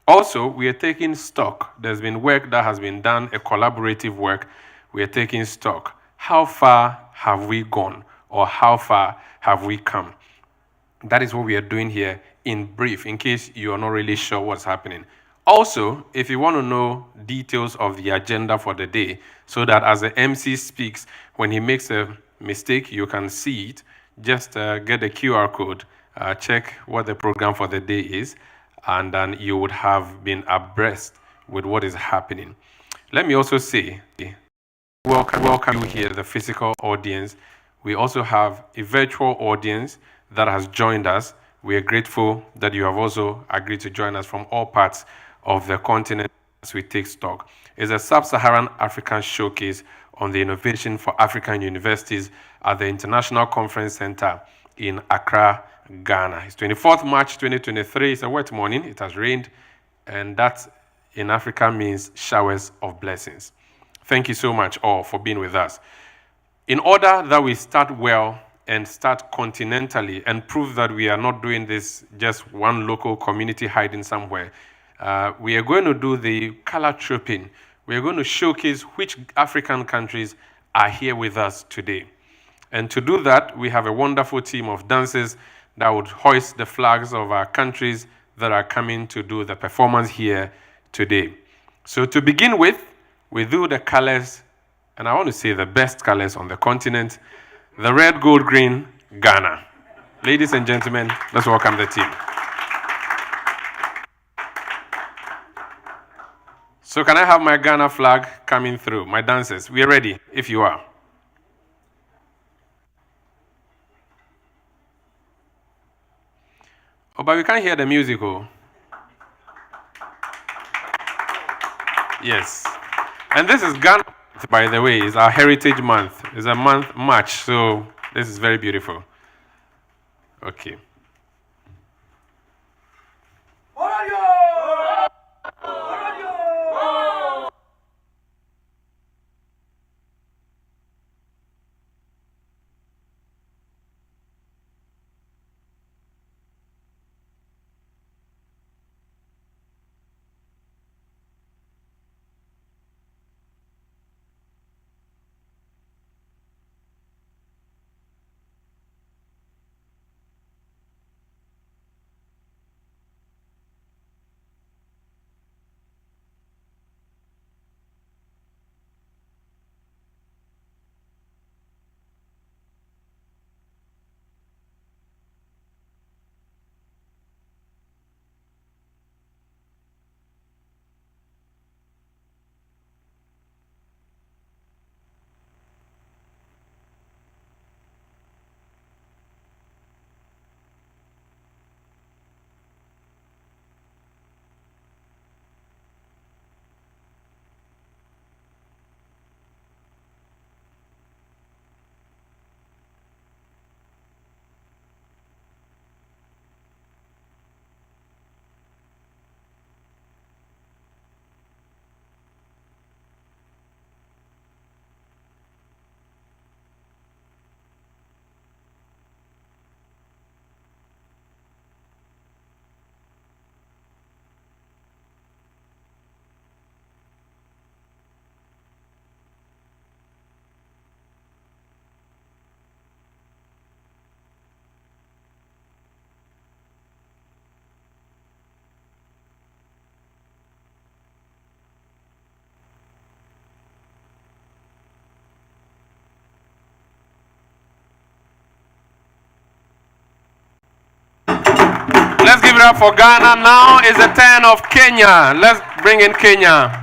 Also, we are taking stock. There's been work that has been done, a collaborative work. We are taking stock. How far have we gone, or how far have we come? That is what we are doing here in brief, in case you are not really sure what's happening. Also, if you want to know details of the agenda for the day, so that as the MC speaks, when he makes a mistake, you can see it, just get the QR code, check what the program for the day is, and then you would have been abreast with what is happening. Let me also say, welcome you here, the physical audience. We also have a virtual audience that has joined us. We are grateful that you have also agreed to join us from all parts of the continent as we take stock. It's a sub-Saharan African showcase on the innovation for African universities at the International Conference Center in Accra, Ghana. It's 24th March 2023. It's a wet morning. It has rained, and that in Africa means showers of blessings. Thank you so much all for being with us. In order that we start well and start continentally and prove that we are not doing this just one local community hiding somewhere, we are going to do the color trooping. We are going to showcase which African countries are here with us today. And to do that, we have a wonderful team of dancers that would hoist the flags of our countries that are coming to do the performance here today. So to begin with, we do the colors, and I want to say the best colors on the continent, the red, gold, green, Ghana. Ladies and gentlemen, let's welcome the team. So can I have my Ghana flag coming through? My dancers, we are ready, if you are. Oh, but we can't hear the music, oh. Yes. And this is Ghana, by the way. It's our Heritage Month. It's a month, March, so this is very beautiful. Okay. Let's give it up for Ghana. Now is the turn of Kenya. Let's bring in Kenya.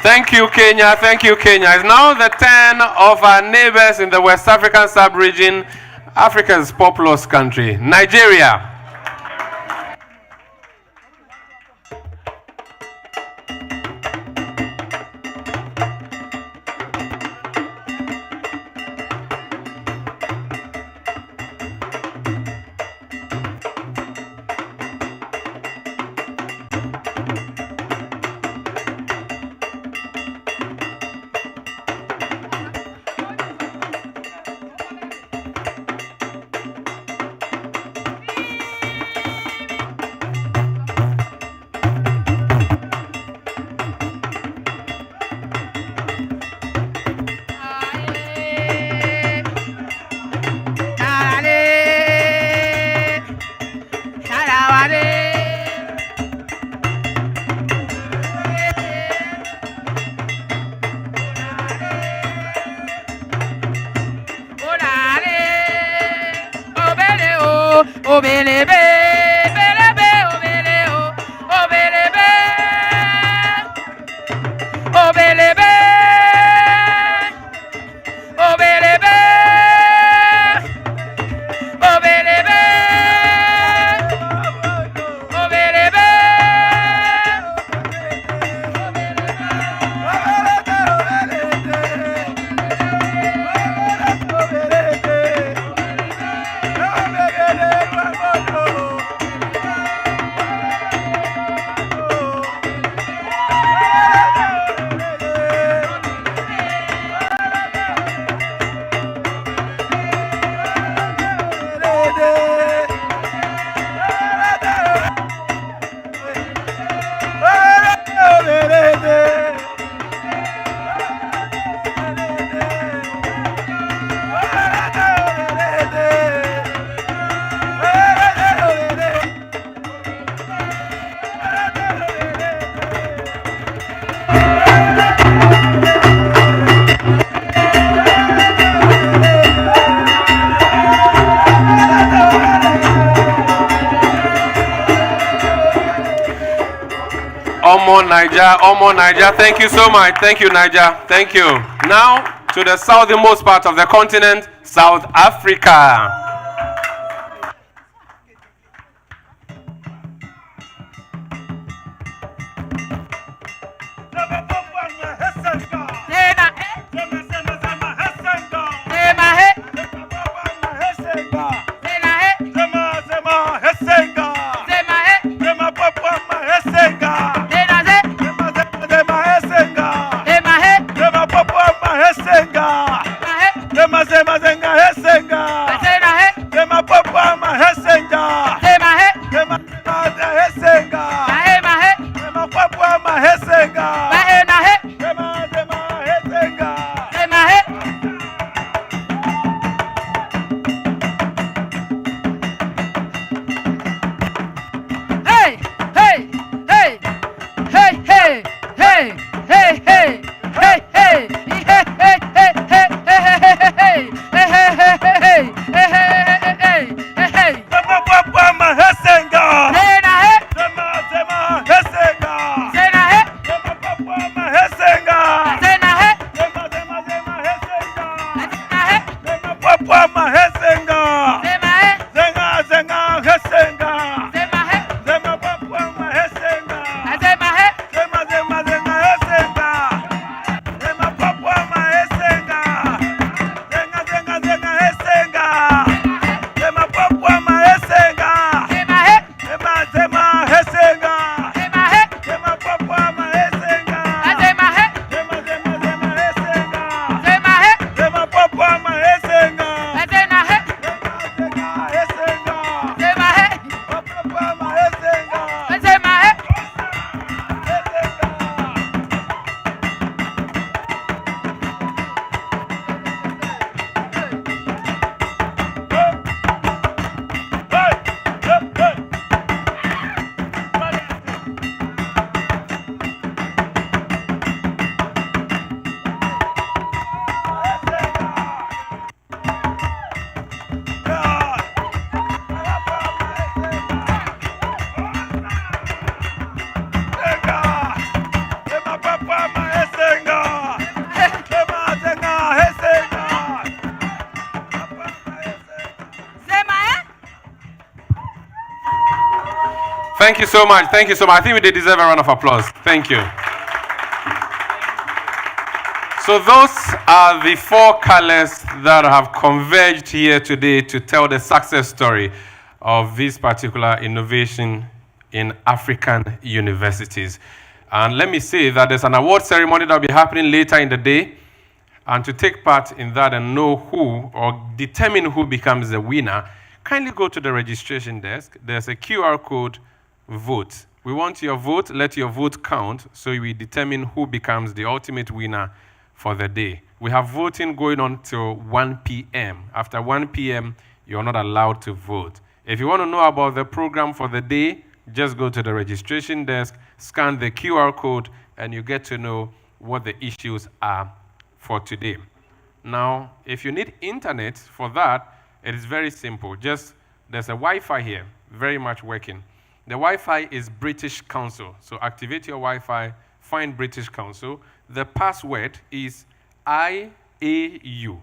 Thank you, Kenya. Thank you, Kenya. It's now the turn of our neighbors in the West African sub-region, Africa's populous country, Nigeria. Omo Niger, thank you so much. Thank you, Niger. Thank you. Now to the southernmost part of the continent, South Africa. Mazenga Hesenga Thank you so much. Thank you so much. I think we deserve a round of applause. Thank you. So those are the four colors that have converged here today to tell the success story of this particular innovation in African universities. And let me say that there's an award ceremony that will be happening later in the day. And to take part in that and know who or determine who becomes the winner, kindly go to the registration desk. There's a QR code, vote. We want your vote. Let your vote count so we determine who becomes the ultimate winner for the day. We have voting going on till 1 p.m. After 1 p.m., you're not allowed to vote. If you want to know about the program for the day, just go to the registration desk, scan the QR code, and you get to know what the issues are for today. Now, if you need internet for that, it is very simple. Just, there's a Wi-Fi here, very much working. The Wi-Fi is British Council. So activate your Wi-Fi, find British Council. The password is IAU,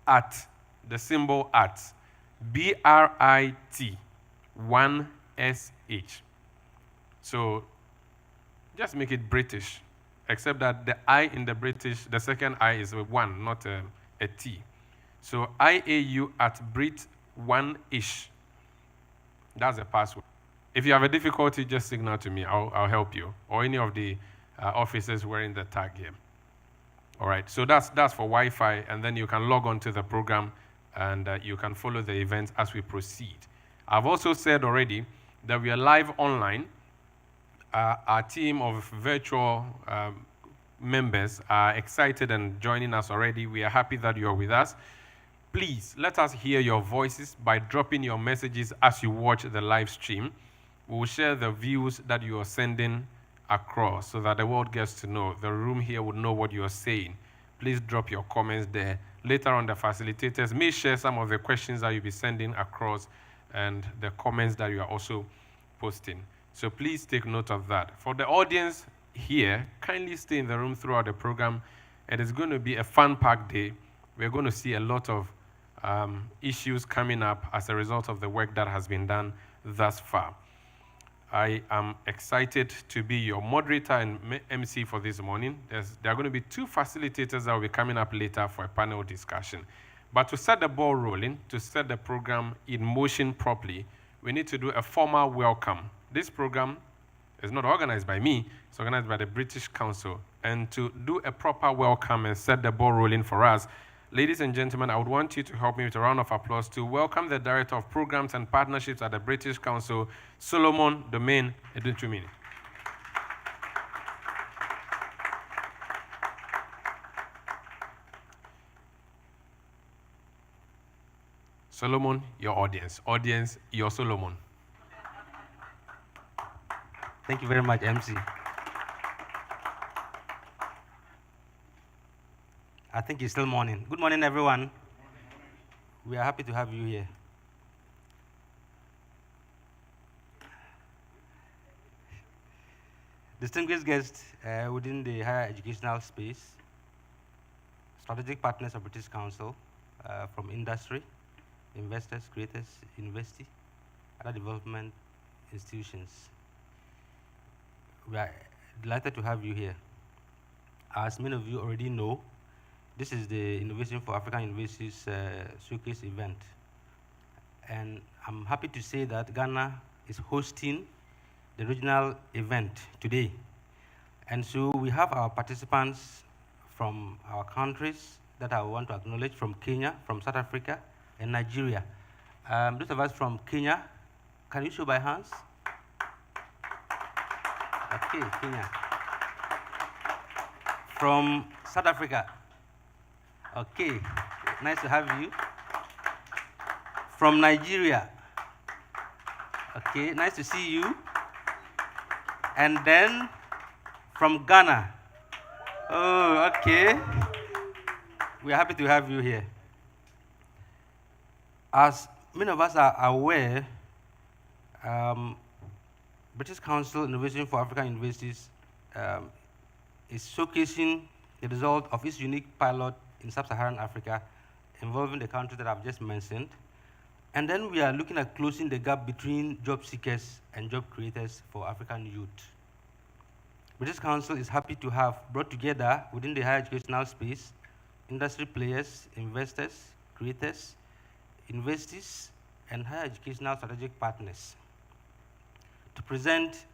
at, the symbol at, BRIT, 1SH. So just make it British, except that the I in the British, the second I is a 1, not a T. So IAU at Brit 1ish. That's the password. If you have a difficulty, just signal to me. I'll help you, or any of the officers wearing the tag here. All right, so that's for Wi-Fi, and then you can log on to the program, and you can follow the event as we proceed. I've also said already that we are live online. Our team of virtual members are excited and joining us already. We are happy that you are with us. Please, let us hear your voices by dropping your messages as you watch the live stream. We will share the views that you are sending across so that the world gets to know. The room here would know what you are saying. Please drop your comments there. Later on, the facilitators may share some of the questions that you'll be sending across and the comments that you are also posting. So please take note of that. For the audience here, kindly stay in the room throughout the program. It is going to be a fun-packed day. We're going to see a lot of issues coming up as a result of the work that has been done thus far. I am excited to be your moderator and MC for this morning. There are going to be two facilitators that will be coming up later for a panel discussion. But to set the ball rolling, to set the program in motion properly, we need to do a formal welcome. This program is not organized by me, it's organized by the British Council. And to do a proper welcome and set the ball rolling for us, ladies and gentlemen, I would want you to help me with a round of applause to welcome the Director of Programs and Partnerships at the British Council, Solomon Domain Edunchumini. Solomon, your audience. Audience, your Solomon. Thank you very much, MC. I think it's still morning. Good morning, everyone. We are happy to have you here. Distinguished guests within the higher educational space, strategic partners of British Council from industry, investors, creators, university, other development institutions. We are delighted to have you here. As many of you already know, this is the Innovation for African Universities Showcase event. And I'm happy to say that Ghana is hosting the regional event today. And so we have our participants from our countries that I want to acknowledge, from Kenya, from South Africa, and Nigeria. Those of us from Kenya, can you show by hands? Okay, Kenya. From South Africa. Okay, nice to have you. From Nigeria. Okay, nice to see you. And then from Ghana. Oh, okay. We are happy to have you here. As many of us are aware, British Council Innovation for African Universities is showcasing the result of its unique pilot in sub-Saharan Africa involving the country that I've just mentioned. And then we are looking at closing the gap between job seekers and job creators for African youth. British Council is happy to have brought together within the higher educational space industry players, investors, creators, universities, and higher educational strategic partners to present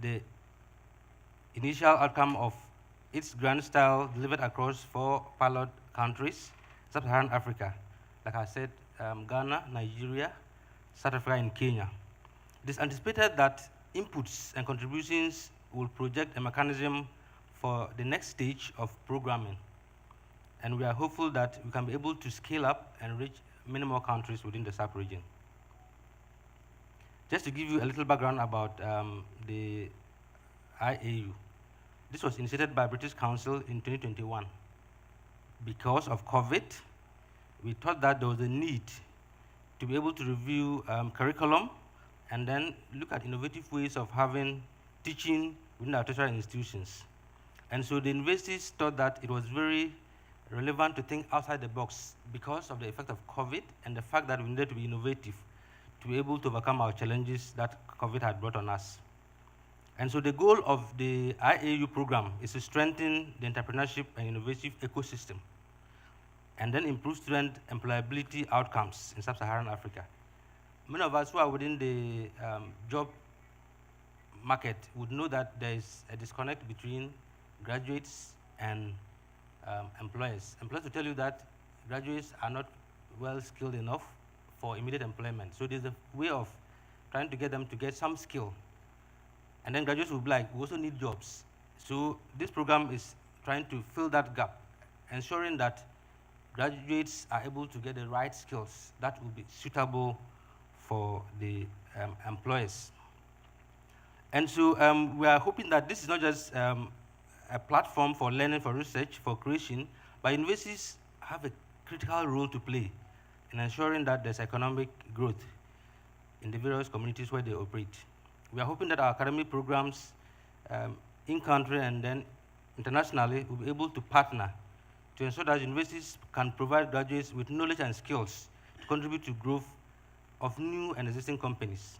the initial outcome of its grand style delivered across 4 pilot countries, sub-Saharan Africa. Like I said, Ghana, Nigeria, South Africa, and Kenya. It is anticipated that inputs and contributions will project a mechanism for the next stage of programming. And we are hopeful that we can be able to scale up and reach many more countries within the SAP region. Just to give you a little background about the IAU. This was initiated by British Council in 2021. Because of COVID, we thought that there was a need to be able to review curriculum and then look at innovative ways of having teaching within our tertiary institutions. And so the universities thought that it was very relevant to think outside the box because of the effect of COVID and the fact that we needed to be innovative to be able to overcome our challenges that COVID had brought on us. And so the goal of the IAU program is to strengthen the entrepreneurship and innovative ecosystem and then improve student employability outcomes in sub-Saharan Africa. Many of us who are within the job market would know that there is a disconnect between graduates and employers. Employers will tell you that graduates are not well skilled enough for immediate employment. So there's a way of trying to get them to get some skill. And then graduates will be like, we also need jobs. So this program is trying to fill that gap, ensuring that graduates are able to get the right skills that will be suitable for the employers. And so we are hoping that this is not just a platform for learning, for research, for creation, but universities have a critical role to play in ensuring that there's economic growth in the various communities where they operate. We are hoping that our academic programs in-country and then internationally will be able to partner to ensure that universities can provide graduates with knowledge and skills to contribute to growth of new and existing companies.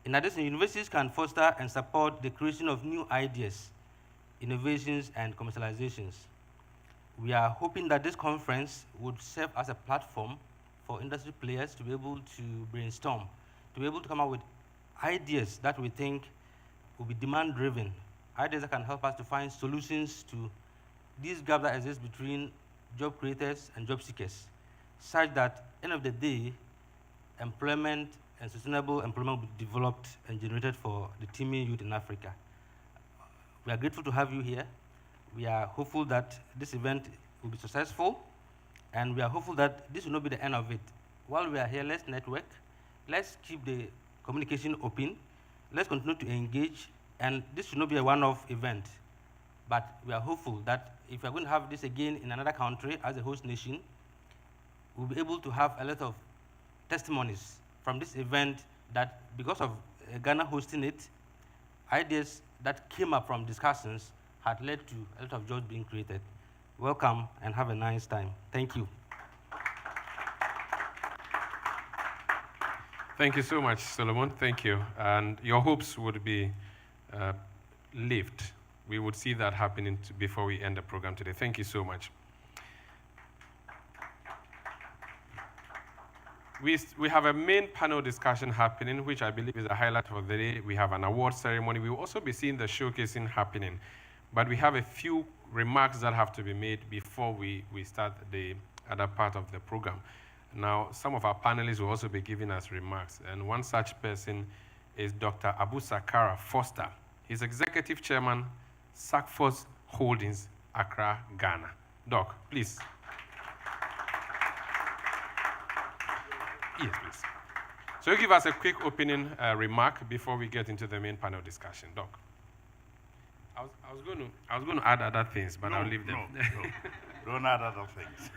In addition, universities can foster and support the creation of new ideas, innovations, and commercializations. We are hoping that this conference would serve as a platform for industry players to be able to brainstorm, to be able to come up with ideas that we think will be demand-driven, ideas that can help us to find solutions to these gaps that exist between job creators and job seekers, such that, at the end of the day, employment and sustainable employment will be developed and generated for the teeming youth in Africa. We are grateful to have you here. We are hopeful that this event will be successful, and we are hopeful that this will not be the end of it. While we are here, let's network, let's keep the communication open, let's continue to engage, and this should not be a one-off event. But we are hopeful that if we are going to have this again in another country as a host nation, we'll be able to have a lot of testimonies from this event that because of Ghana hosting it, ideas that came up from discussions had led to a lot of jobs being created. Welcome and have a nice time. Thank you. Thank you so much, Solomon. Thank you. And your hopes would be lived. We would see that happening before we end the program today. Thank you so much. We have a main panel discussion happening, which I believe is a highlight of the day. We have an award ceremony. We will also be seeing the showcasing happening. But we have a few remarks that have to be made before we start the other part of the program. Now, some of our panelists will also be giving us remarks. And one such person is Dr. Abu Sakara Foster. He's Executive Chairman, Sackforce Holdings, Accra, Ghana. Doc, please. Yes, please. So you give us a quick opening remark before we get into the main panel discussion. Doc. I was going to add other things, but I'll leave them. No. Don't add other things.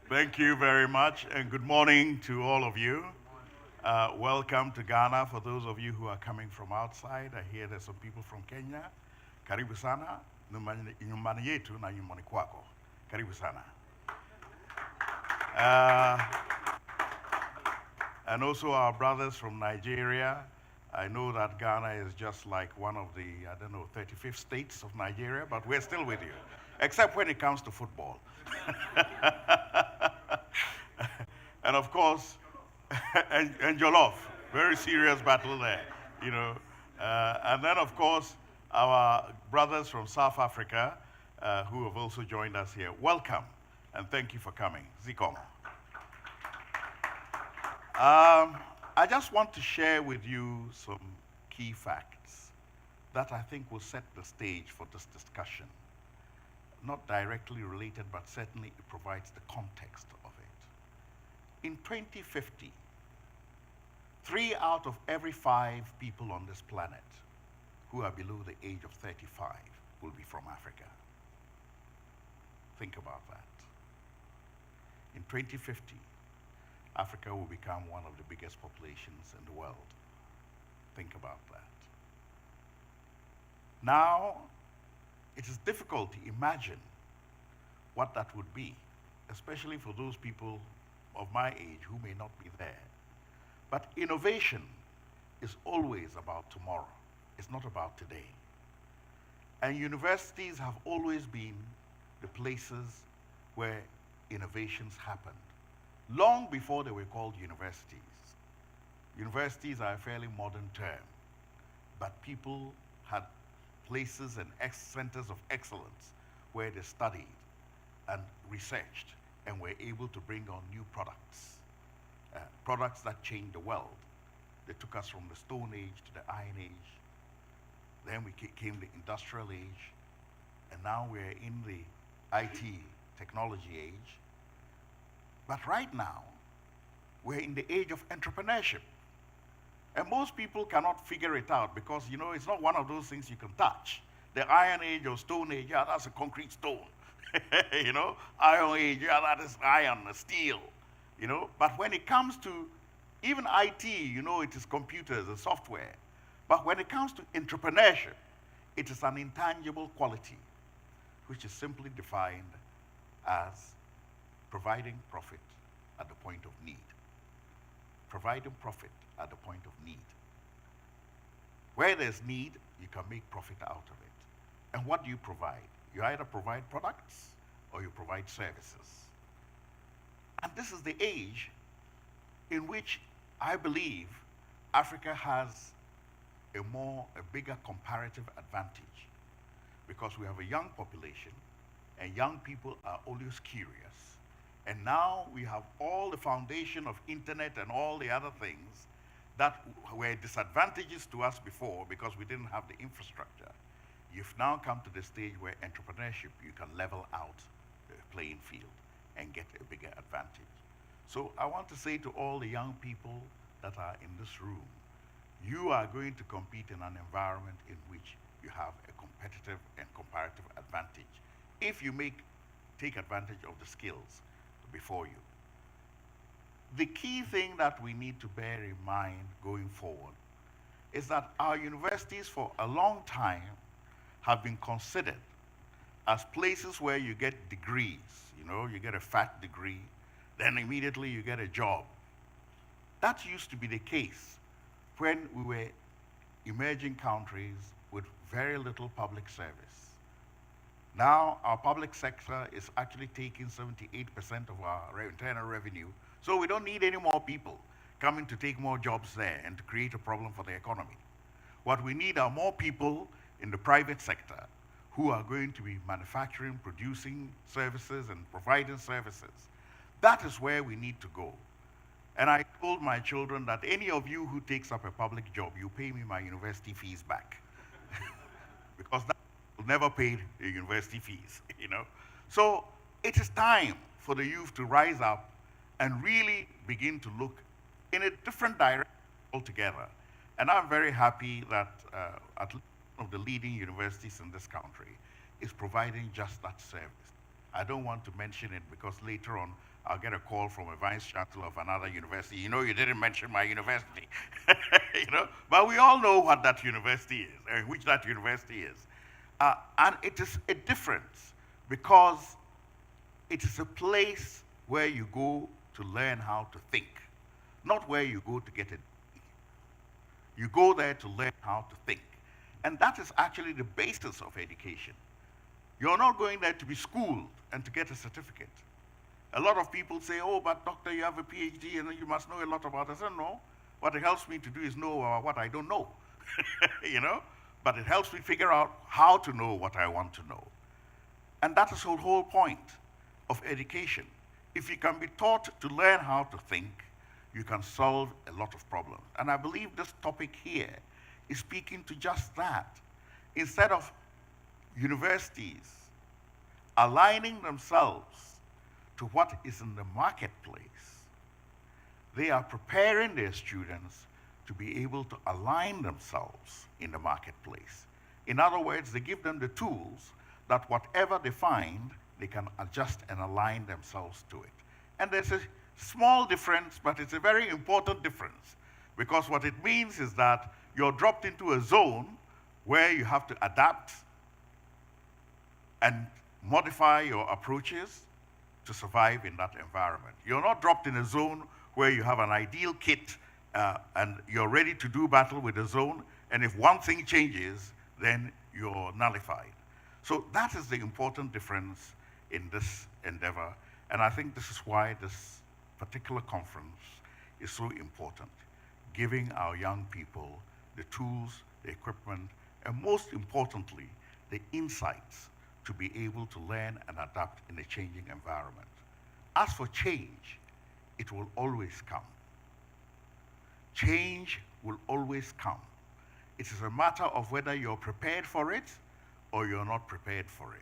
Thank you very much, and good morning to all of you. Welcome to Ghana. For those of you who are coming from outside, I hear there's some people from Kenya. Karibu sana, nyumbani yetu na nyumbani kwako. Karibu sana. and also our brothers from Nigeria. I know that Ghana is just like one of the, I don't know, 35th states of Nigeria, but we're still with you, except when it comes to football. And of course, and Jollof, very serious battle there, you know. And then of course, our brothers from South Africa, who have also joined us here. Welcome, and thank you for coming. Zikom. I just want to share with you some key facts that I think will set the stage for this discussion. Not directly related, but certainly it provides the context of it. In 2050, 3 out of every 5 people on this planet who are below the age of 35 will be from Africa. Think about that. In 2050, Africa will become one of the biggest populations in the world. Think about that. Now, it is difficult to imagine what that would be, especially for those people of my age who may not be there. But innovation is always about tomorrow. It's not about today. And universities have always been the places where innovations happened, long before they were called universities. Universities are a fairly modern term, but people had places and centers of excellence where they studied and researched and were able to bring on new products, products that changed the world. They took us from the Stone Age to the Iron Age. Then we came the Industrial Age, and now we're in the IT technology age. But right now, we're in the age of entrepreneurship. And most people cannot figure it out because, you know, it's not one of those things you can touch. The Iron Age or Stone Age, yeah, that's a concrete stone. You know, Iron Age, yeah, that is iron, steel. You know, but when it comes to even IT, you know, it is computers and software. But when it comes to entrepreneurship, it is an intangible quality, which is simply defined as providing profit at the point of need. Providing profit at the point of need. Where there's need, you can make profit out of it. And what do you provide? You either provide products or you provide services. And this is the age in which I believe Africa has a bigger comparative advantage, because we have a young population and young people are always curious. And now we have all the foundation of internet and all the other things that were disadvantages to us before because we didn't have the infrastructure. You've now come to the stage where entrepreneurship, you can level out the playing field and get a bigger advantage. So I want to say to all the young people that are in this room, you are going to compete in an environment in which you have a competitive and comparative advantage if you take advantage of the skills before you. The key thing that we need to bear in mind going forward is that our universities for a long time have been considered as places where you get degrees. You know, you get a fat degree, then immediately you get a job. That used to be the case when we were emerging countries with very little public service. Now our public sector is actually taking 78% of our internal revenue, so we don't need any more people coming to take more jobs there and to create a problem for the economy. What we need are more people in the private sector who are going to be manufacturing, producing services and providing services. That is where we need to go. And I told my children that any of you who takes up a public job, you pay me my university fees back. Because that will never pay the university fees, you know. So it is time for the youth to rise up and really begin to look in a different direction altogether. And I'm very happy that at least one of the leading universities in this country is providing just that service. I don't want to mention it because later on I'll get a call from a vice chancellor of another university. You know, you didn't mention my university. You know, but we all know what that university is, and which that university is. And it is a difference because it is a place where you go to learn how to think. not where you go to get a degree. You go there to learn how to think. And that is actually the basis of education. You're not going there to be schooled and to get a certificate. A lot of people say, oh, but doctor, you have a PhD and you must know a lot about it. I said, no. What it helps me to do is know what I don't know, you know? But it helps me figure out how to know what I want to know. And that is the whole point of education. If you can be taught to learn how to think, you can solve a lot of problems. And I believe this topic here is speaking to just that. Instead of universities aligning themselves to what is in the marketplace, they are preparing their students to be able to align themselves in the marketplace. In other words, they give them the tools that whatever they find, they can adjust and align themselves to it. And there's a small difference, but it's a very important difference, because what it means is that you're dropped into a zone where you have to adapt and modify your approaches to survive in that environment. You're not dropped in a zone where you have an ideal kit and you're ready to do battle with the zone, and if one thing changes, then you're nullified. So that is the important difference in this endeavor, and I think this is why this particular conference is so important, giving our young people the tools, the equipment, and most importantly, the insights to be able to learn and adapt in a changing environment. As for change, it will always come. Change will always come. It is a matter of whether you're prepared for it or you're not prepared for it.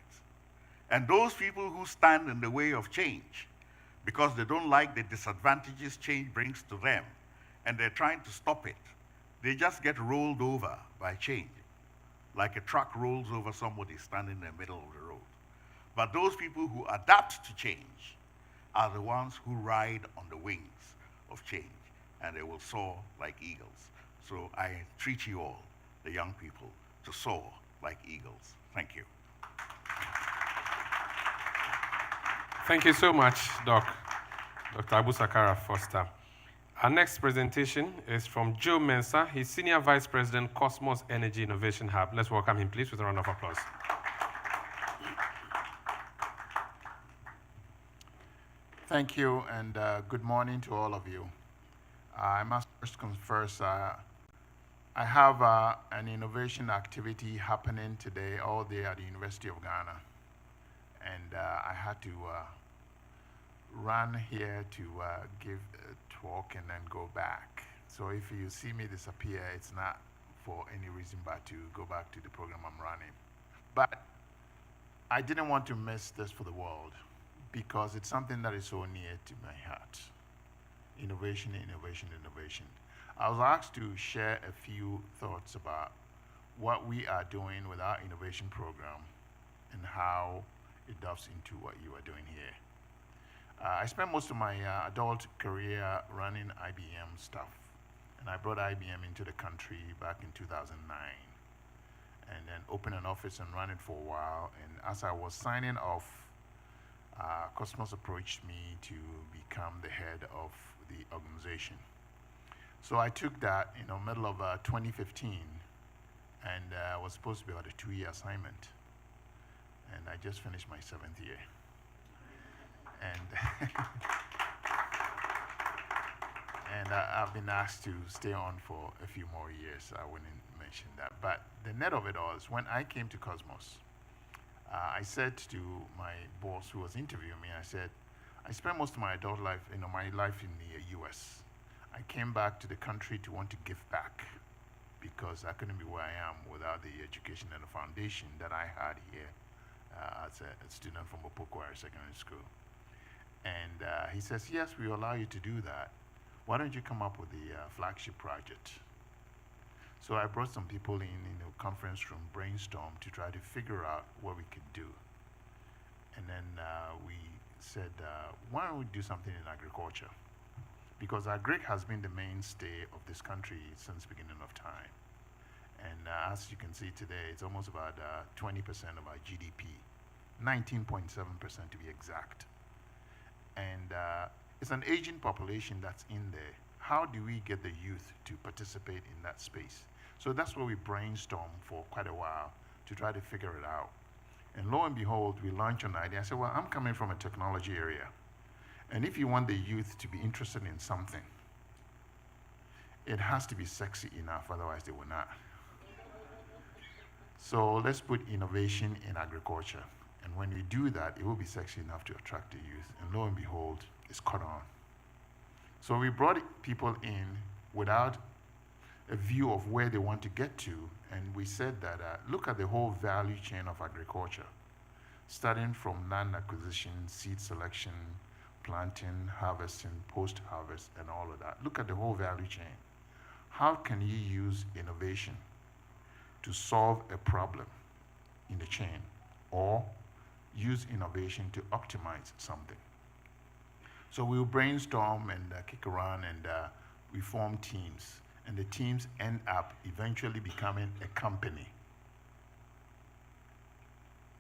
And those people who stand in the way of change because they don't like the disadvantages change brings to them and they're trying to stop it, they just get rolled over by change, like a truck rolls over somebody standing in the middle of the road. But those people who adapt to change are the ones who ride on the wings of change, and they will soar like eagles. So I entreat you all, the young people, to soar like eagles. Thank you. Thank you so much, Dr. Abu Sakara Foster. Our next presentation is from Joe Mensah. He's Senior Vice President, Cosmos Energy Innovation Hub. Let's welcome him, please, with a round of applause. Thank you, and good morning to all of you. I must first confess, I have an innovation activity happening today, all day at the University of Ghana. And I had to run here to give a talk and then go back. So if you see me disappear, it's not for any reason but to go back to the program I'm running. But I didn't want to miss this for the world because it's something that is so near to my heart. Innovation, innovation, innovation. I was asked to share a few thoughts about what we are doing with our innovation program and how it delves into what you are doing here. I spent most of my adult career running IBM stuff, and I brought IBM into the country back in 2009, and then opened an office and ran it for a while. And as I was signing off, Cosmos approached me to become the head of the organization. So I took that in the middle of 2015, and was supposed to be about a 2-year assignment. And I just finished my 7th year. And and I've been asked to stay on for a few more years. I wouldn't mention that. But the net of it all is when I came to Cosmos, I said to my boss who was interviewing me, I said, I spent most of my adult life, my life in the US. I came back to the country to want to give back because I couldn't be where I am without the education and the foundation that I had here as a student from Opokwari Secondary School. And he says, yes, we allow you to do that. Why don't you come up with the flagship project? So I brought some people in the conference room, brainstorm to try to figure out what we could do. And then we said, why don't we do something in agriculture? Because agric has been the mainstay of this country since the beginning of time. And as you can see today, it's almost about 20% of our GDP, 19.7% to be exact. And it's an aging population that's in there. how do we get the youth to participate in that space? So that's what we brainstormed for quite a while to try to figure it out. And lo and behold, we launched an idea. I said, well, I'm coming from a technology area. And if you want the youth to be interested in something, it has to be sexy enough, otherwise they will not. So let's put innovation in agriculture. And when we do that, it will be sexy enough to attract the youth. And lo and behold, it's caught on. So we brought people in without a view of where they want to get to, and we said that look at the whole value chain of agriculture, starting from land acquisition, seed selection, planting, harvesting, post-harvest, and all of that. Look at the whole value chain. How can you use innovation to solve a problem in the chain, or use innovation to optimize something? So we'll brainstorm and kick around, and we form teams. And the teams end up eventually becoming a company.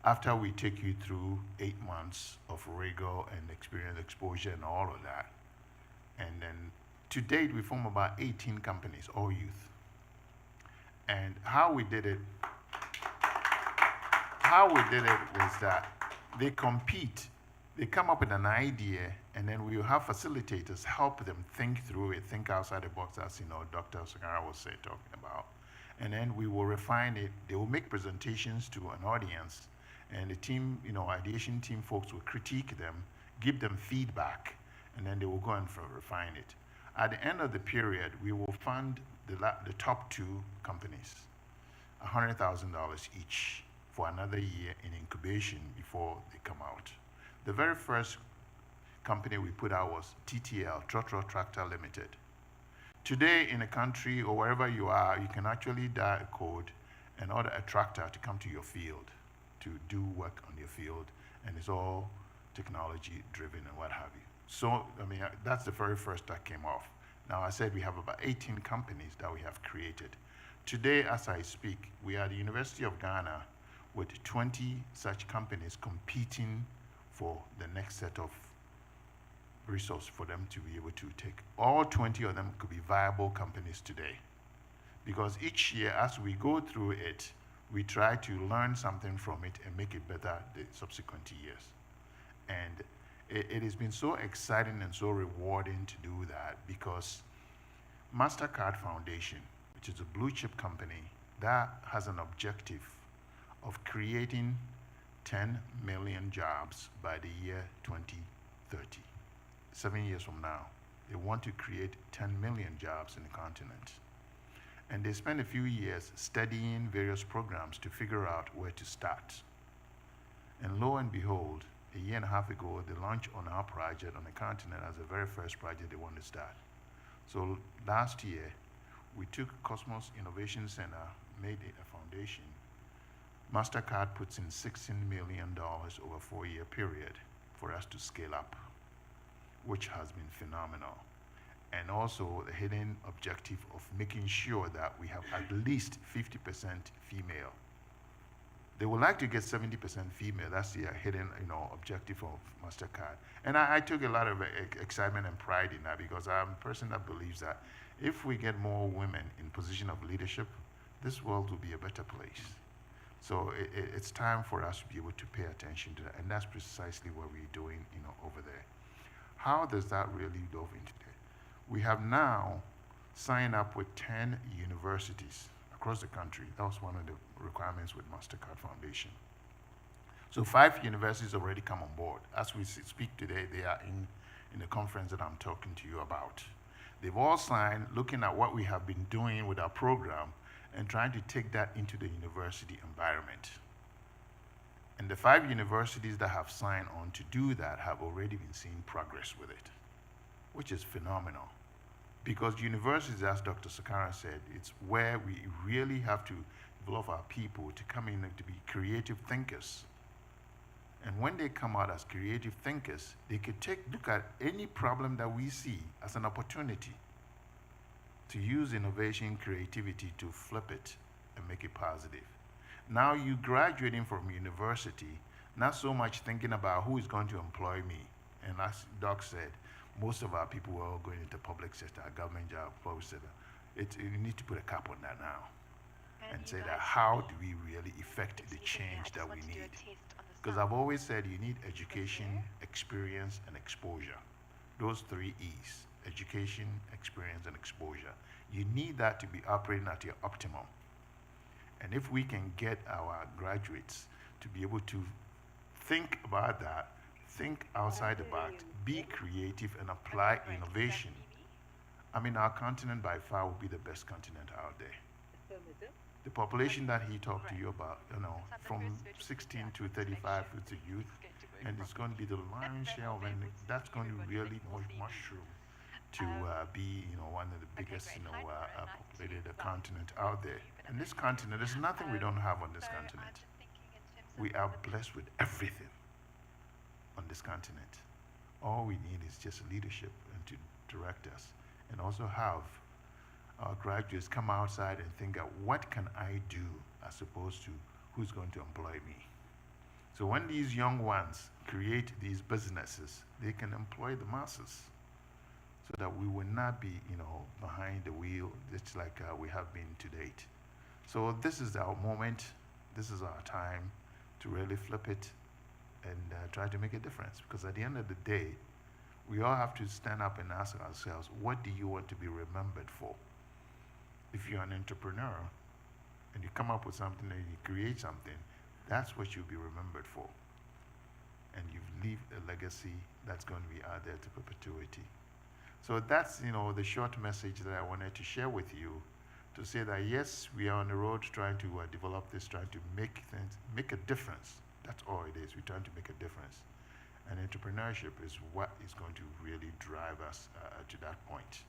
After we take you through 8 months of rigor and experience, exposure, and all of that. And then to date, we form about 18 companies, all youth. And how we did it was that they compete. They come up with an idea, and then we will have facilitators help them think through it, think outside the box, as Dr. Sahara was talking about. And then we will refine it. They will make presentations to an audience, and the team, ideation team folks will critique them, give them feedback, and then they will go and refine it. At the end of the period, we will fund the top 2 companies, $100,000 each for another year in incubation before they come out. The very first company we put out was TTL, Trotro Tractor Limited. Today in the country or wherever you are, you can actually dial a code and order a tractor to come to your field to do work on your field, and it's all technology driven and what have you. So, that's the very first that came off. Now, I said we have about 18 companies that we have created. Today, as I speak, we are at the University of Ghana with 20 such companies competing for the next set of resource for them to be able to take. All 20 of them could be viable companies today. Because each year, as we go through it, we try to learn something from it and make it better the subsequent years. And it has been so exciting and so rewarding to do that, because MasterCard Foundation, which is a blue chip company, that has an objective of creating 10 million jobs by the year 2030. 7 years from now, they want to create 10 million jobs in the continent. And they spend a few years studying various programs to figure out where to start. And lo and behold, a year and a half ago, they launched on our project on the continent as the very first project they want to start. So last year, we took Cosmos Innovation Center, made it a foundation. MasterCard puts in $16 million over a 4-year period for us to scale up, which has been phenomenal. And also the hidden objective of making sure that we have at least 50% female. They would like to get 70% female. That's the hidden, objective of MasterCard. And I took a lot of excitement and pride in that, because I'm a person that believes that if we get more women in position of leadership, this world will be a better place. So it's time for us to be able to pay attention to that, and that's precisely what we're doing, over there. How does that really delve into that? We have now signed up with 10 universities across the country. That was one of the requirements with MasterCard Foundation. So 5 universities already come on board. As we speak today, they are in the conference that I'm talking to you about. They've all signed, looking at what we have been doing with our program and trying to take that into the university environment. And the 5 universities that have signed on to do that have already been seeing progress with it, which is phenomenal. Because universities, as Dr. Sakara said, it's where we really have to develop our people to come in and to be creative thinkers. And when they come out as creative thinkers, they could look at any problem that we see as an opportunity to use innovation, creativity to flip it and make it positive. Now you graduating from university, not so much thinking about who is going to employ me. And as Doc said, most of our people were all going into public sector, government job, public sector. You need to put a cap on that now and say that how do we really effect the change that we need? Because I've always said you need education, experience, and exposure. Those 3 E's: education, experience, and exposure. You need that to be operating at your optimum. And if we can get our graduates to be able to think about that, think outside the box, be creative, and apply innovation, I mean, our continent by far will be the best continent out there. The population that he talked to you about, from 16 to 35 is the youth, and it's going to be the lion's share of it. That's going to really mushroom to be, one of the biggest, populated continent out there. And this continent, there's nothing we don't have on this continent. We are blessed with everything on this continent. All we need is just leadership and to direct us, and also have our graduates come outside and think out, what can I do, as opposed to who's going to employ me. So when these young ones create these businesses, they can employ the masses, so that we will not be, behind the wheel, just like we have been to date. So this is our moment, this is our time to really flip it and try to make a difference. Because at the end of the day, we all have to stand up and ask ourselves, what do you want to be remembered for? If you're an entrepreneur and you come up with something and you create something, that's what you'll be remembered for. And you've left a legacy that's going to be out there to perpetuity. So that's, the short message that I wanted to share with you, to say that yes, we are on the road trying to develop this, trying to make a difference. That's all it is. We're trying to make a difference. And entrepreneurship is what is going to really drive us to that point.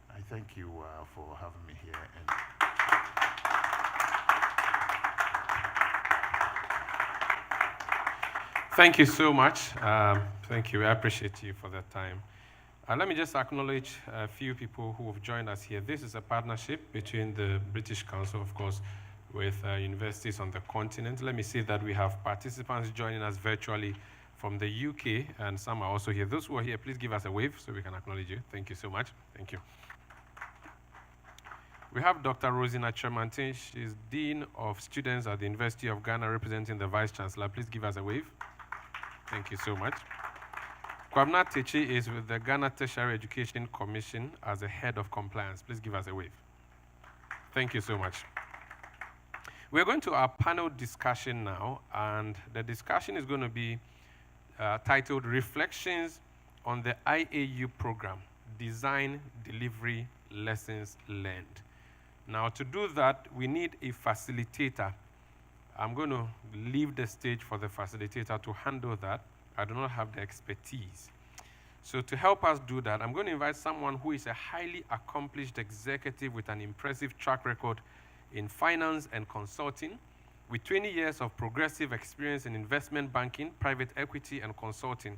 I thank you for having me here. Thank you so much. Thank you. I appreciate you for that time. Let me just acknowledge a few people who have joined us here. This is a partnership between the British Council, of course, with universities on the continent. Let me see that we have participants joining us virtually from the UK, and some are also here. Those who are here, please give us a wave so we can acknowledge you. Thank you so much. Thank you. We have Dr. Rosina Tremantin. She's Dean of Students at the University of Ghana, representing the Vice Chancellor. Please give us a wave. Thank you so much. Kwabna Techi is with the Ghana Tertiary Education Commission as the Head of Compliance. Please give us a wave. Thank you so much. We're going to our panel discussion now, and the discussion is going to be titled Reflections on the IAU Program, Design, Delivery, Lessons Learned. Now, to do that, we need a facilitator. I'm going to leave the stage for the facilitator to handle that. I do not have the expertise. So to help us do that, I'm going to invite someone who is a highly accomplished executive with an impressive track record in finance and consulting, with 20 years of progressive experience in investment banking, private equity, and consulting.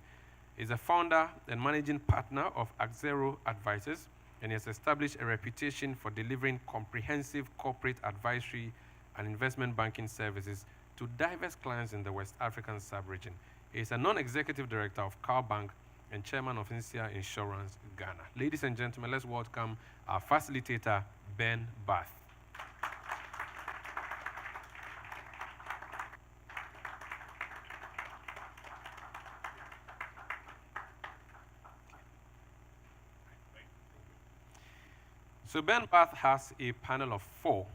He's a founder and managing partner of Axero Advisors, and he has established a reputation for delivering comprehensive corporate advisory and investment banking services to diverse clients in the West African sub-region. He is a non-executive director of Cal Bank and chairman of Insia Insurance Ghana. Ladies and gentlemen, let's welcome our facilitator, Ben Bath. So Ben Bath has a panel of 4.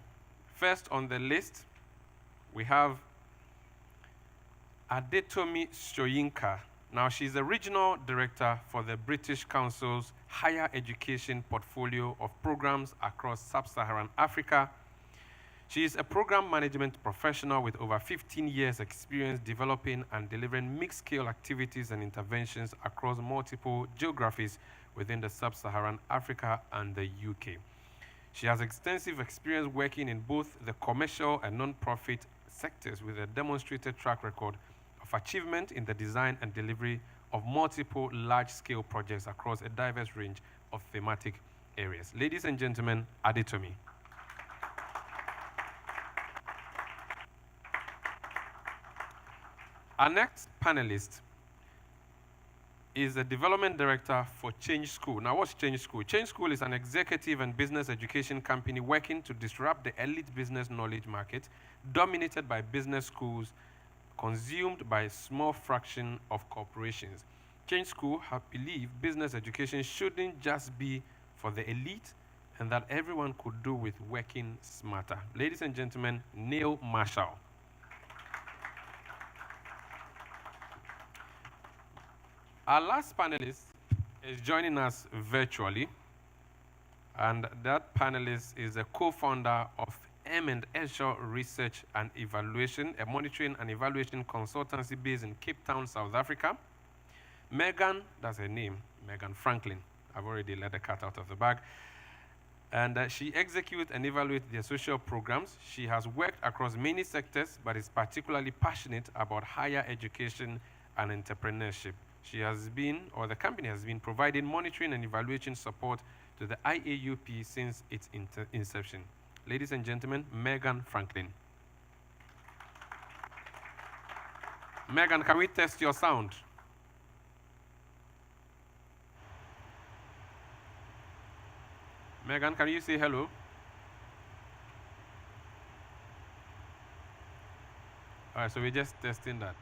First on the list, we have Adetomi Soyinka. Now, she's the regional director for the British Council's higher education portfolio of programs across sub-Saharan Africa. She is a program management professional with over 15 years' experience developing and delivering mixed-scale activities and interventions across multiple geographies within the sub-Saharan Africa and the UK. She has extensive experience working in both the commercial and non-profit sectors with a demonstrated track record of achievement in the design and delivery of multiple large-scale projects across a diverse range of thematic areas. Ladies and gentlemen, Adetomi. Our next panelist is a development director for Change School. Now, what's Change School? Change School is an executive and business education company working to disrupt the elite business knowledge market, dominated by business schools, consumed by a small fraction of corporations. Change School have believed business education shouldn't just be for the elite and that everyone could do with working smarter. Ladies and gentlemen, Neil Marshall. Our last panelist is joining us virtually, and that panelist is a co-founder of M&Eshaw Research and Evaluation, a monitoring and evaluation consultancy based in Cape Town, South Africa. Megan, that's her name, Megan Franklin. I've already let the cat out of the bag. And she executes and evaluates their social programs. She has worked across many sectors, but is particularly passionate about higher education and entrepreneurship. She has been, or the company has been, providing monitoring and evaluation support to the IAUP since its inception. Ladies and gentlemen, Megan Franklin. Megan, can we test your sound? Megan, can you say hello? All right, so we're just testing that.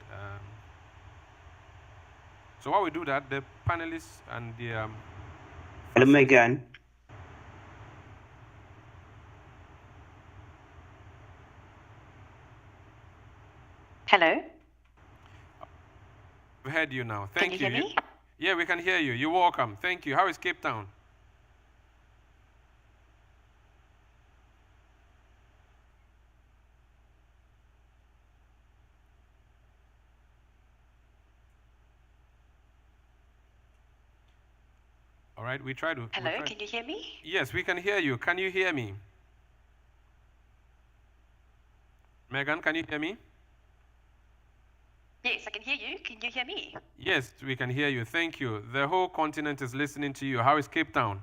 So while we do that, the panelists and the... Hello, Megan. Hello. We heard you now. Thank you. Can you hear me? Yeah, we can hear you. You're welcome. Thank you. How is Cape Town? All right, we try to... Hello, can you hear me? Yes, we can hear you. Can you hear me? Megan, can you hear me? Yes, I can hear you. Can you hear me? Yes, we can hear you. Thank you. The whole continent is listening to you. How is Cape Town?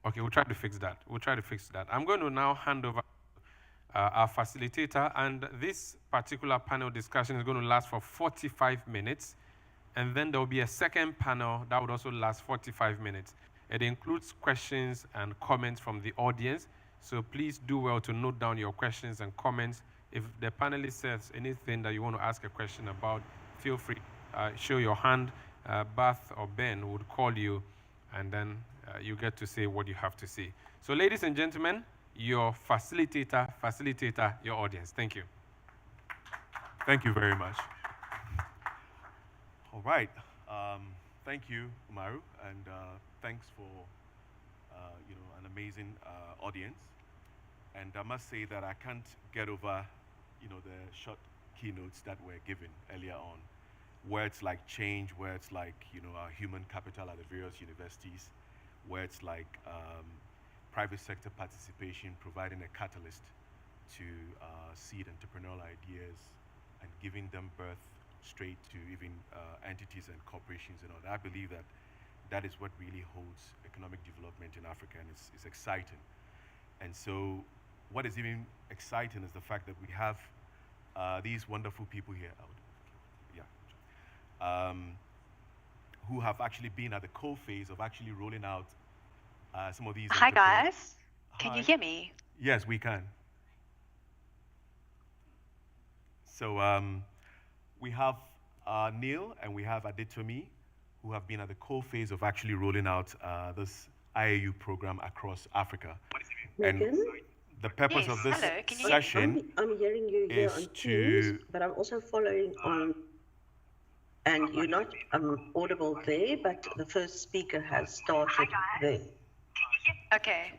Okay, we'll try to fix that. I'm going to now hand over our facilitator, and this particular panel discussion is going to last for 45 minutes, and then there will be a second panel that would also last 45 minutes. It includes questions and comments from the audience, so please do well to note down your questions and comments. If the panelist says anything that you want to ask a question about, feel free, show your hand. Bath or Ben would call you, and then you get to say what you have to say. So ladies and gentlemen, your facilitator, your audience. Thank you. Thank you very much. All right. Thank you, Umaru, and thanks for an amazing audience. And I must say that I can't get over the short keynotes that were given earlier on. Words like change, words like our human capital at the various universities, words like private sector participation, providing a catalyst to seed entrepreneurial ideas and giving them birth straight to even entities and corporations and all that. I believe that that is what really holds economic development in Africa, and it's exciting. And so what is even exciting is the fact that we have these wonderful people here, who have actually been at the coalface of actually rolling out some of these. Hi, guys. Can you hear me? Yes, we can. So we have Neil and we have Adetomi, who have been at the coalface of actually rolling out this IAU program across Africa. Megan? And the purpose of this session I'm hearing you here is on to... Teams, but I'm also following on, and you're not audible there, but the first speaker has started there. Okay.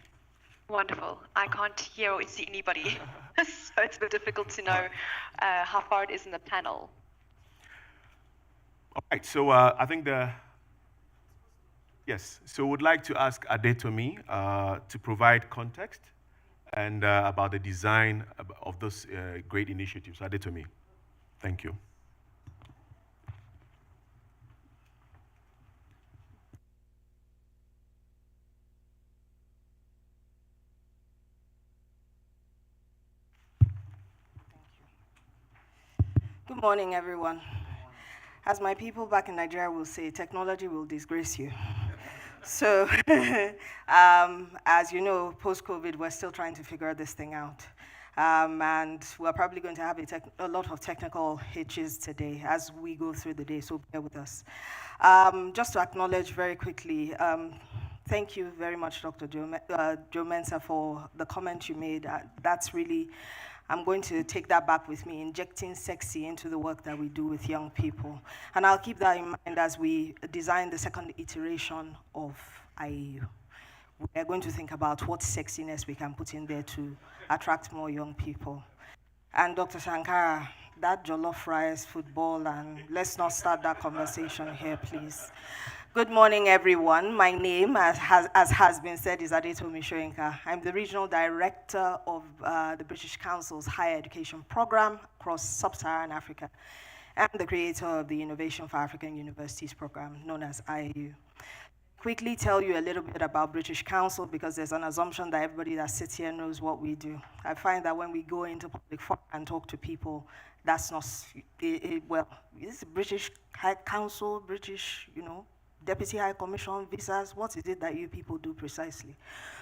Wonderful. I can't hear or see anybody, so it's a bit difficult to know how far it is in the panel. All right, so I think so would like to ask Adetomi to provide context and about the design of this great initiative. So Adetomi, thank you. Good morning, everyone. As my people back in Nigeria will say, technology will disgrace you. So, as you know, post-COVID, we're still trying to figure this thing out. And we're probably going to have a lot of technical hitches today as we go through the day, so bear with us. Just to acknowledge very quickly, thank you very much, Dr. Joe Mensa, for the comment you made. That's really, I'm going to take that back with me, injecting sexy into the work that we do with young people. And I'll keep that in mind as we design the second iteration of IAU. We're going to think about what sexiness we can put in there to attract more young people. And Dr. Sankara, that jollof rice, football, and let's not start that conversation here, please. Good morning, everyone. My name, as has been said, is Adetomi Shoyinka. I'm the Regional Director of the British Council's Higher Education Program across Sub-Saharan Africa, and the creator of the Innovation for African Universities program, known as IAU. Quickly tell you a little bit about British Council, because there's an assumption that everybody that sits here knows what we do. I find that when we go into public forum and talk to people, that's not, well, it's British High Council, British, Deputy High Commission, visas, what is it that you people do precisely?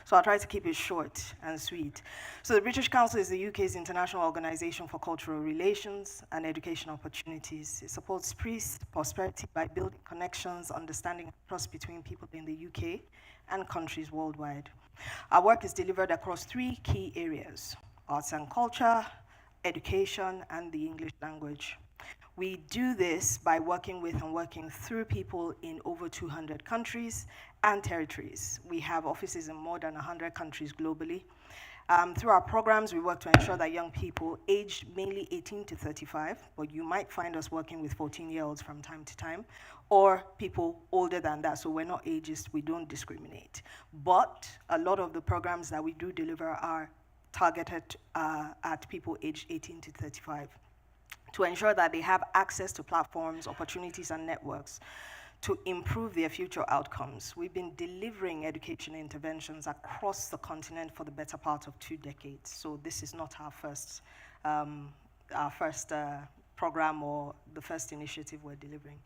So I'll try to keep it short and sweet. So the British Council is the UK's international organization for cultural relations and education opportunities. It supports peace, prosperity by building connections, understanding and trust between people in the UK and countries worldwide. Our work is delivered across 3 key areas: arts and culture, education, and the English language. We do this by working with and working through people in over 200 countries and territories. We have offices in more than 100 countries globally. Through our programs, we work to ensure that young people aged mainly 18 to 35, but you might find us working with 14-year-olds from time to time, or people older than that, so we're not ageist, we don't discriminate. But a lot of the programs that we do deliver are targeted at people aged 18 to 35. To ensure that they have access to platforms, opportunities, and networks to improve their future outcomes. We've been delivering education interventions across the continent for the better part of 2 decades. So this is not our first program or the first initiative we're delivering.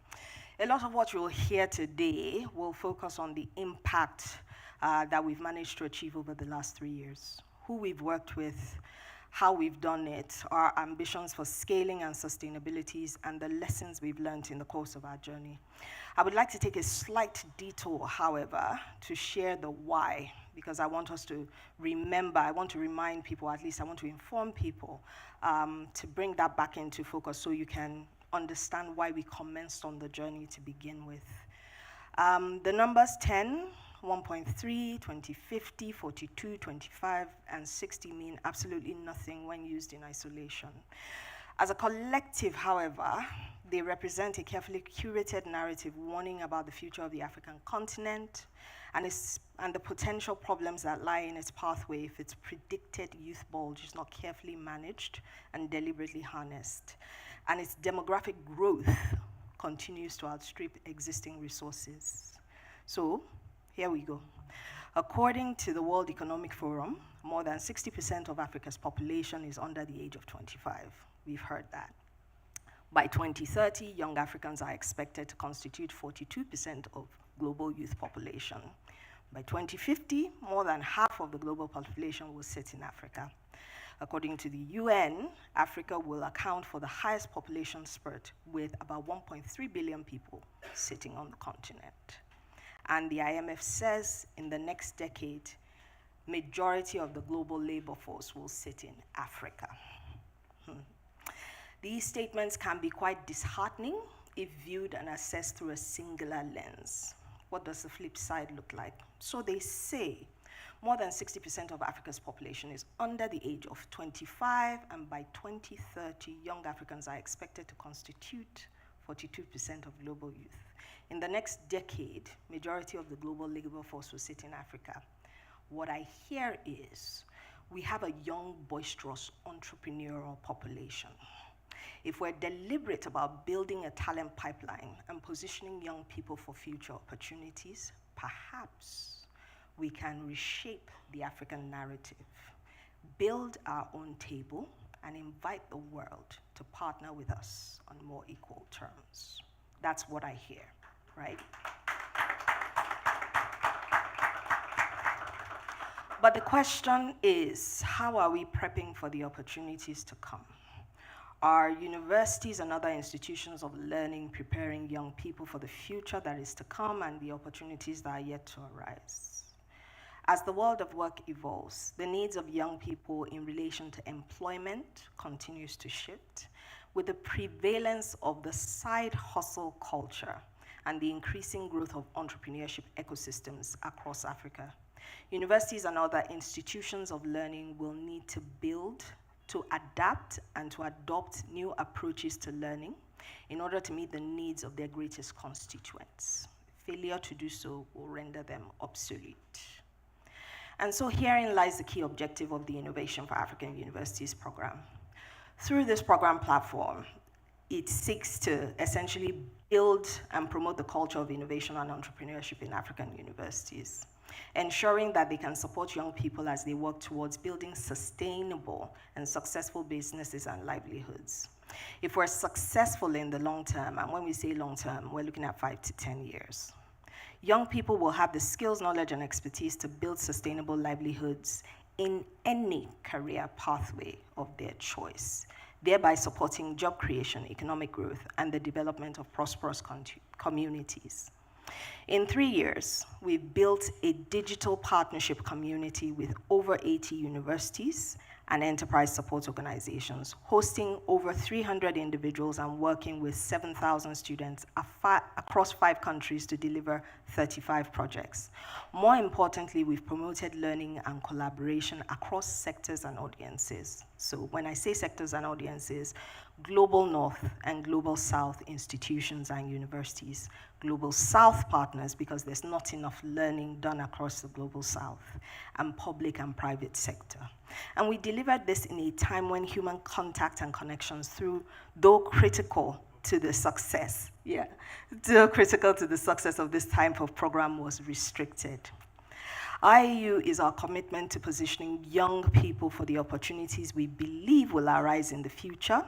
A lot of what you'll hear today will focus on the impact that we've managed to achieve over the last 3 years, who we've worked with, how we've done it, our ambitions for scaling and sustainabilities, and the lessons we've learned in the course of our journey. I would like to take a slight detour, however, to share the why, because I want us to remember, I want to remind people, at least I want to inform people, to bring that back into focus so you can understand why we commenced on the journey to begin with. The numbers 10, 1.3, 2050, 42, 25, and 60 mean absolutely nothing when used in isolation. As a collective, however, they represent a carefully curated narrative warning about the future of the African continent and the potential problems that lie in its pathway if its predicted youth bulge is not carefully managed and deliberately harnessed, and its demographic growth continues to outstrip existing resources. So, here we go. According to the World Economic Forum, more than 60% of Africa's population is under the age of 25. We've heard that. By 2030, young Africans are expected to constitute 42% of global youth population. By 2050, more than half of the global population will sit in Africa. According to the UN, Africa will account for the highest population spurt, with about 1.3 billion people sitting on the continent. And the IMF says in the next decade, majority of the global labor force will sit in Africa. These statements can be quite disheartening if viewed and assessed through a singular lens. What does the flip side look like? So they say more than 60% of Africa's population is under the age of 25, and by 2030, young Africans are expected to constitute 42% of global youth. In the next decade, majority of the global labor force will sit in Africa. What I hear is we have a young, boisterous, entrepreneurial population. If we're deliberate about building a talent pipeline and positioning young people for future opportunities, perhaps we can reshape the African narrative, build our own table, and invite the world to partner with us on more equal terms. That's what I hear, right? But the question is, how are we prepping for the opportunities to come? Are universities and other institutions of learning preparing young people for the future that is to come and the opportunities that are yet to arise? As the world of work evolves, the needs of young people in relation to employment continues to shift, with the prevalence of the side hustle culture and the increasing growth of entrepreneurship ecosystems across Africa. Universities and other institutions of learning will need to build, to adapt, and to adopt new approaches to learning in order to meet the needs of their greatest constituents. Failure to do so will render them obsolete. And so herein lies the key objective of the Innovation for African Universities program. Through this program platform, it seeks to essentially build and promote the culture of innovation and entrepreneurship in African universities, ensuring that they can support young people as they work towards building sustainable and successful businesses and livelihoods. If we're successful in the long term, and when we say long term, we're looking at 5 to 10 years, young people will have the skills, knowledge, and expertise to build sustainable livelihoods in any career pathway of their choice, thereby supporting job creation, economic growth, and the development of prosperous communities. In 3 years, we've built a digital partnership community with over 80 universities and enterprise support organizations, hosting over 300 individuals and working with 7,000 students across 5 countries to deliver 35 projects. More importantly, we've promoted learning and collaboration across sectors and audiences. So when I say sectors and audiences, Global North and Global South institutions and universities, Global South partners, because there's not enough learning done across the Global South, and public and private sector. And we delivered this in a time when human contact and connections, though critical to the success, though critical to the success of this type of program, was restricted. IAU is our commitment to positioning young people for the opportunities we believe will arise in the future,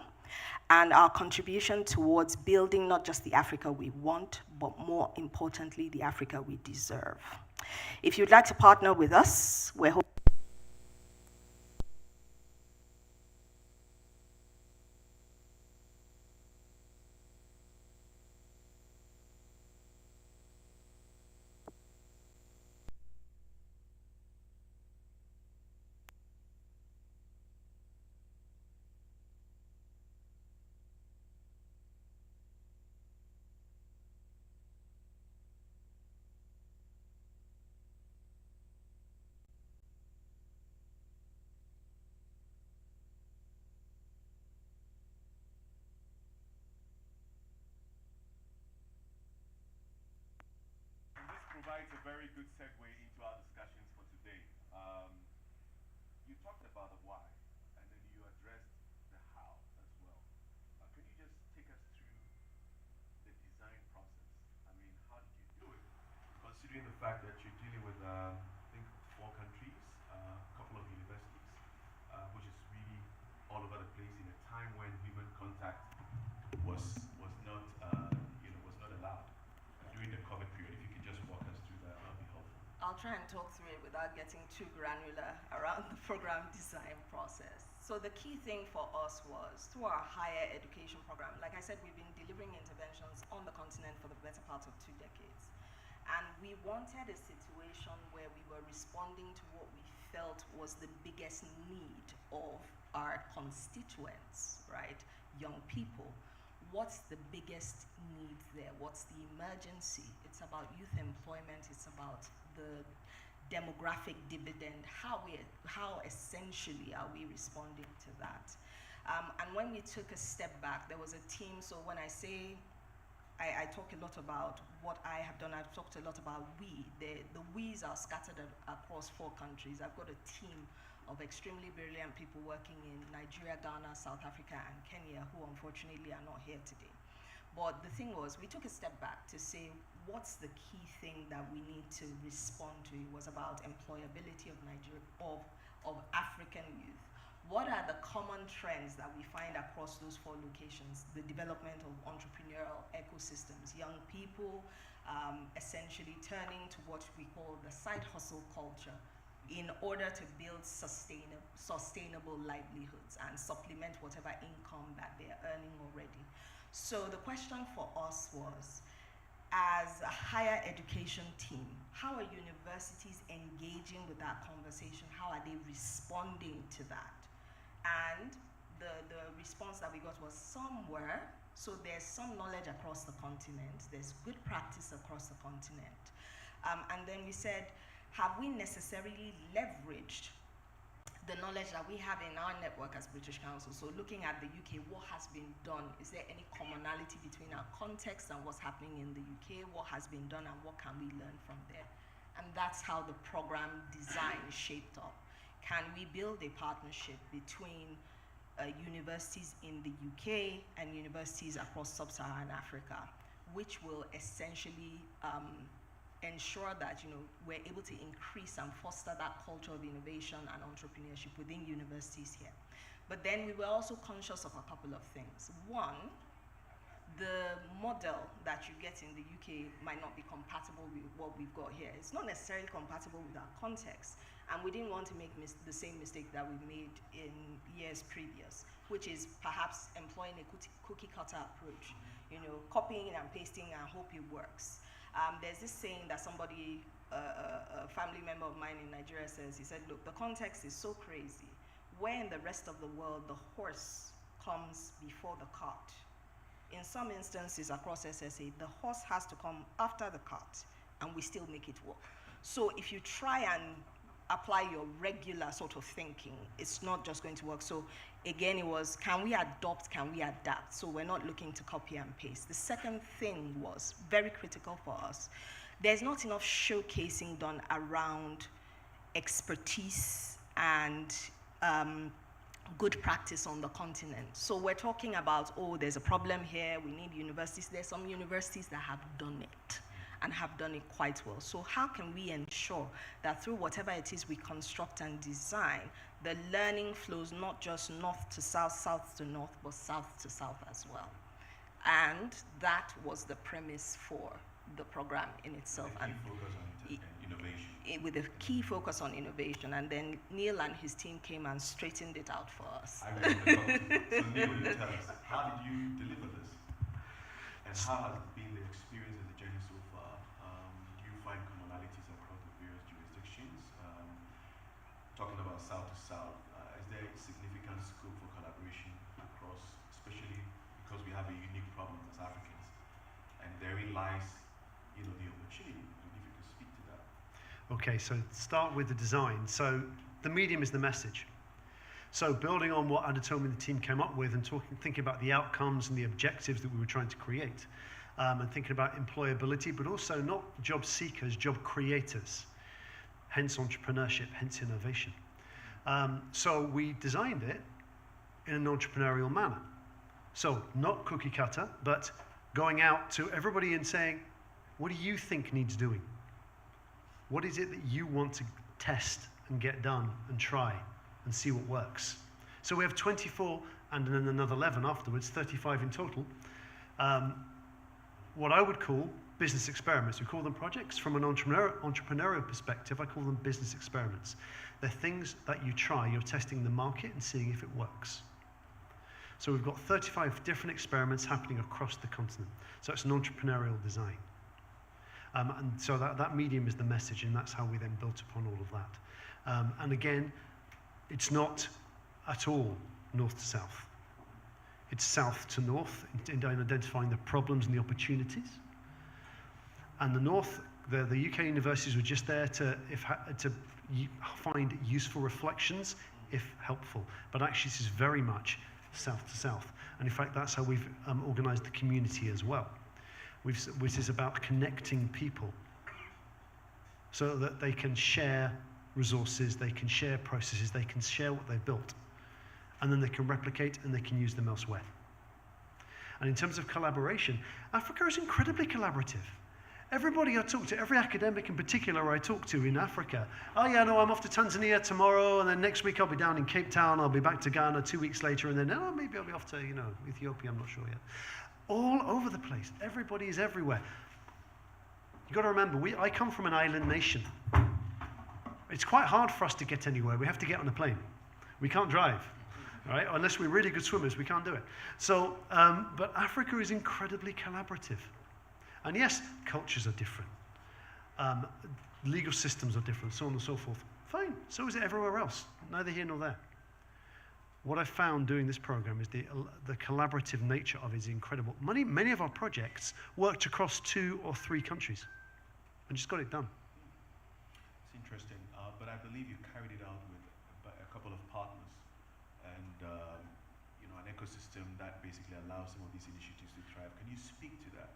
and our contribution towards building not just the Africa we want, but more importantly, the Africa we deserve. If you'd like to partner with us, we're hoping provides a very good segue into our discussions for today. You talked about the why, and then you addressed the how as well. Can you just take us through the design process? I mean, how did you do it? Considering the fact that you're dealing with, I think, 4 countries, a couple of universities, which is really all over the place in a time when human contact was not, was not allowed during the COVID period. If you could just walk us through that, that'd be helpful. I'll try and talk through it without getting too granular around the program design process. So the key thing for us was, through our higher education program, like I said, we've been delivering interventions on the continent for the better part of 2 decades. And we wanted a situation where we were responding to what we felt was the biggest need of our constituents, right? Young people. What's the biggest need there? What's the emergency? It's about youth employment. It's about the demographic dividend. How essentially are we responding to that? And when we took a step back, there was a team. So when I say I talk a lot about what I have done, I've talked a lot about we. The we's are scattered across 4 countries. I've got a team of extremely brilliant people working in Nigeria, Ghana, South Africa, and Kenya, who unfortunately are not here today. But the thing was, we took a step back to say, what's the key thing that we need to respond to? It was about employability of African youth. what are the common trends that we find across those 4 locations? The development of entrepreneurial ecosystems, young people essentially turning to what we call the side hustle culture in order to build sustainable livelihoods and supplement whatever income that they're earning already. So the question for us was, as a higher education team, how are universities engaging with that conversation? How are they responding to that? And the response that we got was somewhere, so there's some knowledge across the continent, there's good practice across the continent. And then we said, have we necessarily leveraged the knowledge that we have in our network as British Council? So looking at the UK, what has been done? Is there any commonality between our context and what's happening in the UK? What has been done and what can we learn from there? And that's how the program design is shaped up. Can we build a partnership between universities in the UK and universities across sub-Saharan Africa, which will essentially ensure that we're able to increase and foster that culture of innovation and entrepreneurship within universities here. But then we were also conscious of a couple of things. One, the model that you get in the UK might not be compatible with what we've got here. It's not necessarily compatible with our context, and we didn't want to make the same mistake that we made in years previous, which is perhaps employing a cookie cutter approach, copying and pasting and hope it works. There's this saying that somebody, a family member of mine in Nigeria says, he said, look, the context is so crazy. Where in the rest of the world, the horse comes before the cart. In some instances across SSA, the horse has to come after the cart, and we still make it work. So if you try and apply your regular sort of thinking, it's not just going to work. So again, it was, can we adopt, can we adapt? So we're not looking to copy and paste. The second thing was very critical for us. There's not enough showcasing done around expertise and good practice on the continent. So we're talking about, oh, there's a problem here, we need universities. There's some universities that have done it and have done it quite well. So how can we ensure that through whatever it is we construct and design, the learning flows not just north to south, south to north, but south to south as well? And that was the premise for the program in itself. With a key focus on innovation. With a key focus on innovation. And then Neil and his team came and straightened it out for us. I really want to talk. So Neil, you tell us, how did you deliver this? And how has been the experience and the journey so far? Do you find commonalities across the various jurisdictions? Talking about south to south, is there significant scope for collaboration across, especially because we have a unique problem as Africans, and therein lies, the opportunity. I don't know if you can speak to that. Okay, so start with the design. So the medium is the message. So building on what Adetomi and the team came up with and thinking about the outcomes and the objectives that we were trying to create, and thinking about employability, but also not job seekers, job creators, hence entrepreneurship, hence innovation. So we designed it in an entrepreneurial manner. So not cookie cutter, but going out to everybody and saying, what do you think needs doing? What is it that you want to test and get done and try and see what works? So we have 24 and then another 11 afterwards, 35 in total. What I would call business experiments. We call them projects. From an entrepreneurial perspective, I call them business experiments. They're things that you try. You're testing the market and seeing if it works. So we've got 35 different experiments happening across the continent. So it's an entrepreneurial design. And so that medium is the message, and that's how we then built upon all of that. And again, it's not at all north to south. It's south to north in identifying the problems and the opportunities. And the north, the UK universities were just there to find useful reflections, if helpful. But actually, this is very much south to south. And in fact, that's how we've organized the community as well, which is about connecting people so that they can share resources, they can share processes, they can share what they've built, and then they can replicate and they can use them elsewhere. And in terms of collaboration, Africa is incredibly collaborative. Everybody I talk to, every academic in particular I talk to in Africa, oh yeah, no, I'm off to Tanzania tomorrow, and then next week I'll be down in Cape Town, I'll be back to Ghana 2 weeks later, and then, oh, maybe I'll be off to, Ethiopia, I'm not sure yet. All over the place. Everybody is everywhere. You've got to remember, I come from an island nation. It's quite hard for us to get anywhere. We have to get on a plane. We can't drive, right? Unless we're really good swimmers, we can't do it. So, but Africa is incredibly collaborative. And yes, cultures are different. Legal systems are different, so on and so forth. Fine, so is it everywhere else. Neither here nor there. What I found doing this program is the collaborative nature of it is incredible. Many of our projects worked across 2 or 3 countries and just got it done. It's interesting, but I believe you carried it out with a couple of partners and an ecosystem that basically allows some of these initiatives to thrive. Can you speak to that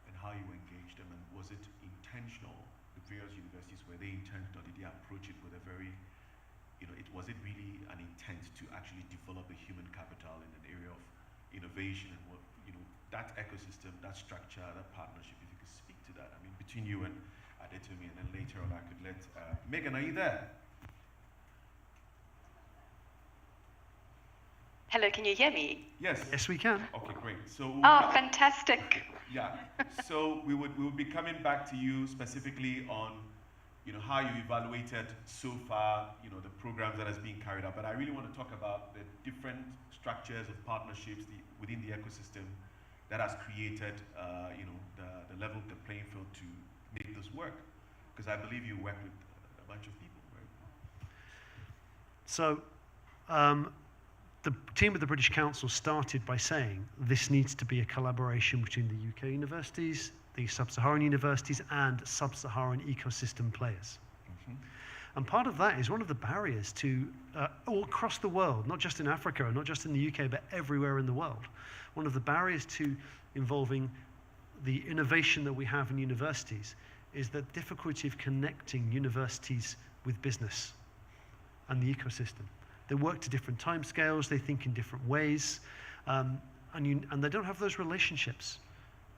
and how you engaged them, and was it intentional with various universities? Were they intentional, or did they approach it with a very, was it really an intent to actually develop a human capital in an area of innovation and what, that ecosystem, that structure, that partnership? If you could speak to that, I mean, between you and Adetomi, and then later on I could let Megan, are you there? Hello, can you hear me? Yes. Yes, we can. Okay, great. So. Oh, fantastic. Yeah. So we will be coming back to you specifically on, how you evaluated so far, the programs that has been carried out. But I really want to talk about the different structures of partnerships within the ecosystem that has created, the level of the playing field to make this work. Because I believe you work with a bunch of people, right? So, the team at the British Council started by saying this needs to be a collaboration between the UK universities, the sub-Saharan universities, and sub-Saharan ecosystem players. Mm-hmm. And part of that is one of the barriers to, all across the world, not just in Africa, and not just in the UK, but everywhere in the world. One of the barriers to involving the innovation that we have in universities is the difficulty of connecting universities with business and the ecosystem. They work to different timescales, they think in different ways, and they don't have those relationships.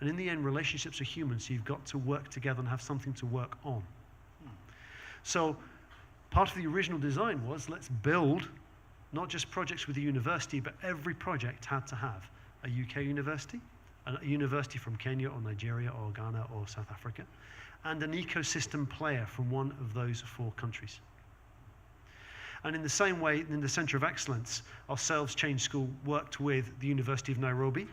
And in the end, relationships are human, so you've got to work together and have something to work on. So part of the original design was, let's build not just projects with the university, but every project had to have a UK university, a university from Kenya or Nigeria or Ghana or South Africa, and an ecosystem player from one of those 4 countries. And in the same way, in the Centre of Excellence, ourselves, Change School, worked with the University of Nairobi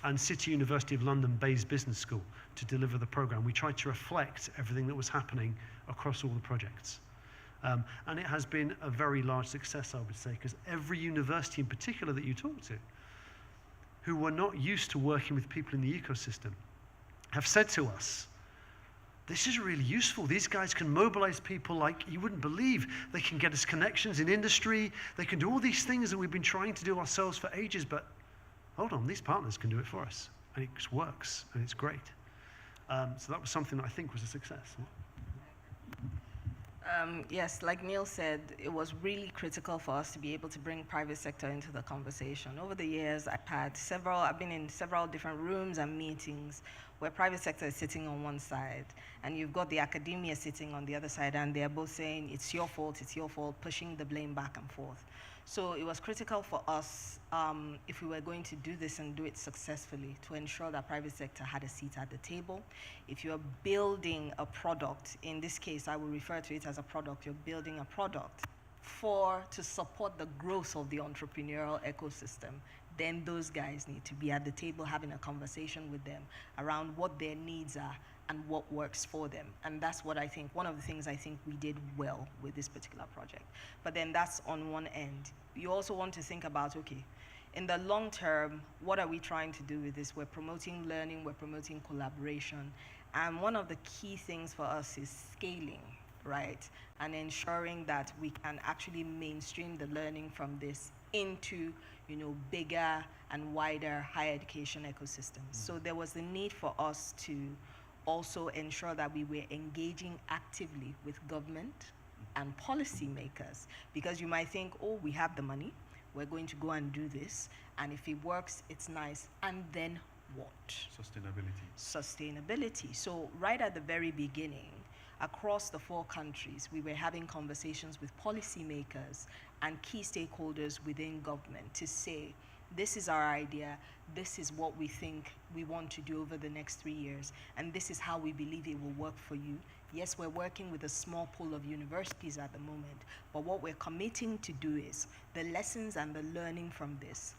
and City University of London Bayes Business School to deliver the program. We tried to reflect everything that was happening across all the projects. And it has been a very large success, I would say, because every university in particular that you talk to, who were not used to working with people in the ecosystem, have said to us, this is really useful. These guys can mobilize people like you wouldn't believe. They can get us connections in industry. They can do all these things that we've been trying to do ourselves for ages, but hold on, these partners can do it for us. And it just works, and it's great. So that was something that I think was a success. Yes, like Neil said, it was really critical for us to be able to bring private sector into the conversation. Over the years, I've been in several different rooms and meetings where private sector is sitting on one side, and you've got the academia sitting on the other side, and they're both saying, it's your fault, pushing the blame back and forth. So it was critical for us, if we were going to do this and do it successfully, to ensure that private sector had a seat at the table. If you're building a product, in this case, I will refer to it as a product, you're building a product to support the growth of the entrepreneurial ecosystem, then those guys need to be at the table having a conversation with them around what their needs are and what works for them. And that's what I think, one of the things I think we did well with this particular project. But then that's on one end. You also want to think about, okay, in the long term, what are we trying to do with this? We're promoting learning, we're promoting collaboration. And one of the key things for us is scaling, right? And ensuring that we can actually mainstream the learning from this into, bigger and wider higher education ecosystems. So there was the need for us to also ensure that we were engaging actively with government and policymakers, because you might think, oh, we have the money, we're going to go and do this, and if it works, it's nice. And then what? Sustainability. So right at the very beginning, across the 4 countries, we were having conversations with policymakers and key stakeholders within government to say, this is our idea, this is what we think we want to do over the next 3 years, and this is how we believe it will work for you. Yes, we're working with a small pool of universities at the moment, but what we're committing to do is the lessons and the learning from this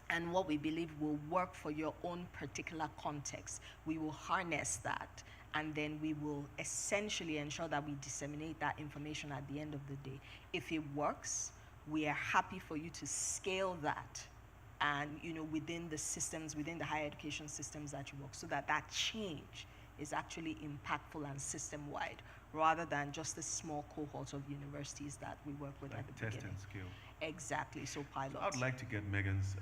and what we believe will work for your own particular context. We will harness that, and then we will essentially ensure that we disseminate that information at the end of the day. If it works, we are happy for you to scale that and within the systems, within the higher education systems that you work, so that that change is actually impactful and system-wide, rather than just the small cohort of universities that we work with like at the test beginning. and scale. Exactly, so pilots. So I'd like to get Megan's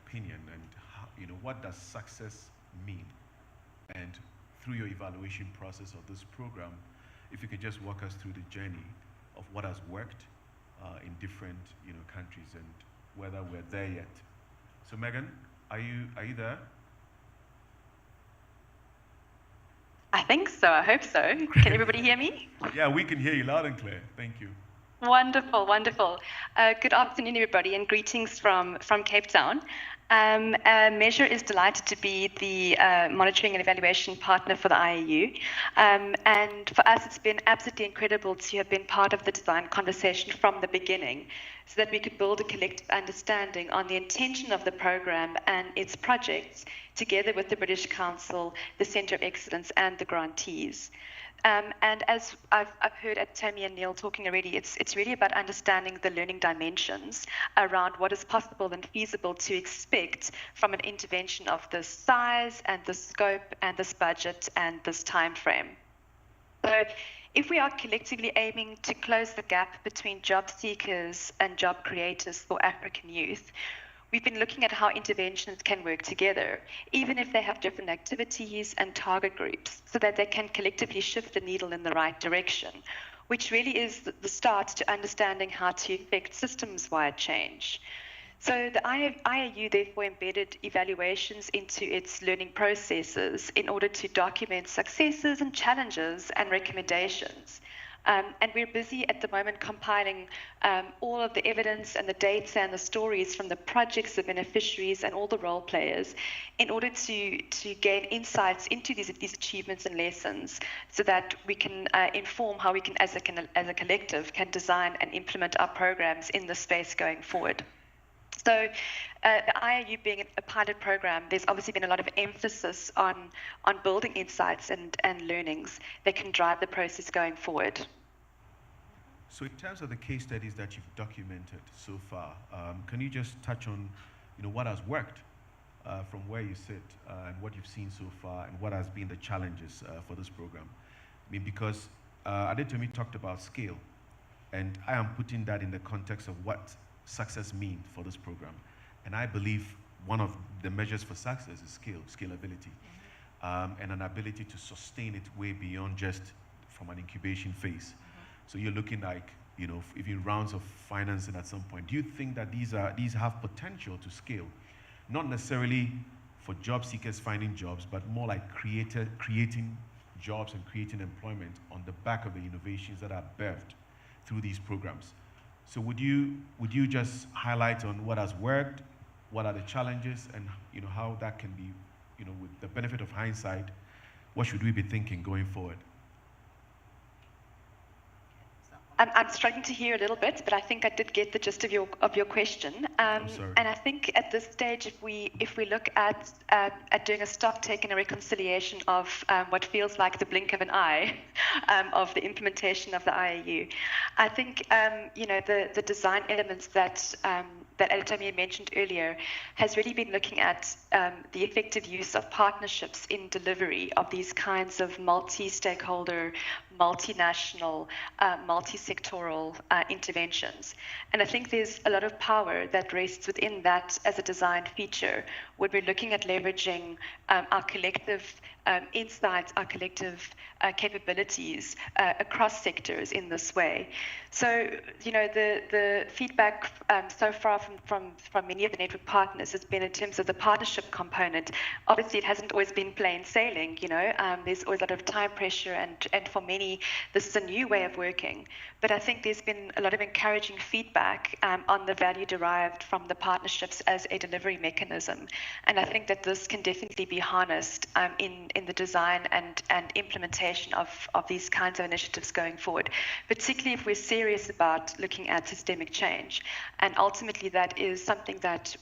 opinion and how, what does success mean? And through your evaluation process of this program, if you could just walk us through the journey of what has worked in different countries and whether we're there yet. So Megan, are you there? I think so. I hope so. Can everybody hear me? Yeah, we can hear you loud and clear. Thank you. Wonderful, wonderful. Good afternoon, everybody, and greetings from Cape Town. Measure is delighted to be the monitoring and evaluation partner for the IAU. And for us, it's been absolutely incredible to have been part of the design conversation from the beginning, so that we could build a collective understanding on the intention of the program and its projects, together with the British Council, the Centre of Excellence, and the grantees. And as I've heard at Tammy and Neil talking already, it's really about understanding the learning dimensions around what is possible and feasible to expect from an intervention of this size and this scope and this budget and this time frame. So if we are collectively aiming to close the gap between job seekers and job creators for African youth, we've been looking at how interventions can work together, even if they have different activities and target groups, so that they can collectively shift the needle in the right direction, which really is the start to understanding how to effect systems-wide change. So the IAU therefore embedded evaluations into its learning processes in order to document successes and challenges and recommendations. And we're busy at the moment compiling all of the evidence and the data and the stories from the projects, the beneficiaries, and all the role players in order to gain insights into these achievements and lessons, so that we can inform how we can, as a collective, can design and implement our programs in this space going forward. So the IAU being a pilot program, there's obviously been a lot of emphasis on building insights and learnings that can drive the process going forward. So in terms of the case studies that you've documented so far, can you just touch on what has worked from where you sit and what you've seen so far, and what has been the challenges for this program? I mean, because Adetomi talked about scale, and I am putting that in the context of what success means for this program. And I believe one of the measures for success is scalability, and an ability to sustain it way beyond just from an incubation phase. So you're looking like, even rounds of financing at some point. Do you think that these have potential to scale? Not necessarily for job seekers finding jobs, but more like creating jobs and creating employment on the back of the innovations that are birthed through these programs. So would you just highlight on what has worked, what are the challenges, and how that can be, with the benefit of hindsight, what should we be thinking going forward? I'm struggling to hear a little bit, but I think I did get the gist of your question. I'm sorry. And I think at this stage, if we look at doing a stock take and a reconciliation of what feels like the blink of an eye of the implementation of the IAU, I think the design elements that Adetomi mentioned earlier has really been looking at the effective use of partnerships in delivery of these kinds of multi-stakeholder, multinational, multi-sectoral interventions. And I think there's a lot of power that rests within that as a design feature, when we're looking at leveraging our collective insights, our collective capabilities across sectors in this way. So, you know, the feedback so far from many of the network partners has been in terms of the partnership component. Obviously, it hasn't always been plain sailing, you know. There's always a lot of time pressure, and for many, this is a new way of working. But I think there's been a lot of encouraging feedback on the value derived from the partnerships as a delivery mechanism. And I think that this can definitely be harnessed in the design and implementation of these kinds of initiatives going forward, particularly if we're serious about looking at systemic change. And ultimately, that is something that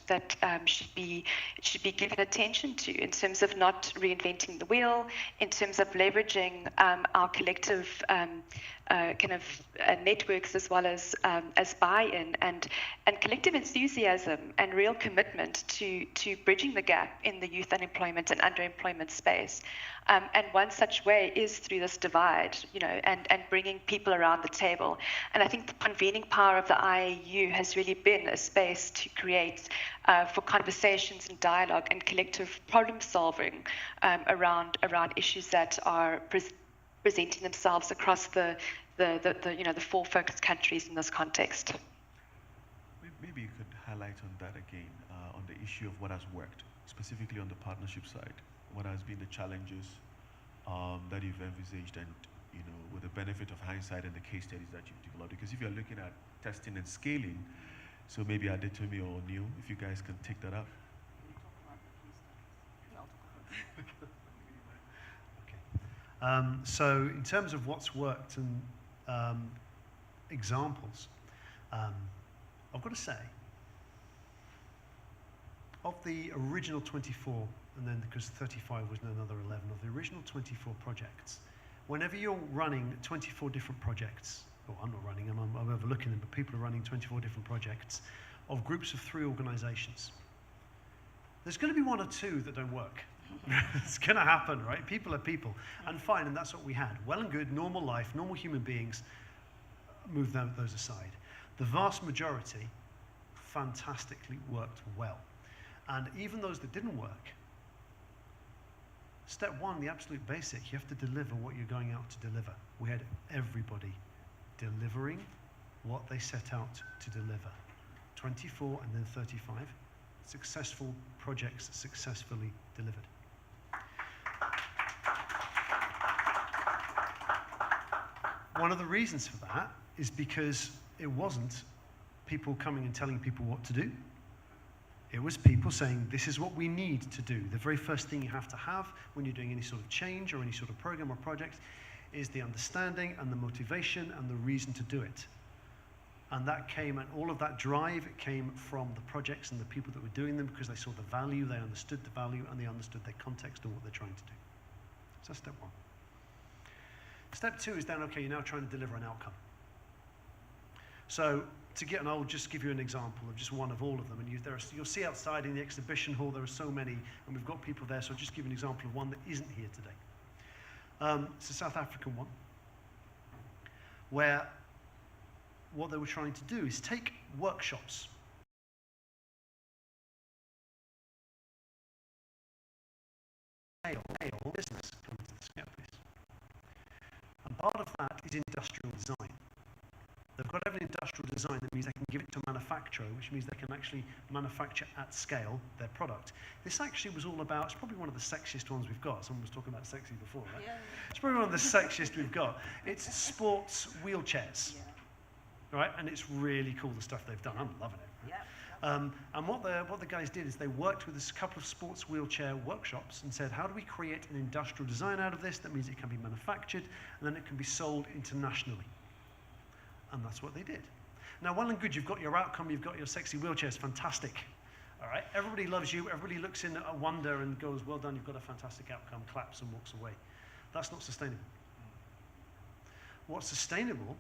should be given attention to in terms of not reinventing the wheel, in terms of leveraging our collective networks, as well as buy-in and collective enthusiasm and real commitment to bridging the gap in the youth unemployment and underemployment space. And one such way is through this divide, you know, and bringing people around the table. And I think the convening power of the IAU has really been a space to create for conversations and dialogue and collective problem solving around issues that are presenting themselves across the four focus countries in this context. Maybe you could highlight on that again, on the issue of what has worked, specifically on the partnership side. What has been the challenges that you've envisaged, and, you know, with the benefit of hindsight and the case studies that you've developed? Because if you're looking at testing and scaling, so maybe Adetomi or Neil, if you guys can take that up. So in terms of what's worked and examples, I've got to say, of the original 24, and then because 35 was another 11, of the original 24 projects, whenever you're running 24 different projects, or I'm not running them, I'm overlooking them, but people are running 24 different projects of groups of 3 organizations, there's going to be 1 or 2 that don't work. It's going to happen, right? People are people. And fine, and that's what we had. Well and good, normal life, normal human beings, move those aside. The vast majority fantastically worked well. And even those that didn't work, step 1, the absolute basic, you have to deliver what you're going out to deliver. We had everybody delivering what they set out to deliver. 24 and then 35 successful projects successfully delivered. One of the reasons for that is because it wasn't people coming and telling people what to do. It was people saying, this is what we need to do. The very first thing you have to have when you're doing any sort of change or any sort of program or project is the understanding and the motivation and the reason to do it. And that came, and all of that drive came from the projects and the people that were doing them, because they saw the value, they understood the value, and they understood their context and what they're trying to do. So that's step 1. Step 2 is then, okay, you're now trying to deliver an outcome. So and I'll just give you an example of just one of all of them. And you'll see outside in the exhibition hall, there are so many, and we've got people there, so I'll just give you an example of one that isn't here today. It's a South African one, where what they were trying to do is take workshops. Business. And part of that is industrial design. They've got to have an industrial design that means they can give it to a manufacturer, which means they can actually manufacture at scale their product. This actually was all about, it's probably one of the sexiest ones we've got. Someone was talking about sexy before, right? Yeah. It's probably one of the sexiest we've got. It's sports wheelchairs. Yeah. Right? And it's really cool, the stuff they've done. I'm loving it. Right? Yeah. And what the guys did is they worked with a couple of sports wheelchair workshops and said, how do we create an industrial design out of this? That means it can be manufactured, and then it can be sold internationally. And that's what they did. Now, well and good, you've got your outcome, you've got your sexy wheelchairs, fantastic. All right? Everybody loves you, everybody looks in at wonder and goes, well done, you've got a fantastic outcome, claps and walks away. That's not sustainable. What's sustainable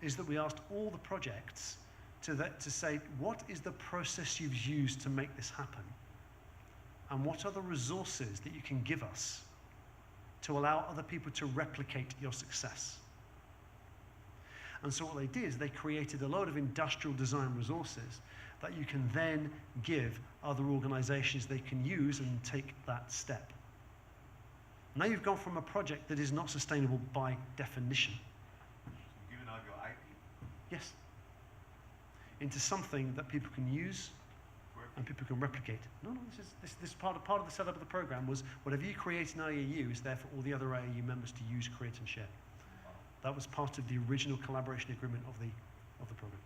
is that we asked all the projects to say, what is the process you've used to make this happen? And what are the resources that you can give us to allow other people to replicate your success? And so what they did is they created a load of industrial design resources that you can then give other organizations they can use and take that step. Now you've gone from a project that is not sustainable by definition. Giving out your IP. Yes. Into something that people can use and people can replicate. No, this part of the setup of the program was whatever you create in IAU is there for all the other IAU members to use, create, and share. That was part of the original collaboration agreement of the program.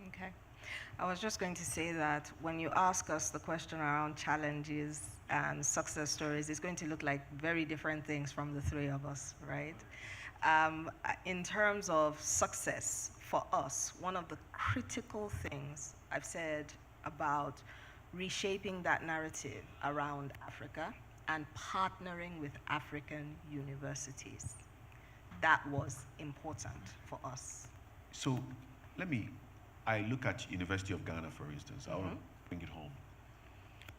Okay. I was just going to say that when you ask us the question around challenges and success stories, it's going to look like very different things from the three of us, right? In terms of success for us, one of the critical things I've said about reshaping that narrative around Africa and partnering with African universities, that was important for us. So I look at University of Ghana, for instance. I want to bring it home.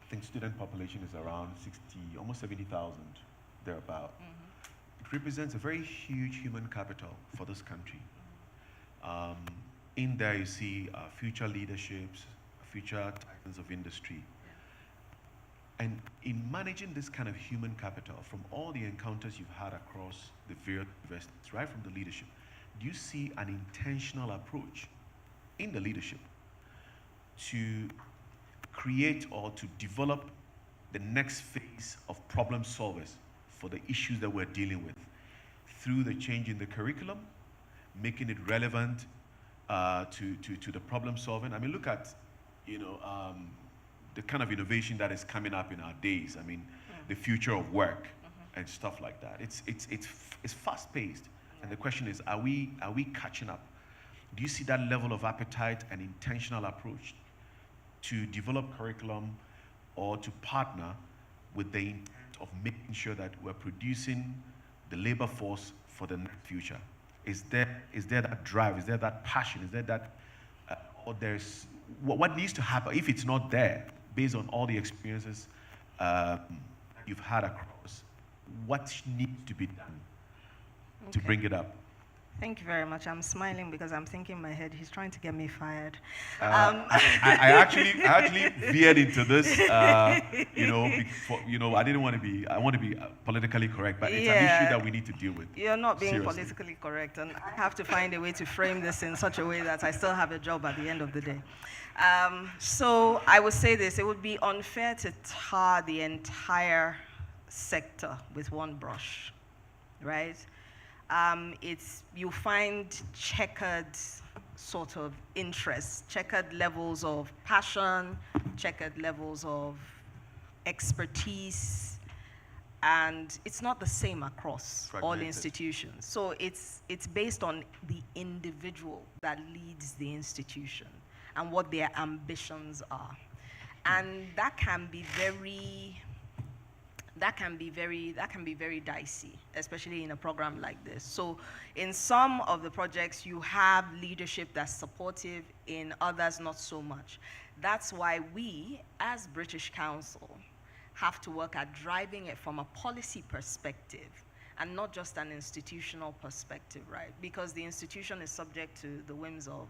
I think student population is around 60, almost 70,000, thereabout. It represents a very huge human capital for this country. In there you see future leaderships, future titans of industry. And in managing this kind of human capital, from all the encounters you've had across the various universities, right from the leadership, do you see an intentional approach in the leadership to create or to develop the next phase of problem solvers for the issues that we're dealing with through the change in the curriculum, making it relevant to the problem solving? I mean, look at, the kind of innovation that is coming up in our days. I mean, the future of work and stuff like that. It's fast paced, and the question is, are we catching up? Do you see that level of appetite and intentional approach to develop curriculum or to partner with the intent of making sure that we're producing the labor force for the next future? Is there that drive? Is there that passion? Is there that, or there's, what needs to happen if it's not there, based on all the experiences you've had across? What needs to be done to bring it up? Thank you very much. I'm smiling because I'm thinking in my head, he's trying to get me fired. I actually veered into this, I didn't want to be, I want to be politically correct, but it's an issue that we need to deal with. You're not being seriously. politically correct, and I have to find a way to frame this in such a way that I still have a job at the end of the day. So I would say this, it would be unfair to tar the entire sector with one brush, right? You find checkered sort of interests, checkered levels of passion, checkered levels of expertise, and it's not the same across all institutions. So it's based on the individual that leads the institution and what their ambitions are. And that can be very dicey, especially in a program like this. So in some of the projects, you have leadership that's supportive, in others, not so much. That's why we, as British Council, have to work at driving it from a policy perspective and not just an institutional perspective, right? Because the institution is subject to the whims of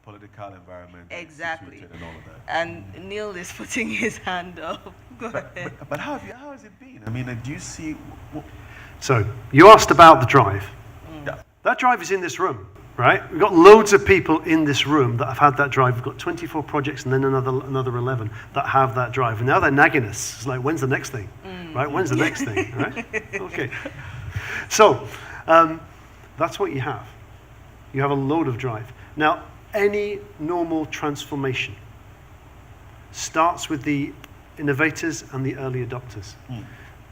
political environment. Exactly. And all of that. And Neil is putting his hand up. Go ahead. But how has it been? I mean, do you see? So you asked about the drive. Yeah. That drive is in this room, right? We've got loads of people in this room that have had that drive. We've got 24 projects and then another 11 that have that drive. And now they're nagging us. It's like, when's the next thing? Right? When's the next thing? Right? Okay. So that's what you have. You have a load of drive. Now, any normal transformation starts with the innovators and the early adopters.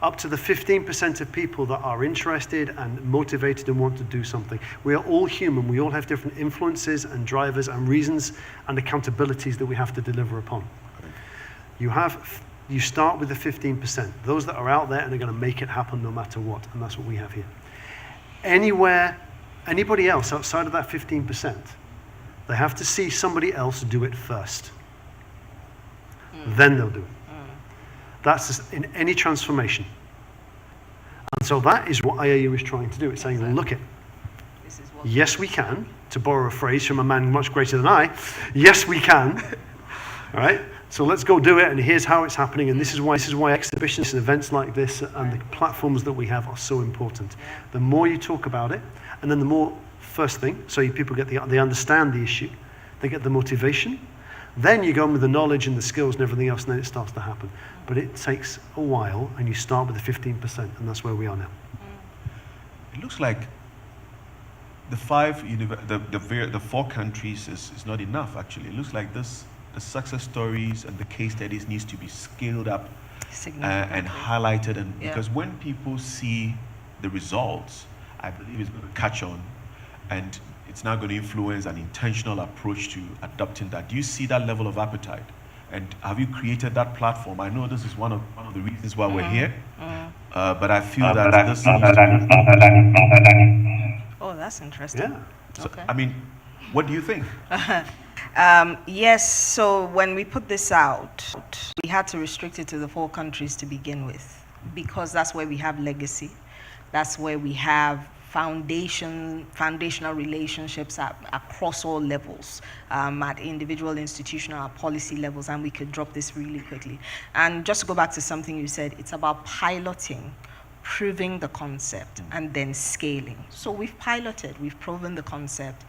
Up to the 15% of people that are interested and motivated and want to do something. We are all human. We all have different influences and drivers and reasons and accountabilities that we have to deliver upon. You start with the 15%. Those that are out there and are going to make it happen no matter what. And that's what we have here. Anybody else outside of that 15%, they have to see somebody else do it first. Then they'll do it. That's just in any transformation. And so that is what IAU is trying to do. It's saying, look it, this is what. Yes, we can, to borrow a phrase from a man much greater than I. Yes, we can. All right? So let's go do it, and here's how it's happening, and this is why exhibitions and events like this and the platforms that we have are so important. The more you talk about it, and then the more, first thing, so people they understand the issue, they get the motivation, then you go in with the knowledge and the skills and everything else, and then it starts to happen. But it takes a while, and you start with the 15%, and that's where we are now. It looks like the the 4 countries is not enough, actually. It looks like the success stories and the case studies needs to be scaled up and highlighted, and because when people see the results, I believe it's going to catch on, and it's now going to influence an intentional approach to adopting that. Do you see that level of appetite? And have you created that platform? I know this is one of the reasons why we're here, but I feel that this needs to be... Oh, that's interesting. Yeah. So, I mean, what do you think? Yes, so when we put this out, we had to restrict it to the 4 countries to begin with, because that's where we have legacy. That's where we have foundational relationships across all levels, at individual, institutional, policy levels, and we could drop this really quickly. And just to go back to something you said, it's about piloting, proving the concept, and then scaling. So we've piloted, we've proven the concept.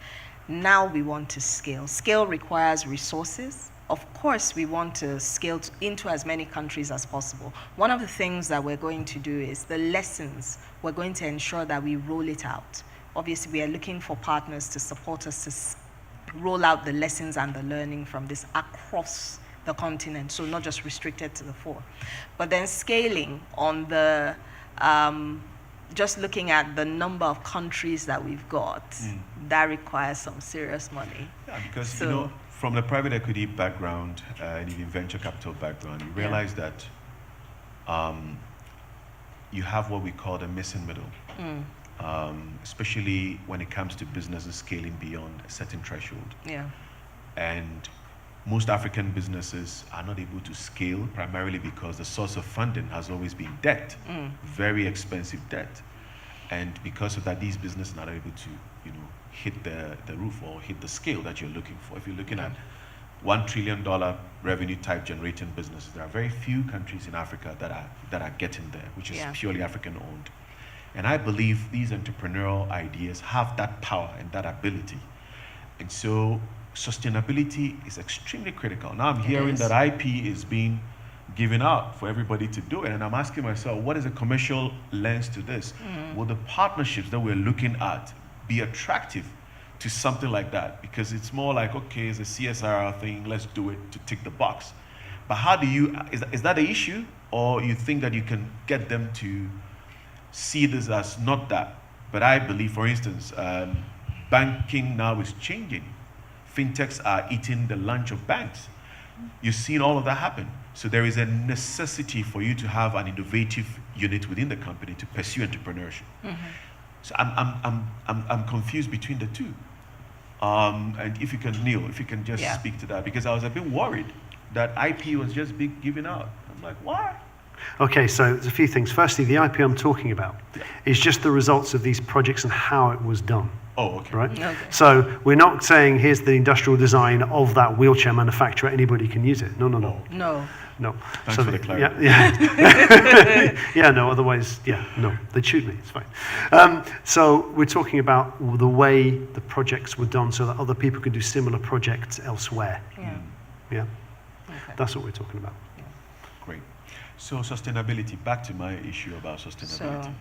Now we want to scale. Scale requires resources. Of course, we want to scale into as many countries as possible. One of the things that we're going to do is the lessons, we're going to ensure that we roll it out. Obviously, we are looking for partners to support us to roll out the lessons and the learning from this across the continent, so not just restricted to the 4. But then scaling on the, just looking at the number of countries that we've got, that requires some serious money. Yeah, because, you know, from the private equity background and even venture capital background, you realize that you have what we call the missing middle, especially when it comes to businesses scaling beyond a certain threshold. Yeah. And most African businesses are not able to scale primarily because the source of funding has always been debt, very expensive debt. And because of that, these businesses are not able to, you know, hit the roof or hit the scale that you're looking for. If you're looking at $1 trillion revenue type generating businesses, there are very few countries in Africa that are getting there, which is purely African owned. And I believe these entrepreneurial ideas have that power and that ability. And so sustainability is extremely critical. Now I'm hearing that IP is being given out for everybody to do it, and I'm asking myself, what is a commercial lens to this? Will the partnerships that we're looking at be attractive to something like that? Because it's more like, okay, it's a CSR thing, let's do it to tick the box. But how do you, is that the issue? Or you think that you can get them to see this as not that? But I believe, for instance, banking now is changing. Fintechs are eating the lunch of banks. You've seen all of that happen. So there is a necessity for you to have an innovative unit within the company to pursue entrepreneurship. So I'm confused between the two. And if you can, Neil, if you can just speak to that, because I was a bit worried that IP was just being given out. I'm like, why? Okay, so there's a few things. Firstly, the IP I'm talking about is just the results of these projects and how it was done. Oh, okay. Right? Okay. So we're not saying here's the industrial design of that wheelchair manufacturer, anybody can use it. No. No. Thanks for the clarity. Yeah, no, otherwise, no, they'd shoot me, it's fine. So we're talking about the way the projects were done so that other people could do similar projects elsewhere. Yeah? Okay. That's what we're talking about. Great. So sustainability, back to my issue about sustainability. So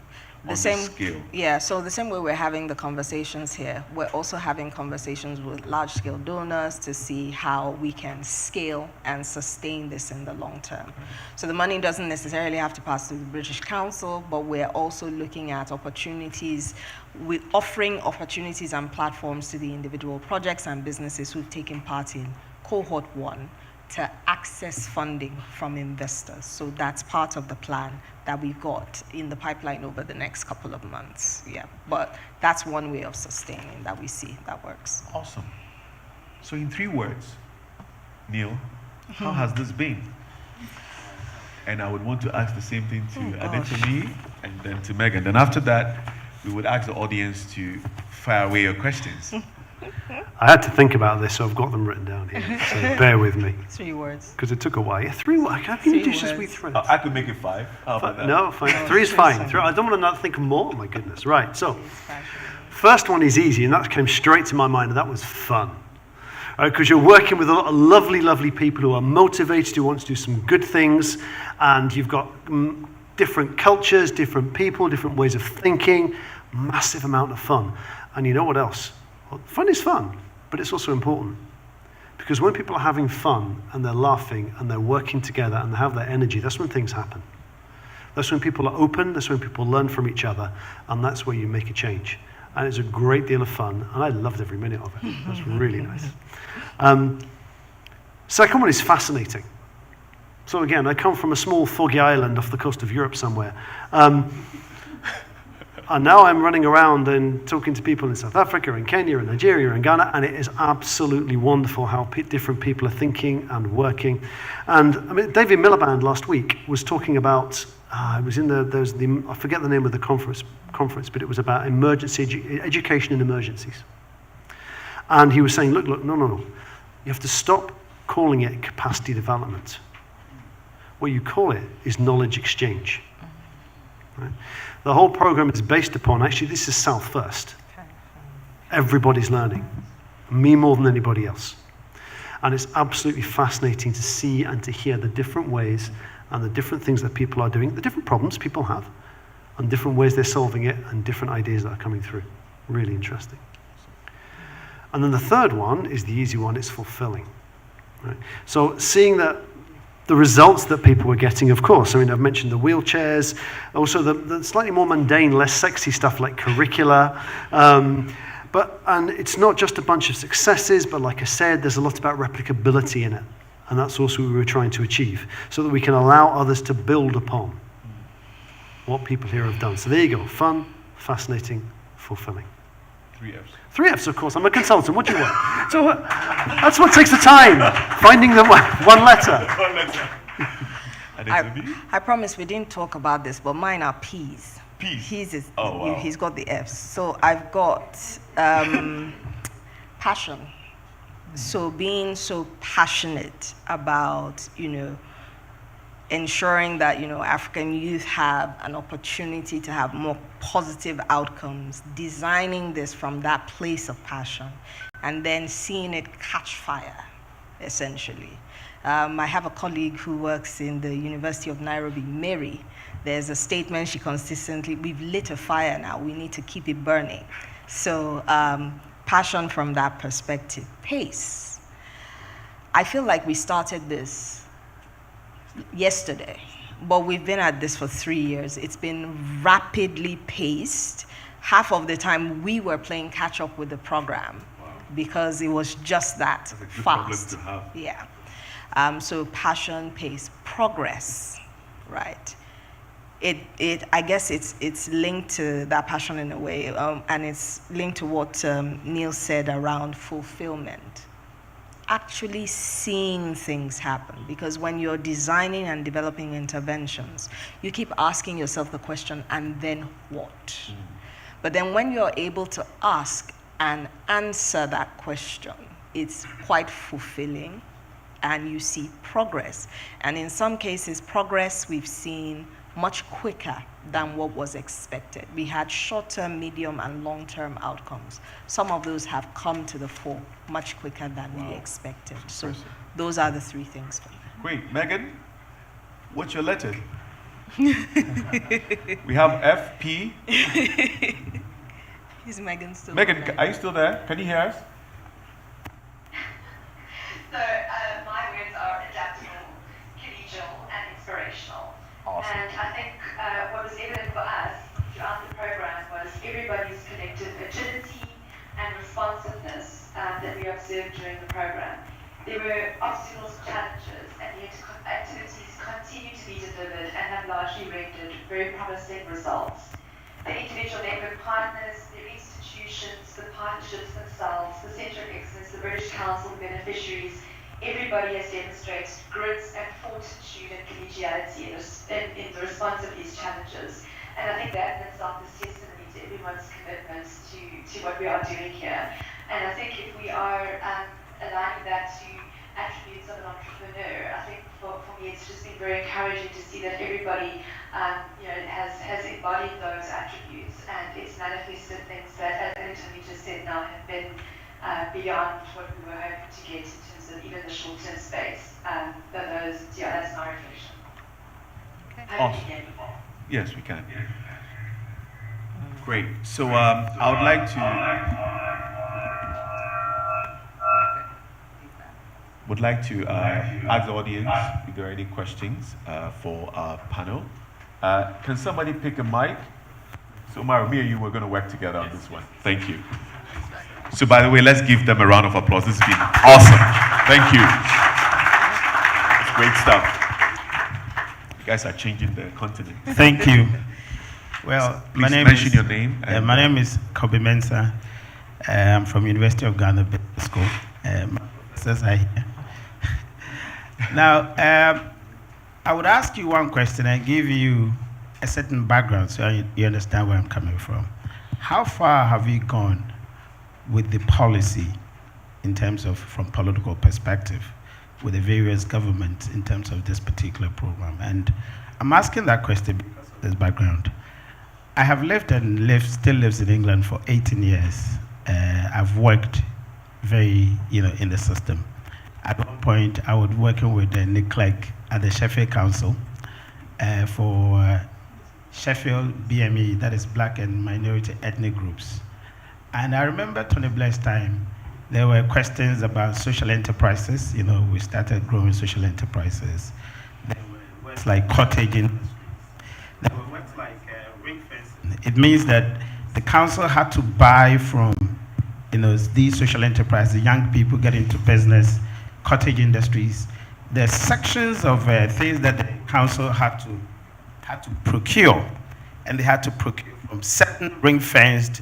the scale. Yeah, so the same way we're having the conversations here, we're also having conversations with large-scale donors to see how we can scale and sustain this in the long term. So the money doesn't necessarily have to pass through the British Council, but we're also looking at opportunities, with offering opportunities and platforms to the individual projects and businesses who've taken part in cohort 1 to access funding from investors. So that's part of the plan that we've got in the pipeline over the next couple of months. Yeah, but that's one way of sustaining that we see that works. Awesome. So in 3 words, Neil, how has this been? And I would want to ask the same thing to Adetomi and then to Megan. Then after that, we would ask the audience to fire away your questions. I had to think about this, so I've got them written down here. So bear with me. 3 words. Because it took a while. Yeah, 3 words. How can you do just with threads? I could make it 5. How about that? No, fine. 3 is fine. I don't want to not think more. My goodness. Right. So, first one is easy, and that came straight to my mind, and that was fun. Because you're working with a lot of lovely, lovely people who are motivated, who want to do some good things, and you've got different cultures, different people, different ways of thinking, massive amount of fun. And you know what else? Well, fun is fun, but it's also important. Because when people are having fun, and they're laughing, and they're working together, and they have their energy, that's when things happen. That's when people are open, that's when people learn from each other, and that's where you make a change. And it's a great deal of fun, and I loved every minute of it. That's really nice. Second one is fascinating. So again, I come from a small foggy island off the coast of Europe somewhere. And now I'm running around and talking to people in South Africa and Kenya and Nigeria and Ghana, and it is absolutely wonderful how different people are thinking and working. And I mean, David Miliband last week was talking about, I forget the name of the conference, but it was about education in emergencies. And he was saying, look, no. You have to stop calling it capacity development. What you call it is knowledge exchange. Right? The whole program is based upon, actually, this is South first. Everybody's learning. Me more than anybody else. And it's absolutely fascinating to see and to hear the different ways and the different things that people are doing, the different problems people have, and different ways they're solving it, and different ideas that are coming through. Really interesting. And then the third one is the easy one, it's fulfilling. Right? So seeing that the results that people were getting, of course, I mean, I've mentioned the wheelchairs, also the slightly more mundane, less sexy stuff like curricula, and it's not just a bunch of successes, but like I said, there's a lot about replicability in it. And that's also what we were trying to achieve, so that we can allow others to build upon what people here have done. So there you go, fun, fascinating, fulfilling. 3 Fs. 3 Fs, of course, I'm a consultant, what do you want? So that's what takes the time, finding the one letter. I promise we didn't talk about this, but mine are P's. P's? He's got the Fs. So I've got passion. So being so passionate about, ensuring that, African youth have an opportunity to have more positive outcomes, designing this from that place of passion, and then seeing it catch fire, essentially. I have a colleague who works in the University of Nairobi, Mary. There's a statement she consistently, we've lit a fire now, we need to keep it burning. So passion from that perspective. Pace. I feel like we started this yesterday, but we've been at this for 3 years. It's been rapidly paced. Half of the time we were playing catch up with the program because it was just that fast. To have. Yeah. So passion, pace, progress, right? I guess it's linked to that passion in a way, and it's linked to what Neil said around fulfillment. Actually seeing things happen, because when you're designing and developing interventions, you keep asking yourself the question, and then what? But then when you're able to ask and answer that question, it's quite fulfilling, and you see progress. And in some cases, progress we've seen much quicker than what was expected. We had short-term, medium, and long-term outcomes. Some of those have come to the fore much quicker than we expected. So those are the 3 things for me. Great. Megan, what's your letter? We have F, P. Is Megan still Megan, there? are you still there? Can you hear us? So my words are adaptable, collegial, and inspirational. Awesome. And I think what was evident for us throughout the program was everybody's collective agility and responsiveness that we observed during the program. There were obstacles and challenges, and yet activities continue to be delivered and have largely rendered very promising results. The individual network partners, their institutions, the partnerships themselves, the Centre of Excellence, the British Council beneficiaries, everybody has demonstrated grit and fortitude and collegiality in the response of these challenges. And I think that in itself is testimony to everyone everyone's commitment to what we are doing here. And I think if we are aligning that to attributes of an entrepreneur, I think for me it's just been very encouraging to see that everybody has embodied those attributes, and it's manifested things that, as Anthony just said now, have been beyond what we were hoping to get in terms of even the short-term space. That's my reflection. Okay. Awesome. Yes, we can. Great. So I would like to ask the audience if there are any questions for our panel. Can somebody pick a mic? So Mario, me and you, we're going to work together on this one. Thank you. So by the way, let's give them a round of applause. This has been awesome. Thank you. It's great stuff. You guys are changing the continent. Thank you. Well, Please mention your name. My name is Kobe Mensah. I'm from University of Ghana Business School. My professors are here. Now, I would ask you one question and give you a certain background so you understand where I'm coming from. How far have you gone with the policy in terms of, from political perspective, with the various governments in terms of this particular program? And I'm asking that question because of this background. I have lived and still lives in England for 18 years. I've worked in the system. At one point, I was working with Nick Clegg at the Sheffield Council for Sheffield BME, that is Black and Minority Ethnic Groups. And I remember Tony Blair's time, there were questions about social enterprises. We started growing social enterprises. There were words like cottaging. There were words like ring fencing. It means that the council had to buy from these social enterprises, young people get into business, cottage industries. There are sections of things that the council had to procure, and they had to procure from certain ring-fenced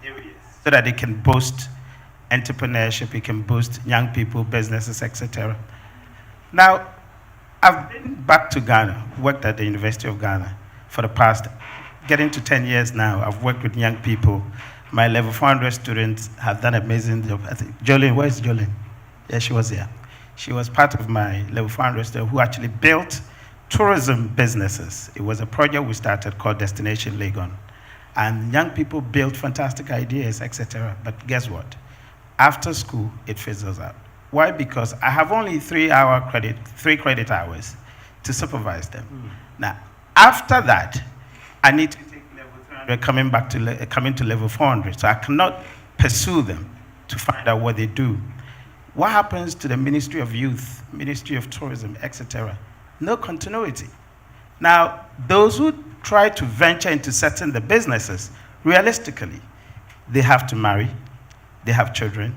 areas so that they can boost entrepreneurship, it can boost young people, businesses, etc. Now, I've been back to Ghana, worked at the University of Ghana for the past, getting to 10 years now. I've worked with young people. My level 400 students have done an amazing job. I think, Jolene, where's Jolene? Yeah, she was here. She was part of my level 400 student who actually built tourism businesses. It was a project we started called Destination Legon. And young people built fantastic ideas, etc. But guess what? After school, it fizzles out. Why? Because I have only 3 credit hours to supervise them. Now, after that, I need to take level 300 coming to level 400. So I cannot pursue them to find out what they do. What happens to the Ministry of Youth, Ministry of Tourism, etc.? No continuity. Now, those who try to venture into setting the businesses, realistically, they have to marry, they have children.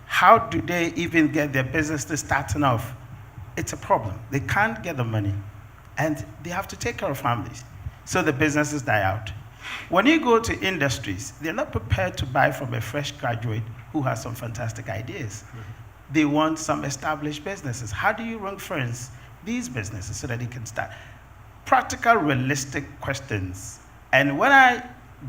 How do they even get their businesses starting off? It's a problem. They can't get the money, and they have to take care of families. So the businesses die out. When you go to industries, they're not prepared to buy from a fresh graduate who has some fantastic ideas. They want some established businesses. How do you ring-fence these businesses so that they can start? Practical, realistic questions. And when I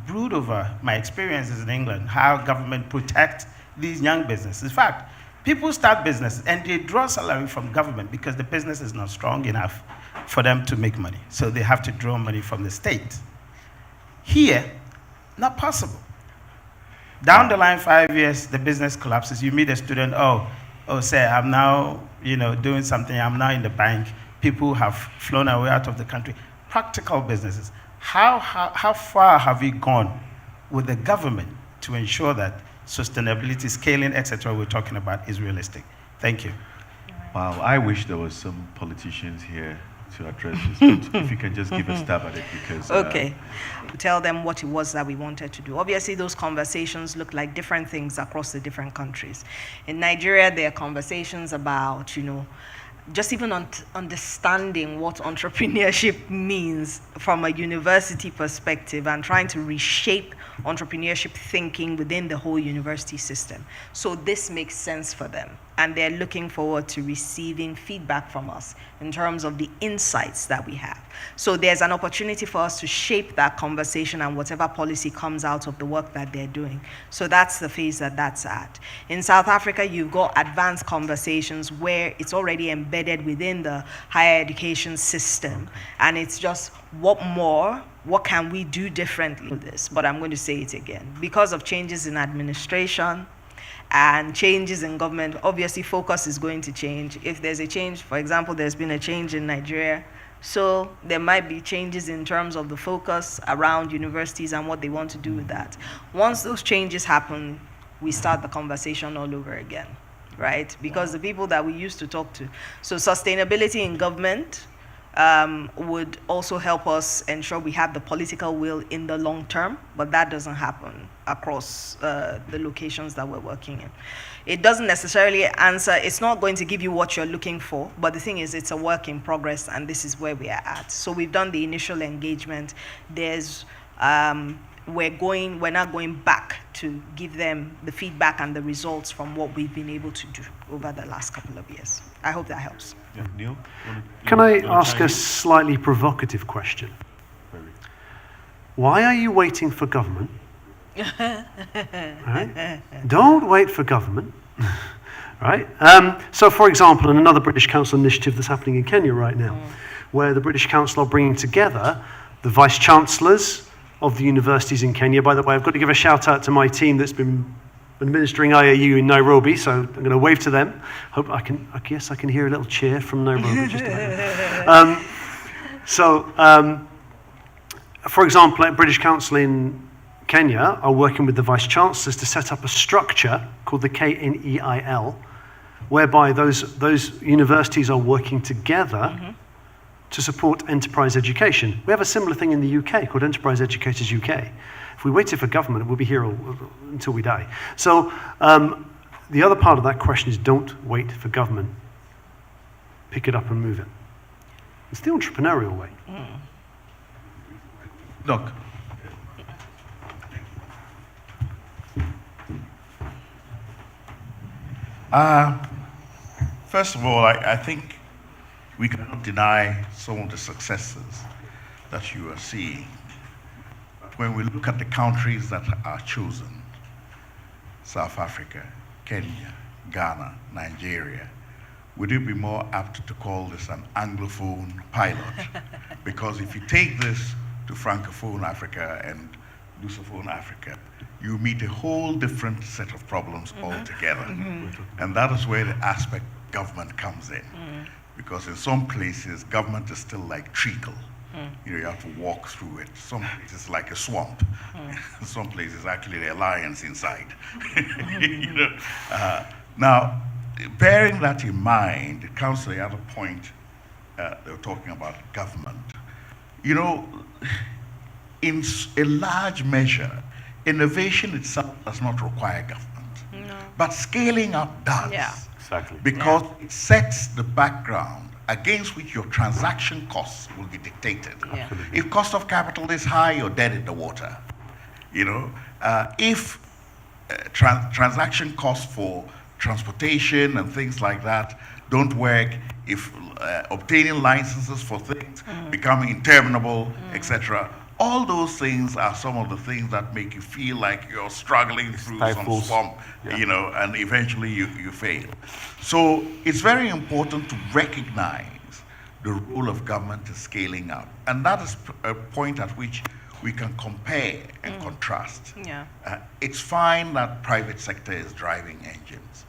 brood over my experiences in England, how government protect these young businesses. In fact, people start businesses and they draw salary from government because the business is not strong enough for them to make money. So they have to draw money from the state. Here, not possible. Down the line, 5 years, the business collapses. You meet a student, say, I'm now, doing something. I'm now in the bank. People have flown away out of the country. Practical businesses. How far have we gone with the government to ensure that sustainability, scaling, etc., we're talking about is realistic? Thank you. Wow, I wish there was some politicians here to address this, but if you can just give a stab at it, because... Okay. Tell them what it was that we wanted to do. Obviously, those conversations look like different things across the different countries. In Nigeria, there are conversations about, just even understanding what entrepreneurship means from a university perspective and trying to reshape entrepreneurship thinking within the whole university system. So this makes sense for them. and they're looking forward to receiving feedback from us in terms of the insights that we have. So there's an opportunity for us to shape that conversation and whatever policy comes out of the work that they're doing. So that's the phase that that's at. In South Africa, you've got advanced conversations where it's already embedded within the higher education system, and it's just what can we do differently with this? But I'm going to say it again. Because of changes in administration and changes in government, obviously focus is going to change. If there's a change, for example, there's been a change in Nigeria, so there might be changes in terms of the focus around universities and what they want to do with that. Once those changes happen, we start the conversation all over again, right? Because the people that we used to talk to. So sustainability in government would also help us ensure we have the political will in the long term, but that doesn't happen across the locations that we're working in. It doesn't necessarily answer, it's not going to give you what you're looking for, but the thing is it's a work in progress, and this is where we are at. So we've done the initial engagement. There's we're now going back to give them the feedback and the results from what we've been able to do over the last couple of years. I hope that helps. Yeah, Neil? Can I ask a slightly provocative question? Why are you waiting for government? Right? Don't wait for government. Right? So, for example, in another British Council initiative that's happening in Kenya right now, where the British Council are bringing together the vice-chancellors of the universities in Kenya. By the way, I've got to give a shout-out to my team that's been administering IAU in Nairobi, so I'm going to wave to them. I guess I can hear a little cheer from Nairobi. Just a minute. For example, at British Council in Kenya are working with the vice-chancellors to set up a structure called the KNEIL, whereby those universities are working together to support enterprise education. We have a similar thing in the UK called Enterprise Educators UK. If we waited for government, we'll be here until we die. So the other part of that question is don't wait for government. Pick it up and move it. It's the entrepreneurial way. Doc. First of all, I think we cannot deny some of the successes that you are seeing. But when we look at the countries that are chosen, South Africa, Kenya, Ghana, Nigeria, would you be more apt to call this an Anglophone pilot? Because if you take this to Francophone Africa and Lusophone Africa, you meet a whole different set of problems altogether. And that is where the aspect government comes in. Because in some places, government is still like treacle. You have to walk through it. Some places like a swamp. Some places actually there are lions inside. Now, bearing that in mind, it comes to the other point they were talking about government. In a large measure, innovation itself does not require government. But scaling up does. Yeah. Exactly. Because it sets the background against which your transaction costs will be dictated. Yeah. If cost of capital is high, you're dead in the water. If transaction costs for transportation and things like that don't work, if obtaining licenses for things become interminable, etc., all those things are some of the things that make you feel like you're struggling through some swamp, and eventually you fail. So it's very important to recognize the role of government in scaling up. And that is a point at which we can compare and contrast. Yeah. It's fine that private sector is driving engines,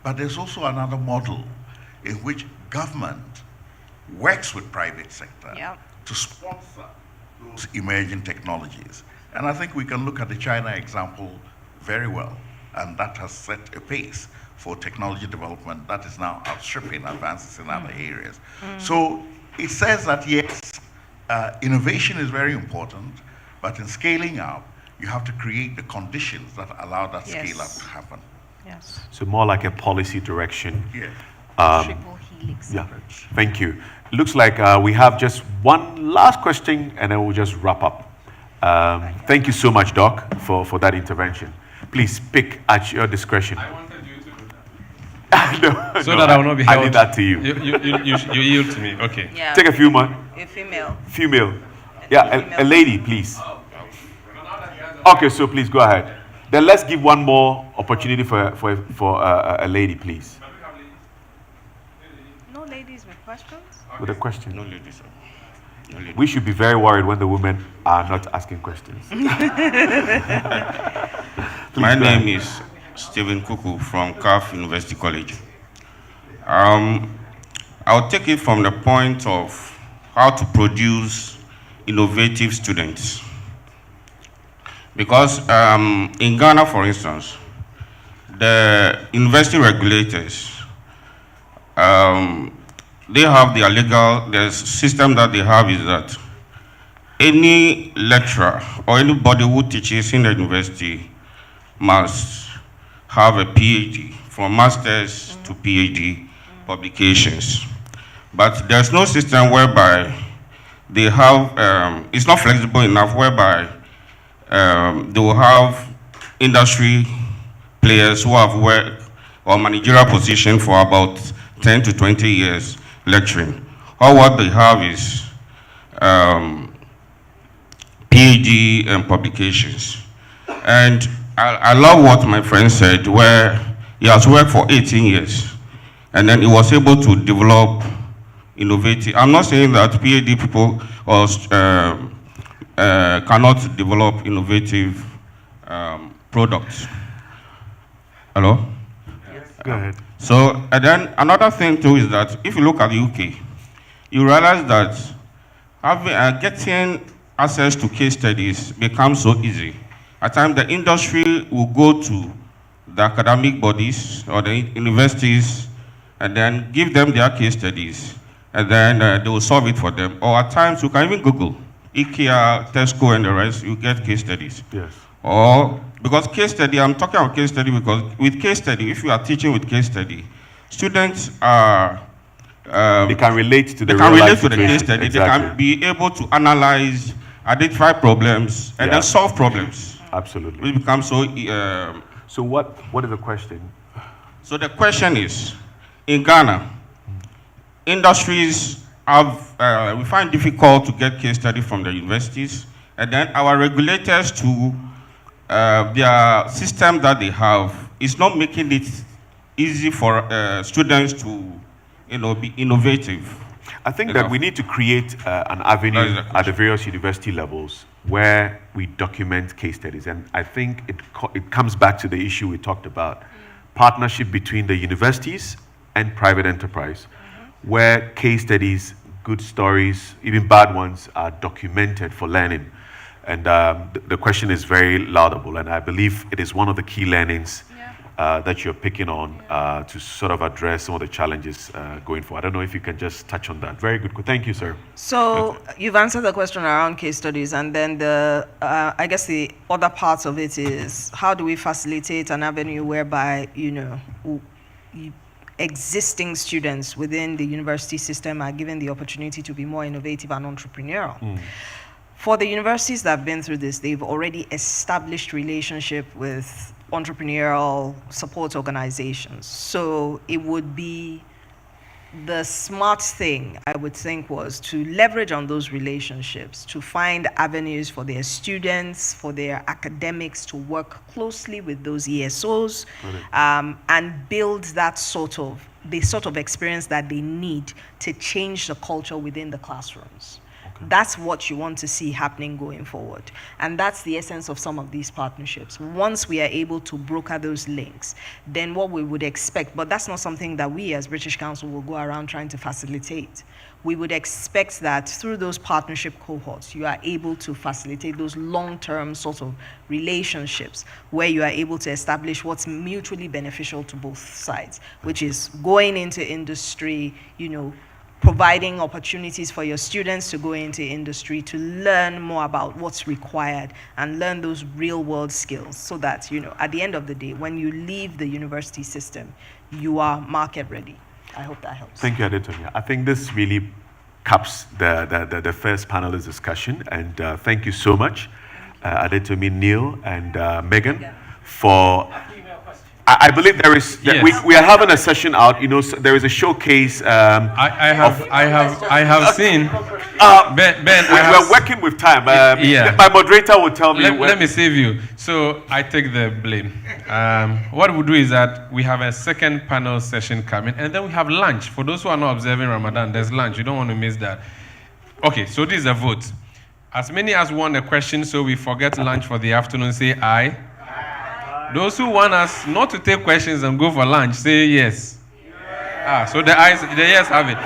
but there's also another model in which government works with private sector to sponsor those emerging technologies. And I think we can look at the China example very well, and that has set a pace for technology development that is now outstripping advances in other areas. So it says that yes, innovation is very important, but in scaling up, you have to create the conditions that allow that scale up to happen. Yes. So more like a policy direction. Yeah. Triple helix approach. Thank you. Looks like we have just one last question and then we'll just wrap up. Thank you so much, Doc, for that intervention. Please pick at your discretion. I wanted you to do that. So No, that I will not be held. I leave that to you. You yield to me. Okay. Yeah. Take a few more. A female. Female. Yeah, a lady, please. Okay, so please go ahead. Then let's give one more opportunity for a lady, please. No ladies with questions? With a question. No ladies, sir. No ladies. We should be very worried when the women are not asking questions. My name is Stephen Kuku from CAF University College. I'll take it from the point of how to produce innovative students. Because in Ghana, for instance, the university regulators, they have the system that they have is that any lecturer or anybody who teaches in the university must have a PhD, from master's to PhD publications. But there's no system whereby they have, it's not flexible enough whereby they will have industry players who have worked or managerial position for about 10 to 20 years lecturing. Or what they have is PhD and publications. And I love what my friend said, where he has worked for 18 years, and then he was able to develop innovative. I'm not saying that PhD people or cannot develop innovative products. Hello? Yes. Go ahead. So, and then another thing too is that if you look at the UK, you realize that getting access to case studies becomes so easy. At times, the industry will go to the academic bodies or the universities and then give them their case studies, and then they will solve it for them. Or at times, you can even Google IKEA, Tesco, and the rest, you get case studies. Yes. Or, because case study, I'm talking about case study because with case study, if you are teaching with case study, students are... they can relate to the They can relate to the case study. Exactly. They can be able to analyze, identify problems, and then solve problems. Absolutely. It becomes so... so what is the question? So the question is, in Ghana, industries have, we find difficult to get case study from the universities, and then our regulators to their system that they have is not making it easy for students to, be innovative. I think that we need to create an avenue at the various university levels where we document case studies, and I think it comes back to the issue we talked about, partnership between the universities and private enterprise, where case studies, good stories, even bad ones, are documented for learning. And the question is very laudable, and I believe it is one of the key learnings that you're picking on to sort of address some of the challenges going forward. I don't know if you can just touch on that. Very good. Thank you, sir. So you've answered the question around case studies, and then I guess the other part of it is how do we facilitate an avenue whereby, existing students within the university system are given the opportunity to be more innovative and entrepreneurial. For the universities that have been through this, they've already established relationship with entrepreneurial support organizations. So it would be the smart thing, I would think, was to leverage on those relationships, to find avenues for their students, for their academics to work closely with those ESOs, and build that sort of experience that they need to change the culture within the classrooms. That's what you want to see happening going forward. And that's the essence of some of these partnerships. Once we are able to broker those links, then what we would expect, but that's not something that we as British Council will go around trying to facilitate. We would expect that through those partnership cohorts, you are able to facilitate those long-term sort of relationships where you are able to establish what's mutually beneficial to both sides, which is going into industry, providing opportunities for your students to go into industry, to learn more about what's required and learn those real world skills so that, at the end of the day, when you leave the university system, you are market ready. I hope that helps. Thank you, Adetomi. I think this really caps the first panelist discussion, and thank you so much, Adetomi, Neil, and Megan, for I believe there is. Yes. We are having a session out. You know, so there is a showcase. I have seen. Ben, we're working with time. Yeah. My moderator will tell me. Let me save you. So I take the blame. What we do is that we have a second panel session coming, and then we have lunch. For those who are not observing Ramadan, there's lunch. You don't want to miss that. Okay, so this is a vote. As many as want a question, so we forget lunch for the afternoon, say aye. Those who want us not to take questions and go for lunch, say yes. So the yes have it.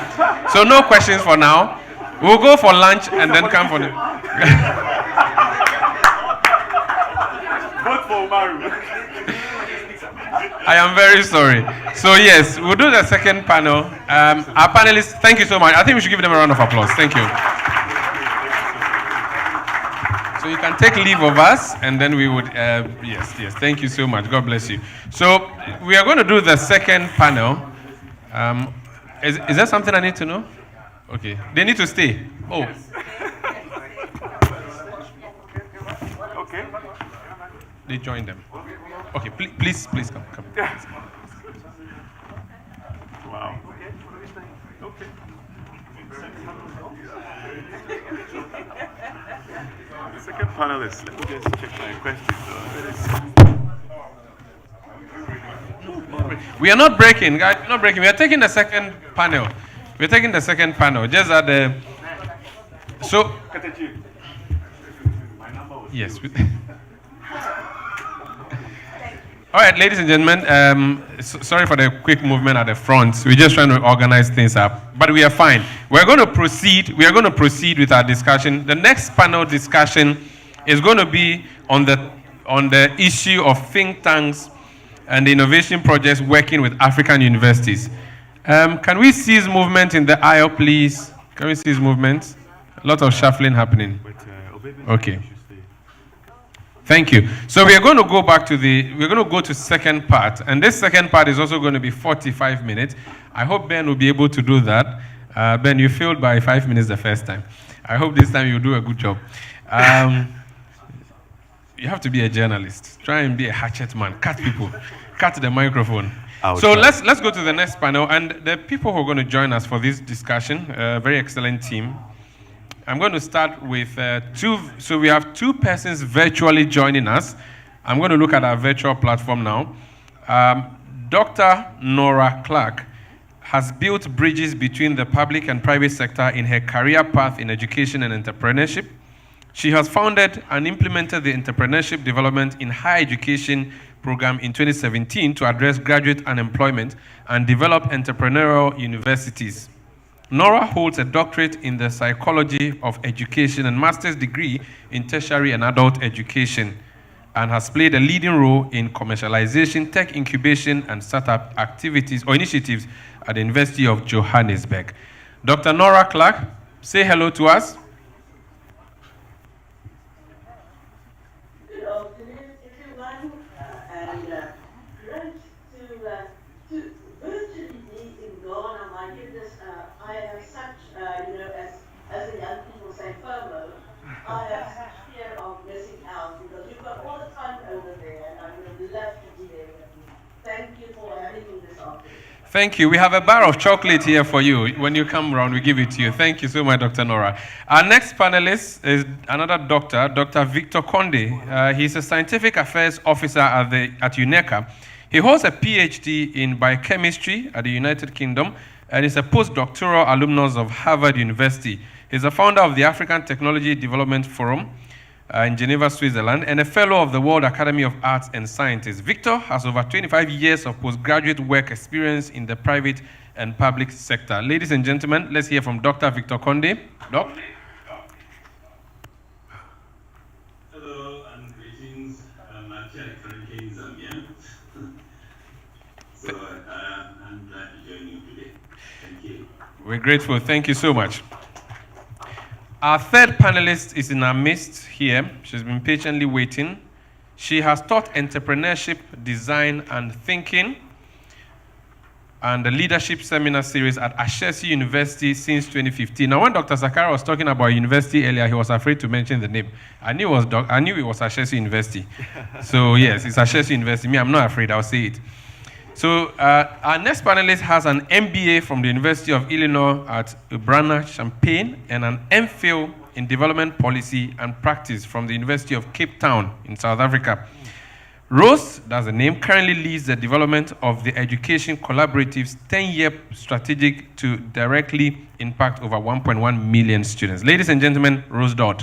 So no questions for now. We'll go for lunch and then come for the... Vote for Umaru. I am very sorry. So yes, we'll do the second panel. Our panelists, thank you so much. I think we should give them a round of applause. Thank you. So you can take leave of us, and then we would, yes, thank you so much. God bless you. So we are going to do the second panel. Is there something I need to know? Okay. They need to stay. Oh. Okay. They join them. Okay, please come. Wow. Okay. The second panelist. Let me just check my questions. We are not breaking, guys. Not breaking. We are taking the second panel. We're taking the second panel. Just at the. So. Yes. All right, ladies and gentlemen. Sorry for the quick movement at the front. We're just trying to organize things up, but we are fine. We're going to proceed. We are going to proceed with our discussion. The next panel discussion is going to be on the issue of think tanks and the innovation projects working with African universities. Can we seize movement in the aisle, please? Can we seize movement? A lot of shuffling happening. Okay. Thank you. So we are going to go back to we're going to go to second part, and this second part is also going to be 45 minutes. I hope Ben will be able to do that. Ben, you failed by 5 minutes the first time. I hope this time you'll do a good job. You have to be a journalist. Try and be a hatchet man. Cut people. Cut the microphone. So let's go to the next panel. And the people who are going to join us for this discussion, a very excellent team. I'm going to start with two. So we have two persons virtually joining us. I'm going to look at our virtual platform now. Dr. Nora Clark has built bridges between the public and private sector in her career path in education and entrepreneurship. She has founded and implemented the Entrepreneurship Development in Higher Education program in 2017 to address graduate unemployment and develop entrepreneurial universities. Nora holds a doctorate in the psychology of education and master's degree in tertiary and adult education, and has played a leading role in commercialization, tech incubation, and startup activities or initiatives at the University of Johannesburg. Dr. Nora Clark, say hello to us. Good afternoon, everyone, and great to virtually be in Ghana. My goodness, I have such, as the young people say, FOMO. I have such fear of missing out because you've got all the fun over there, and I would love to be there with you. Thank you for having me this afternoon. Thank you. We have a bar of chocolate here for you. When you come around, we give it to you. Thank you so much, Dr. Nora. Our next panelist is another doctor, Dr. Victor Conde. He's a scientific affairs officer at UNECA. He holds a PhD in biochemistry at the United Kingdom and is a postdoctoral alumnus of Harvard University. He's a founder of the African Technology Development Forum in Geneva, Switzerland, and a fellow of the World Academy of Arts and Sciences. Victor has over 25 years of postgraduate work experience in the private and public sector. Ladies and gentlemen, let's hear from Dr. Victor Conde. Doc? Hello and greetings. I'm currently in Zambia. So I'm glad to join you today. Thank you. We're grateful. Thank you so much. Our third panelist is in our midst here. She's been patiently waiting. She has taught entrepreneurship, design, and thinking and the leadership seminar series at Ashesi University since 2015. Now, when Dr. Sakara was talking about university earlier, he was afraid to mention the name. I knew it was Ashesi University. So yes, it's Ashesi University. Me, I'm not afraid. I'll say it. So our next panelist has an MBA from the University of Illinois at Urbana-Champaign and an MPhil in Development Policy and Practice from the University of Cape Town in South Africa. Rose, that's the name, currently leads the development of the Education Collaborative's 10-year strategic to directly impact over 1.1 million students. Ladies and gentlemen, Rose Dodd.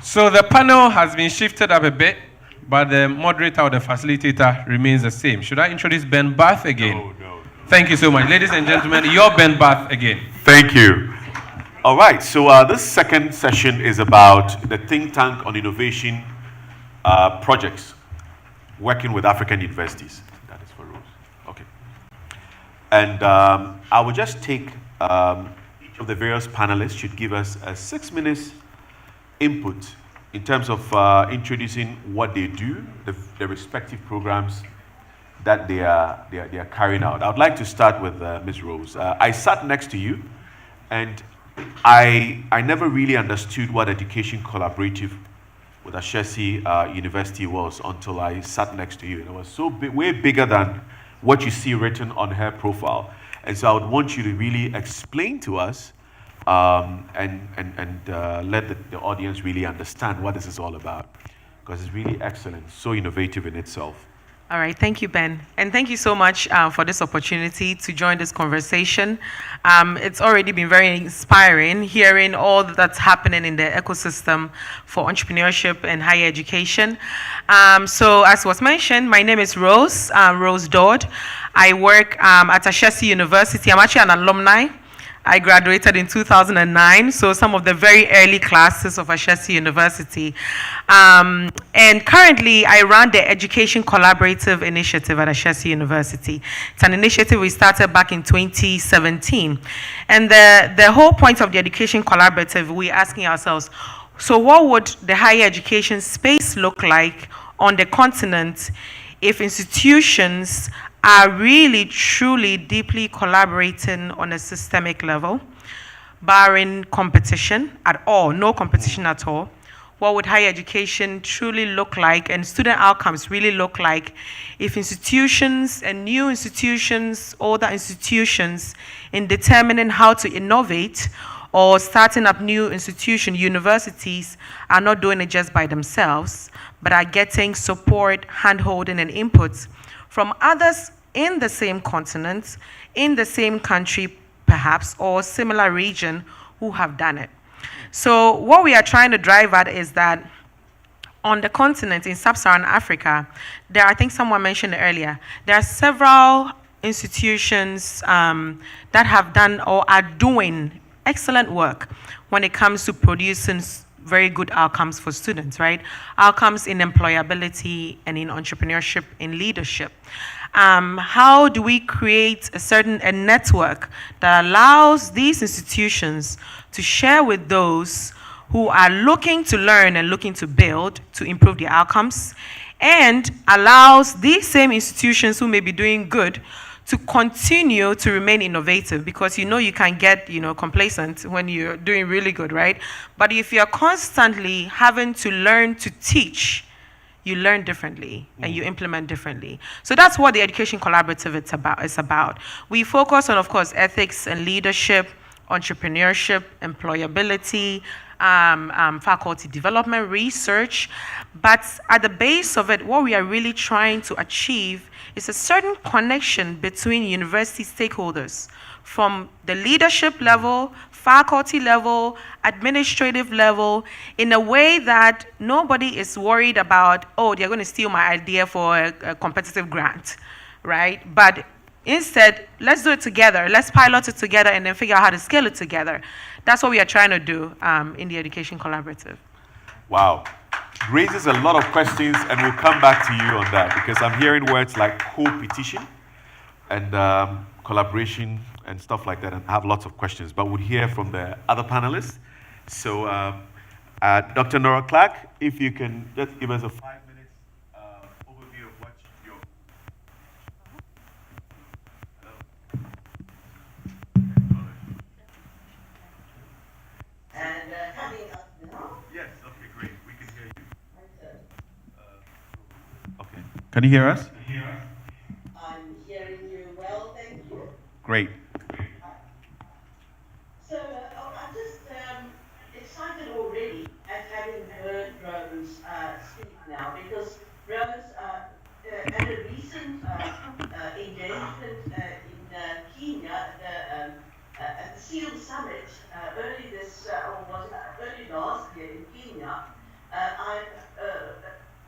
So the panel has been shifted up a bit, but the moderator or the facilitator remains the same. Should I introduce Ben Bath again? No. Thank you so much. Ladies and gentlemen, you're Ben Bath again. Thank you. All right, so this second session is about the think tank on innovation projects working with African universities. That is for Rose. Okay. And I will just take each of the various panelists should give us a 6 minutes input in terms of introducing what they do, the respective programs that they are carrying out. I would like to start with Ms. Rose. I sat next to you, and I never really understood what Education Collaborative with Ashesi University was until I sat next to you. And it was so way bigger than what you see written on her profile. And so I would want you to really explain to us and let the audience really understand what this is all about, because it's really excellent, so innovative in itself. All right, thank you, Ben. And thank you so much for this opportunity to join this conversation. It's already been very inspiring hearing all that's happening in the ecosystem for entrepreneurship and higher education. So as was mentioned, my name is Rose, Rose Dodd. I work at Ashesi University. I'm actually an alumni. I graduated in 2009, so some of the very early classes of Ashesi University. And currently, I run the Education Collaborative Initiative at Ashesi University. It's an initiative we started back in 2017. And the whole point of the Education Collaborative, we're asking ourselves, so what would the higher education space look like on the continent if institutions are really, truly, deeply collaborating on a systemic level, barring competition at all, no competition at all? What would higher education truly look like and student outcomes really look like if institutions and new institutions, older institutions, in determining how to innovate or starting up new institutions, universities, are not doing it just by themselves, but are getting support, hand-holding, and inputs from others in the same continent, in the same country, perhaps, or similar region who have done it. So what we are trying to drive at is that on the continent, in sub-Saharan Africa, I think someone mentioned it earlier, there are several institutions that have done or are doing excellent work when it comes to producing very good outcomes for students, right? Outcomes in employability and in entrepreneurship, in leadership. How do we create a network that allows these institutions to share with those who are looking to learn and looking to build to improve their outcomes, and allows these same institutions who may be doing good to continue to remain innovative? Because you can get complacent when you're doing really good, right? But if you're constantly having to learn to teach, you learn differently and you implement differently. So that's what the Education Collaborative is about. We focus on, of course, ethics and leadership, entrepreneurship, employability, faculty development, research. But at the base of it, what we are really trying to achieve is a certain connection between university stakeholders from the leadership level, faculty level, administrative level, in a way that nobody is worried about, oh, they're going to steal my idea for a competitive grant, right? But instead, let's do it together. Let's pilot it together and then figure out how to scale it together. That's what we are trying to do in the Education Collaborative. Wow. Raises a lot of questions, and we'll come back to you on that, because I'm hearing words like co-petition and collaboration and stuff like that, and I have lots of questions, but we'll hear from the other panelists. So Dr. Nora Clark, if you can just give us a 5 minutes overview of what your And coming up now. Yes, okay, great. We can hear you. My turn. Okay. Can you hear us? I'm hearing you well, thank you. Great. So I'm just excited already at having heard Rose speak now, because Rose, at a recent engagement in Kenya at the SEAL Summit early this, or was it early last year in Kenya, I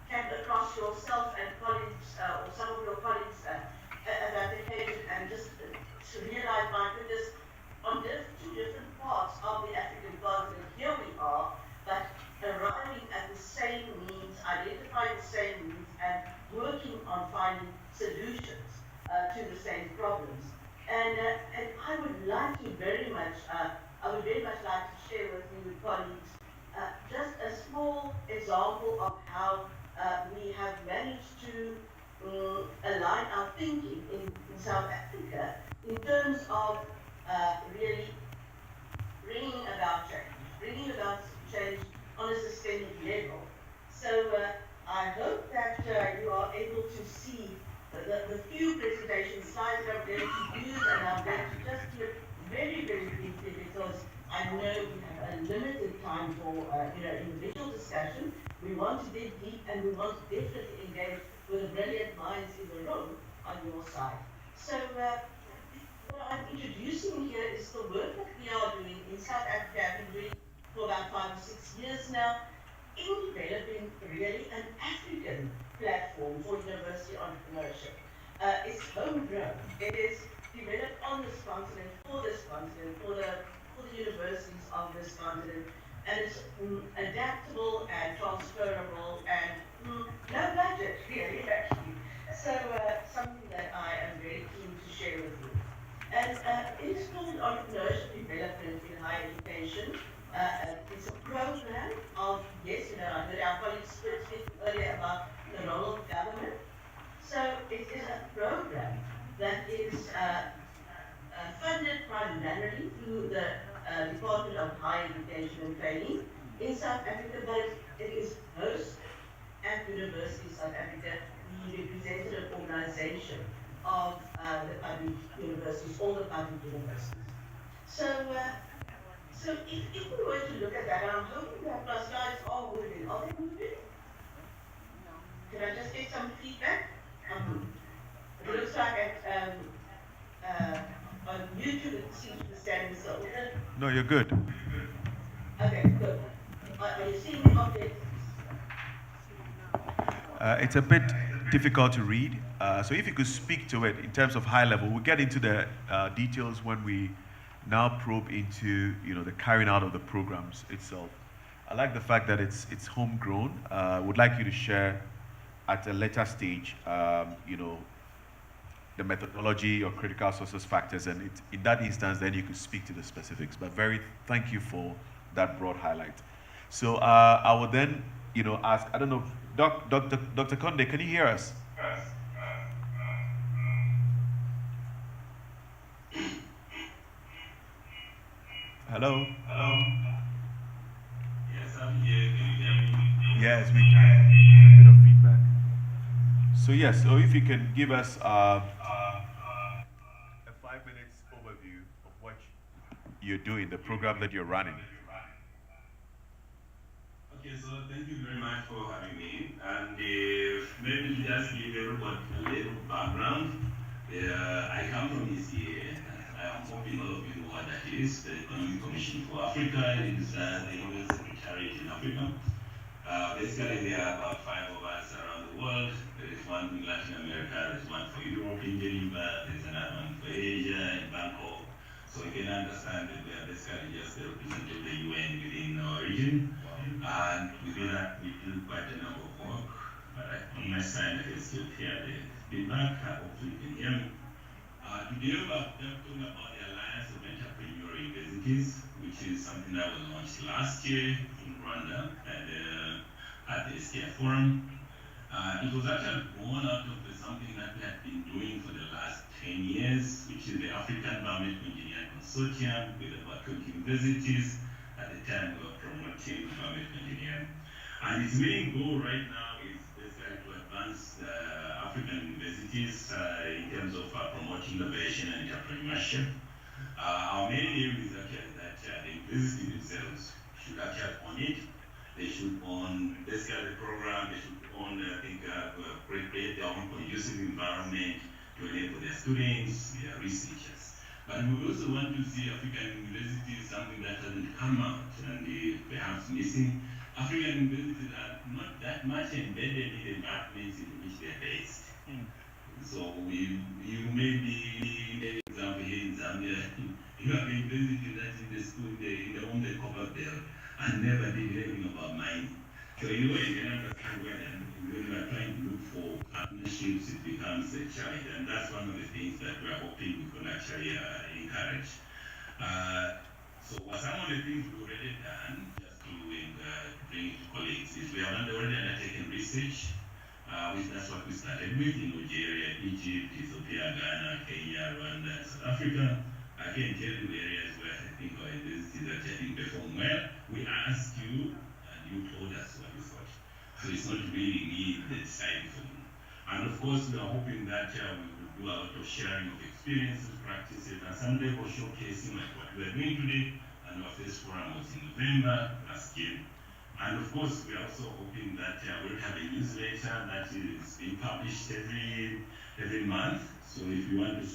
came across yourself and colleagues, or some of your colleagues at that occasion, and just realized, my goodness, on two different parts of the African continent, here we are, but arriving at the same needs, identifying the same needs, and working on finding solutions to the same problems. And I would like to very much, I would very much like to share with you, colleagues, just a small example of how we have managed to align our thinking in South Africa in terms of really bringing about change on a systemic level. So I hope that you are able to see the few presentation slides that I'm going to use, and I'm going to just do it very, very briefly, because I know we have a limited time for individual discussion. We want to dig deep, and we want to definitely engage with the brilliant minds in the room on your side. So what I'm introducing here is the work that we are doing in South Africa. I've been doing for about 5 or 6 years now, in developing really an African platform for university entrepreneurship. It's homegrown. It is developed on this continent, for the universities of this continent, and it's adaptable and transferable and no budget, really, actually. So something that I am very keen to share with you. And it is called Entrepreneurship Development in Higher Education. It's a program of, yes, I heard our colleagues speak earlier about the role of government. So it is a program that is funded primarily through the Department of Higher Education and Training in South Africa, but it is hosted at University of South Africa, the representative organization of the public universities, all the public universities. So, so if we were to look at that, and I'm hoping that my slides are moving. Are they moving? Can I just get some feedback? It looks like on YouTube it seems to be standing still. No, you're good. Okay, good. Are you seeing the objects? It's a bit difficult to read, so if you could speak to it in terms of high level. We'll get into the details when we now probe into the carrying out of the programs itself. I like the fact that it's homegrown. Would like you to share at a later stage, the methodology or critical sources factors, and in that instance, then you could speak to the specifics. But thank you for that broad highlight. So I will then, ask. I don't know, Dr. Conde, can you hear us? Hello. Hello. Yes, I'm here. Can you hear me? Yes, we can. A bit of feedback. So yes, so if you can give us a 5 minutes overview of what you're doing, the program that you're running. Okay, so thank you very much for having me. And maybe to just give everyone a little background. I come from ECA. I'm hoping all of you know what that is. The Economic Commission for Africa is the UN Secretariat in Africa. Basically, there are about 5 of us around the world. There is one in Latin America, there is one for Europe in Geneva, there is another one for Asia in Bangkok. So you can understand that we are basically just representing the UN within our region. And within that, we do quite a number of work. But on my side, I can still hear the feedback. Hopefully you can hear me. Today, we're talking about the Alliance of Entrepreneurial Universities, which which is something that was launched last year in Rwanda at the SKF Forum. It was actually born out of something that we had been doing for the last 10 years, which is the African Biomedical Engineering Consortium with about 20 universities. At the time, we were promoting biomedical engineering. And its main goal right now is basically to advance African universities in terms of promoting innovation and entrepreneurship. Our main aim is actually that the universities themselves should actually own it. They should own basically the program, they should own, create their own conducive environment to enable their students, their researchers. But we also want to see African universities, something that hasn't come out and perhaps missing. African universities are not that much embedded in the environments in which they're based. So you may be, for example, here in Zambia, you have a university that's in the school, on the copper belt, and never did anything about mining. So you can understand when we are trying to look for partnerships, it becomes a challenge, and that's one of the things that we are hoping we can actually encourage. So what some of the things we've already done, just to bring it to colleagues, is we have already undertaken research, which that's what we started with in Nigeria, Egypt, Ethiopia, Ghana, Kenya, Rwanda, and South Africa. I can tell you areas where I think our universities are getting perform well. We asked you, and you told us what you thought. So it's not really me that decided for you. And of course, we are hoping that we will do a lot of sharing of experiences, practices, and some level showcasing like what we are doing today. And our first forum was in November last year. And of course, we are also hoping that we'll have a newsletter that is being published every month. So if you want to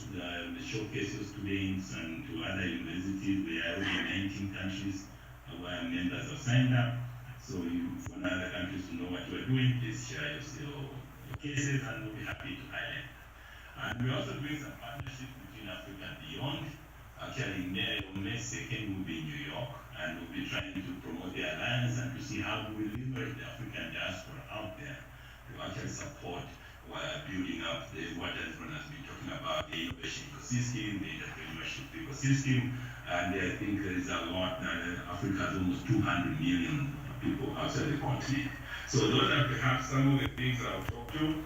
showcase your students and to other universities, there are already 19 countries where members have signed up. So you want other countries to know what you are doing, please share your cases and we'll be happy to highlight. And we're also doing some partnerships between Africa and beyond. Actually, on May 2nd, we'll be in New York, and we'll be trying to promote the alliance and to see how we leverage the African diaspora out there to actually support building up what everyone has been talking about, the innovation ecosystem, the entrepreneurship ecosystem, and I think there is a lot. Africa has almost 200 million people outside the continent. So those are perhaps some of the things I'll talk to.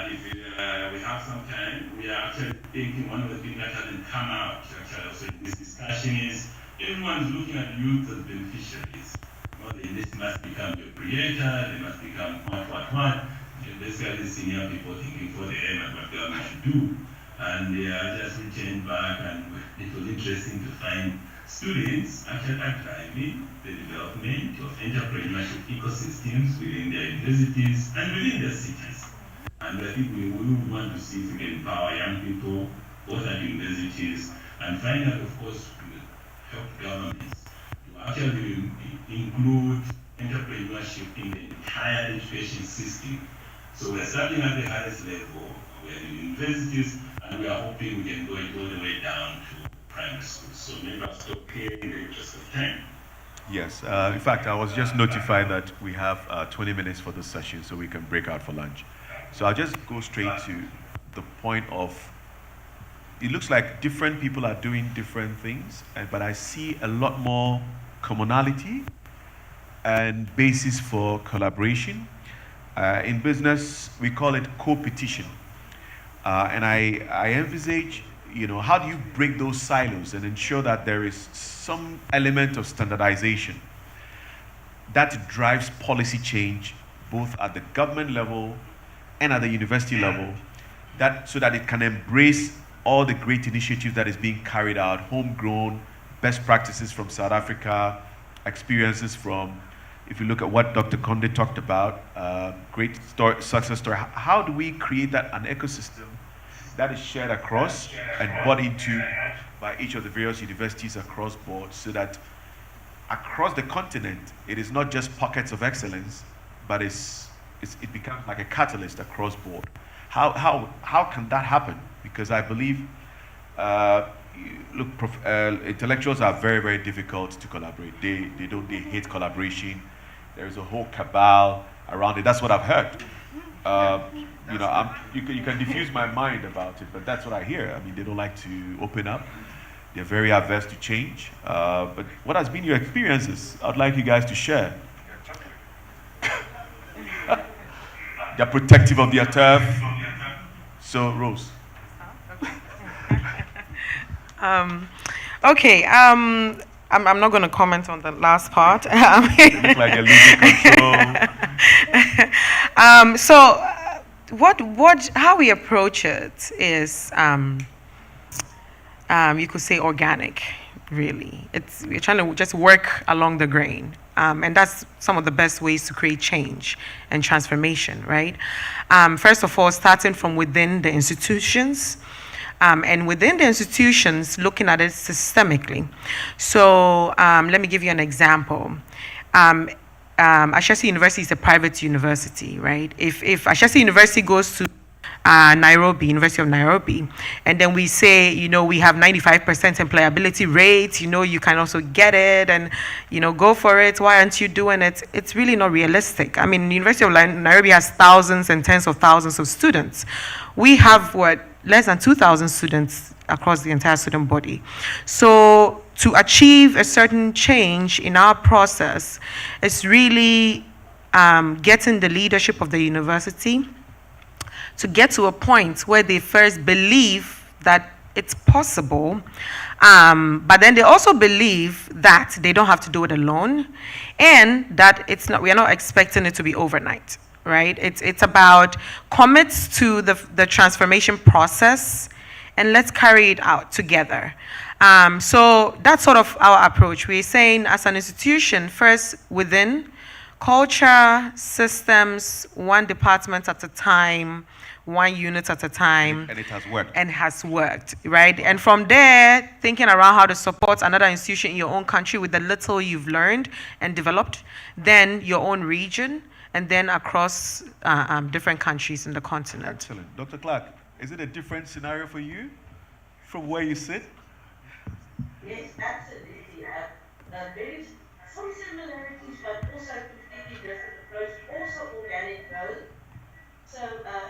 If we have some time, we are actually thinking one of the things that hasn't come out actually also in this discussion is everyone's looking at youth as beneficiaries. They must become your creator, they must become what. Basically, senior people thinking for them and what government should do. And I just returned back, and it was interesting to find students actually driving the development of entrepreneurship ecosystems within their universities and within their cities. And I think we want to see if we can empower young people, both at universities, and find out, of course, help governments to actually include entrepreneurship in the entire education system. So we're starting at the highest level, we're in universities, and we are hoping we can go all the way down to primary schools. So maybe I'll stop here in the interest of time. Yes, in fact, I was just notified that we have 20 minutes for this session, so we can break out for lunch. So I'll just go straight to the point of, it looks like different people are doing different things, but I see a lot more commonality and basis for collaboration. In business, we call it co-petition. And I envisage, how do you break those silos and ensure that there is some element of standardization that drives policy change both at the government level and at the university level, so that it can embrace all the great initiatives that is being carried out, homegrown, best practices from South Africa, experiences from, if you look at what Dr. Conde talked about, great success story. How do we create an ecosystem that is shared across and bought into by each of the various universities across board, so that across the continent, it is not just pockets of excellence, but it becomes like a catalyst across board. How can that happen? Because I believe, intellectuals are very, very difficult to collaborate. They hate collaboration. There is a whole cabal around it. That's what I've heard. You can diffuse my mind about it, but that's what I hear. I mean, they don't like to open up. They're very averse to change. But what has been your experiences? I'd like you guys to share. They're protective of their turf. So, Rose. Okay. I'm not going to comment on the last part. You look like you're losing control. How we approach it is, you could say organic, really. We're trying to just work along the grain. And that's some of the best ways to create change and transformation, right? First of all, starting from within the institutions, and within the institutions, looking at it systemically. So let me give you an example. Ashesi University is a private university, right? If Ashesi University goes to Nairobi, University of Nairobi, and then we say, we have 95% employability rate, you can also get it and, go for it. Why aren't you doing it? It's really not realistic. I mean, the University of Nairobi has thousands and tens of thousands of students. We have, less than 2,000 students across the entire student body. So to achieve a certain change in our process, it's really getting the leadership of the university to get to a point where they first believe that it's possible, but then they also believe that they don't have to do it alone, and that we are not expecting it to be overnight, right? It's about commit to the transformation process, and let's carry it out together. So that's sort of our approach. We're saying as an institution, first within culture, systems, one department at a time, one unit at a time. And it has worked. And has worked, right? And from there, thinking around how to support another institution in your own country with the little you've learned and developed, then your own region, and then across different countries in the continent. Excellent. Dr. Clark, is it a different scenario for you from where you sit? Yes, absolutely. There is some similarities, but also completely different approach. Also organic growth. So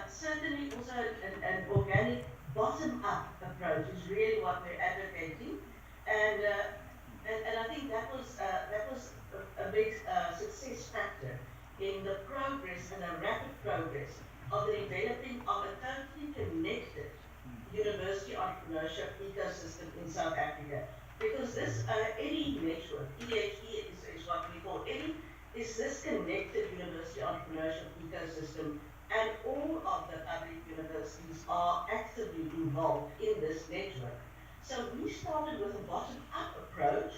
certainly also an organic bottom-up approach is really what we're advocating, and I think that was a big success factor in the progress and the rapid progress of the developing of a totally connected university entrepreneurship ecosystem in South Africa. Because this EDI network, EDHE is what we call EDI, is this connected university entrepreneurship ecosystem, and all of the public universities are actively involved in this network. So we started with a bottom-up approach,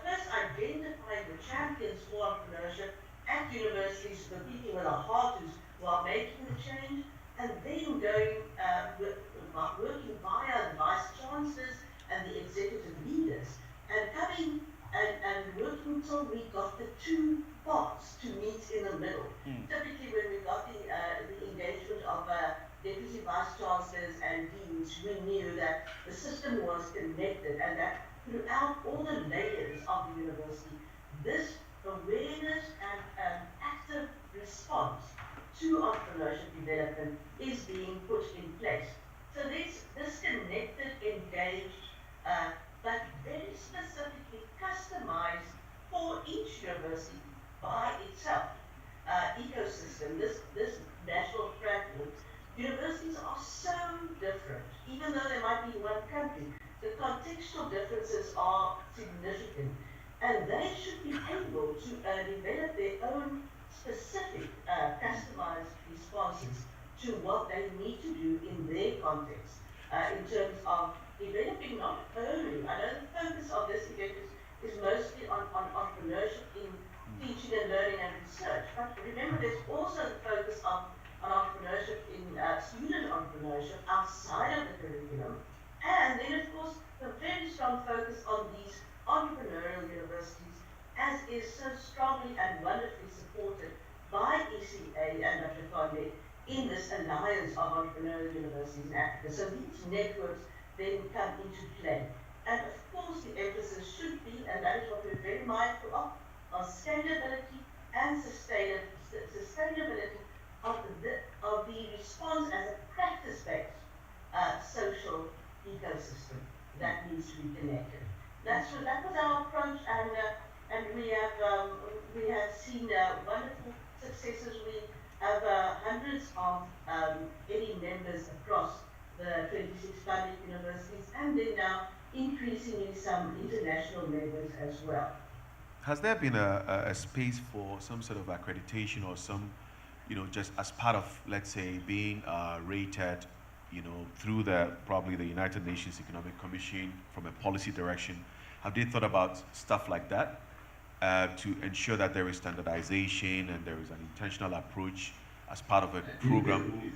first identifying the champions for entrepreneurship at universities, the people with our heart who are making the change, and then going working via the vice chancellors and the executive leaders, and coming and working until we got the two pots to meet in the middle. Typically, when we got the engagement of deputy vice chancellors and deans, we knew that the system was connected, and that throughout all the layers of the university, this awareness and active response to entrepreneurship development is being put in place. So this connected, engaged, but very specifically customized for each university by itself ecosystem, this national framework. Universities are so different, even though they might be in one country. The contextual differences are significant, and they should be able to develop their own specific customized responses to what they need to do in their context, in terms of developing not only, I know the focus of this event is mostly on entrepreneurship in teaching and learning and research, but remember there's also the focus on entrepreneurship in student entrepreneurship outside of the curriculum, and then of course a very strong focus on these entrepreneurial universities, as is so strongly and wonderfully supported by ECA and Dr. Conde in this alliance of entrepreneurial universities in Africa. So these networks then come into play. And of course the emphasis should be, and that is what we're very mindful of, on scalability and sustainability of the response as a practice-based social ecosystem. that needs to be connected. That was our approach, and we have seen wonderful successes. We have hundreds of EDI members across the 26 public universities, and then now increasingly some international members as well. Has there been a space for some sort of accreditation or some, just as part of, let's say, being rated, through probably the United Nations Economic Commission from a policy direction? Have they thought about stuff like that to ensure that there is standardization and there is an intentional approach as part of a program?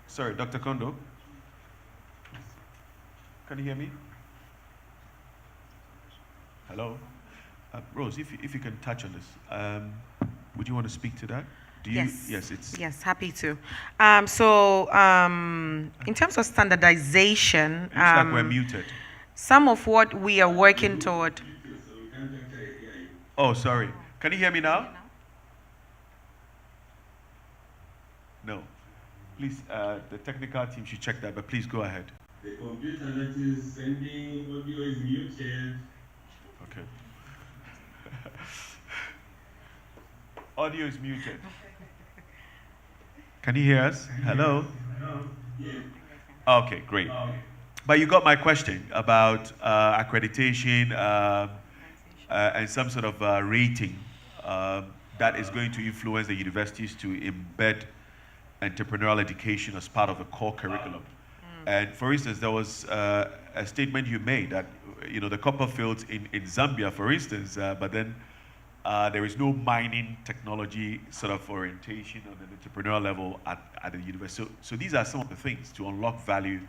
Sorry, Dr. Kondo? Can you hear me? Hello? Rose, if you can touch on this, would you want to speak to that? Yes, happy to. In terms of standardization, looks like we're muted. Some of what we are working toward. Oh, sorry. Can you hear me now? No. Please, the technical team should check that, but please go ahead. The computer that is sending audio is muted. Okay. Audio is muted. Can you hear us? Hello? Okay, great. But you got my question about accreditation and some sort of rating that is going to influence the universities to embed entrepreneurial education as part of the core curriculum. And for instance, there was a statement you made that, the copper fields in Zambia, for instance, but then there is no mining technology sort of orientation on an entrepreneurial level at the university. So these are some of the things to unlock value,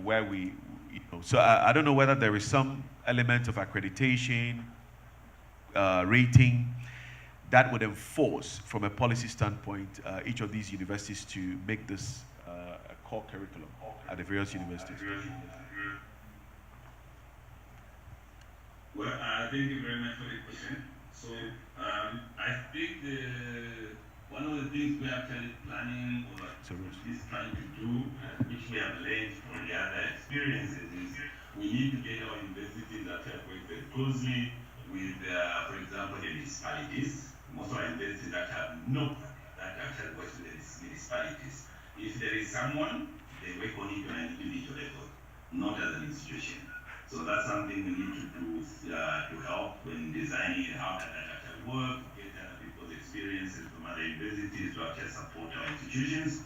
where we, So I don't know whether there is some element of accreditation, rating, that would enforce, from a policy standpoint, each of these universities to make this a core curriculum at the various universities. Well, thank you very much for the question. So I think one of the things we are actually planning or is trying to do, which we have learned from the other experiences, is we need to get our universities that have worked very closely with, for example, the municipalities. Most of our universities that have that actually works with the municipalities. If there is someone, they work on it on an individual level, not as an institution. So that's something we need to do to help when designing how that actually work, get other people's experiences from other universities to actually support our institutions.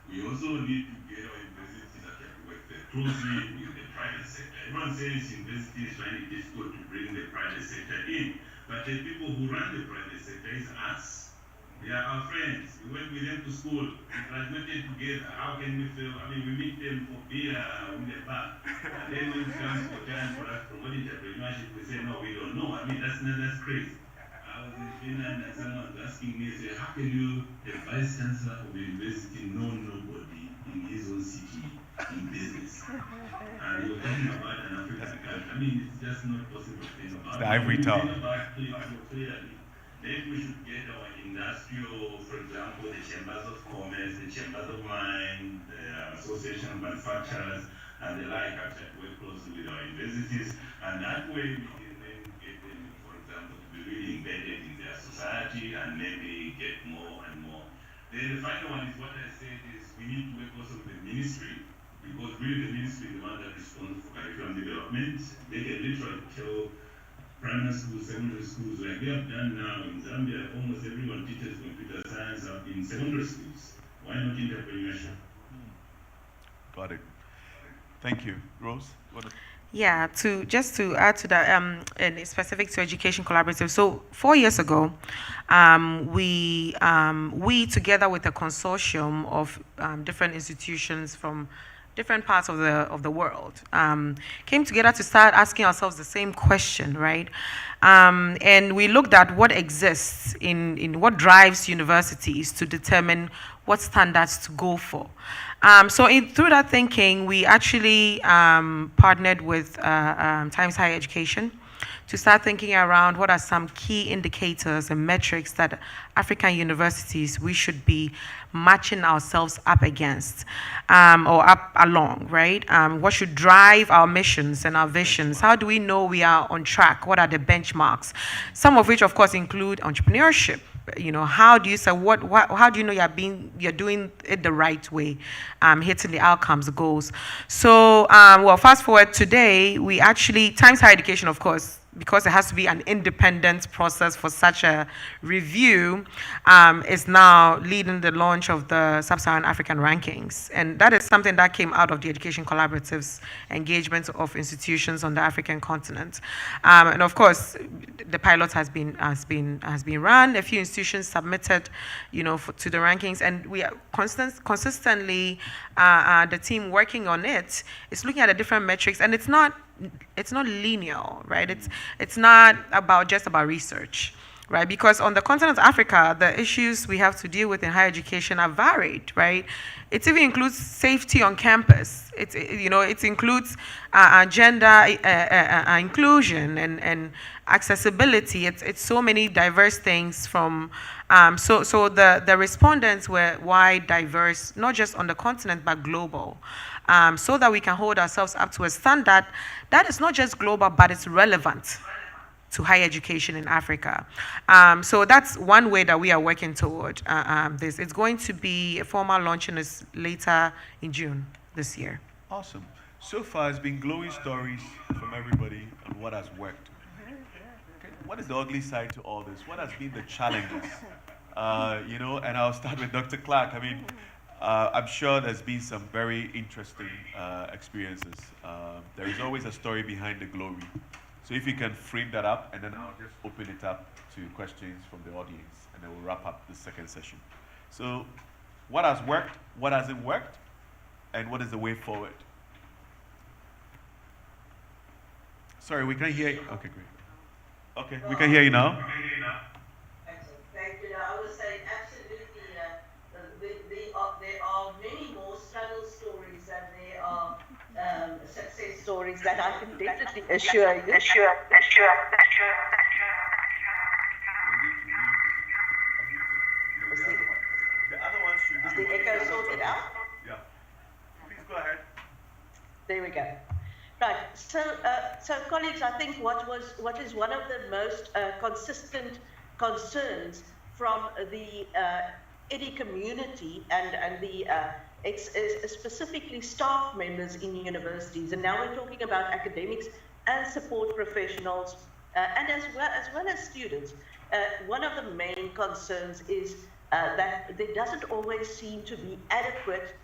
We also need to get our universities that can work very closely with the private sector. Everyone says universities find it difficult to bring the private sector in, but the people who run the private sector is us. They are our friends. We went with them to school. We graduated together. How can we fail? I mean, we meet them for beer in the bar. And then when it comes for time for us to promote entrepreneurship, we say, no, we don't know. I mean, that's crazy. I was in Finland and someone was asking me, say, how can you, the vice chancellor of the university, know nobody in his own city in business? And you're talking about an African country. I mean, it's just not possible to think about. The ivory tower. Clearly. Then we should get our industrial, for example, the chambers of commerce, the chambers of mine, the association of manufacturers, and the like, actually work closely with our universities. And that way we can then get them, for example, to be really embedded in their society and maybe get more and more. Then the final one is what I said is we need to work also with the ministry, because really the ministry is the one that responds for curriculum development. They can literally tell primary schools, secondary schools, like we have done now in Zambia, almost everyone teaches computer science up in secondary schools. Why not entrepreneurship? Got it. Thank you. Rose? Yeah, just to add to that, and specific to Education Collaborative. So 4 years ago, we together with a consortium of different institutions from different parts of the world came together to start asking ourselves the same question, right? And we looked at what exists in what drives universities to determine what standards to go for. Through that thinking, we actually partnered with Times Higher Education to start thinking around what are some key indicators and metrics that African universities we should be matching ourselves up against or up along, right? What should drive our missions and our visions? How do we know we are on track? What are the benchmarks? Some of which, of course, include entrepreneurship. You know, how do you say how do you know you're doing it the right way, hitting the outcomes, the goals? So, well, fast forward today, we actually Times Higher Education, of course, because it has to be an independent process for such a review, is now leading the launch of the sub-Saharan African rankings. And that is something that came out of the Education Collaborative's engagement of institutions on the African continent. And of course, the pilot has been run. A few institutions submitted, you know, to the rankings, and we are consistently, the team working on it is looking at the different metrics, and it's not linear, right? It's not just about research, right? Because on the continent of Africa, the issues we have to deal with in higher education are varied, right? It even includes safety on campus. It includes gender inclusion and accessibility. It's so many diverse things from. So the respondents were wide, diverse, not just on the continent but global. So that we can hold ourselves up to a standard that is not just global, but it's relevant to higher education in Africa. So that's one way that we are working toward this. It's going to be a formal launching is later in June this year. Awesome. So far, it's been glowing stories from everybody on what has worked. Okay. What is the ugly side to all this? What has been the challenges? And I'll start with Dr. Clark. I mean, I'm sure there's been some very interesting experiences. There is always a story behind the glory. So if you can frame that up, and then I'll just open it up to questions from the audience, and then we'll wrap up the second session. So what has worked, what hasn't worked, and what is the way forward? Sorry, we can't hear you. Okay, great. Okay, we can hear you now. Excellent. Thank you. I was saying absolutely, there are many more struggle stories than there are success stories that I can definitely assure you. Is the echo sorted out? Yeah. Please go ahead. There we go. Right. So colleagues, I think what is one of the most consistent concerns from the EDI community and the specifically staff members in universities, and now we're talking about academics and support professionals, and as well as students. One of the main concerns is that there doesn't always seem to be adequate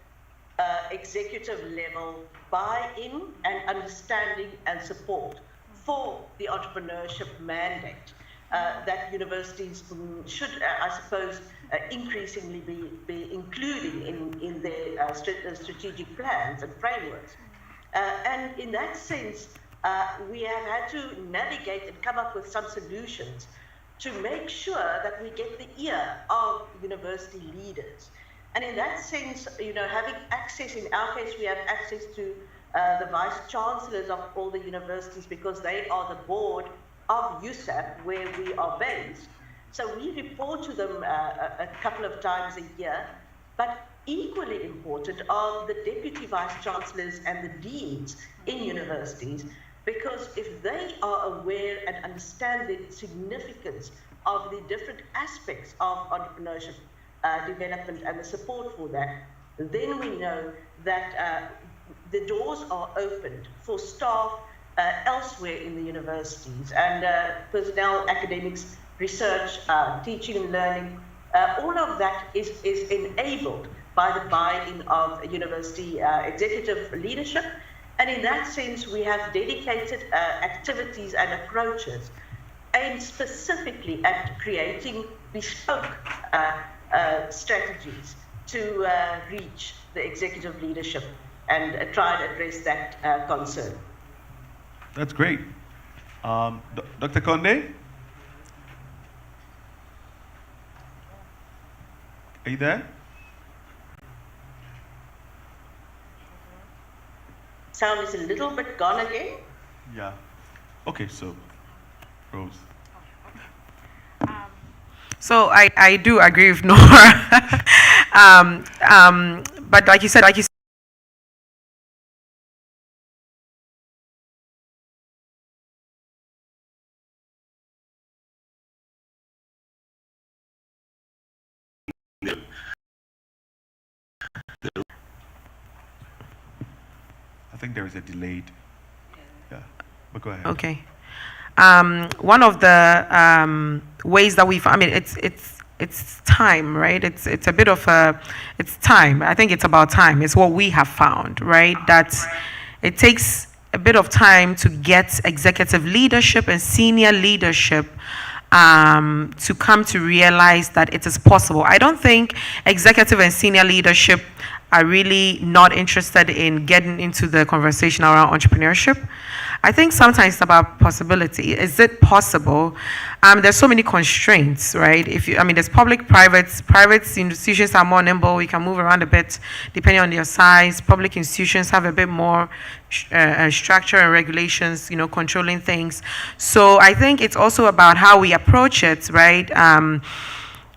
executive level buy-in and understanding and support for the entrepreneurship mandate that universities should, I suppose, increasingly be including in their strategic plans and frameworks. And in that sense, we have had to navigate and come up with some solutions to make sure that we get the ear of university leaders. And in that sense, having access, in our case, we have access to the vice chancellors of all the universities because they are the board of USAP, where we are based. So we report to them a couple of times a year, but equally important are the deputy vice chancellors and the deans in universities, because if they are aware and understand the significance of the different aspects of entrepreneurship development and the support for that, then we know that the doors are opened for staff elsewhere in the universities, and personnel, academics, research, teaching and learning, all of that is enabled by the buy-in of university executive leadership. And in that sense, we have dedicated activities and approaches aimed specifically at creating bespoke strategies to reach the executive leadership and try and address that concern. That's great. Dr. Conde? Are you there? Sound is a little bit gone again. Yeah. Okay, so Rose. So I do agree with Nora. But like you said, I think there is a delayed. Yeah, but go ahead. okay. One of the ways that I mean, it's time, right? It's a bit of it's time. I think it's about time. It's what we have found, right? That it takes a bit of time to get executive leadership and senior leadership to come to realize that it is possible. I don't think executive and senior leadership are really not interested in getting into the conversation around entrepreneurship. I think sometimes it's about possibility. Is it possible? There's so many constraints, right? There's public, private institutions are more nimble. You can move around a bit depending on your size. Public institutions have a bit more structure and regulations, controlling things. So I think it's also about how we approach it, right?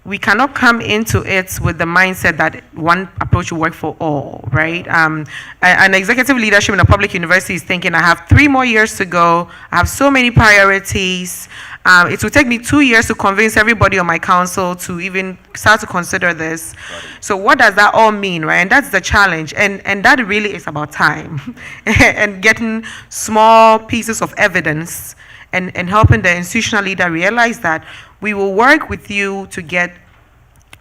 We cannot come into it with the mindset that one approach will work for all, right? An executive leadership in a public university is thinking, I have 3 more years to go. I have so many priorities. It will take me 2 years to convince everybody on my council to even start to consider this. So what does that all mean, right? And that's the challenge. And that really is about time and getting small pieces of evidence and helping the institutional leader realize that we will work with you to get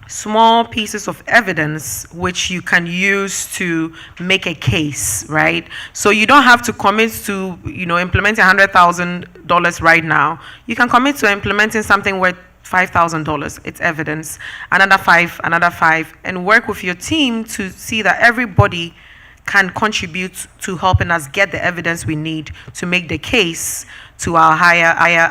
small pieces of evidence which you can use to make a case, right? So you don't have to commit to, implementing $100,000 right now. You can commit to implementing something worth $5,000. It's evidence. Another five, and work with your team to see that everybody can contribute to helping us get the evidence we need to make the case to our higher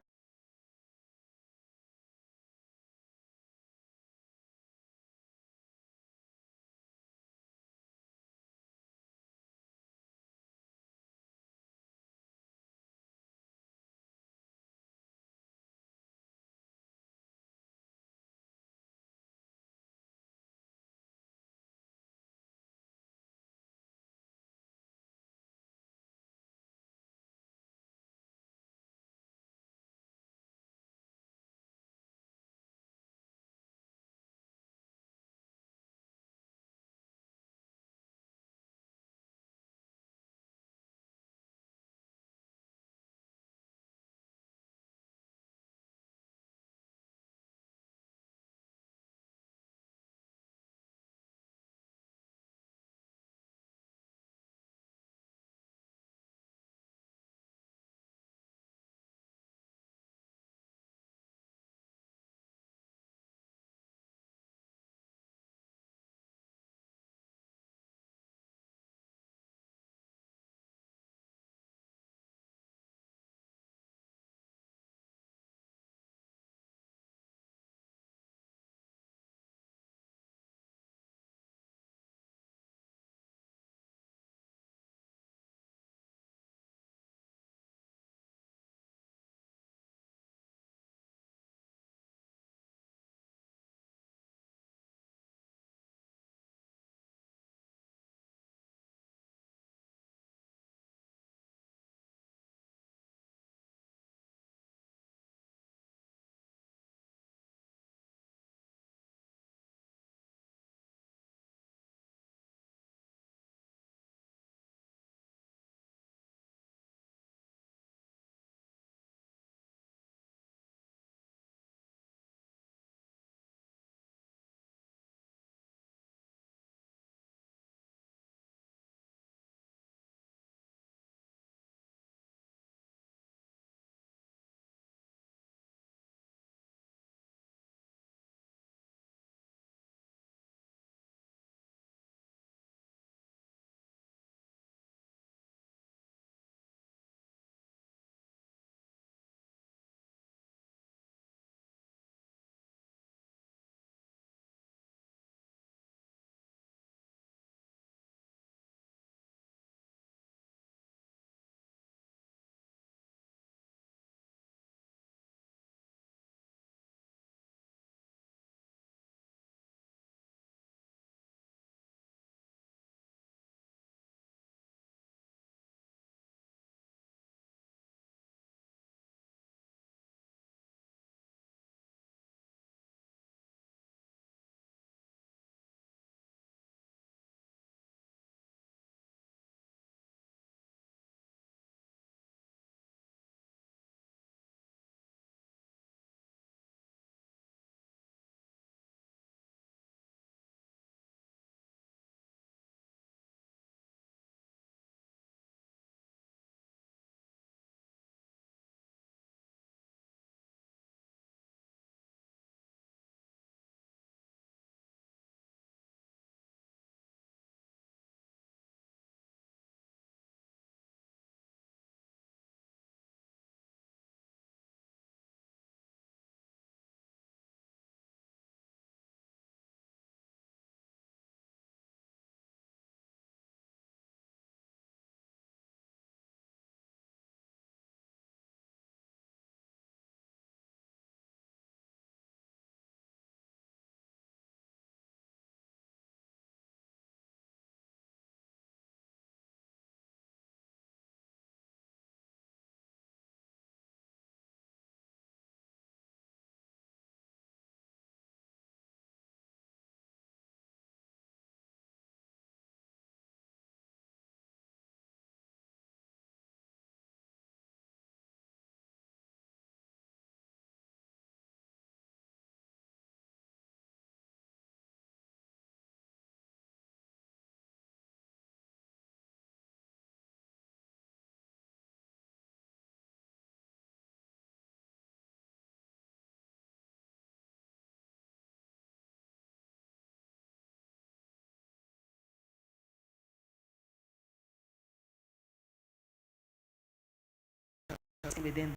within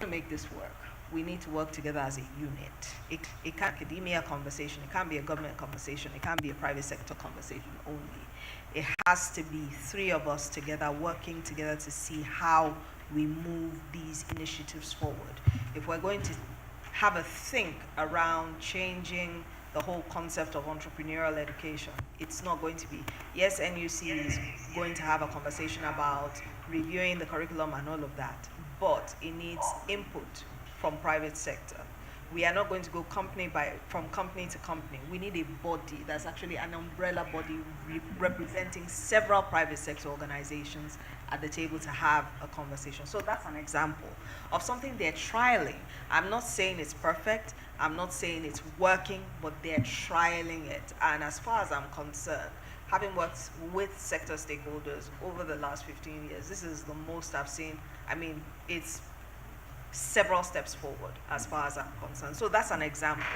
to make this work. We need to work together as a unit. It can't be an academia conversation, it can't be a government conversation, it can't be a private sector conversation only. It has to be three of us together, working together to see how we move these initiatives forward. If we're going to have a think around changing the whole concept of entrepreneurial education, it's not going to be, yes, NUC is going to have a conversation about reviewing the curriculum and all of that, but it needs input from private sector. We are not going to go from company to company. We need a body that's actually an umbrella body representing several private sector organizations at the table to have a conversation. So that's an example of something they're trialing. I'm not saying it's perfect. I'm not saying it's working, but they're trialing it. And as far as I'm concerned, having worked with sector stakeholders over the last 15 years, this is the most I've seen. I mean, it's several steps forward as far as I'm concerned. So that's an example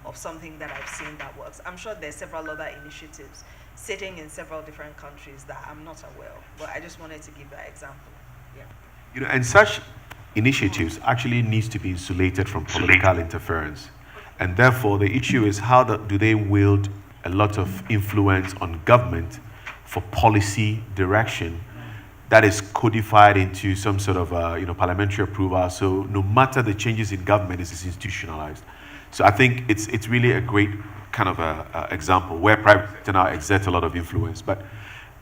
of something that I've seen that works. I'm sure there's several other initiatives sitting in several different countries that I'm not aware of, but I just wanted to give that example. Yeah. And such initiatives actually needs to be insulated from political interference. And therefore, the issue is how do they wield a lot of influence on government for policy direction that is codified into some sort of parliamentary approval. So no matter the changes in government, it's institutionalized. So I think it's really a great kind of a example where private sector now exerts a lot of influence. But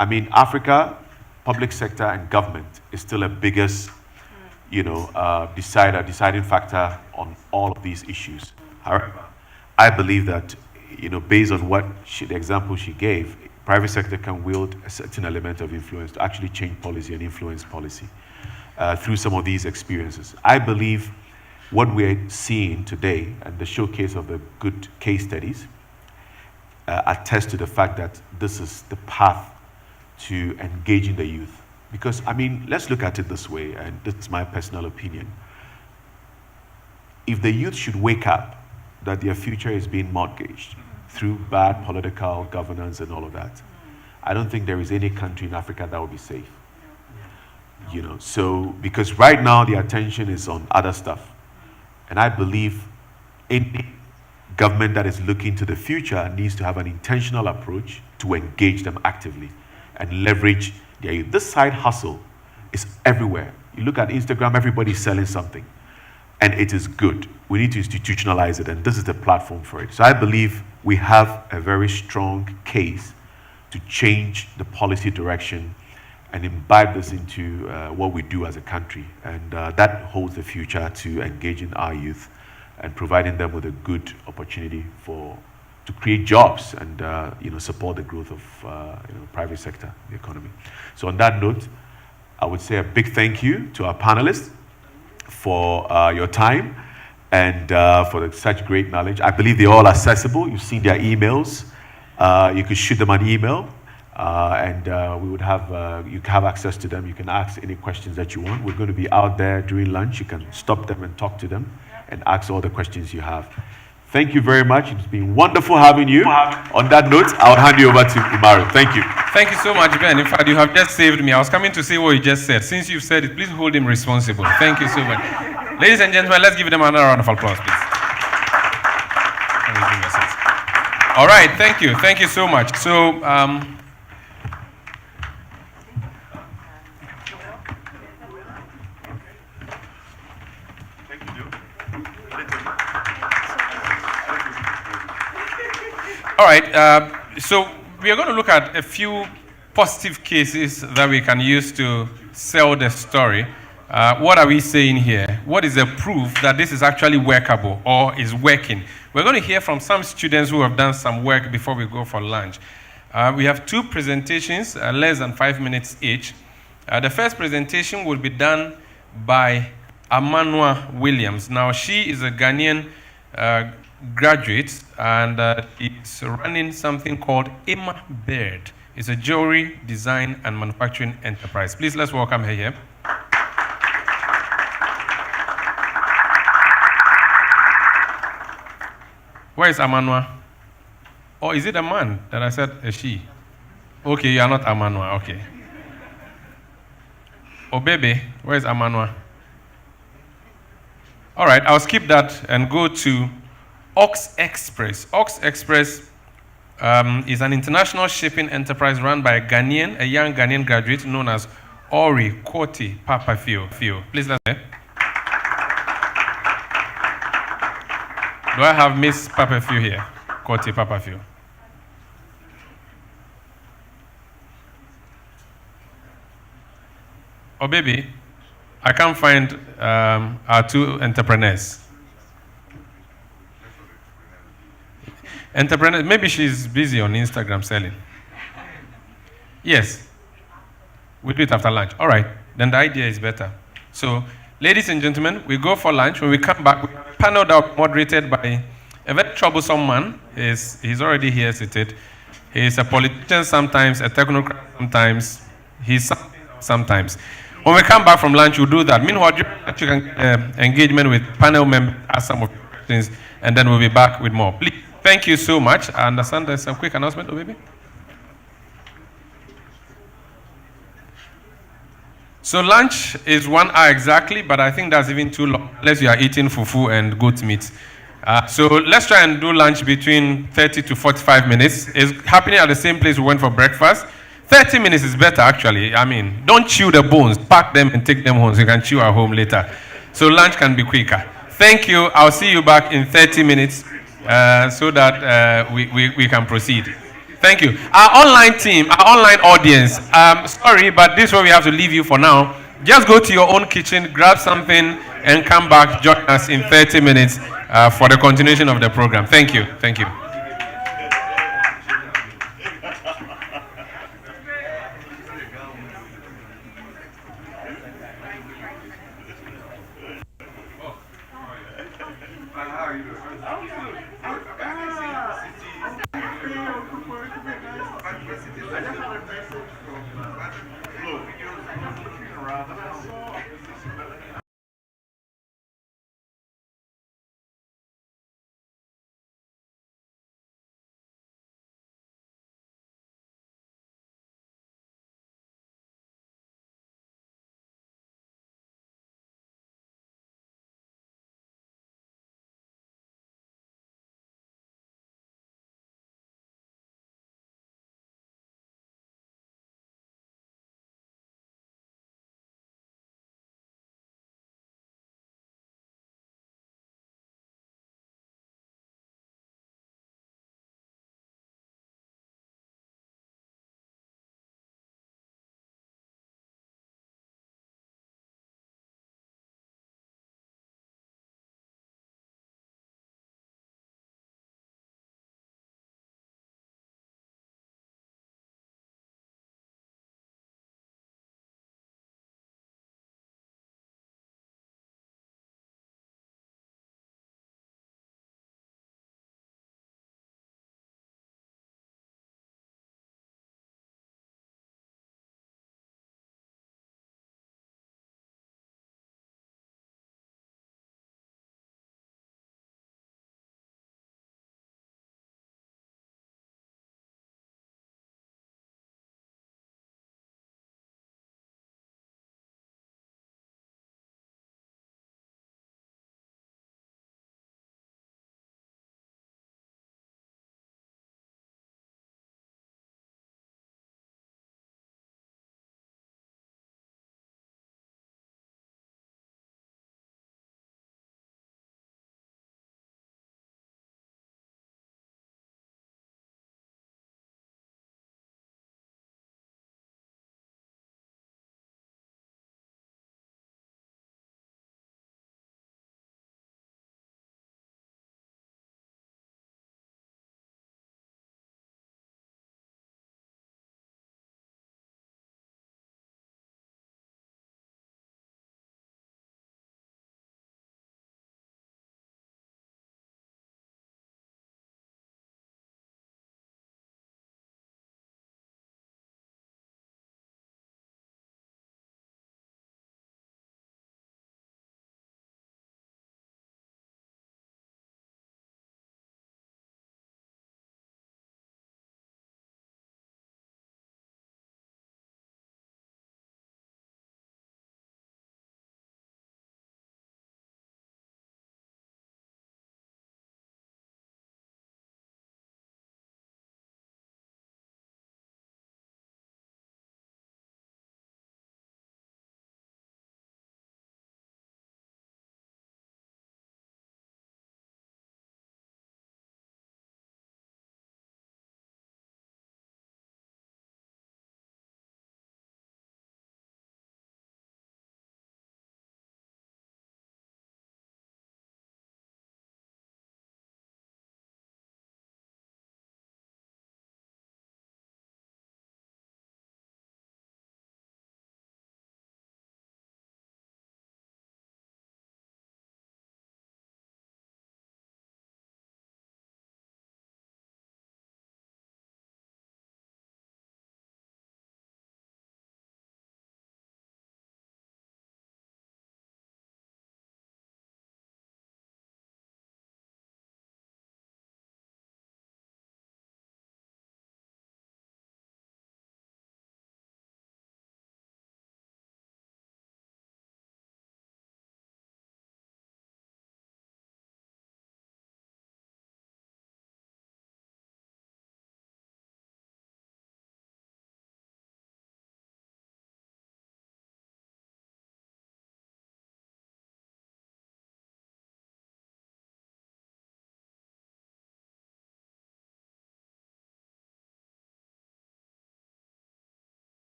I mean, Africa, public sector and government is still a biggest, deciding factor on all of these issues. However, I believe that, based on the example she gave, private sector can wield a certain element of influence to actually change policy and influence policy through some of these experiences. I believe what we're seeing today and the showcase of the good case studies attest to the fact that this is the path to engaging the youth. Because, I mean, let's look at it this way, and this is my personal opinion. If the youth should wake up that their future is being mortgaged through bad political governance and all of that, I don't think there is any country in Africa that will be safe. So because right now the attention is on other stuff. And I believe any government that is looking to the future needs to have an intentional approach to engage them actively and leverage their youth. This side hustle is everywhere. You look at Instagram, everybody's selling something. And it is good. We need to institutionalize it, and this is the platform for it. So I believe we have a very strong case to change the policy direction and imbibe this into what we do as a country. And that holds the future to engaging our youth and providing them with a good opportunity to create jobs and support the growth of private sector, the economy. So on that note, I would say a big thank you to our panelists for your time and for such great knowledge. I believe they're all accessible. You've seen their emails. You could shoot them an email, and we would have you have access to them. You can ask any questions that you want. We're going to be out there during lunch. You can stop them and talk to them and ask all the questions you have. Thank you very much. It's been wonderful having you. On that note, I'll hand you over to Umaru. Thank you. Thank you so much, Ben. In fact, you have just saved me. I was coming to say what you just said. Since you've said it, please hold him responsible. Thank you so much. Ladies and gentlemen, let's give them another round of applause, please. All right, thank you. Thank you so much. So, all right, so we are going to look at a few positive cases that we can use to sell the story. What are we saying here? What is the proof that this is actually workable or is working? We're going to hear from some students who have done some work before we go for lunch. We have two presentations, less than 5 minutes each. The first presentation will be done by Amanwa Williams. Now, she is a Ghanaian graduate and is running something called Emma Bird. It's a jewelry design and manufacturing enterprise. Please, let's welcome her here. Where is Amanwa? Or is it a man that I said a she? Okay, you are not Amanwa, okay. Obebe, where's Amanwa? All right, I'll skip that and go to Ox Express. Ox Express is an international shipping enterprise run by a young Ghanaian graduate known as Ori Koti Papafio. Please let's hear. Do I have Miss Papafio here? Koti Papafio. Oh, baby, I can't find our two entrepreneurs. Entrepreneur, maybe she's busy on Instagram selling. Yes. We'll do it after lunch. All right. Then the idea is better. So, ladies and gentlemen, we go for lunch. When we come back, we have a panel that moderated by a very troublesome man. He's already here seated. He's a politician sometimes, a technocrat sometimes. He's sometimes. When we come back from lunch, we'll do that. Meanwhile, you can engagement with panel members, ask some of your questions, and then we'll be back with more. Please, thank you so much. I understand there's some quick announcement, baby. So lunch is 1 hour exactly, but I think that's even too long, unless you are eating fufu and goat meat. So let's try and do lunch between 30 to 45 minutes. It's happening at the same place we went for breakfast. 30 minutes is better, actually. I mean, don't chew the bones. Pack them and take them home so you can chew at home later. So lunch can be quicker. Thank you. I'll see you back in 30 minutes so that we can proceed. Thank you. Our online team, our online audience, sorry, but this is where we have to leave you for now. Just go to your own kitchen, grab something, and come back, join us in 30 minutes for the continuation of the program. Thank you. Thank you.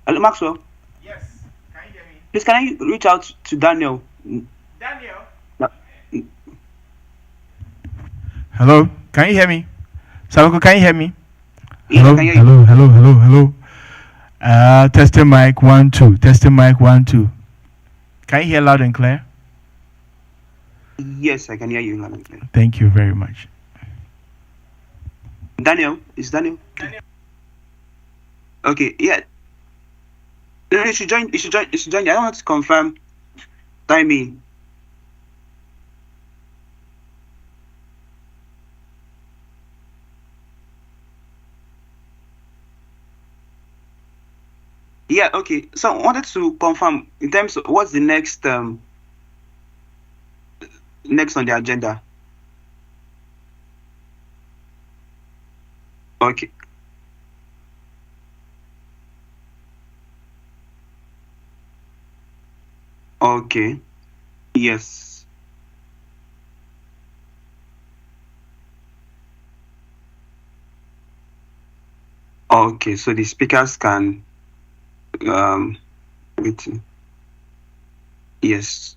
Hello, Maxwell. Yes, can you hear me? Please, can I reach out to Daniel? Daniel? No. Hello, can you hear me? Sabako, can you hear me? Yes, I Hello, can hear you. hello, hello, hello, hello. Testing mic 1 2. Testing mic 1 2. Can you hear loud and clear? Yes, I can hear you loud and clear. Thank you very much. Daniel, is Daniel? Okay, yeah. No, you should join. You should join. You should join. I don't want to confirm timing. Yeah, okay. So I wanted to confirm in terms of what's the next next on the agenda. Okay. Okay. Yes. Okay, so the speakers can wait. Yes.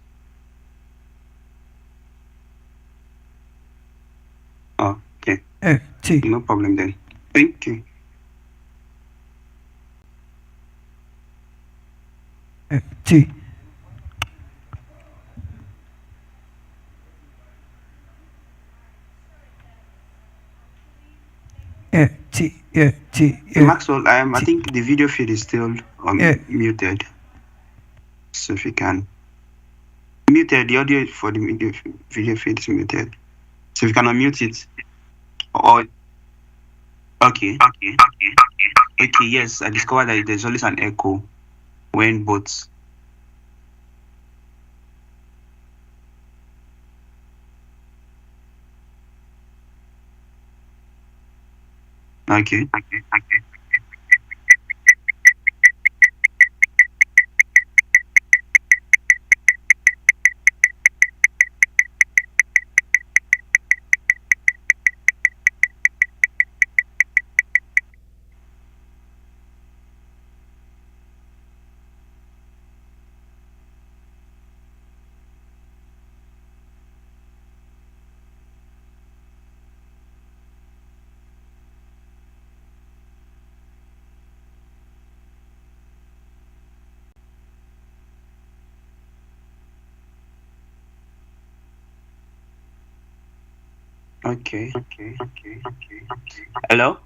Okay. No problem then. Thank you. T. Maxwell, I think the video feed is still muted. So if you can muted, the audio for the video feed is muted. So if you can unmute it, or okay. Yes, I discovered that there's always an echo when both. Okay. Okay. Hello?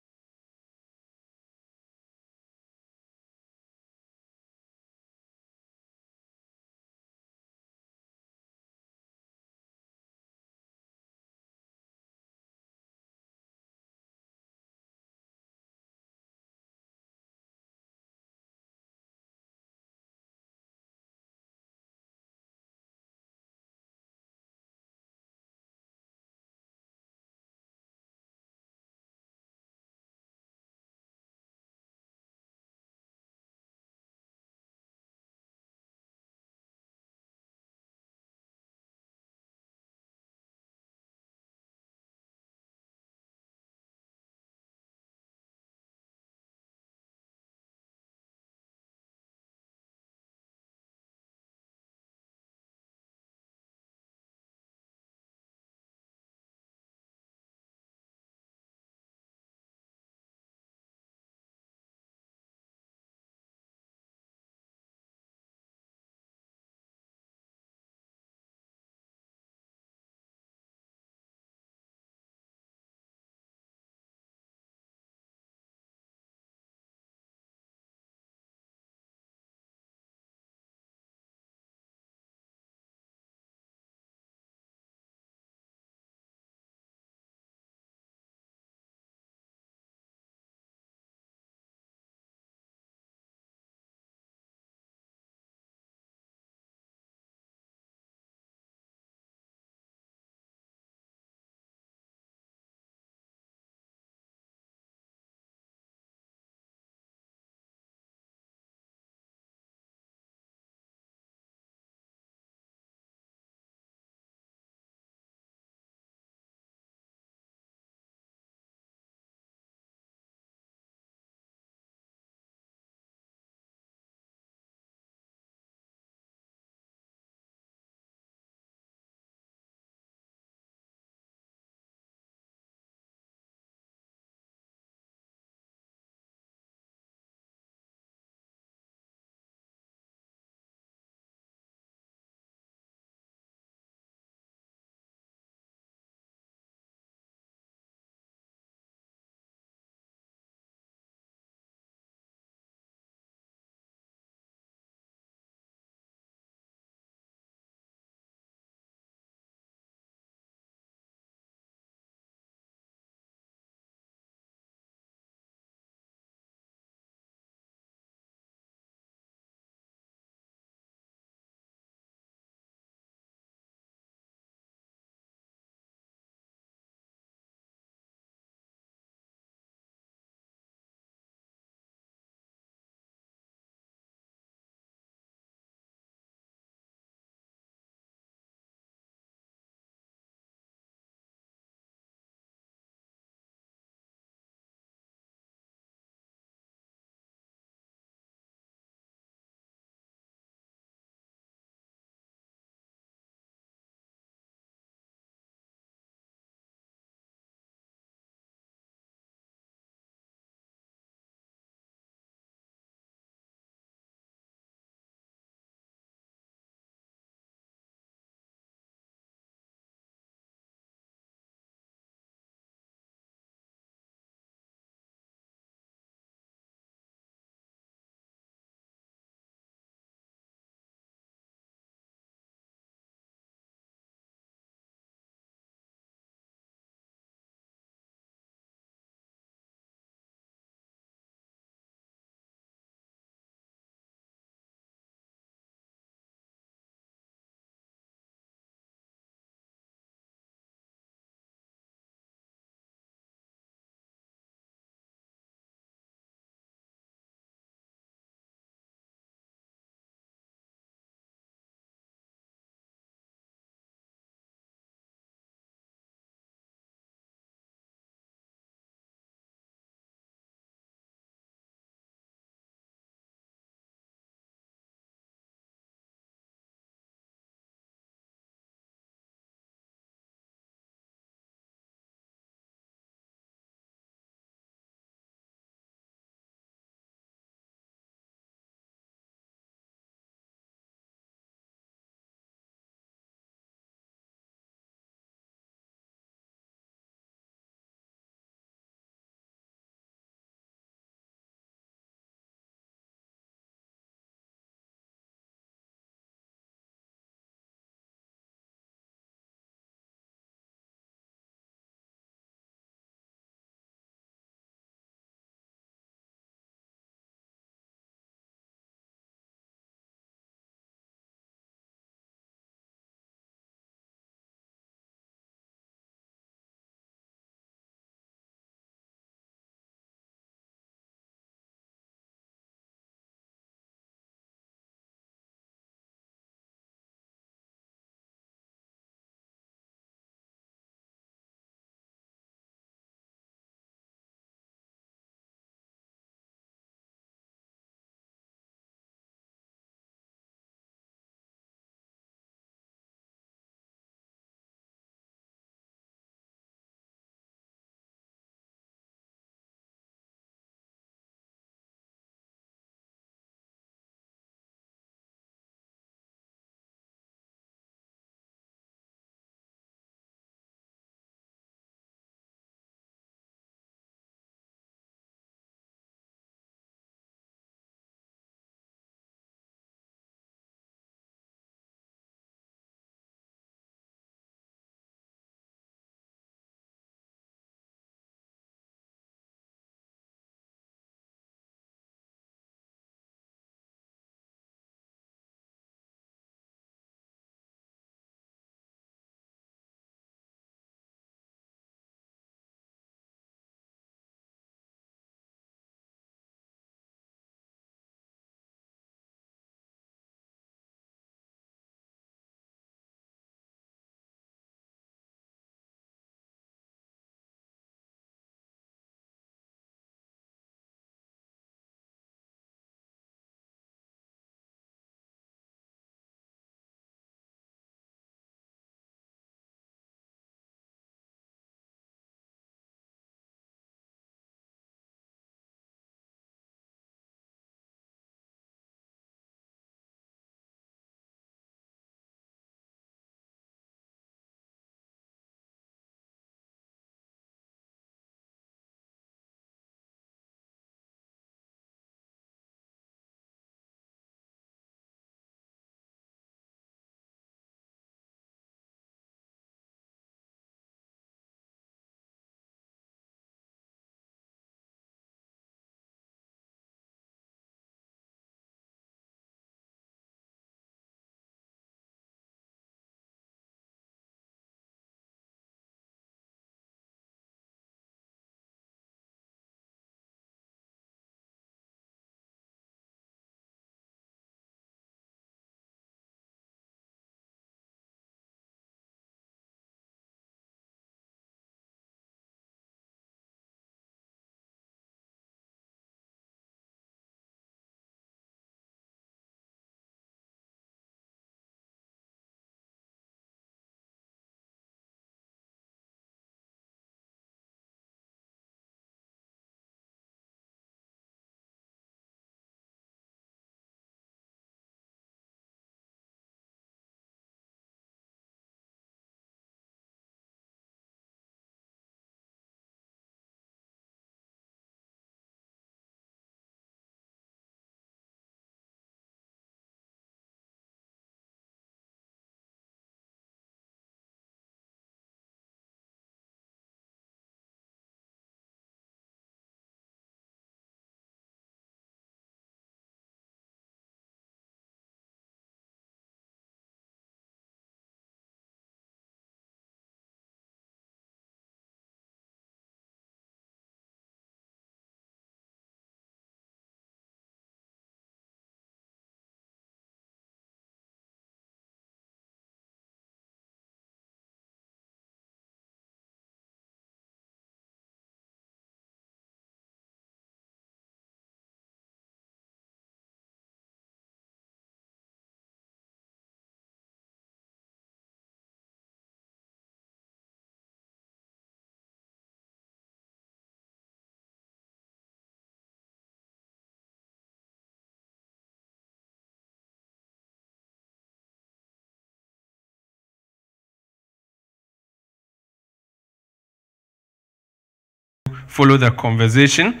follow the conversation.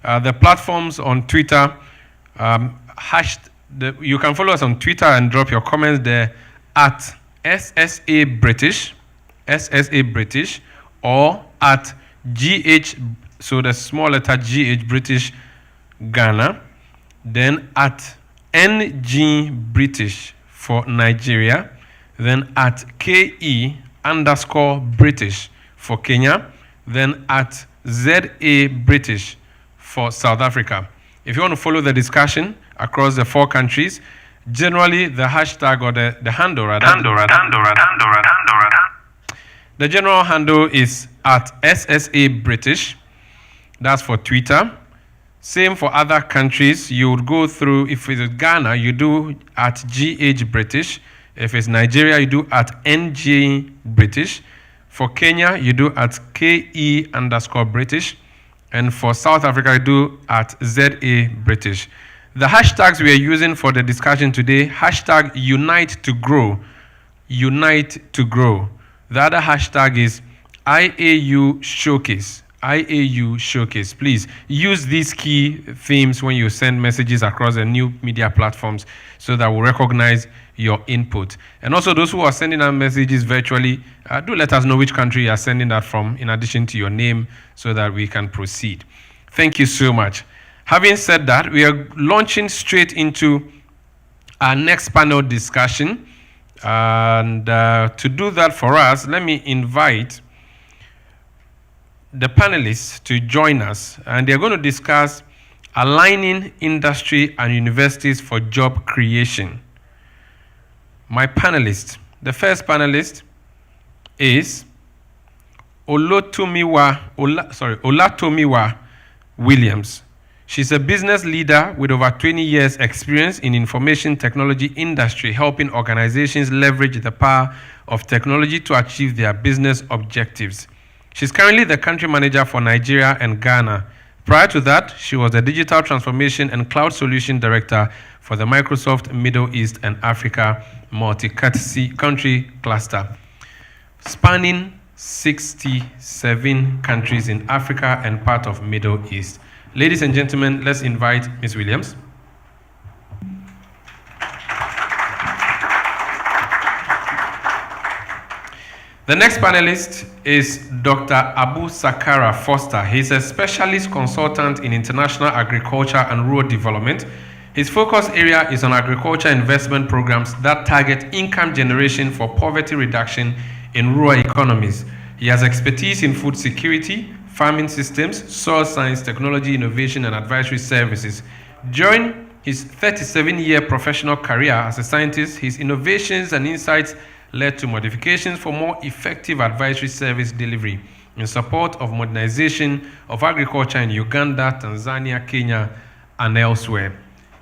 The platforms on Twitter, you can follow us on Twitter and drop your comments there at SSA British, or at GH, so the small letter GH British Ghana, then at NG British for Nigeria, then at KE_British for Kenya, then at ZA British for South Africa. If you want to follow the discussion across the 4 countries, generally the hashtag or the handle rather. The general handle is at SSA British. That's for Twitter. Same for other countries. You would go through, if it's Ghana, you do at GH British. If it's Nigeria, you do at NG British. For Kenya, you do at KE_British. And for South Africa, you do at ZA British. The hashtags we are using for the discussion today, hashtag Unite to Grow. Unite to Grow. The other hashtag is IAU Showcase. IAU Showcase. Please use these key themes when you send messages across the new media platforms so that we'll recognize your input. And also those who are sending out messages virtually, do let us know which country you are sending that from in addition to your name so that we can proceed. Thank you so much. Having said that, we are launching straight into our next panel discussion. And to do that for us, let me invite the panelists to join us. And they're going to discuss aligning industry and universities for job creation. My panelists, the first panelist is Olatomiwa Williams. She's a business leader with over 20 years experience in information technology industry, helping organizations leverage the power of technology to achieve their business objectives. She's currently the country manager for Nigeria and Ghana. Prior to that, she was the digital transformation and cloud solution director for the Microsoft Middle East and Africa multi-country cluster, spanning 67 countries in Africa and part of Middle East. Ladies and gentlemen, let's invite Ms. Williams. The next panelist is Dr. Abu Sakara Foster. He's a specialist consultant in international agriculture and rural development. His focus area is on agriculture investment programs that target income generation for poverty reduction in rural economies. He has expertise in food security, farming systems, soil science, technology, innovation, and advisory services. During his 37-year professional career as a scientist, his innovations and insights led to modifications for more effective advisory service delivery in support of modernization of agriculture in Uganda, Tanzania, Kenya, and elsewhere.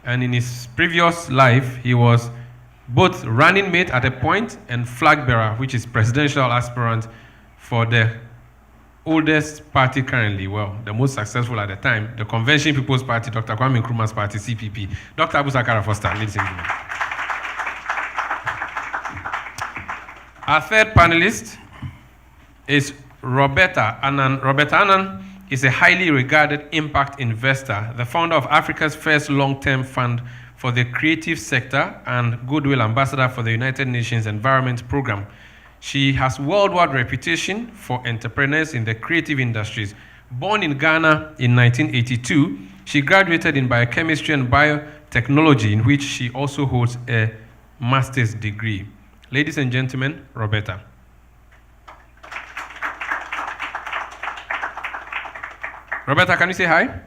And in his previous life, he was both running mate at a point and flag bearer, which is presidential aspirant for the oldest party currently, well, the most successful at the time, the Convention People's Party, Dr. Kwame Nkrumah's party, CPP. Dr. Abu Sakara Foster, ladies and gentlemen. Our third panelist is Roberta Annan. Roberta Annan is a highly regarded impact investor, the founder of Africa's first long-term fund for the creative sector and goodwill ambassador for the United Nations Environment Programme. She has worldwide reputation for entrepreneurs in the creative industries. Born in Ghana in 1982, she graduated in biochemistry and biotechnology, in which she also holds a master's degree. Ladies and gentlemen, Roberta. Roberta, can you say hi?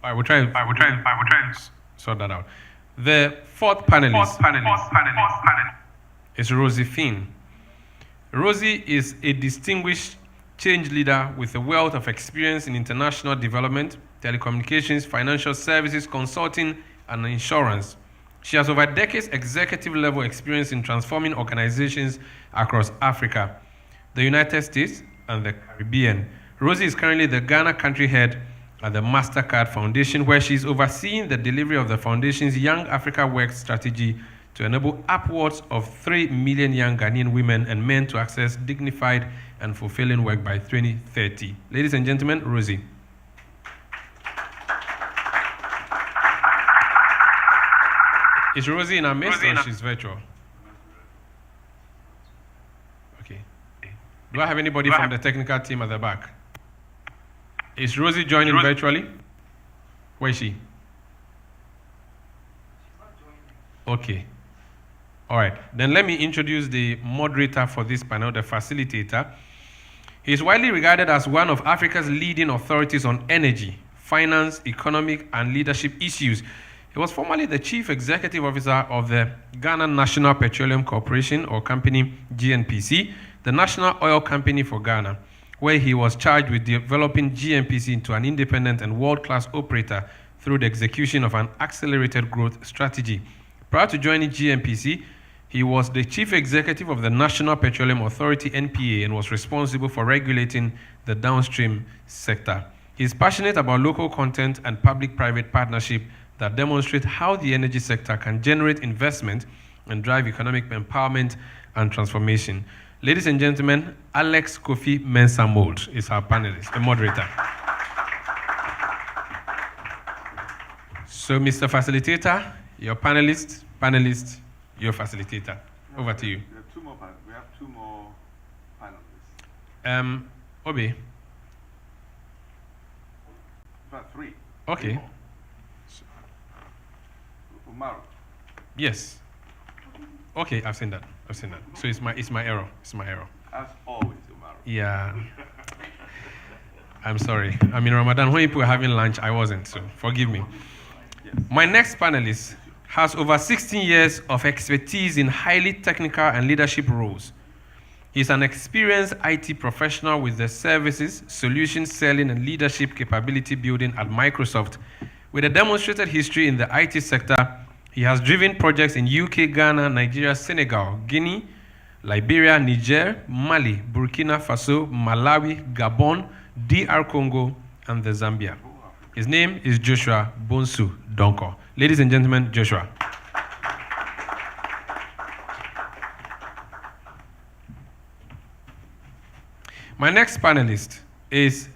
I will try to sort that out. The fourth panelist is Rosie Finn. Rosie is a distinguished change leader with a wealth of experience in international development, telecommunications, financial services, consulting, and insurance. She has over decades executive-level experience in transforming organizations across Africa, the United States, and the Caribbean. Rosie is currently the Ghana country head at the MasterCard Foundation, where she is overseeing the delivery of the foundation's Young Africa Works strategy to enable upwards of 3 million young Ghanaian women and men to access dignified and fulfilling work by 2030. Ladies and gentlemen, Rosie. Is Rosie in our midst or she's virtual? Okay. Do I have anybody from the technical team at the back? Is Rosie joining virtually? Where is she? Okay. All right. Then let me introduce the moderator for this panel, the facilitator. He is widely regarded as one of Africa's leading authorities on energy, finance, economic, and leadership issues. He was formerly the Chief Executive Officer of the Ghana National Petroleum Corporation, or company GNPC, the national oil company for Ghana, where he was charged with developing GNPC into an independent and world-class operator through the execution of an accelerated growth strategy. Prior to joining GNPC, he was the Chief Executive of the National Petroleum Authority, NPA, and was responsible for regulating the downstream sector. He is passionate about local content and public-private partnership that demonstrate how the energy sector can generate investment and drive economic empowerment and transformation. Ladies and gentlemen, Alex Kofi Mensah Mould is our panelist, a moderator. So, Mr. Facilitator, your panelist, your facilitator. Over to you. We have two more panelists. Obi. About three. Okay. Umaru. Yes. Okay, I've seen that. So it's my error. As always, Umaru. Yeah. I'm sorry. I'm in Ramadan. When people were having lunch, I wasn't, so forgive me. Yes. My next panelist has over 16 years of expertise in highly technical and leadership roles. He's an experienced IT professional with the services, solution selling, and leadership capability building at Microsoft. With a demonstrated history in the IT sector, he has driven projects in UK, Ghana, Nigeria, Senegal, Guinea, Liberia, Niger, Mali, Burkina Faso, Malawi, Gabon, DR Congo, and the Zambia. His name is Joshua Bonsu Donko. Ladies and gentlemen, Joshua. My next panelist is,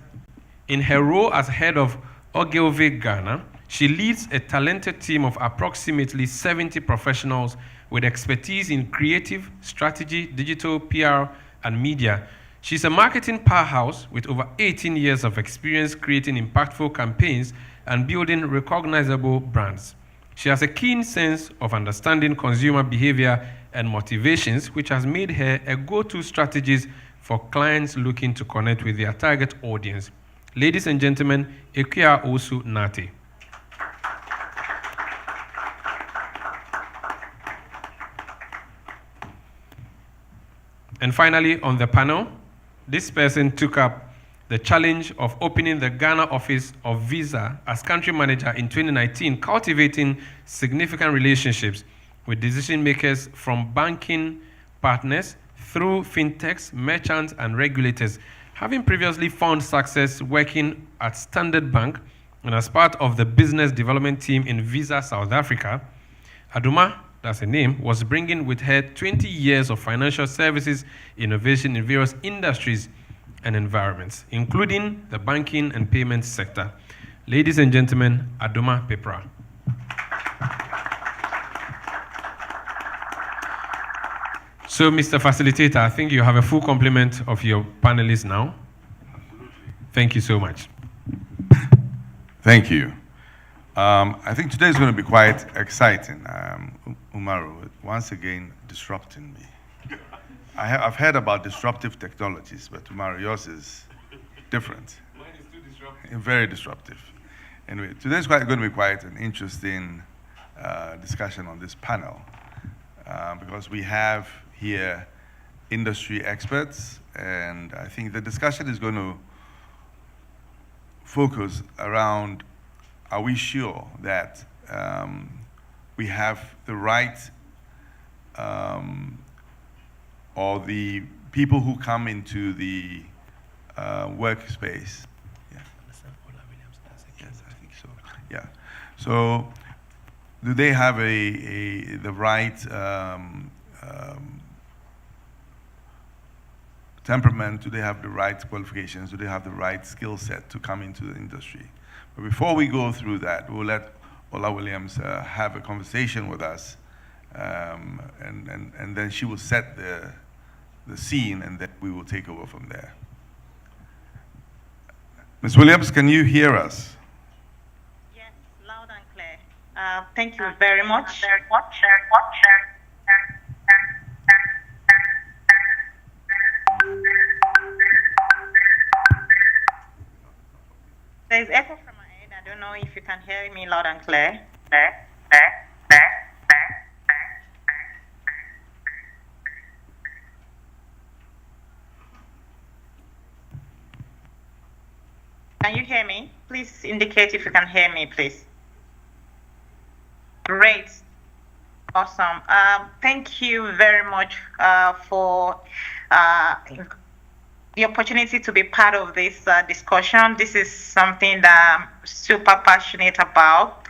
in her role as head of Ogilvy Ghana, she leads a talented team of approximately 70 professionals with expertise in creative, strategy, digital, PR, and media. She's a marketing powerhouse with over 18 years of experience creating impactful campaigns and building recognizable brands. She has a keen sense of understanding consumer behavior and motivations, which has made her a go-to strategist for clients looking to connect with their target audience. Ladies and gentlemen, Ekia Osu Nate. And finally, on the panel, this person took up the challenge of opening the Ghana office of Visa as country manager in 2019, cultivating significant relationships with decision makers from banking partners through fintechs, merchants, and regulators. Having previously found success working at Standard Bank and as part of the business development team in Visa South Africa, Aduma, that's her name, was bringing with her 20 years of financial services innovation in various industries and environments, including the banking and payments sector. Ladies and gentlemen, Aduma Pepra. So, Mr. Facilitator, I think you have a full complement of your panelists now. Absolutely. Thank you so much. Thank you. I think today is going to be quite exciting. Umaru, once again, disrupting me. I've heard about disruptive technologies, but Umaru, yours is different. Mine is too disruptive. Very disruptive. Anyway, today is going to be quite an interesting discussion on this panel because we have here industry experts, and I think the discussion is going to focus around, are we sure that we have the right or the people who come into the workspace? Yeah. Yes, I think so. Yeah. So do they have the right temperament? Do they have the right qualifications? Do they have the right skill set to come into the industry? But before we go through that, we'll let Ola Williams have a conversation with us, and then she will set the scene, and then we will take over from there. Ms. Williams, can you hear us? Yes, loud and clear. Thank you very much. There's echo from my end. I don't know if you can hear me loud and clear. Can you hear me? Please indicate if you can hear me, please. Great. Awesome. Thank you very much for the opportunity to be part of this discussion. This is something that I'm super passionate about.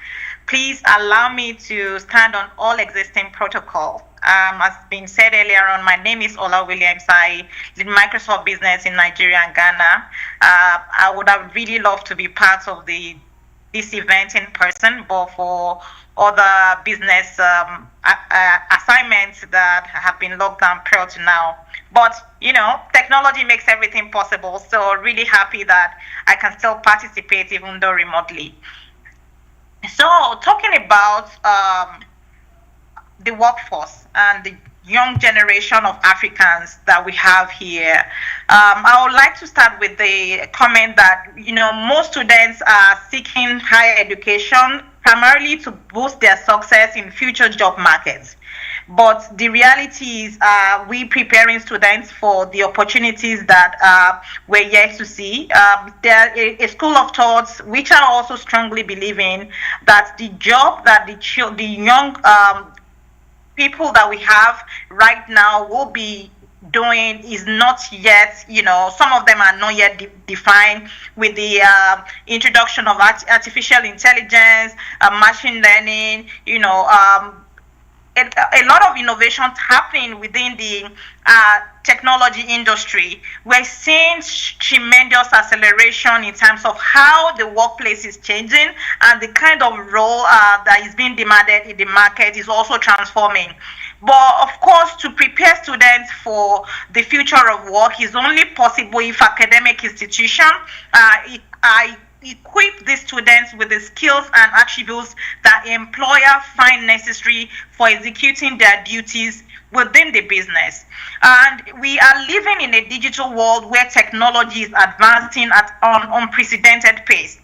Please allow me to stand on all existing protocol. As been said earlier on, my name is Ola Williams. I lead Microsoft business in Nigeria and Ghana. I would have really loved to be part of this event in person, but for other business assignments that have been locked down prior to now. But, you know, technology makes everything possible. So really happy that I can still participate even though remotely. So talking about the workforce and the young generation of Africans that we have here, I would like to start with the comment that, you know, most students are seeking higher education primarily to boost their success in future job markets. But the reality is, we preparing students for the opportunities that we're yet to see. There is a school of thoughts, which I also strongly believe in, that the job that the young people that we have right now will be doing is not yet, you know, some of them are not yet defined with the introduction of artificial intelligence, machine learning, you know, a lot of innovations happening within the technology industry. We're seeing tremendous acceleration in terms of how the workplace is changing, and the kind of role that is being demanded in the market is also transforming. But of course, to prepare students for the future of work is only possible if academic institutions equip the students with the skills and attributes that employer find necessary for executing their duties within the business. And we are living in a digital world where technology is advancing at an unprecedented pace.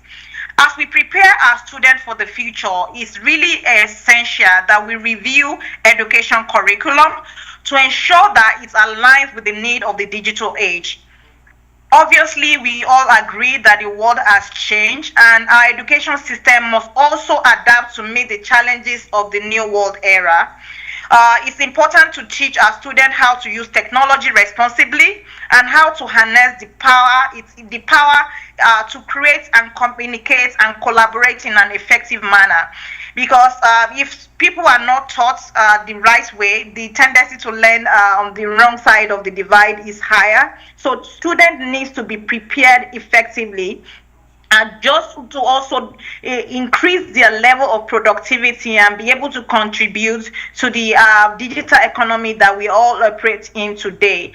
As we prepare our students for the future, it's really essential that we review education curriculum to ensure that it aligns with the need of the digital age. Obviously, we all agree that the world has changed, and our education system must also adapt to meet the challenges of the new world era. It's important to teach our students how to use technology responsibly and how to harness the power to create and communicate and collaborate in an effective manner. Because if people are not taught the right way, the tendency to learn on the wrong side of the divide is higher. So students need to be prepared effectively, and just to also increase their level of productivity and be able to contribute to the digital economy that we all operate in today.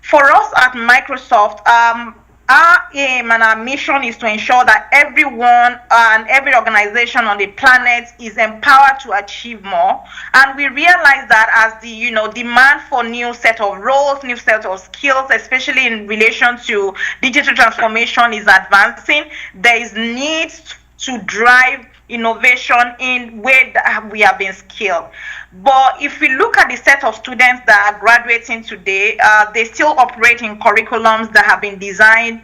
For us at Microsoft, our aim and our mission is to ensure that everyone and every organization on the planet is empowered to achieve more. And we realize that as the demand for new set of roles, new set of skills, especially in relation to digital transformation, is advancing, there is need to drive innovation in where we have been skilled. But if we look at the set of students that are graduating today, they still operate in curriculums that have been designed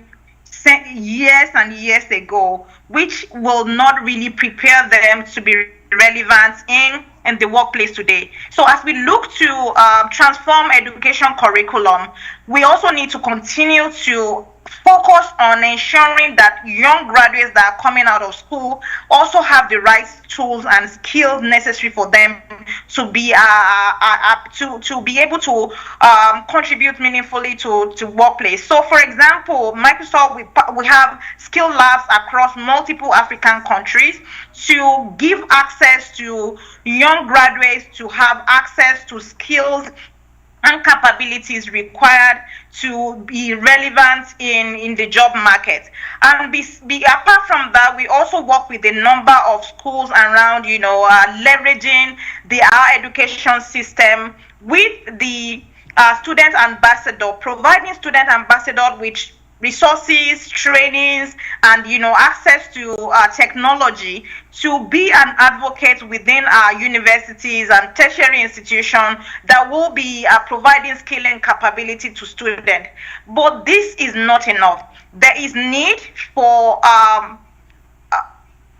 years and years ago, which will not really prepare them to be relevant in the workplace today. So as we look to transform education curriculum, we also need to continue to focus on ensuring that young graduates that are coming out of school also have the right tools and skills necessary for them to be able to contribute meaningfully to workplace. So, for example, Microsoft, we have skill labs across multiple African countries to give access to young graduates to have access to skills and capabilities required to be relevant in the job market. And apart from that, we also work with a number of schools around, leveraging our education system with the student ambassador, providing student ambassador with resources, trainings, and access to technology to be an advocate within our universities and tertiary institutions that will be providing skilling capability to students. But this is not enough. There is need for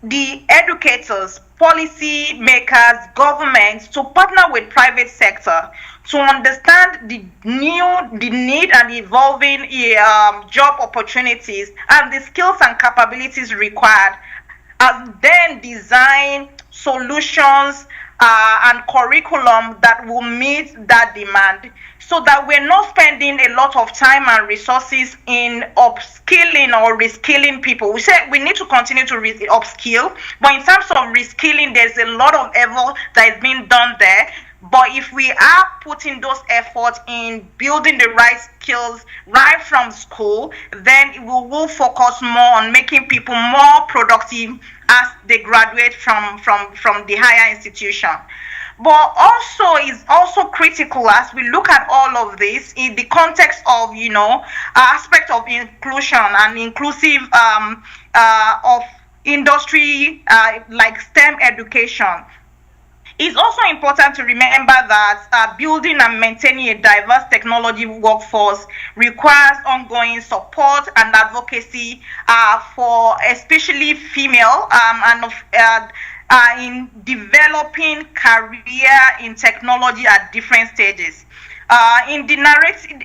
the educators, policy makers, governments to partner with private sector to understand the need and evolving job opportunities and the skills and capabilities required, and then design solutions and curriculum that will meet that demand, so that we're not spending a lot of time and resources in upskilling or reskilling people. We said we need to continue to upskill, but in terms of reskilling, there's a lot of effort that is being done there. But if we are putting those efforts in building the right skills right from school, then we will focus more on making people more productive as they graduate from the higher institution. But also is also critical as we look at all of this in the context of aspect of inclusion and inclusive of industry like STEM education. It's also important to remember that building and maintaining a diverse technology workforce requires ongoing support and advocacy for especially female in developing career in technology at different stages. In the narrative,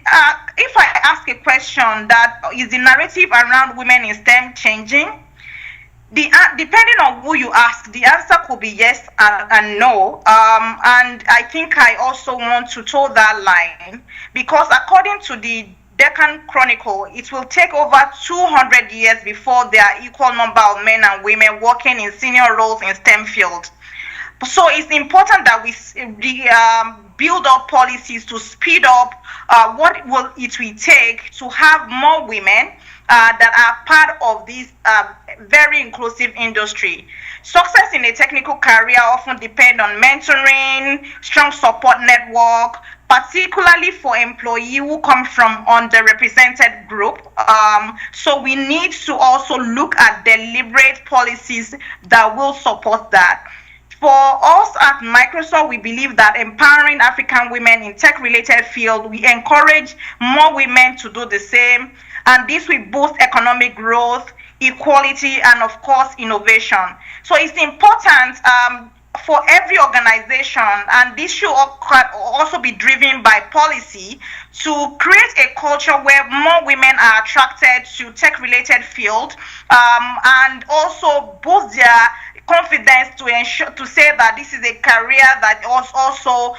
if I ask a question that is the narrative around women in STEM changing, depending on who you ask, the answer could be yes and no. And I think I also want to toe that line because according to the Deccan Chronicle, it will take over 200 years before there are equal number of men and women working in senior roles in STEM fields. So it's important that we build up policies to speed up what it will take to have more women that are part of this very inclusive industry. Success in a technical career often depends on mentoring, strong support network, particularly for employees who come from underrepresented group. So we need to also look at deliberate policies that will support that. For us at Microsoft, we believe that empowering African women in tech-related fields, we encourage more women to do the same, and this will boost economic growth, equality, and of course, innovation. So it's important for every organization, and this should also be driven by policy, to create a culture where more women are attracted to tech-related fields, and also boost their confidence to say that this is a career that is also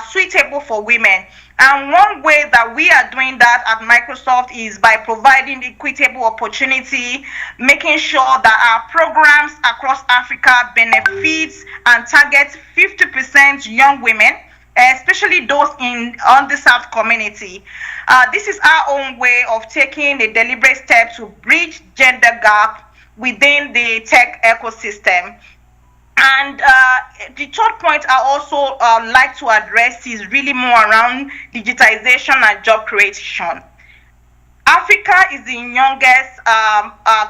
suitable for women. And one way that we are doing that at Microsoft is by providing equitable opportunity, making sure that our programs across Africa benefits and target 50% young women, especially those in underserved community. This is our own way of taking a deliberate step to bridge gender gap within the tech ecosystem. And the third point I also like to address is really more around digitization and job creation. Africa is the youngest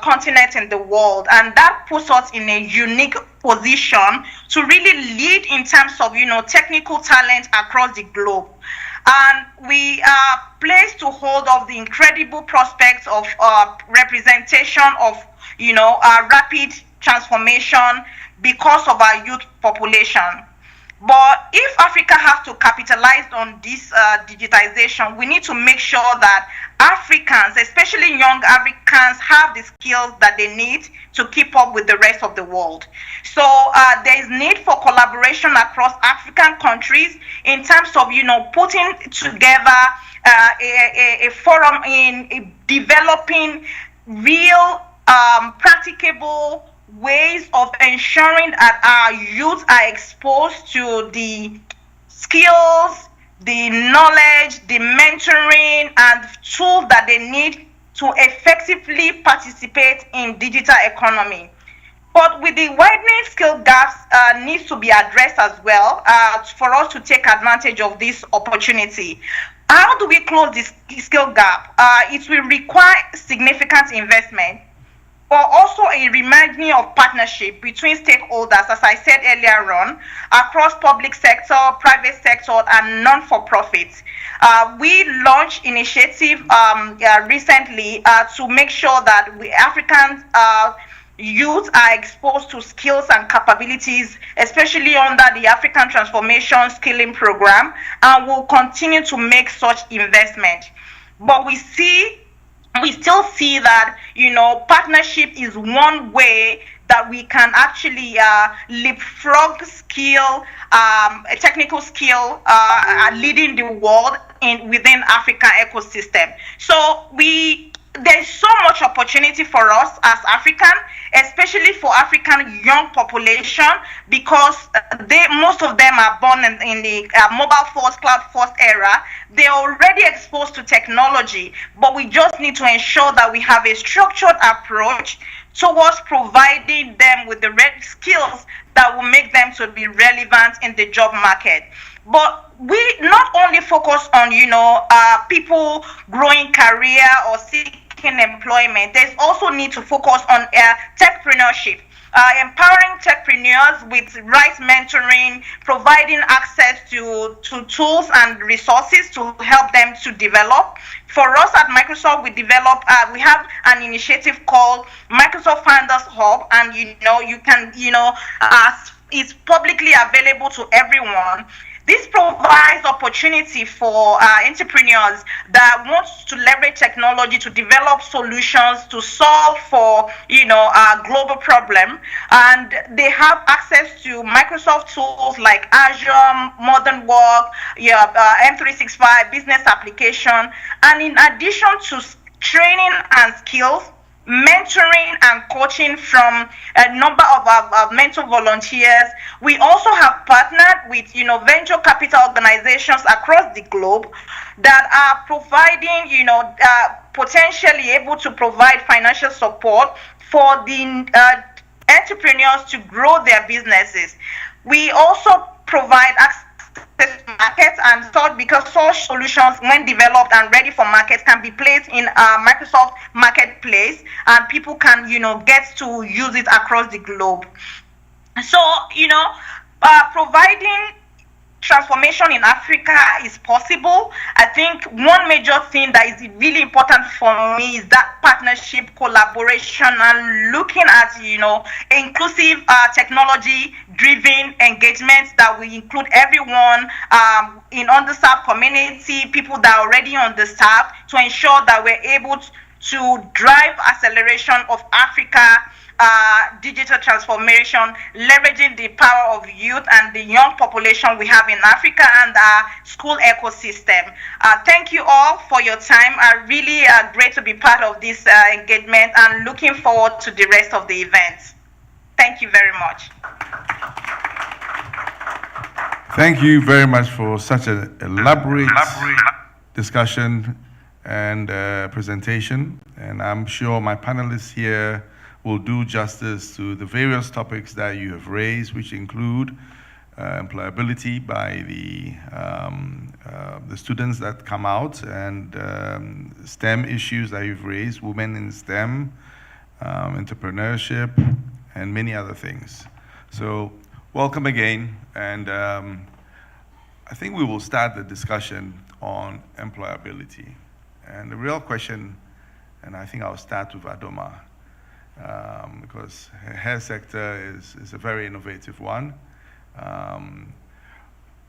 continent in the world, and that puts us in a unique position to really lead in terms of technical talent across the globe. And we are placed to hold of the incredible prospects of representation of rapid transformation because of our youth population. But if Africa has to capitalize on this digitization, we need to make sure that Africans, especially young Africans, have the skills that they need to keep up with the rest of the world. So there is need for collaboration across African countries in terms of, putting together a forum in developing real practicable ways of ensuring that our youth are exposed to the skills, the knowledge, the mentoring, and tools that they need to effectively participate in digital economy. But with the widening skill gaps needs to be addressed as well for us to take advantage of this opportunity. How do we close this skill gap? It will require significant investment, but also a reminding of partnership between stakeholders, as I said earlier on, across public sector, private sector, and non-for-profit. We launched initiative recently to make sure that we African youth are exposed to skills and capabilities, especially under the African Transformation Skilling Program, and will continue to make such investment. But we still see that, partnership is one way that we can actually leapfrog skill, a technical skill, leading the world within African ecosystem. So there's so much opportunity for us as African, especially for African young population, because most of them are born in the mobile first, cloud first era. They're already exposed to technology, but we just need to ensure that we have a structured approach towards providing them with the right skills that will make them to be relevant in the job market. But we not only focus on, people growing career or seeking employment. There's also need to focus on techpreneurship, empowering techpreneurs with right mentoring, providing access to tools and resources to help them to develop. For us at Microsoft, we have an initiative called Microsoft Founders Hub, and you can, it's publicly available to everyone. This provides opportunity for entrepreneurs that want to leverage technology to develop solutions to solve for, a global problem. And they have access to Microsoft tools like Azure, Modern Work, M365, business application. And in addition to training and skills, mentoring and coaching from a number of mentor volunteers. We also have partnered with venture capital organizations across the globe that are providing potentially able to provide financial support for the entrepreneurs to grow their businesses. We also provide access markets, and thought because such solutions, when developed and ready for market, can be placed in Microsoft Marketplace, and people can get to use it across the globe. So providing transformation in Africa is possible. I think one major thing that is really important for me is that partnership, collaboration, and looking at inclusive technology-driven engagements that will include everyone in underserved community, people that are already underserved, to ensure that we're able to drive acceleration of Africa digital transformation, leveraging the power of youth and the young population we have in Africa and our school ecosystem. Thank you all for your time. Really great to be part of this engagement, and looking forward to the rest of the events. Thank you very much. Thank you very much for such an elaborate discussion and presentation. And I'm sure my panelists here will do justice to the various topics that you have raised, which include employability by the students that come out, and STEM issues that you've raised, women in STEM, entrepreneurship, and many other things. So welcome again, and I think we will start the discussion on employability. And the real question, and I think I'll start with Adoma, because her sector is a very innovative one.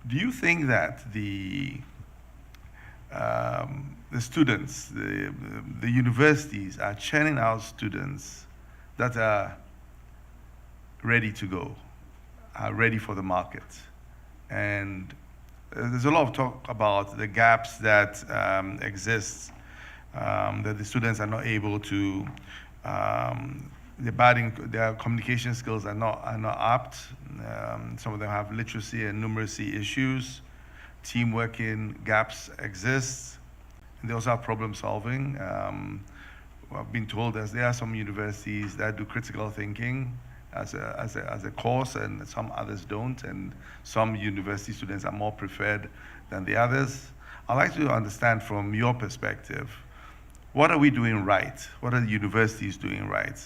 do you think that the students, the universities are churning out students that are ready to go, are ready for the market? And there's a lot of talk about the gaps that exist, that the students are not able to, their communication skills are not apt. Some of them have literacy and numeracy issues. Team working gaps exist. And they also have problem solving. I've been told that there are some universities that do critical thinking as a course, and some others don't, and some university students are more preferred than the others. I'd like to understand from your perspective, what are we doing right? What are the universities doing right?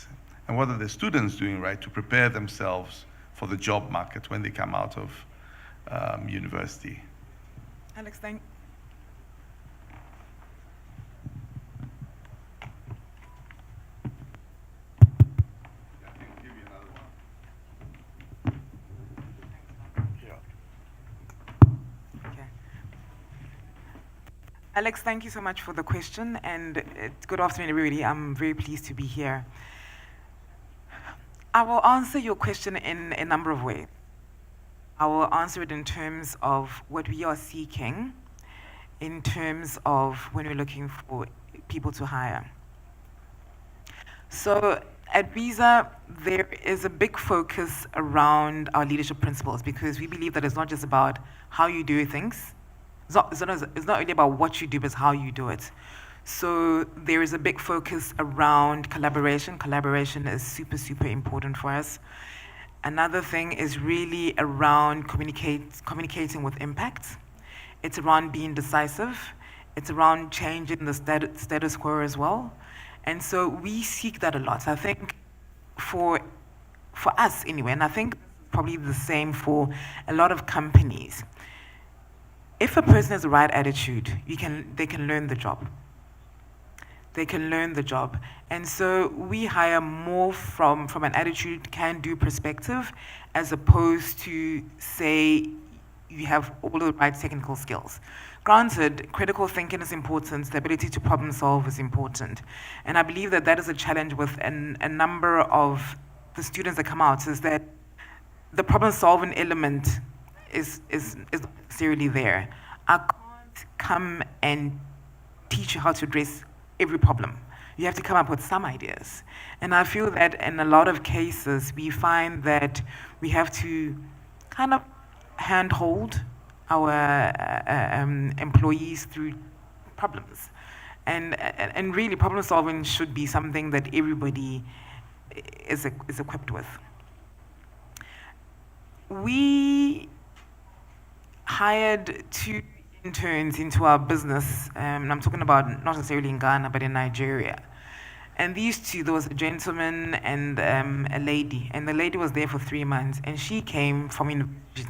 And what are the students doing right to prepare themselves for the job market when they come out of university? Alex, thank Alex, thank you so much for the question, and good afternoon, everybody. I'm very pleased to be here. I will answer your question in a number of ways. I will answer it in terms of what we are seeking, in terms of when we're looking for people to hire. So at Visa, there is a big focus around our leadership principles, because we believe that it's not just about how you do things. It's not really about what you do, but it's how you do it. So there is a big focus around collaboration. Collaboration is super, super important for us. Another thing is really around communicating with impact. It's around being decisive. It's around changing the status quo as well. And so we seek that a lot. I think for us anyway, and I think probably the same for a lot of companies, if a person has the right attitude, they can learn the job. They can learn the job. And so we hire more from an attitude, can-do perspective, as opposed to, say, you have all the right technical skills. Granted, critical thinking is important, the ability to problem solve is important. And I believe that that is a challenge with a number of the students that come out, is that the problem solving element is not necessarily there. I can't come and teach you how to address every problem. You have to come up with some ideas. And I feel that in a lot of cases, we find that we have to kind of handhold our employees through problems. And really, problem solving should be something that everybody is equipped with. We hired 2 interns into our business, and I'm talking about not necessarily in Ghana, but in Nigeria. And these 2, there was a gentleman and a lady, and the lady was there for 3 months, and she came from university.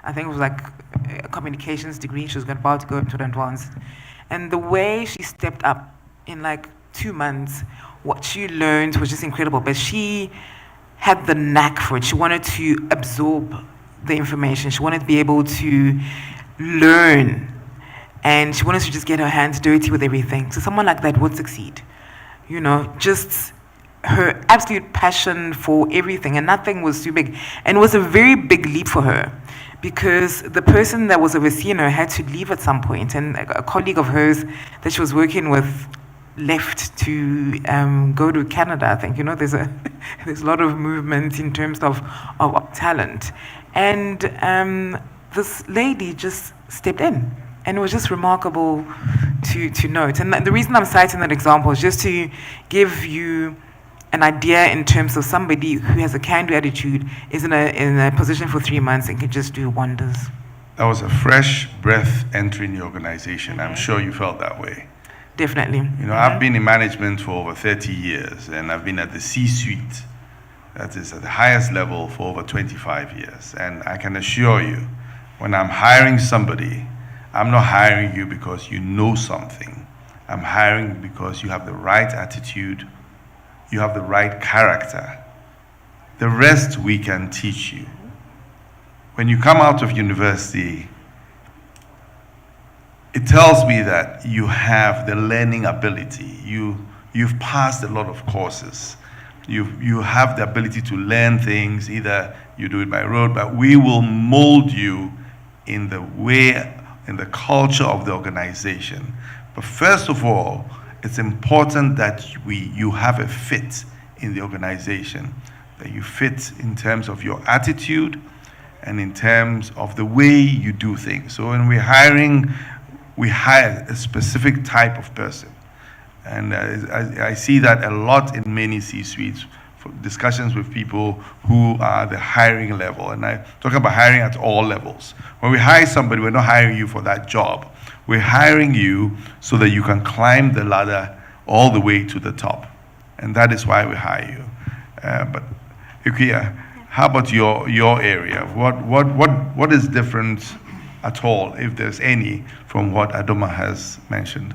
I think it was like a communications degree. She was about to go into the advanced. And the way she stepped up in like 2 months, what she learned was just incredible. But she had the knack for it. She wanted to absorb the information. She wanted to be able to learn. And she wanted to just get her hands dirty with everything. So someone like that would succeed. You know, just her absolute passion for everything, and nothing was too big. And it was a very big leap for her, because the person that was overseeing her had to leave at some point, and a colleague of hers that she was working with left to go to Canada. I think, you know, there's a lot of movement in terms of talent, and this lady just stepped in, and it was just remarkable to note. And the reason I'm citing that example is just to give you an idea in terms of somebody who has a can-do attitude, is in a position for 3 months and can just do wonders. That was a fresh breath entering the organization. I'm sure you felt that way. Definitely. You know, I've been in management for over 30 years, and I've been at the C-suite, that is at the highest level, for over 25 years. And I can assure you, when I'm hiring somebody, I'm not hiring you because you know something. I'm hiring you because you have the right attitude, you have the right character. The rest we can teach you. when you come out of university, it tells me that you have the learning ability. You've passed a lot of courses. You have the ability to learn things, either you do it by road, but we will mold you in the way, in the culture of the organization. But first of all, it's important that you have a fit in the organization, that you fit in terms of your attitude and in terms of the way you do things. So when we're hiring, we hire a specific type of person. And I see that a lot in many C-suites, for discussions with people who are the hiring level. And I talk about hiring at all levels. When we hire somebody, we're not hiring you for that job. We're hiring you so that you can climb the ladder all the way to the top. And that is why we hire you. But Ikuya, how about your area? What is different at all, if there's any, from what Adoma has mentioned?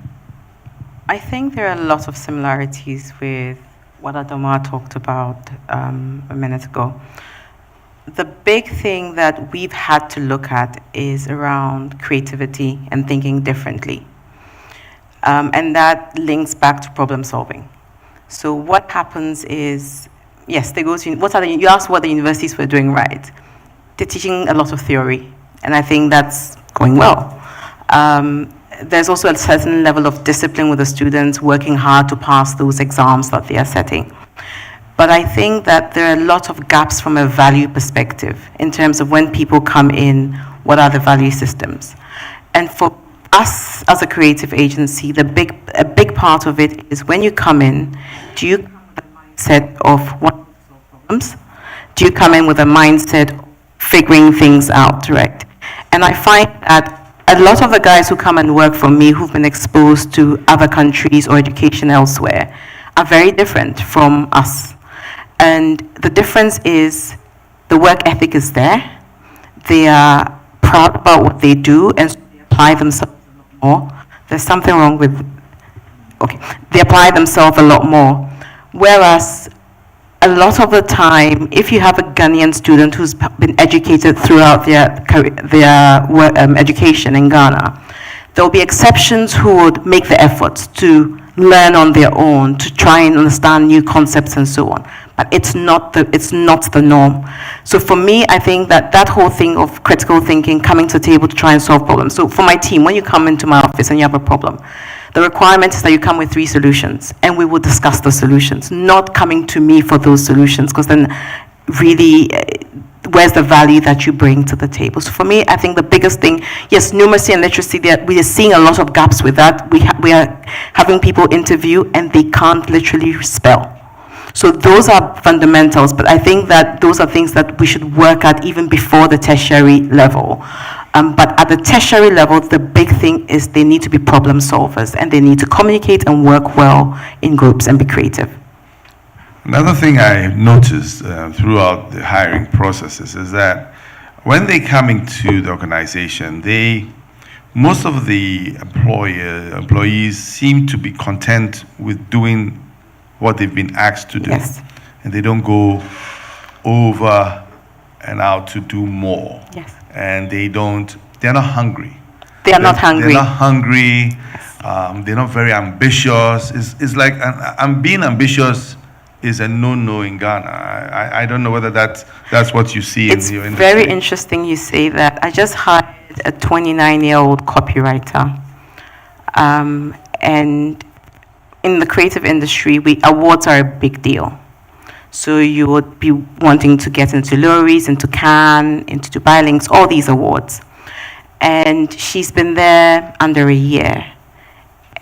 I think there are a lot of similarities with what Adoma talked about a minute ago. The big thing that we've had to look at is around creativity and thinking differently. And that links back to problem solving. So what happens is, yes, they go to, you asked what the universities were doing right. They're teaching a lot of theory, and I think that's going well. There's also a certain level of discipline with the students working hard to pass those exams that they are setting. But I think that there are a lot of gaps from a value perspective in terms of when people come in, what are the value systems? And for us as a creative agency, a big part of it is when you come in, do you come with a mindset of what problems? Do you come in with a mindset of figuring things out, right? And I find that a lot of the guys who come and work for me who've been exposed to other countries or education elsewhere are very different from us. And the difference is the work ethic is there. They are proud about what they do and so they apply themselves a lot more. There's something wrong with, okay, they apply themselves a lot more. Whereas a lot of the time, if you have a Ghanaian student who's been educated throughout their education in Ghana, there will be exceptions who would make the efforts to learn on their own, to try and understand new concepts and so on. But it's not the norm. So for me, I think that whole thing of critical thinking, coming to the table to try and solve problems. So for my team, when you come into my office and you have a problem, the requirement is that you come with 3 solutions, and we will discuss the solutions, not coming to me for those solutions, because then really, where's the value that you bring to the table? So for me, I think the biggest thing, yes, numeracy and literacy, we are seeing a lot of gaps with that. We are having people interview, and they can't literally spell. So those are fundamentals, but I think that those are things that we should work at even before the tertiary level. But at the tertiary level, the big thing is they need to be problem solvers, and they need to communicate and work well in groups and be creative. Another thing I noticed throughout the hiring processes is that when they come into the organization, most of the employees seem to be content with doing what they've been asked to do. Yes. And they don't go over and out to do more. Yes. And they're not hungry. They are not hungry. They're not hungry. Yes. They're not very ambitious. It's like being ambitious is a no-no in Ghana. I don't know whether that's what you see in your industry. It's very interesting you say that. I just hired a 29-year-old copywriter. And in the creative industry, awards are a big deal. So you would be wanting to get into Loeries, into Cannes, into Dubai Links, all these awards. And she's been there under a year.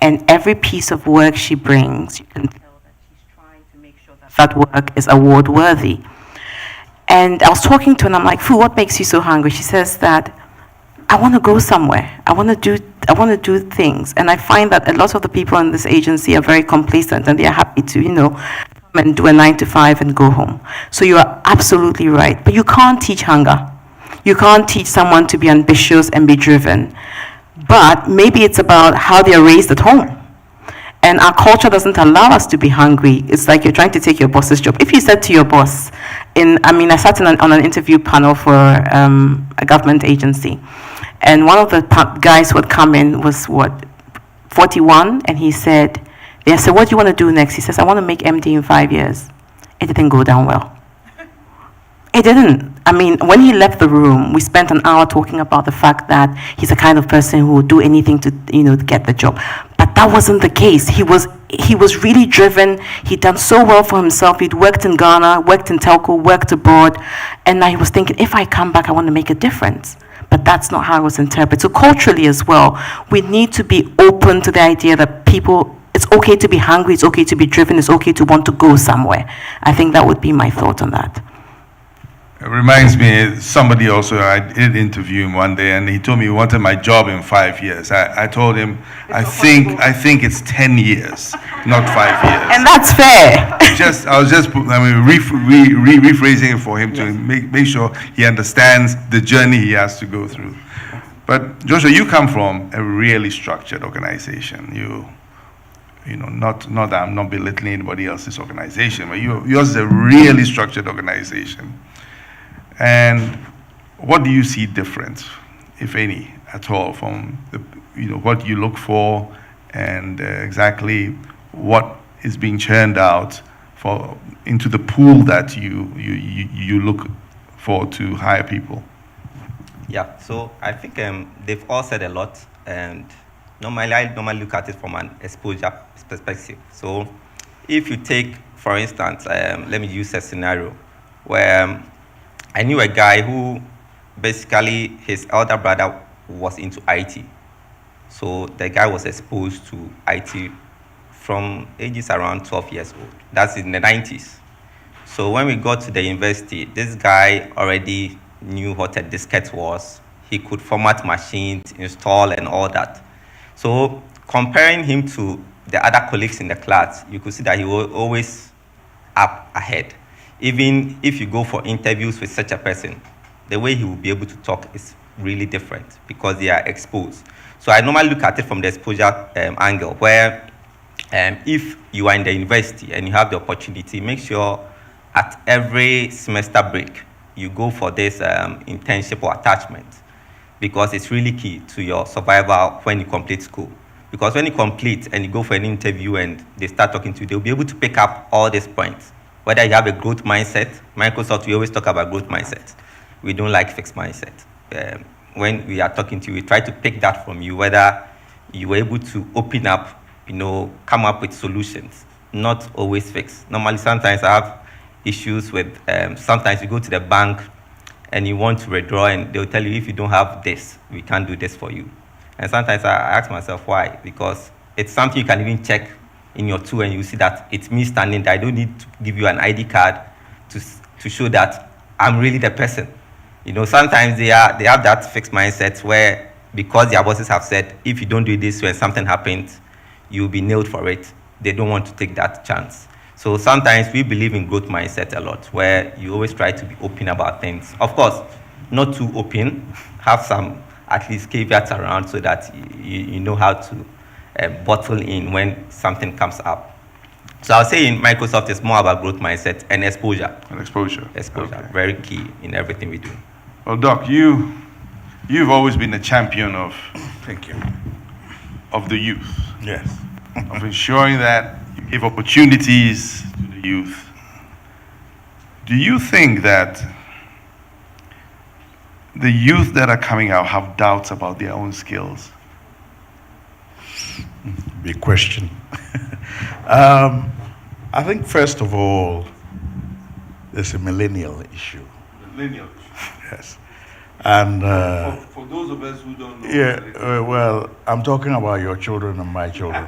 And every piece of work she brings, you can tell that she's trying to make sure that work is award worthy. And I was talking to her and I'm like, Fu, what makes you so hungry? She says that, I want to go somewhere. I want to do things. And I find that a lot of the people in this agency are very complacent and they are happy to, come and do a 9 to 5 and go home. So you are absolutely right. But you can't teach hunger. You can't teach someone to be ambitious and be driven. But maybe it's about how they are raised at home. And our culture doesn't allow us to be hungry. It's like you're trying to take your boss's job. If you said to your boss, I sat on an interview panel for a government agency, and one of the guys who had come in was 41, and he said, they said, what do you want to do next? He says, I want to make MD in 5 years. It didn't go down well. It didn't. I mean, when he left the room, we spent an hour talking about the fact that he's the kind of person who would do anything to get the job. But that wasn't the case. He was really driven. He'd done so well for himself. He'd worked in Ghana, worked in telco, worked abroad, and now he was thinking, if I come back, I want to make a difference. But that's not how it was interpreted. So culturally as well, we need to be open to the idea that people, it's okay to be hungry, it's okay to be driven, it's okay to want to go somewhere. I think that would be my thought on that. It reminds me, somebody also, I did interview him one day, and he told me he wanted my job in 5 years. I told him, I think it's 10 years, not 5 years. And that's fair. I was just rephrasing it for him to make sure he understands the journey he has to go through. But Joshua, you come from a really structured organization. Not that I'm not belittling anybody else's organization, but yours is a really structured organization. And what do you see different, if any, at all, from what you look for and exactly what is being churned out into the pool that you look for to hire people? Yeah, so I think they've all said a lot, and I normally look at it from an exposure perspective. So if you take, for instance, let me use a scenario where I knew a guy who basically his elder brother was into IT. So the guy was exposed to IT from ages around 12 years old. That's in the 90s. So when we got to the university, this guy already knew what a diskette was. He could format machines, install, and all that. So comparing him to the other colleagues in the class, you could see that he was always up ahead. Even if you go for interviews with such a person, the way he will be able to talk is really different because they are exposed. So I normally look at it from the exposure angle, where if you are in the university and you have the opportunity, make sure at every semester break, you go for this internship or attachment, because it's really key to your survival when you complete school. Because when you complete and you go for an interview and they start talking to you, they'll be able to pick up all these points. Whether you have a growth mindset, Microsoft, we always talk about growth mindset. We don't like fixed mindset. When we are talking to you, we try to pick that from you, whether you were able to open up, come up with solutions, not always fixed. Normally, sometimes I have issues with, sometimes you go to the bank and you want to withdraw and they'll tell you, if you don't have this, we can't do this for you. And sometimes I ask myself why, because it's something you can even check in your tool and you see that it's me standing there. I don't need to give you an ID card to show that I'm really the person. Sometimes they have that fixed mindset where, because their bosses have said, if you don't do this when something happens, you'll be nailed for it. They don't want to take that chance. So sometimes we believe in growth mindset a lot, where you always try to be open about things. Of course, not too open, have some at least caveats around so that you know how to bottle in when something comes up. So I'll say in Microsoft, it's more about growth mindset and exposure. Exposure, okay. Very key in everything we do. Well, Doc, you've always been a champion of, thank you, of the youth. Yes. Of ensuring that you give opportunities to the youth. Do you think that the youth that are coming out have doubts about their own skills? Big question. I think, first of all, there's a millennial issue. Millennial issue. Yes. And for those of us who don't know. Yeah, well, I'm talking about your children and my children.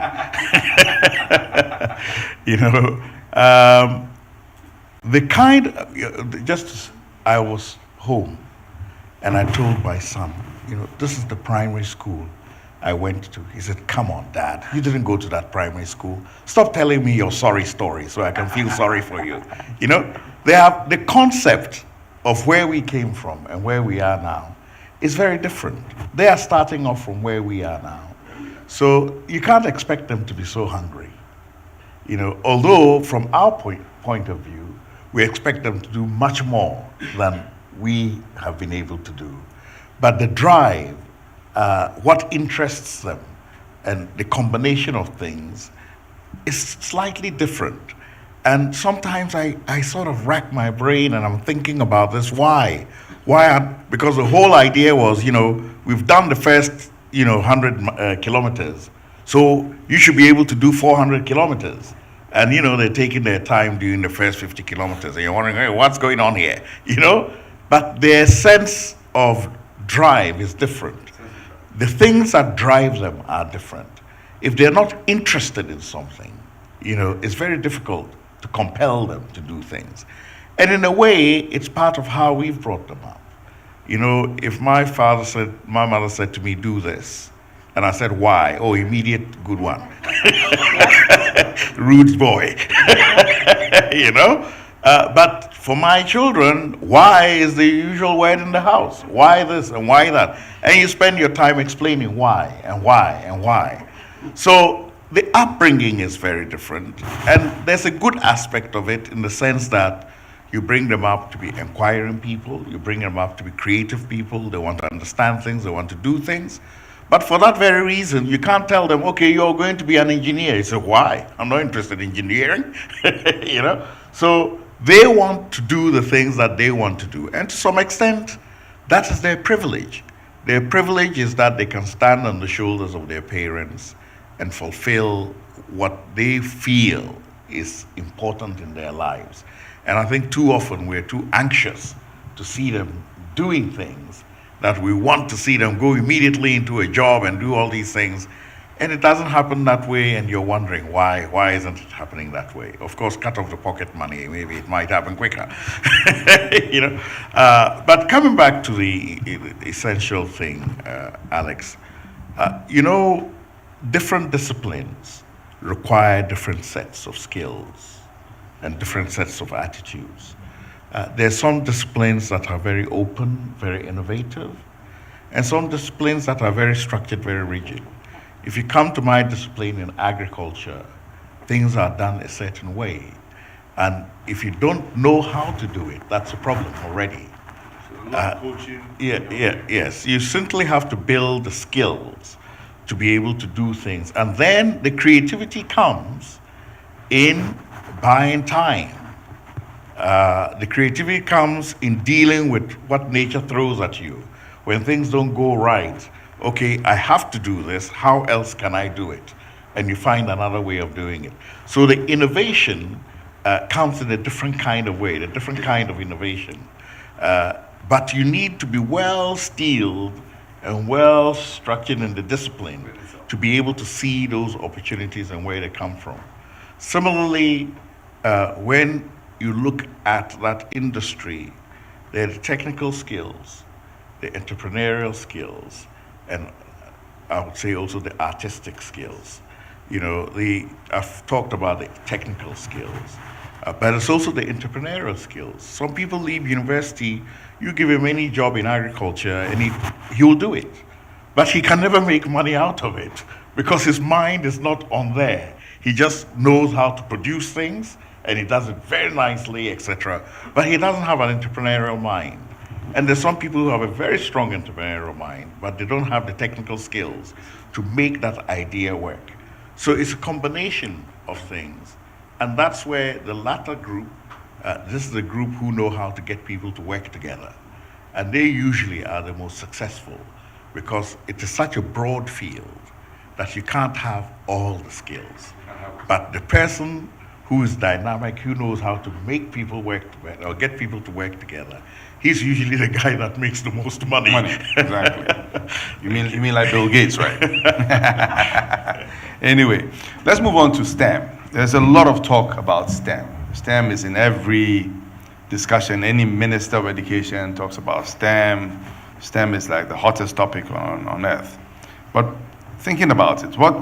I was home and I told my son, this is the primary school I went to. He said, come on, Dad, you didn't go to that primary school. Stop telling me your sorry story so I can feel sorry for you. They have the concept of where we came from and where we are now is very different. They are starting off from where we are now. So you can't expect them to be so hungry. You know, although from our point of view, we expect them to do much more than we have been able to do. But the drive, what interests them, and the combination of things is slightly different. And sometimes I sort of rack my brain and I'm thinking about this. Why? Because the whole idea was, we've done the first, 100 kilometers. So you should be able to do 400 kilometers. And, they're taking their time doing the first 50 kilometers. And you're wondering, hey, what's going on here? But their sense of drive is different. The things that drive them are different. If they're not interested in something, it's very difficult to compel them to do things. And in a way, it's part of how we've brought them up. If my mother said to me, do this, and I said, why? Oh, immediate, good one. Rude boy. But for my children, why is the usual word in the house? Why this and why that? And you spend your time explaining why and why and why. So the upbringing is very different. And there's a good aspect of it in the sense that you bring them up to be inquiring people, you bring them up to be creative people, they want to understand things, they want to do things. But for that very reason, you can't tell them, okay, you're going to be an engineer. You say, why? I'm not interested in engineering. So they want to do the things that they want to do. And to some extent, that is their privilege. Their privilege is that they can stand on the shoulders of their parents and fulfill what they feel is important in their lives. And I think too often we're too anxious to see them doing things that we want to see them go immediately into a job and do all these things. And it doesn't happen that way, and you're wondering why isn't it happening that way? Of course, cut off the pocket money, maybe it might happen quicker. But coming back to the essential thing, Alex, different disciplines require different sets of skills and different sets of attitudes. There's some disciplines that are very open, very innovative, and some disciplines that are very structured, very rigid. If you come to my discipline in agriculture, things are done a certain way. And if you don't know how to do it, that's a problem already. So coaching. Yes. You simply have to build the skills to be able to do things. And then the creativity comes in buying time. The creativity comes in dealing with what nature throws at you. When things don't go right, okay, I have to do this, how else can I do it? And you find another way of doing it. So the innovation comes in a different kind of way, a different kind of innovation. But you need to be well steeled and well structured in the discipline to be able to see those opportunities and where they come from. Similarly, when you look at that industry, there are the technical skills, the entrepreneurial skills, and I would say also the artistic skills. I've talked about the technical skills, but it's also the entrepreneurial skills. Some people leave university, you give him any job in agriculture and he'll do it. But he can never make money out of it because his mind is not on there. He just knows how to produce things and he does it very nicely, etc. But he doesn't have an entrepreneurial mind. And there's some people who have a very strong entrepreneurial mind, but they don't have the technical skills to make that idea work. So it's a combination of things. And that's where the latter group, this is the group who know how to get people to work together. And they usually are the most successful because it is such a broad field that you can't have all the skills. But the person who is dynamic, who knows how to make people work together or get people to work together, he's usually the guy that makes the most money. Exactly. You mean like Bill Gates, right? Anyway, let's move on to STEM. There's a lot of talk about STEM. STEM is in every discussion. Any minister of education talks about STEM. STEM is like the hottest topic on earth. But thinking about it, what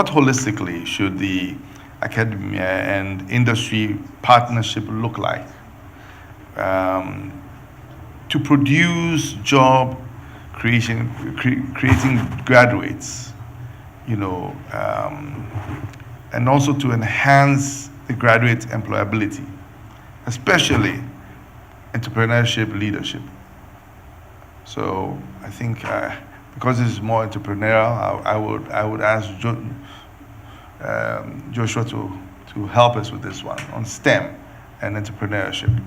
holistically should the academia and industry partnership look like to produce job creating graduates and also to enhance the graduate employability, especially entrepreneurship leadership. So I think because this is more entrepreneurial, I would ask Joshua to help us with this one on STEM and entrepreneurship.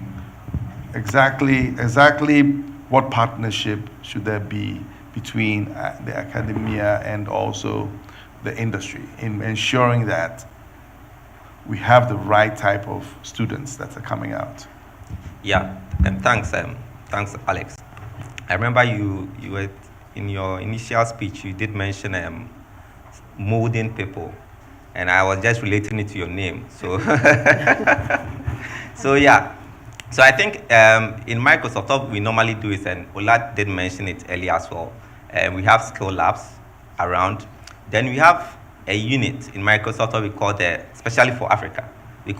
Exactly what partnership should there be between the academia and also the industry in ensuring that we have the right type of students that are coming out? Yeah, and thanks, Alex. I remember you were in your initial speech. You did mention molding people, and I was just relating it to your name. So, so yeah. So I think in Microsoft, what we normally do is, and Ola did mention it earlier as well, we have skill labs around. Then we have a unit in Microsoft what we call especially for Africa. We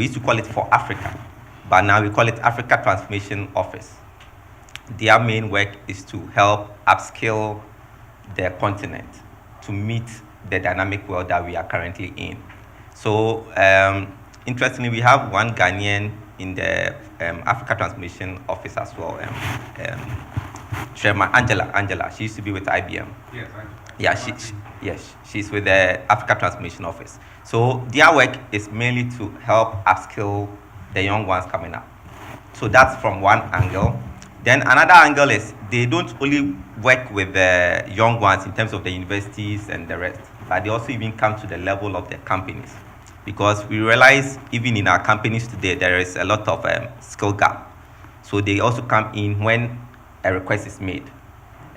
used to call it for Africa, but now we call it Africa Transformation Office. Their main work is to help upskill the continent to meet the dynamic world that we are currently in. So interestingly, we have one Ghanaian in the Africa Transformation Office as well. Angela. She used to be with IBM. Yes, she's with the Africa Transformation Office. So their work is mainly to help upskill the young ones coming up. So that's from one angle. Then another angle is they don't only work with the young ones in terms of the universities and the rest, but they also even come to the level of the companies. Because we realize even in our companies today, there is a lot of skill gap. So they also come in when a request is made,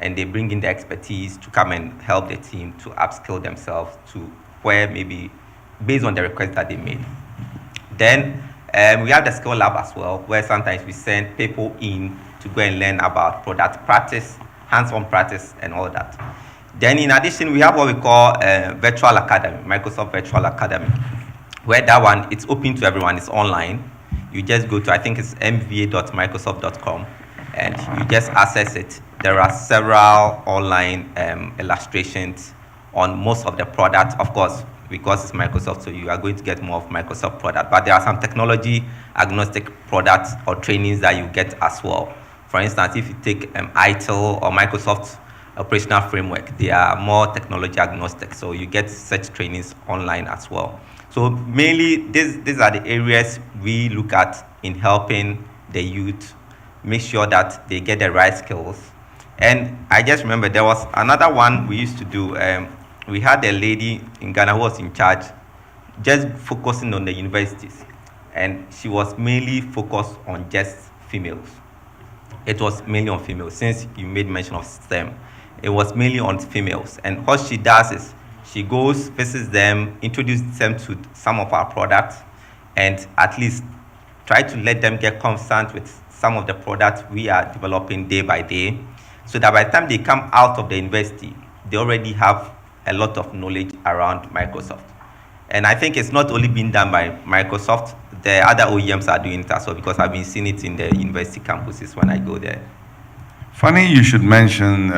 and they bring in the expertise to come and help the team to upskill themselves to where maybe based on the request that they made. Then we have the skill lab as well, where sometimes we send people in to go and learn about product practice, hands-on practice, and all that. Then in addition, we have what we call Virtual Academy, Microsoft Virtual Academy, where that one, it's open to everyone, it's online. You just go to, I think it's mva.microsoft.com, and you just access it. There are several online illustrations on most of the products. Of course, because it's Microsoft, so you are going to get more of Microsoft product, but there are some technology agnostic products or trainings that you get as well. For instance, if you take ITIL or Microsoft Operational Framework, they are more technology agnostic, so you get such trainings online as well. So mainly, these are the areas we look at in helping the youth make sure that they get the right skills. And I just remember there was another one we used to do. We had a lady in Ghana who was in charge, just focusing on the universities. And she was mainly focused on just females. It was mainly on females, since you made mention of STEM. It was mainly on females. And what she does is, she goes, visits them, introduces them to some of our products, and at least try to let them get conversant with some of the products we are developing day by day, so that by the time they come out of the university, they already have a lot of knowledge around Microsoft. And I think it's not only being done by Microsoft, the other OEMs are doing it as well, because I've been seeing it in the university campuses when I go there. Funny you should mention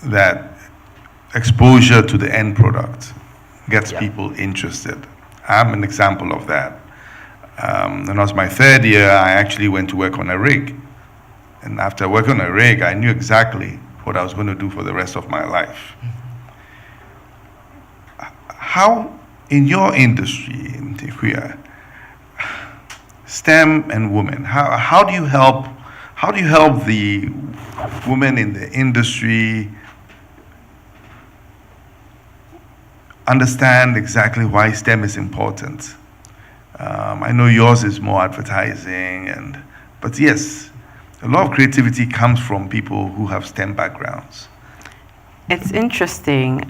that exposure to the end product gets people interested. I'm an example of that. When it was my third year, I actually went to work on a rig. And after working on a rig, I knew exactly what I was going to do for the rest of my life. How, in your industry, in Tikuya, STEM and women, how do you help the women in the industry understand exactly why STEM is important? I know yours is more advertising, but yes, a lot of creativity comes from people who have STEM backgrounds. It's interesting.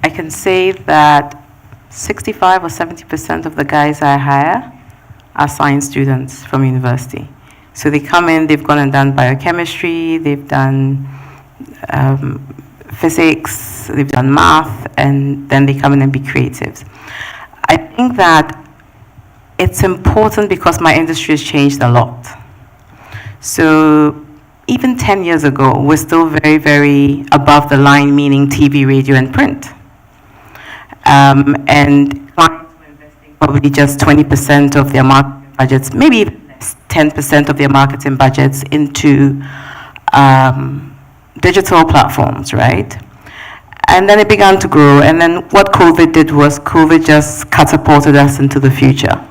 I can say that 65 or 70% of the guys I hire are science students from university. So they come in, they've gone and done biochemistry, they've done physics, they've done math, and then they come in and be creatives. I think that it's important because my industry has changed a lot. So even 10 years ago, we're still very, very above the line, meaning TV, radio, and print. And clients were investing probably just 20% of their marketing budgets, maybe even less, 10% of their marketing budgets into digital platforms, right? And then it began to grow. And then what COVID did was COVID just catapulted us into the future.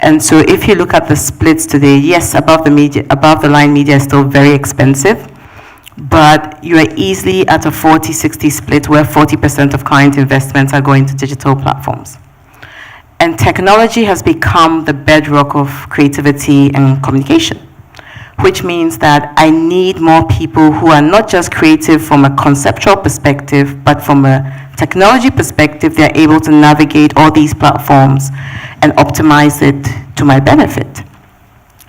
And so if you look at the splits today, yes, above the line media is still very expensive, but you are easily at a 40-60 split where 40% of client investments are going to digital platforms. And technology has become the bedrock of creativity and communication, which means that I need more people who are not just creative from a conceptual perspective, but from a technology perspective, they're able to navigate all these platforms and optimize it to my benefit.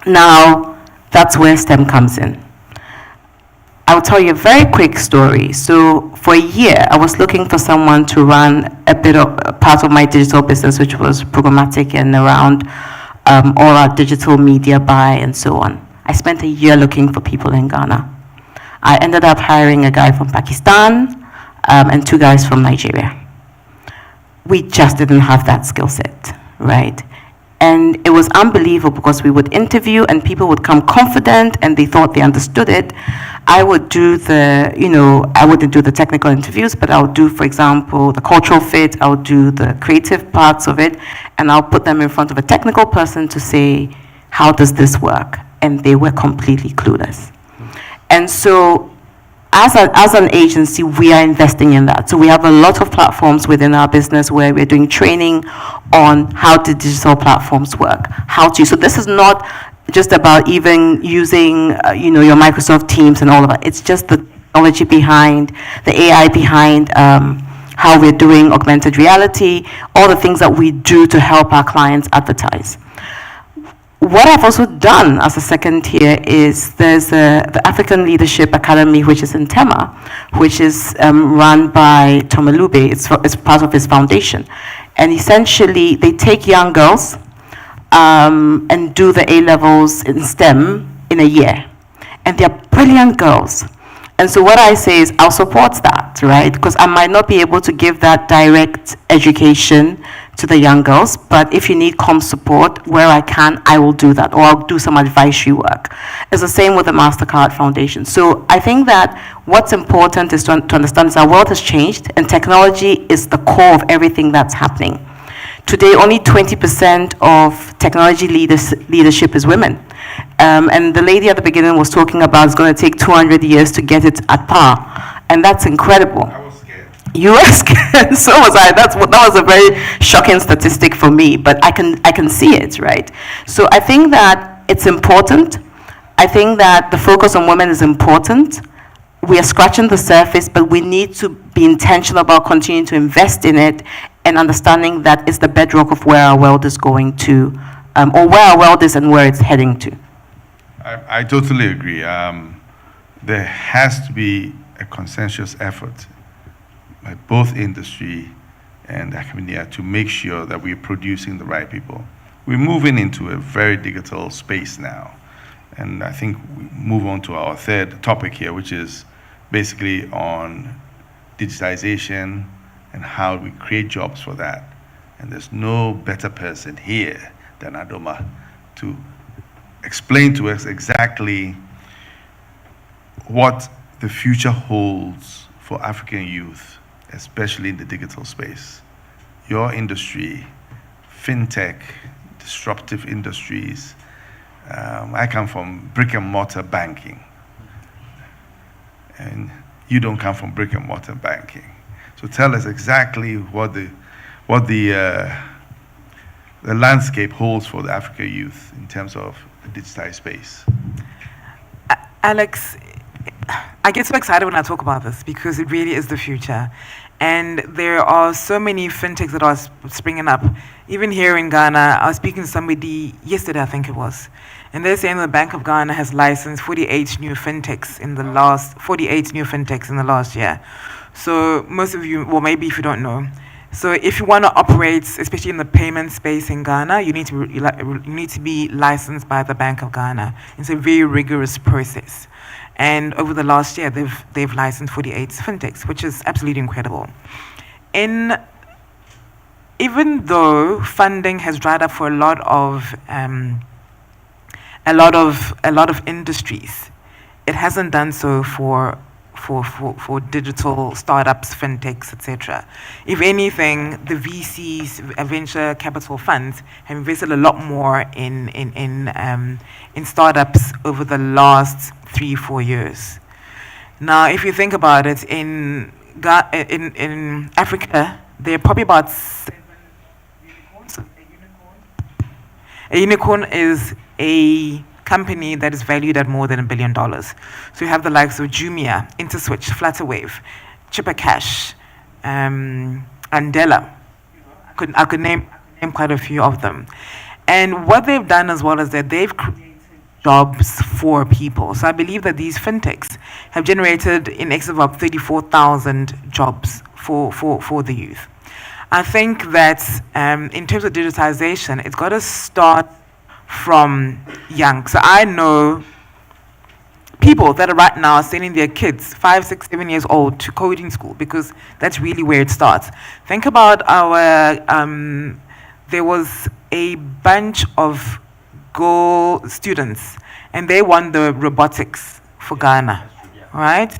Now, that's where STEM comes in. I'll tell you a very quick story. So for a year, I was looking for someone to run a part of my digital business, which was programmatic and around all our digital media buy and so on. I spent a year looking for people in Ghana. I ended up hiring a guy from Pakistan and 2 guys from Nigeria. We just didn't have that skill set, right? And it was unbelievable because we would interview and people would come confident and they thought they understood it. I would do I wouldn't do the technical interviews, but I would do, for example, the cultural fit, I would do the creative parts of it, and I'll put them in front of a technical person to say, how does this work? And they were completely clueless. And so as an agency, we are investing in that. So we have a lot of platforms within our business where we're doing training on how the digital platforms work. So this is not just about even using, your Microsoft Teams and all of that. It's just the technology behind, the AI behind how we're doing augmented reality, all the things that we do to help our clients advertise. What I've also done as a second tier is there's the African Leadership Academy, which is in Tema, which is run by Tomalube. It's part of his foundation. And essentially, they take young girls and do the A-levels in STEM in a year. And they're brilliant girls. And so what I say is I'll support that, right? Because I might not be able to give that direct education to the young girls, but if you need comms support where I can, I will do that, or I'll do some advisory work. It's the same with the MasterCard Foundation. So I think that what's important is to understand is our world has changed, and technology is the core of everything that's happening. Today, only 20% of technology leadership is women. And the lady at the beginning was talking about it's going to take 200 years to get it at par. And that's incredible. I was scared. You were scared, so was I. That was a very shocking statistic for me, but I can see it, right? So I think that it's important. I think that the focus on women is important. We are scratching the surface, but we need to be intentional about continuing to invest in it and understanding that it's the bedrock of where our world is going to, or where our world is and where it's heading to. I totally agree. There has to be a consensus effort by both industry and academia to make sure that we're producing the right people. We're moving into a very digital space now. And I think we move on to our third topic here, which is basically on digitization and how we create jobs for that. And there's no better person here than Adoma to explain to us exactly what the future holds for African youth, especially in the digital space. Your industry, fintech, disruptive industries. I come from brick and mortar banking, and you don't come from brick and mortar banking. So tell us exactly what the landscape holds for the African youth in terms of the digitized space. Alex, I get so excited when I talk about this because it really is the future. And there are so many fintechs that are springing up. Even here in Ghana, I was speaking to somebody yesterday, I think it was, and they're saying the Bank of Ghana has licensed 48 new fintechs in the last year. So most of you, well, maybe if you don't know, So if you want to operate, especially in the payment space in Ghana, you need to be licensed by the Bank of Ghana. It's a very rigorous process. And over the last year, they've licensed 48 fintechs, which is absolutely incredible. Even though funding has dried up for a lot of industries, it hasn't done so for digital startups, fintechs, etc. If anything, the VCs, venture capital funds, have invested a lot more in startups over the last 3-4 years. Now, if you think about it, in Africa, there are probably about 7 unicorns. A unicorn is a company that is valued at more than $1 billion. So you have the likes of Jumia, InterSwitch, Flutterwave, Chipper Cash, Andela. I could name quite a few of them. And what they've done as well is that they've created jobs for people. So I believe that these fintechs have generated in excess of 34,000 jobs for the youth. I think that in terms of digitization, it's got to start from young. So I know people that are right now sending their kids 5, 6, 7 years old to coding school because that's really where it starts. Think about there was a bunch of girl students and they won the robotics for Ghana, right?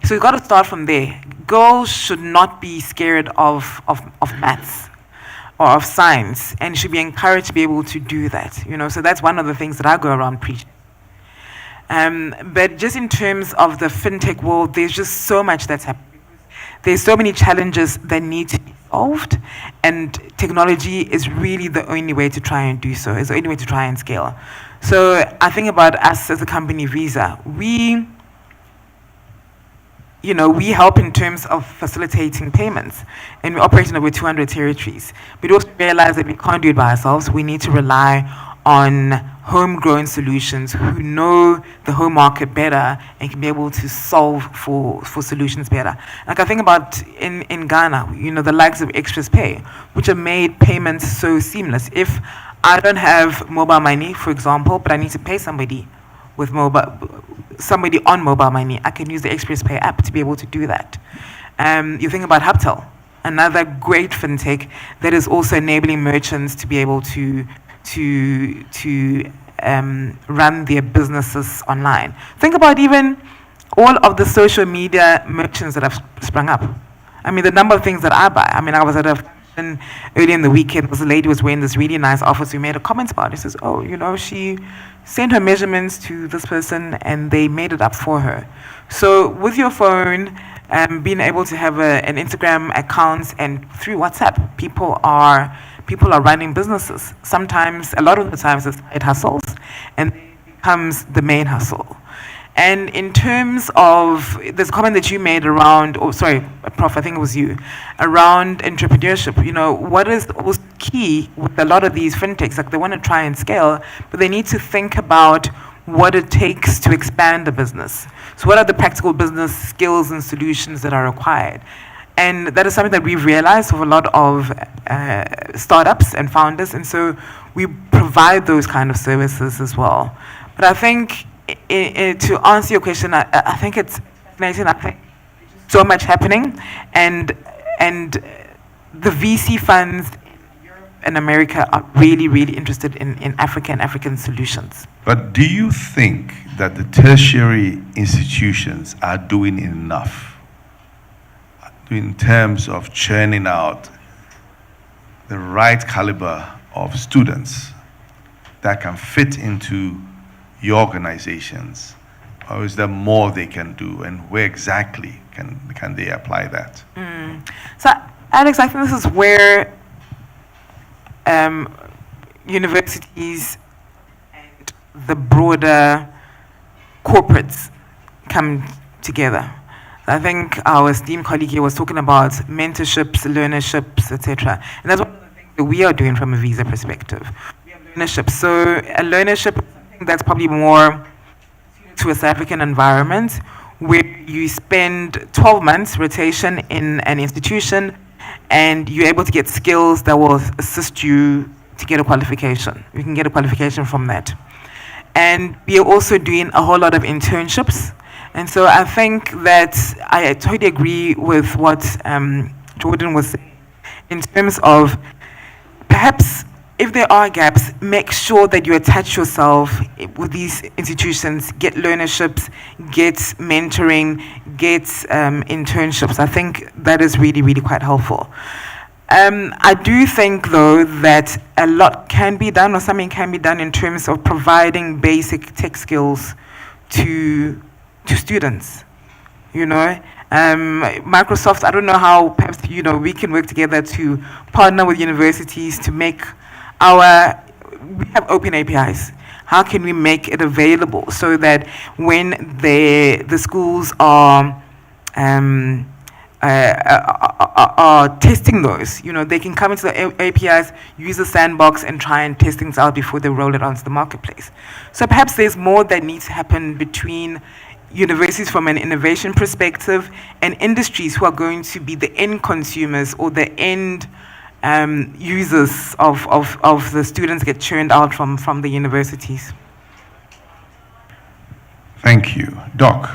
So you've got to start from there. Girls should not be scared of maths or of science, and should be encouraged to be able to do that. So that's one of the things that I go around preaching. But just in terms of the fintech world, there's just so much that's happening. There's so many challenges that need to be solved, and technology is really the only way to try and do so. It's the only way to try and scale. So I think about us as a company, Visa. We help in terms of facilitating payments, and we operate in over 200 territories. We also realize that we can't do it by ourselves. We need to rely on homegrown solutions who know the home market better and can be able to solve for solutions better. Like I think about in Ghana, the likes of Express Pay, which have made payments so seamless. If I don't have mobile money, for example, but I need to pay somebody on mobile money, I can use the Express Pay app to be able to do that. You think about Hubtel, another great fintech that is also enabling merchants to be able to run their businesses online. Think about even all of the social media merchants that have sprung up. I mean, the number of things that I buy. I mean, I was at a function earlier in the weekend. There was a lady who was wearing this really nice office. We made a comment about it. She says, she sent her measurements to this person and they made it up for her. So with your phone, being able to have an Instagram account, and through WhatsApp, people are running businesses. Sometimes, a lot of the times, it's side hustles, and it becomes the main hustle. And in terms of, there's a comment that you made around, Prof, I think it was you, around entrepreneurship. What is also key with a lot of these fintechs, like they want to try and scale, but they need to think about what it takes to expand the business. So what are the practical business skills and solutions that are required? And that is something that we've realized with a lot of startups and founders, and so we provide those kind of services as well. But I think, to answer your question, I think it's fascinating. I think so much happening, and the VC funds in Europe and America are really, really interested in Africa and African solutions. But do you think that the tertiary institutions are doing enough in terms of churning out the right caliber of students that can fit into your organizations? Or is there more they can do, and where exactly can they apply that? So, Alex, I think this is where universities and the broader corporates come together. I think our esteemed colleague here was talking about mentorships, learnerships, etc. And that's one of the things that we are doing from a visa perspective. We have learnerships. So a learnership is something that's probably more to a South African environment, where you spend 12 months rotation in an institution, and you're able to get skills that will assist you to get a qualification. You can get a qualification from that. And we are also doing a whole lot of internships. And so I think that I totally agree with what Jordan was saying in terms of perhaps if there are gaps, make sure that you attach yourself with these institutions, get learnerships, get mentoring, get internships. I think that is really, really quite helpful. I do think, though, that a lot can be done, or something can be done in terms of providing basic tech skills to students. You know, Microsoft, I don't know how perhaps, you know, we can work together to partner with universities to make we have open APIs. How can we make it available so that when the schools are testing those, you know, they can come into the APIs, use the sandbox, and try and test things out before they roll it onto the marketplace. So perhaps there's more that needs to happen between universities from an innovation perspective and industries who are going to be the end consumers or the end users of the students get churned out from the universities. Thank you. Doc,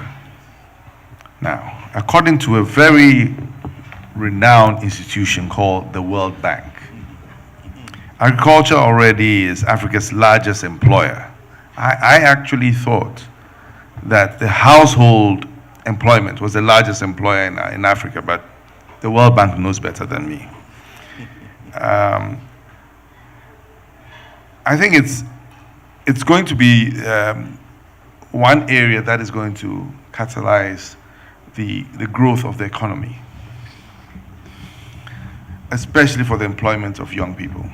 now, according to a very renowned institution called the World Bank, agriculture already is Africa's largest employer. I actually thought that the household employment was the largest employer in Africa, but the World Bank knows better than me. I think it's going to be one area that is going to catalyze the growth of the economy, especially for the employment of young people.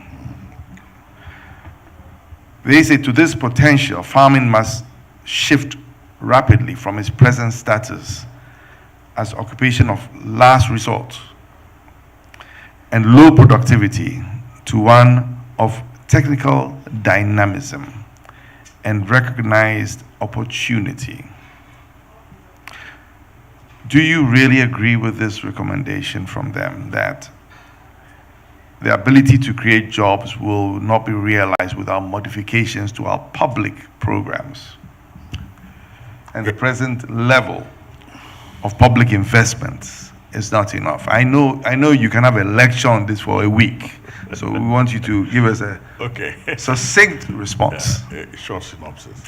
They say to this potential, farming must shift rapidly from its present status as occupation of last resort and low productivity to one of technical dynamism and recognized opportunity. Do you really agree with this recommendation from them that the ability to create jobs will not be realized without modifications to our public programs? And the present level of public investments is not enough. I know you can have a lecture on this for a week, so we want you to give us a succinct response. Yeah, a short synopsis.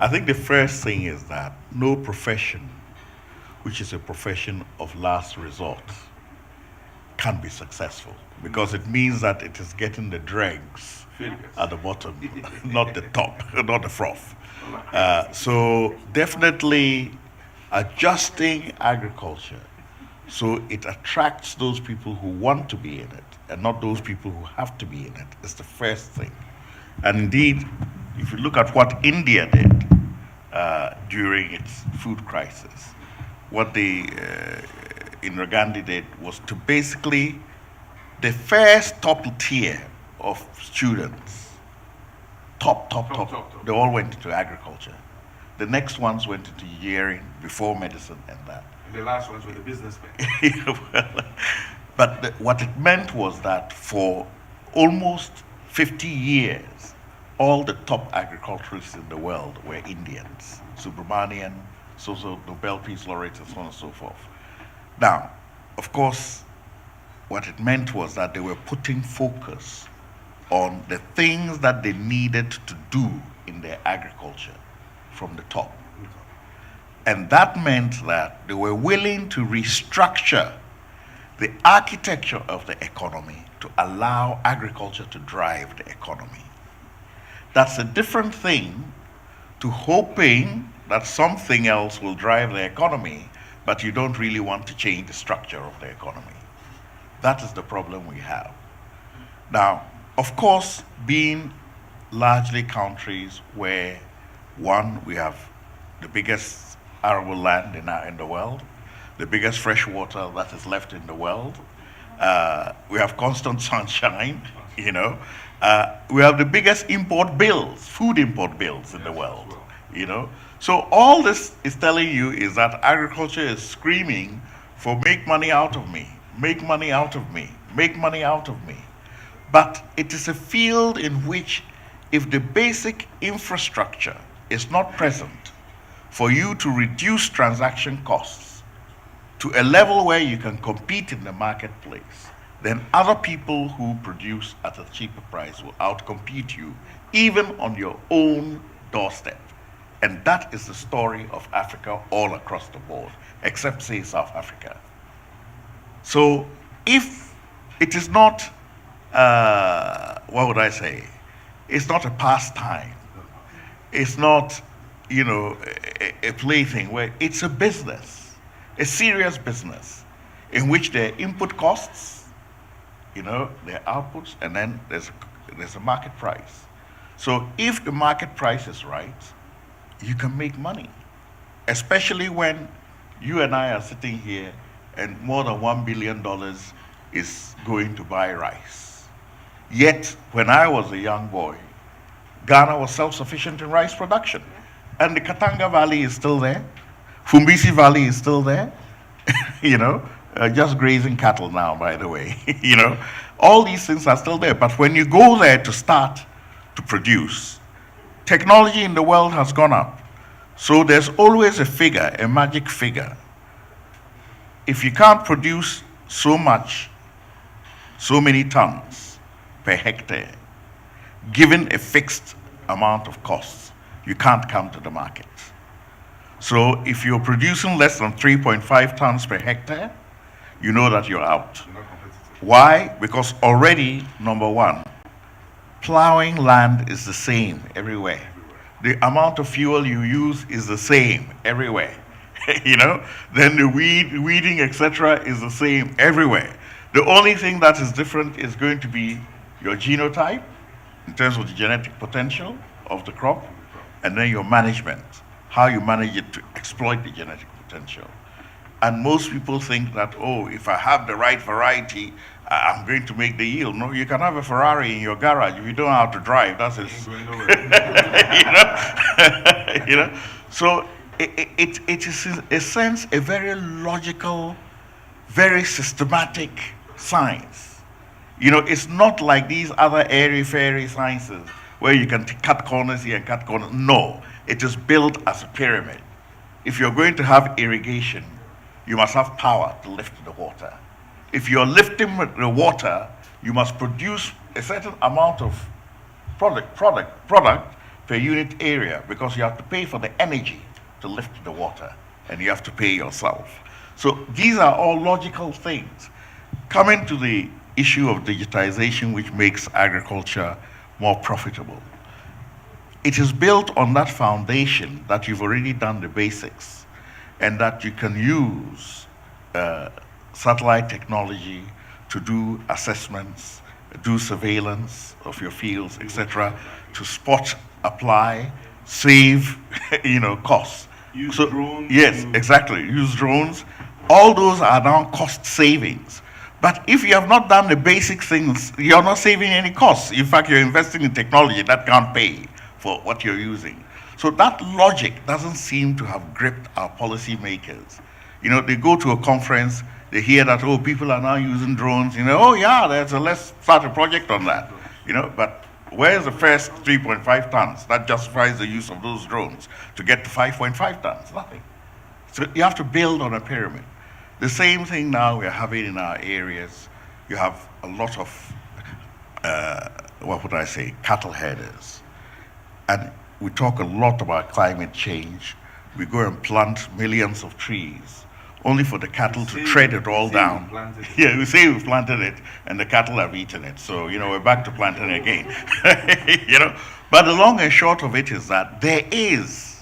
I think the first thing is that no profession, which is a profession of last resort, can be successful, because it means that it is getting the dregs at the bottom, not the top, not the froth. So definitely adjusting agriculture so it attracts those people who want to be in it and not those people who have to be in it is the first thing. And indeed, if you look at what India did during its food crisis, what the Indira Gandhi did was to basically, the first top tier of students, top, they all went into agriculture. The next ones went into engineering, before medicine and that. And the last ones were the businessmen. But what it meant was that for almost 50 years, all the top agriculturists in the world were Indians. Subramanian, also Nobel Peace Laureate, and so on and so forth. Now, of course, what it meant was that they were putting focus on the things that they needed to do in their agriculture from the top. And that meant that they were willing to restructure the architecture of the economy to allow agriculture to drive the economy. That's a different thing to hoping that something else will drive the economy, but you don't really want to change the structure of the economy. That is the problem we have. Now, of course, being largely countries where, one, we have the biggest arable land in the world, the biggest fresh water that is left in the world, we have constant sunshine, you know, we have the biggest import bills, food import bills in the world, you know. So all this is telling you is that agriculture is screaming for make money out of me, make money out of me, make money out of me. But it is a field in which if the basic infrastructure is not present for you to reduce transaction costs to a level where you can compete in the marketplace, then other people who produce at a cheaper price will outcompete you, even on your own doorstep. And that is the story of Africa all across the board, except, say, South Africa. So if it is not, what would I say? It's not a pastime. It's not, you know, a plaything where it's a business, a serious business, in which there are input costs, you know, there are outputs, and then there's a market price. So if the market price is right, you can make money, especially when you and I are sitting here and more than $1 billion is going to buy rice. Yet, when I was a young boy, Ghana was self-sufficient in rice production. And the Katanga Valley is still there. Fumbisi Valley is still there. You know, just grazing cattle now, by the way. You know, all these things are still there. But when you go there to start to produce, technology in the world has gone up. So there's always a figure, a magic figure. If you can't produce so much, so many tons per hectare, given a fixed amount of costs, you can't come to the market. So if you're producing less than 3.5 tons per hectare, you know that you're out. Why? Because already, number one, plowing land is the same everywhere. The amount of fuel you use is the same everywhere. You know, then the weeding, etc., is the same everywhere. The only thing that is different is going to be your genotype, in terms of the genetic potential of the crop, and then your management, how you manage it to exploit the genetic potential. And most people think that, oh, if I have the right variety, I'm going to make the yield. No, you can have a Ferrari in your garage. If you don't know how to drive, that's it. You know? So it is, in a sense, a very logical, very systematic science. You know, it's not like these other airy-fairy sciences where you can cut corners here and cut corners. No, it is built as a pyramid. If you're going to have irrigation, you must have power to lift the water. If you're lifting the water, you must produce a certain amount of product per unit area, because you have to pay for the energy to lift the water, and you have to pay yourself. So these are all logical things. Coming to the issue of digitization, which makes agriculture more profitable. It is built on that foundation that you've already done the basics, and that you can use satellite technology to do assessments, do surveillance of your fields, etc., to spot, apply, save, you know, costs. Use drones. Yes, exactly. Use drones. All those are now cost savings. But if you have not done the basic things, you're not saving any costs. In fact, you're investing in technology that can't pay for what you're using. So that logic doesn't seem to have gripped our policymakers. You know, they go to a conference, they hear that, oh, people are now using drones, you know, oh yeah, let's start a project on that. You know, but where's the first 3.5 tons that justifies the use of those drones to get to 5.5 tons? Nothing. So you have to build on a pyramid. The same thing now we're having in our areas. You have a lot of, what would I say, cattle headers. And we talk a lot about climate change. We go and plant millions of trees, only for the cattle to tread it all down. Yeah, we say we've planted it, and the cattle have eaten it. So, you know, we're back to planting again. You know, but the long and short of it is that there is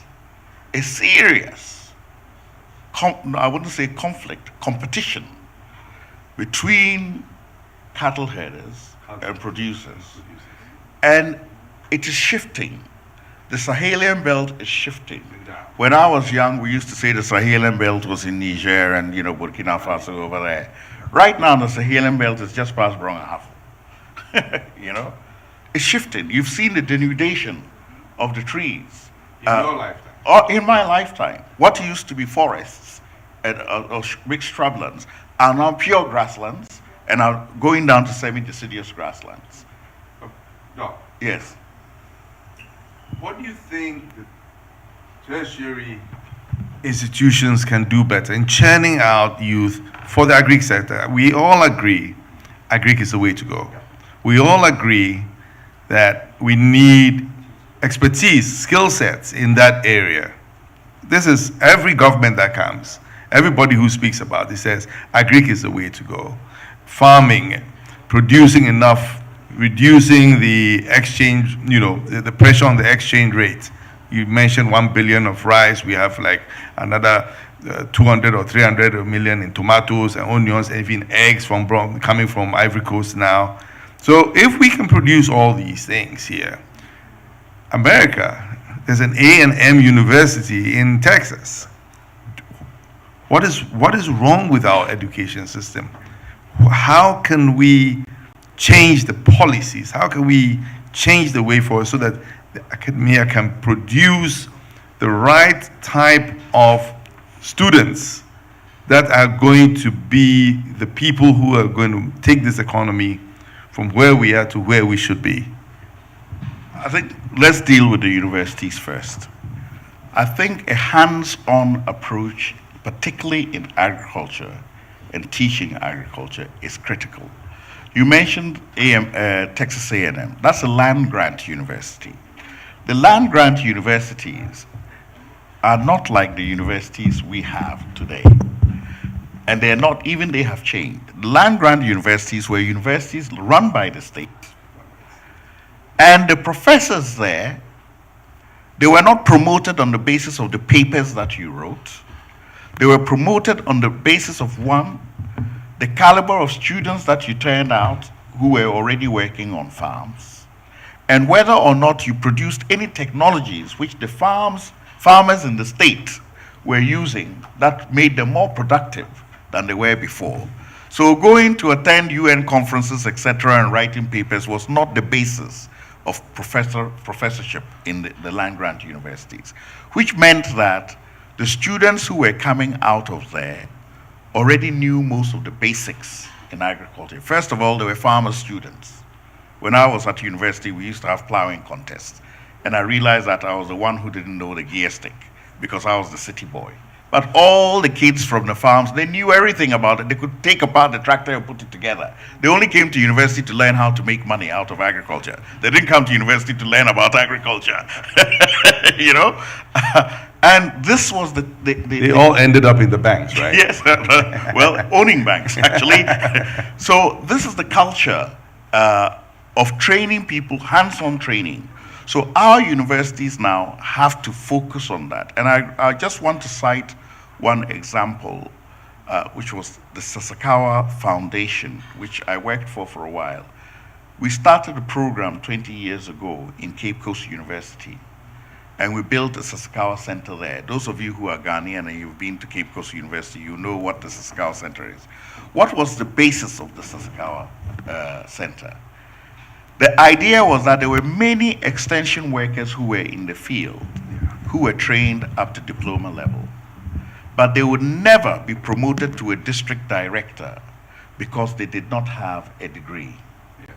a serious, I wouldn't say conflict, competition between cattle headers and producers. And it is shifting. The Sahelian belt is shifting. When I was young, we used to say the Sahelian belt was in Niger and, you know, Burkina Faso over there. Right now, the Sahelian belt is just past Brong-Ahafo. You know? It's shifting. You've seen the denudation of the trees. In your lifetime? Or in my lifetime. What used to be forests or big shrublands are now pure grasslands and are going down to semi-deciduous grasslands. Doc, Yes. what do you think the tertiary institutions can do better in churning out youth for the agri sector? We all agree agri is the way to go. We all agree that we need expertise, skill sets in that area. This is every government that comes, everybody who speaks about it says agri is the way to go. Farming, producing enough, reducing the exchange, the pressure on the exchange rate. You mentioned 1 billion of rice. We have like another 200 or 300 million in tomatoes and onions, and even eggs coming from Ivory Coast now. So if we can produce all these things here, America, there's an A&M university in Texas. What is wrong with our education system? How can we change the policies? How can we change the way forward so that the academia can produce the right type of students that are going to be the people who are going to take this economy from where we are to where we should be? I think let's deal with the universities first. I think a hands-on approach, particularly in agriculture and teaching agriculture, is critical. You mentioned Texas A&M. That's a land-grant university. The land-grant universities are not like the universities we have today. And they're not, even they have changed. The land-grant universities were universities run by the state. And the professors there, they were not promoted on the basis of the papers that you wrote. They were promoted on the basis of, one, the caliber of students that you turned out who were already working on farms, and whether or not you produced any technologies which the farmers in the state were using that made them more productive than they were before. So going to attend UN conferences, etc., and writing papers was not the basis of professorship in the land-grant universities, which meant that the students who were coming out of there already knew most of the basics in agriculture. First of all, they were farmer students. When I was at university, we used to have plowing contests, and I realized that I was the one who didn't know the gear stick because I was the city boy. But all the kids from the farms, they knew everything about it. They could take apart the tractor and put it together. They only came to university to learn how to make money out of agriculture. They didn't come to university to learn about agriculture, you know? And this was they all ended up in the banks, right? Yes, well, owning banks, actually. So this is the culture of training people, hands-on training. So our universities now have to focus on that. And I just want to cite one example, which was the Sasakawa Foundation, which I worked for a while. We started a program 20 years ago in Cape Coast University, and we built a Sasakawa Center there. Those of you who are Ghanaian and you've been to Cape Coast University, you know what the Sasakawa Center is. What was the basis of the Sasakawa Center? The idea was that there were many extension workers who were in the field, who were trained up to diploma level, but they would never be promoted to a district director because they did not have a degree. Yes.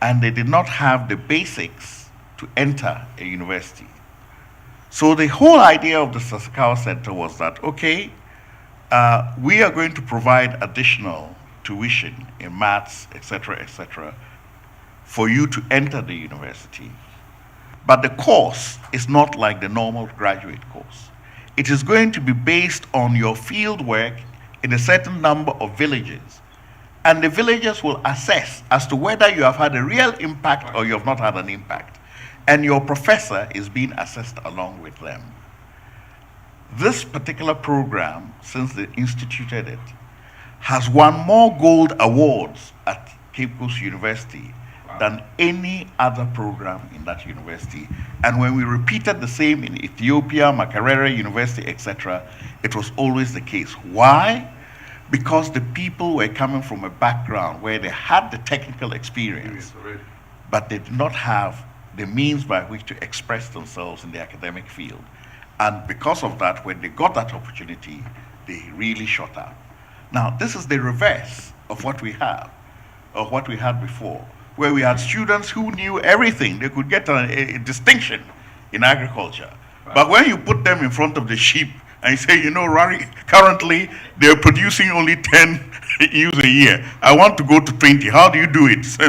And they did not have the basics to enter a university. So the whole idea of the Sasakawa Center was that, okay, we are going to provide additional tuition in maths, etc., for you to enter the university. But the course is not like the normal graduate course. It is going to be based on your field work in a certain number of villages. And the villagers will assess as to whether you have had a real impact or you have not had an impact. And your professor is being assessed along with them. This particular program, since they instituted it, has won more gold awards at Cape Coast University than any other program in that university. And when we repeated the same in Ethiopia, Makerere University, etc., it was always the case. Why? Because the people were coming from a background where they had the technical experience, but they did not have the means by which to express themselves in the academic field. And because of that, when they got that opportunity, they really shot up. Now, this is the reverse of what we have, of what we had before, where we had students who knew everything. They could get a distinction in agriculture. But when you put them in front of the sheep and you say, you know, currently they're producing only 10 ewes a year. I want to go to 20. How do you do it? Say,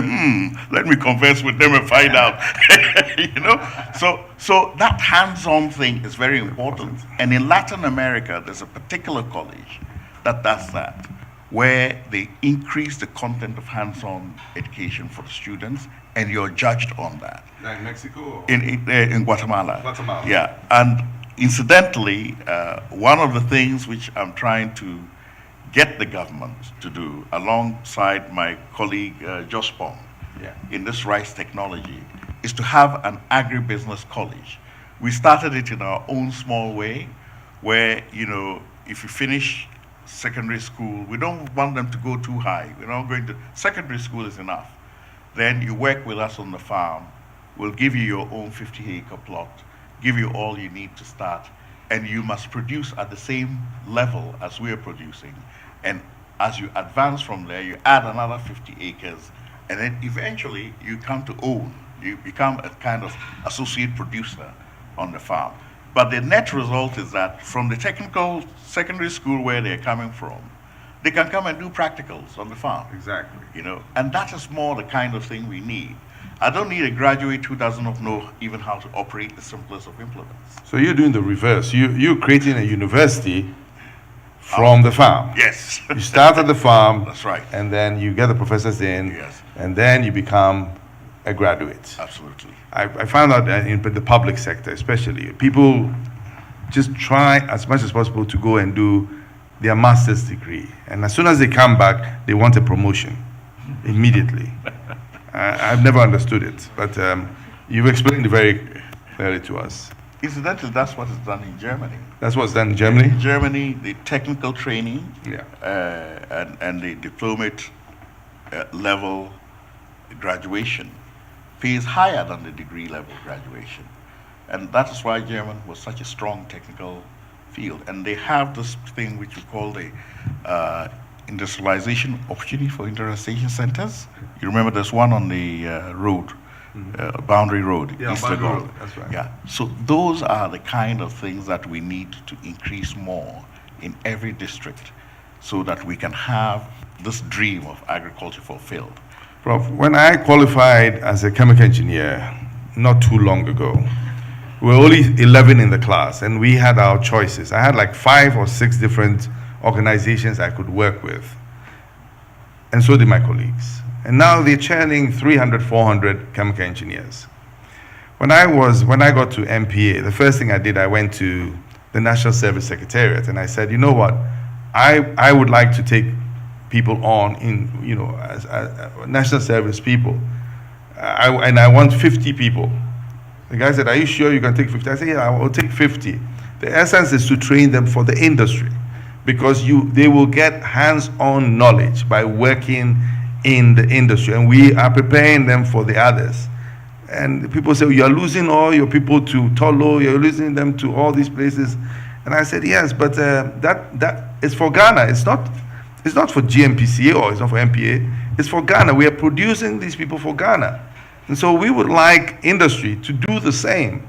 let me converse with them and find out. You know? So that hands-on thing is very important. And in Latin America, there's a particular college that does that, where they increase the content of hands-on education for the students, and you're judged on that. Like Mexico? In Guatemala. Guatemala. Yeah, and incidentally, one of the things which I'm trying to get the government to do, alongside my colleague Jospong, in this rice technology, is to have an agribusiness college. We started it in our own small way, where, you know, if you finish secondary school, we don't want them to go too high. We're not going to, secondary school is enough. Then you work with us on the farm. We'll give you your own 50-acre plot, give you all you need to start, and you must produce at the same level as we're producing. And as you advance from there, you add another 50 acres, and then eventually you come to own. You become a kind of associate producer on the farm. But the net result is that from the technical secondary school where they're coming from, they can come and do practicals on the farm. Exactly. You know, and that is more the kind of thing we need. I don't need a graduate who doesn't know even how to operate the simplest of implements. So you're doing the reverse. You're creating a university from the farm. Yes. You start at the farm. That's right. And then you get the professors in. Yes. And then you become a graduate. Absolutely. I found out that in the public sector especially, people just try as much as possible to go and do their master's degree. And as soon as they come back, they want a promotion immediately. I've never understood it, but you've explained it very clearly to us. Incidentally, that's what is done in Germany. That's what's done in Germany? In Germany, the technical training and the diplomate level graduation pays higher than the degree level graduation. And that is why German was such a strong technical field. And they have this thing which we call the industrialization opportunity for industrialization centers. You remember there's one on the road, Boundary Road, Yeah, East Boundary Legon. Road, that's right. Yeah, so those are the kind of things that we need to increase more in every district so that we can have this dream of agriculture fulfilled. Prof, when I qualified as a chemical engineer not too long ago, we were only 11 in the class and we had our choices. I had like 5 or 6 different organizations I could work with. And so did my colleagues. And now they're churning 300, 400 chemical engineers. When I got to MPA, the first thing I did, I went to the National Service Secretariat and I said, you know what, I would like to take people on in, you know, as national service people. And I want 50 people. The guy said, are you sure you can take 50? I said, yeah, I will take 50. The essence is to train them for the industry because they will get hands-on knowledge by working in the industry, and we are preparing them for the others. And people say, you are losing all your people to Tolo, you're losing them to all these places. And I said, yes, but that is for Ghana. It's not for GMPCA or it's not for MPA. It's for Ghana. We are producing these people for Ghana. And so we would like industry to do the same.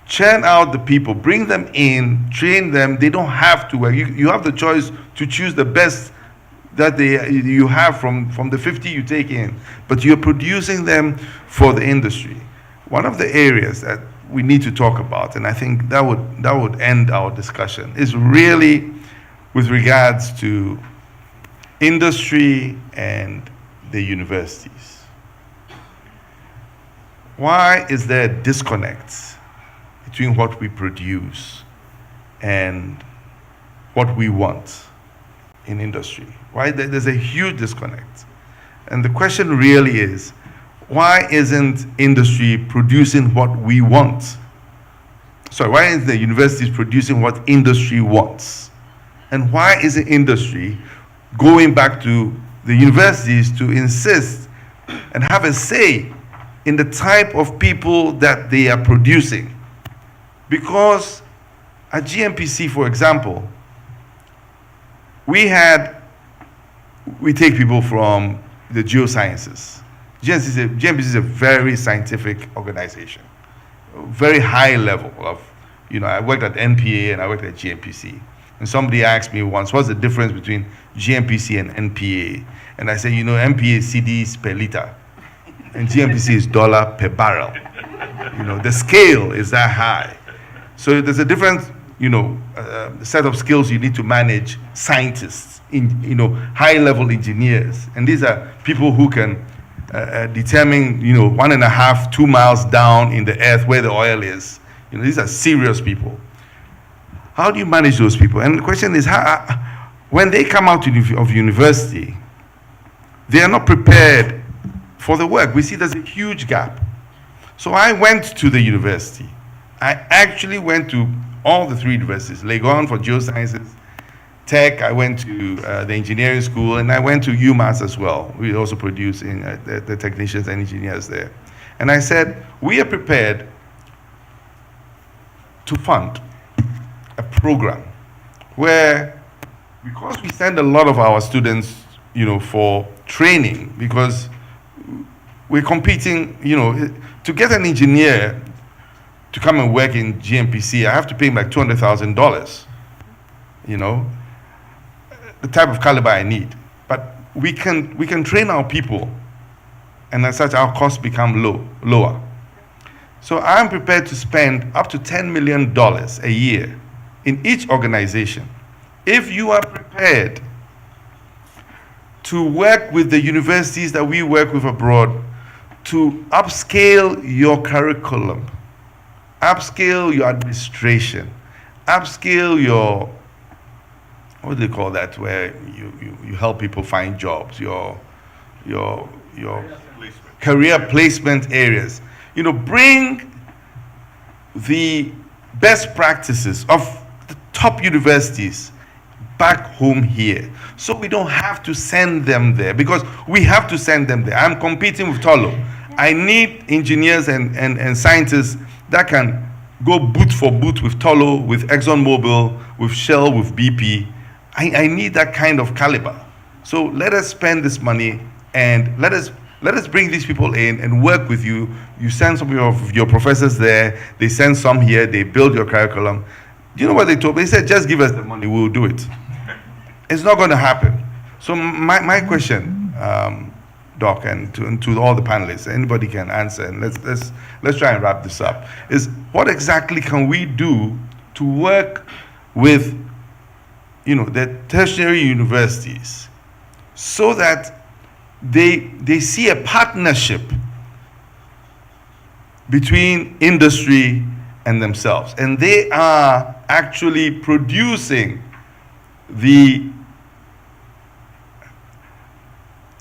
Churn out the people, bring them in, train them. They don't have to work. You have the choice to choose the best that you have from the 50 you take in, but you're producing them for the industry. One of the areas that we need to talk about, and I think that would end our discussion, is really with regards to industry and the universities. Why is there a disconnect between what we produce and what we want in industry? Why there's a huge disconnect. And the question really is, why isn't industry producing what we want? Sorry, why isn't the universities producing what industry wants? And why isn't industry going back to the universities to insist and have a say in the type of people that they are producing? Because at GMPC, for example, we take people from the geosciences. GMPC is a very scientific organization, very high level of, I worked at NPA and I worked at GMPC. And somebody asked me once, what's the difference between GMPC and NPA? And I said, NPA is CDs per liter, and GMPC is dollar per barrel. The scale is that high. So there's a different, set of skills you need to manage scientists, high-level engineers. And these are people who can determine, 1.5, 2 miles down in the earth where the oil is. These are serious people. How do you manage those people? And the question is, when they come out of university, they are not prepared for the work. We see there's a huge gap. So I went to the university. I actually went to all the 3 universities, Legon for geosciences, Tech, I went to the engineering school, and I went to UMass as well. We also produce the technicians and engineers there. And I said, we are prepared to fund a program where, because we send a lot of our students, for training, because we're competing, to get an engineer to come and work in GMPC, I have to pay him like $200,000, the type of caliber I need. But we can train our people, and as such, our costs become lower. So I'm prepared to spend up to $10 million a year in each organization. If you are prepared to work with the universities that we work with abroad to upscale your curriculum, upscale your administration, upscale your, what do they call that, where you help people find jobs, your career placement areas. Bring the best practices of the top universities back home here, so we don't have to send them there, because we have to send them there. I'm competing with Tolo. I need engineers and scientists that can go boot for boot with Tolo, with ExxonMobil, with Shell, with BP. I need that kind of caliber. So let us spend this money, and let us bring these people in and work with you. You send some of your professors there, they send some here, they build your curriculum. Do you know what they told me? They said, just give us the money, we'll do it. It's not going to happen. So my question, Doc, and to all the panelists, anybody can answer, and let's try and wrap this up, is what exactly can we do to work with the tertiary universities so that they see a partnership between industry and themselves, and they are actually producing the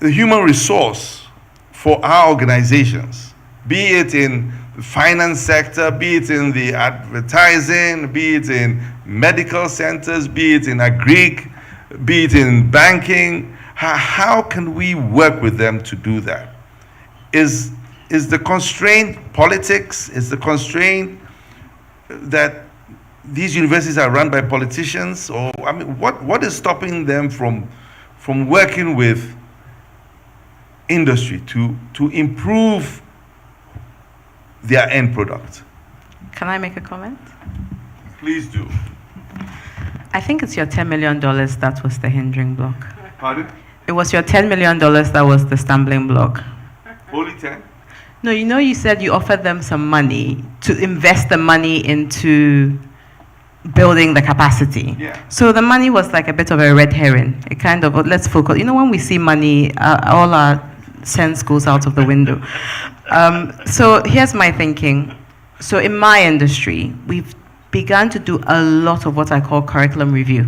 human resource for our organizations, be it in the finance sector, be it in the advertising, be it in medical centers, be it in agri, be it in banking. How can we work with them to do that? Is the constraint politics? Is the constraint that these universities are run by politicians? Or what is stopping them from working with industry to improve their end product? Can I make a comment? Please do. I think it's your $10 million that was the hindering block. Pardon? It was your $10 million that was the stumbling block. Only 10? No, you said you offered them some money to invest the money into building the capacity. Yeah. So the money was like a bit of a red herring. It kind of, let's focus. When we see money, all our sense goes out of the window. So here's my thinking. So in my industry, we've begun to do a lot of what I call curriculum review.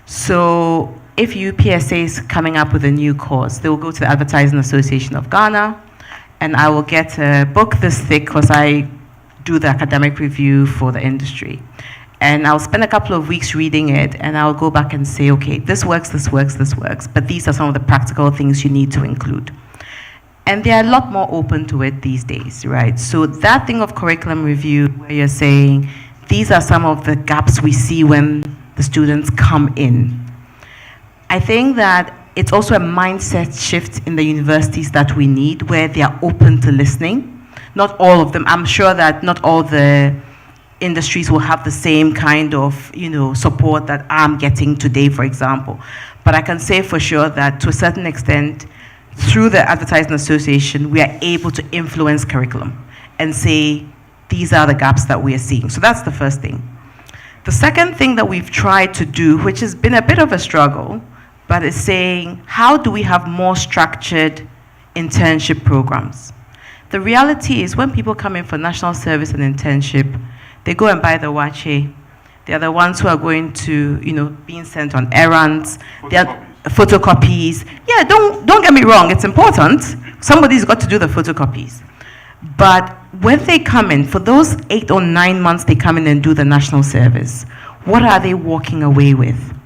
So if UPSA is coming up with a new course, they will go to the Advertising Association of Ghana, and I will get a book this thick because I do the academic review for the industry. And I'll spend a couple of weeks reading it, and I'll go back and say, okay, this works, this works, this works, but these are some of the practical things you need to include. And they're a lot more open to it these days, right? So that thing of curriculum review, where you're saying, these are some of the gaps we see when the students come in. I think that it's also a mindset shift in the universities that we need, where they are open to listening. Not all of them. I'm sure that not all the industries will have the same kind of, support that I'm getting today, for example. But I can say for sure that to a certain extent, through the Advertising Association, we are able to influence curriculum and say, these are the gaps that we are seeing. So that's the first thing. The second thing that we've tried to do, which has been a bit of a struggle, but is saying, how do we have more structured internship programs? The reality is when people come in for national service and internship, they go and buy the wache. They are the ones who are going to, being sent on errands. They are photocopies. Yeah, don't get me wrong, it's important. Somebody's got to do the photocopies. But when they come in, for those 8 or 9 months they come in and do the national service, what are they walking away with?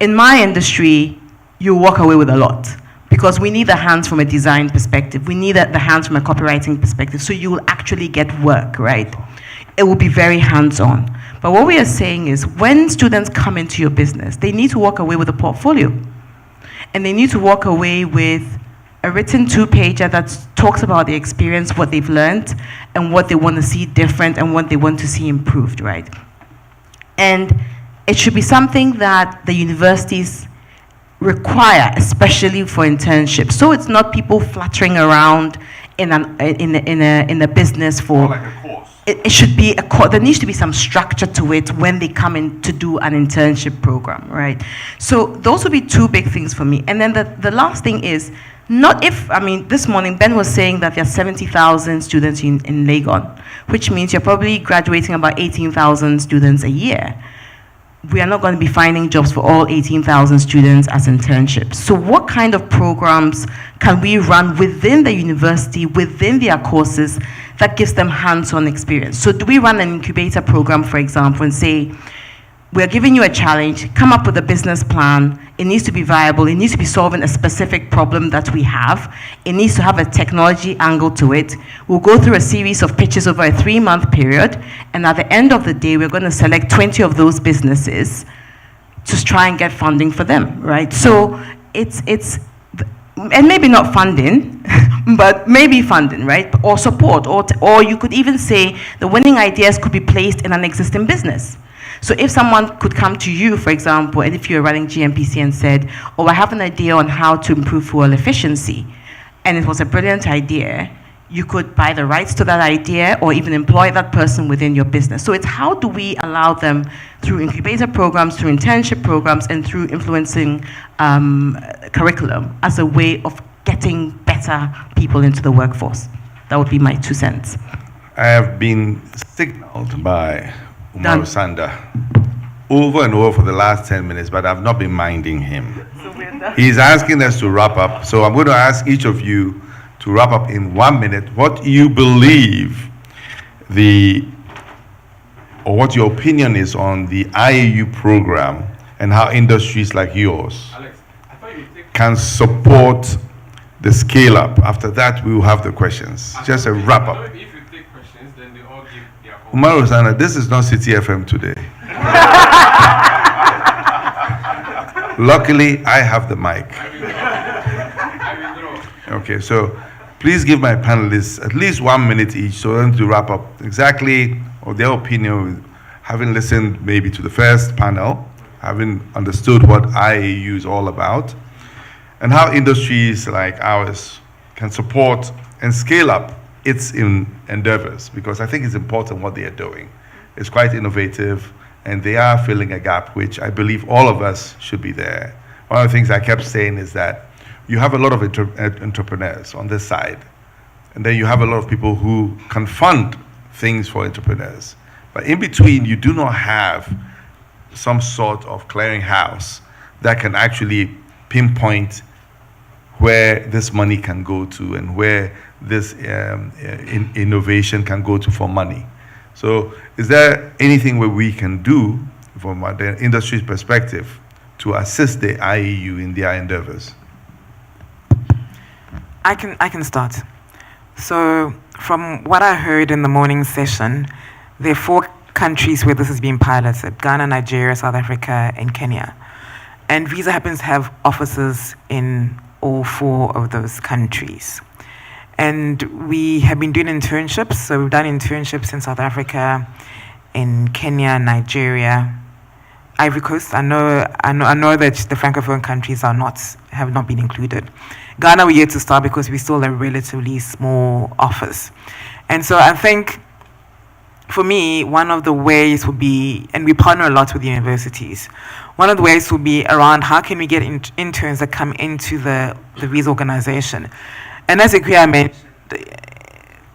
In my industry, you walk away with a lot because we need the hands from a design perspective. We need the hands from a copywriting perspective. So you will actually get work, right? It will be very hands-on. But what we are saying is when students come into your business, they need to walk away with a portfolio. And they need to walk away with a written 2-pager that talks about the experience, what they've learned, and what they want to see different and what they want to see improved, right? And it should be something that the universities require, especially for internships. So it's not people fluttering around in a business for. Like a course. It should be a course. There needs to be some structure to it when they come in to do an internship program, right? So those would be 2 big things for me. And then the last thing is, this morning Ben was saying that there are 70,000 students in Legon, which means you're probably graduating about 18,000 students a year. We are not going to be finding jobs for all 18,000 students as internships. So what kind of programs can we run within the university, within their courses, that gives them hands-on experience? So do we run an incubator program, for example, and say, we're giving you a challenge, come up with a business plan, it needs to be viable, it needs to be solving a specific problem that we have, it needs to have a technology angle to it. We'll go through a series of pitches over a 3-month period, and at the end of the day, we're going to select 20 of those businesses to try and get funding for them, right? So it's and maybe not funding, but maybe funding, right? Or support, or you could even say the winning ideas could be placed in an existing business. So if someone could come to you, for example, and if you're running GMPC and said, I have an idea on how to improve fuel efficiency, and it was a brilliant idea, you could buy the rights to that idea or even employ that person within your business. So it's how do we allow them through incubator programs, through internship programs, and through influencing curriculum as a way of getting better people into the workforce. That would be my 2 cents. I have been signaled by Umaru Sanda over and over for the last 10 minutes, but I've not been minding him. He's asking us to wrap up, so I'm going to ask each of you to wrap up in 1 minute what you believe or what your opinion is on the IAU program and how industries like yours can support the scale up. After that, we will have the questions. Just a wrap up. Umaru Sanda, this is not City FM today. Luckily, I have the mic. Okay, so please give my panelists at least 1 minute each so them to wrap up exactly or their opinion, having listened maybe to the first panel, having understood what IAU is all about, and how industries like ours can support and scale up its endeavors, because I think it's important what they are doing. It's quite innovative, and they are filling a gap, which I believe all of us should be there. One of the things I kept saying is that you have a lot of entrepreneurs on this side, and then you have a lot of people who can fund things for entrepreneurs. But in between, you do not have some sort of clearinghouse that can actually pinpoint where this money can go to and where this innovation can go to for money. So is there anything where we can do from the industry's perspective to assist the IAU in their endeavors? I can start. So from what I heard in the morning session, there are countries where this is being piloted: Ghana, Nigeria, South Africa, and Kenya. And Visa happens to have offices in all 4 of those countries. And we have been doing internships. So we've done internships in South Africa, in Kenya, Nigeria, Ivory Coast. I know that the Francophone countries have not been included. Ghana, we're yet to start because we're still a relatively small office. And so I think, for me, one of the ways would be, and we partner a lot with universities, one of the ways would be around how can we get interns that come into the Visa organization. And as Ikuya mentioned,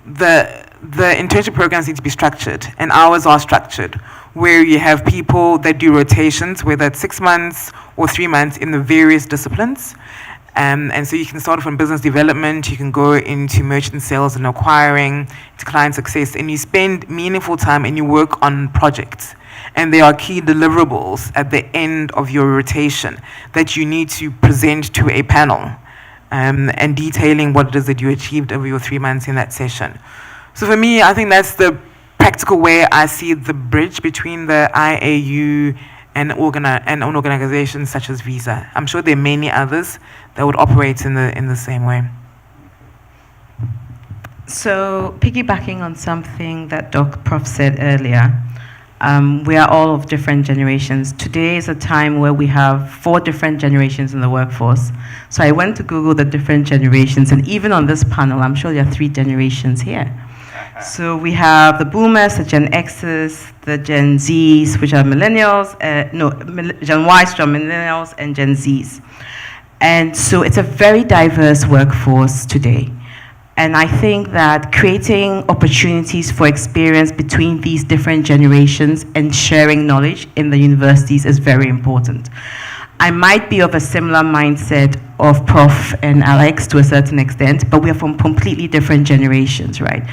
the internship programs need to be structured, and ours are structured, where you have people that do rotations, whether it's 6 months or 3 months in the various disciplines. And so you can start from business development, you can go into merchant sales and acquiring, to client success, and you spend meaningful time and you work on projects. And there are key deliverables at the end of your rotation that you need to present to a panel, and detailing what it is that you achieved over your 3 months in that session. So for me, I think that's the practical way I see the bridge between the IAU and organizations such as Visa. I'm sure there are many others that would operate in the same way. So piggybacking on something that Prof said earlier, we are all of different generations. Today is a time where we have 4 different generations in the workforce. So I went to Google the different generations, and even on this panel, I'm sure there are 3 generations here. So we have the boomers, the Gen X's, the Gen Z's, which are millennials, Gen Y's, which are millennials, and Gen Z's. And so it's a very diverse workforce today. And I think that creating opportunities for experience between these different generations and sharing knowledge in the universities is very important. I might be of a similar mindset of Prof and Alex to a certain extent, but we are from completely different generations, right?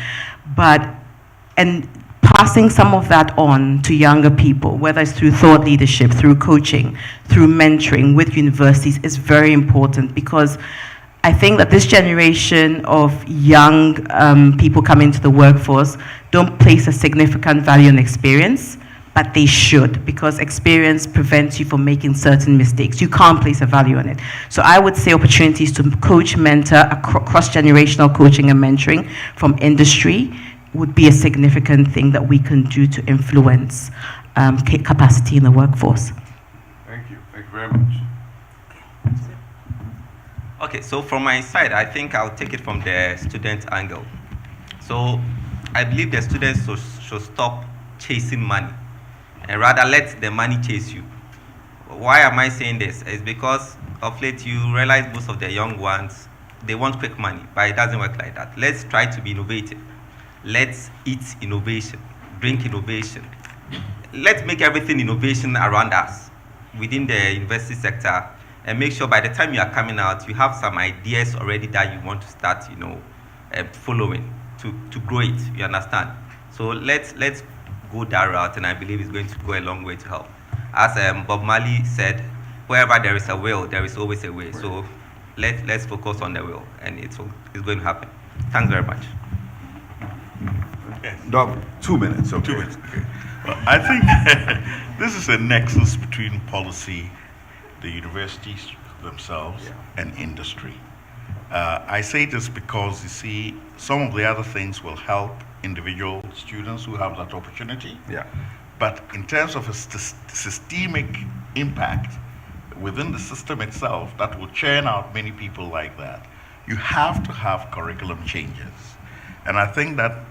And passing some of that on to younger people, whether it's through thought leadership, through coaching, through mentoring with universities, is very important, because I think that this generation of young people coming into the workforce don't place a significant value on experience, but they should, because experience prevents you from making certain mistakes. You can't place a value on it. So I would say opportunities to coach, mentor, cross-generational coaching and mentoring from industry would be a significant thing that we can do to influence capacity in the workforce. Thank you. Thank you very much. Okay, so from my side, I think I'll take it from the student angle. So I believe the students should stop chasing money and rather let the money chase you. Why am I saying this? It's because of late you realize most of the young ones, they want quick money, but it doesn't work like that. Let's try to be innovative. Let's eat innovation, drink innovation. Let's make everything innovation around us within the university sector, and make sure by the time you are coming out, you have some ideas already that you want to start, following to grow it. You understand? So let's go that route, and I believe it's going to go a long way to help. As Bob Marley said, wherever there is a will, there is always a way. So let's focus on the will, and it's going to happen. Thanks very much. Doc, 2 minutes. Okay. 2 minutes. Okay. Well, I think this is a nexus between policy, the universities themselves, and industry. I say this because, you see, some of the other things will help individual students who have that opportunity. Yeah. But in terms of a systemic impact within the system itself that will churn out many people like that, you have to have curriculum changes. And I think that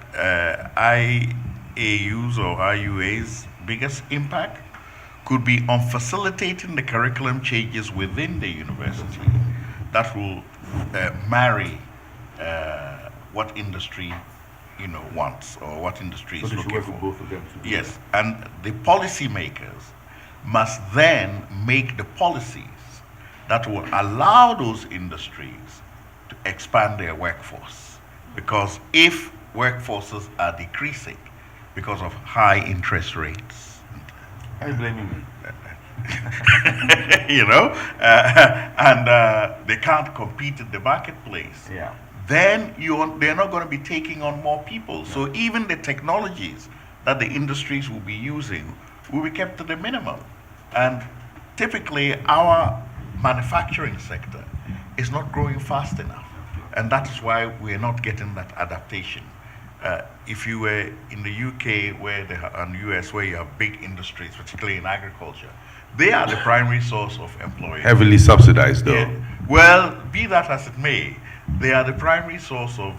IAU's or IUA's biggest impact could be on facilitating the curriculum changes within the university that will marry what industry wants, or what industry is looking for. Both of them. Yes, and the policymakers must then make the policies that will allow those industries to expand their workforce. Because if workforces are decreasing because of high interest rates, are you blaming me? And they can't compete in the marketplace. Then they're not going to be taking on more people. So even the technologies that the industries will be using will be kept to the minimum. And typically our manufacturing sector is not growing fast enough. And that is why we're not getting that adaptation. If you were in the UK and US where you have big industries, particularly in agriculture, they are the primary source of employment. Heavily subsidized though. Yeah. Well, be that as it may, they are the primary source of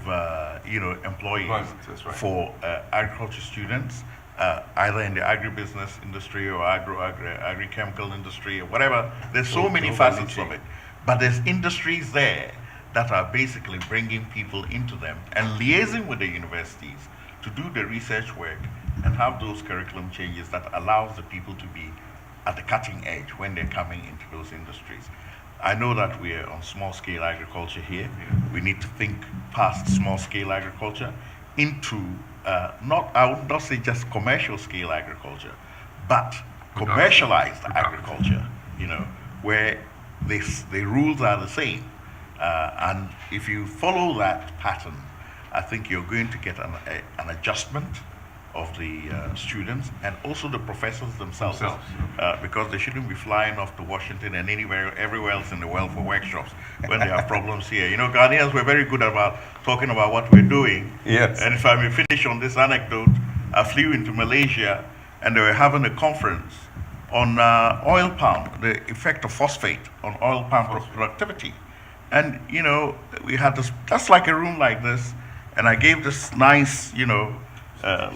employees for agriculture students, either in the agribusiness industry or agri-chemical industry or whatever. There's so many facets of it. But there's industries there that are basically bringing people into them and liaising with the universities to do the research work and have those curriculum changes that allows the people to be at the cutting edge when they're coming into those industries. I know that we're on small-scale agriculture here. We need to think past small-scale agriculture into I would not say just commercial-scale agriculture, but commercialized agriculture, where the rules are the same. And if you follow that pattern, I think you're going to get an adjustment of the students and also the professors themselves. Because they shouldn't be flying off to Washington and everywhere else in the world for workshops when they have problems here. Ghanaians were very good about talking about what we're doing. Yes. And if I may finish on this anecdote, I flew into Malaysia and they were having a conference on oil palm, the effect of phosphate on oil palm productivity. And, we had this, just like a room like this, and I gave this nice,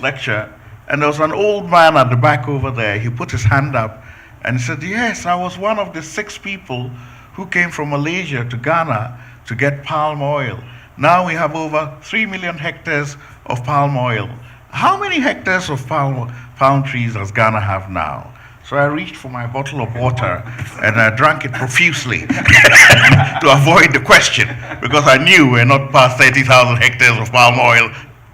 lecture, and there was an old man at the back over there. He put his hand up and said, yes, I was one of the 6 people who came from Malaysia to Ghana to get palm oil. Now we have over 3 million hectares of palm oil. How many hectares of palm trees does Ghana have now? So I reached for my bottle of water and I drank it profusely to avoid the question, because I knew we're not past 30,000 hectares of palm oil,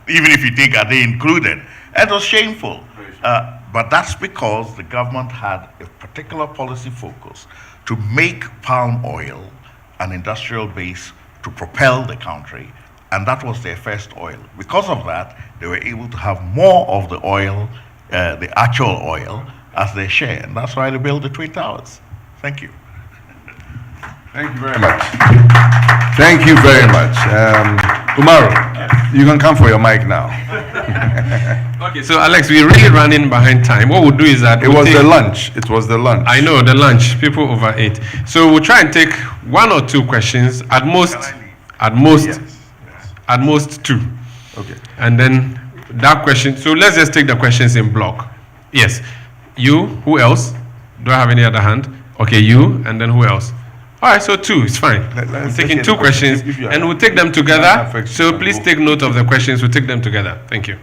even if you think are they included. And it was shameful. But that's because the government had a particular policy focus to make palm oil an industrial base to propel the country, and that was their first oil. Because of that, they were able to have more of the oil, the actual oil, as their share, and that's why they built the Twin Towers. Thank you. Thank you very much. Thank you very much. Umaru, you can come for your mic now. Okay, so Alex, we're really running behind time. What we'll do is that it was the lunch. It was the lunch. I know, the lunch. People overate. So we'll try and take 1 or 2 questions, at most 2. Okay. And then that question, so let's just take the questions in block. Yes. You, who else? Do I have any other hand? Okay, you, and then who else? All right, so 2, it's fine. I'm taking 2 questions, and we'll take them together. So please take note of the questions. We'll take them together. Thank you.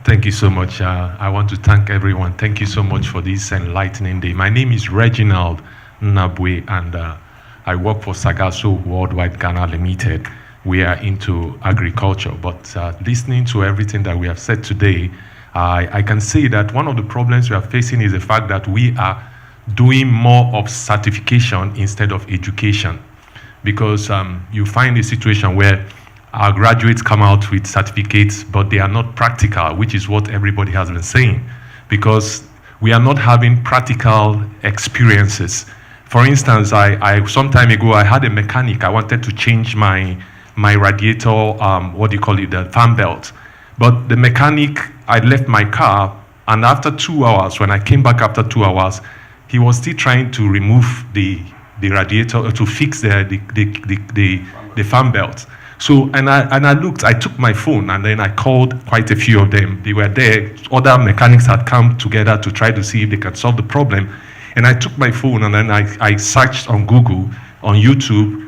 Thank you so much. I want to thank everyone. Thank you so much for this enlightening day. My name is Reginald Nabwe, and I work for Sagaso Worldwide Ghana Limited. We are into agriculture, but listening to everything that we have said today, I can say that one of the problems we are facing is the fact that we are doing more of certification instead of education, because you find a situation where our graduates come out with certificates, but they are not practical, which is what everybody has been saying, because we are not having practical experiences. For instance, I some time ago, I had a mechanic. I wanted to change my radiator, the fan belt. But the mechanic, I left my car, and after 2 hours, when I came back after 2 hours, he was still trying to remove the radiator, to fix the fan belt. So, and I looked, I took my phone, and then I called quite a few of them. They were there. Other mechanics had come together to try to see if they could solve the problem. And I took my phone, and then I searched on Google, on YouTube,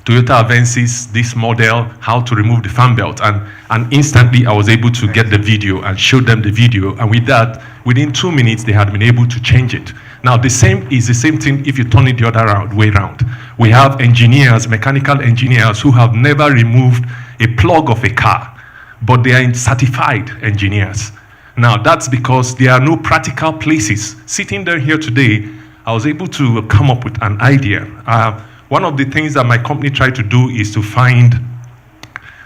Toyota Avensis, this model, how to remove the fan belt. And instantly I was able to get the video and show them the video. And with that, within 2 minutes, they had been able to change it. Now, the same thing if you turn it the other way around. We have engineers, mechanical engineers, who have never removed a plug of a car, but they are certified engineers. Now, that's because there are no practical places. Sitting there here today, I was able to come up with an idea. One of the things that my company tried to do is to find,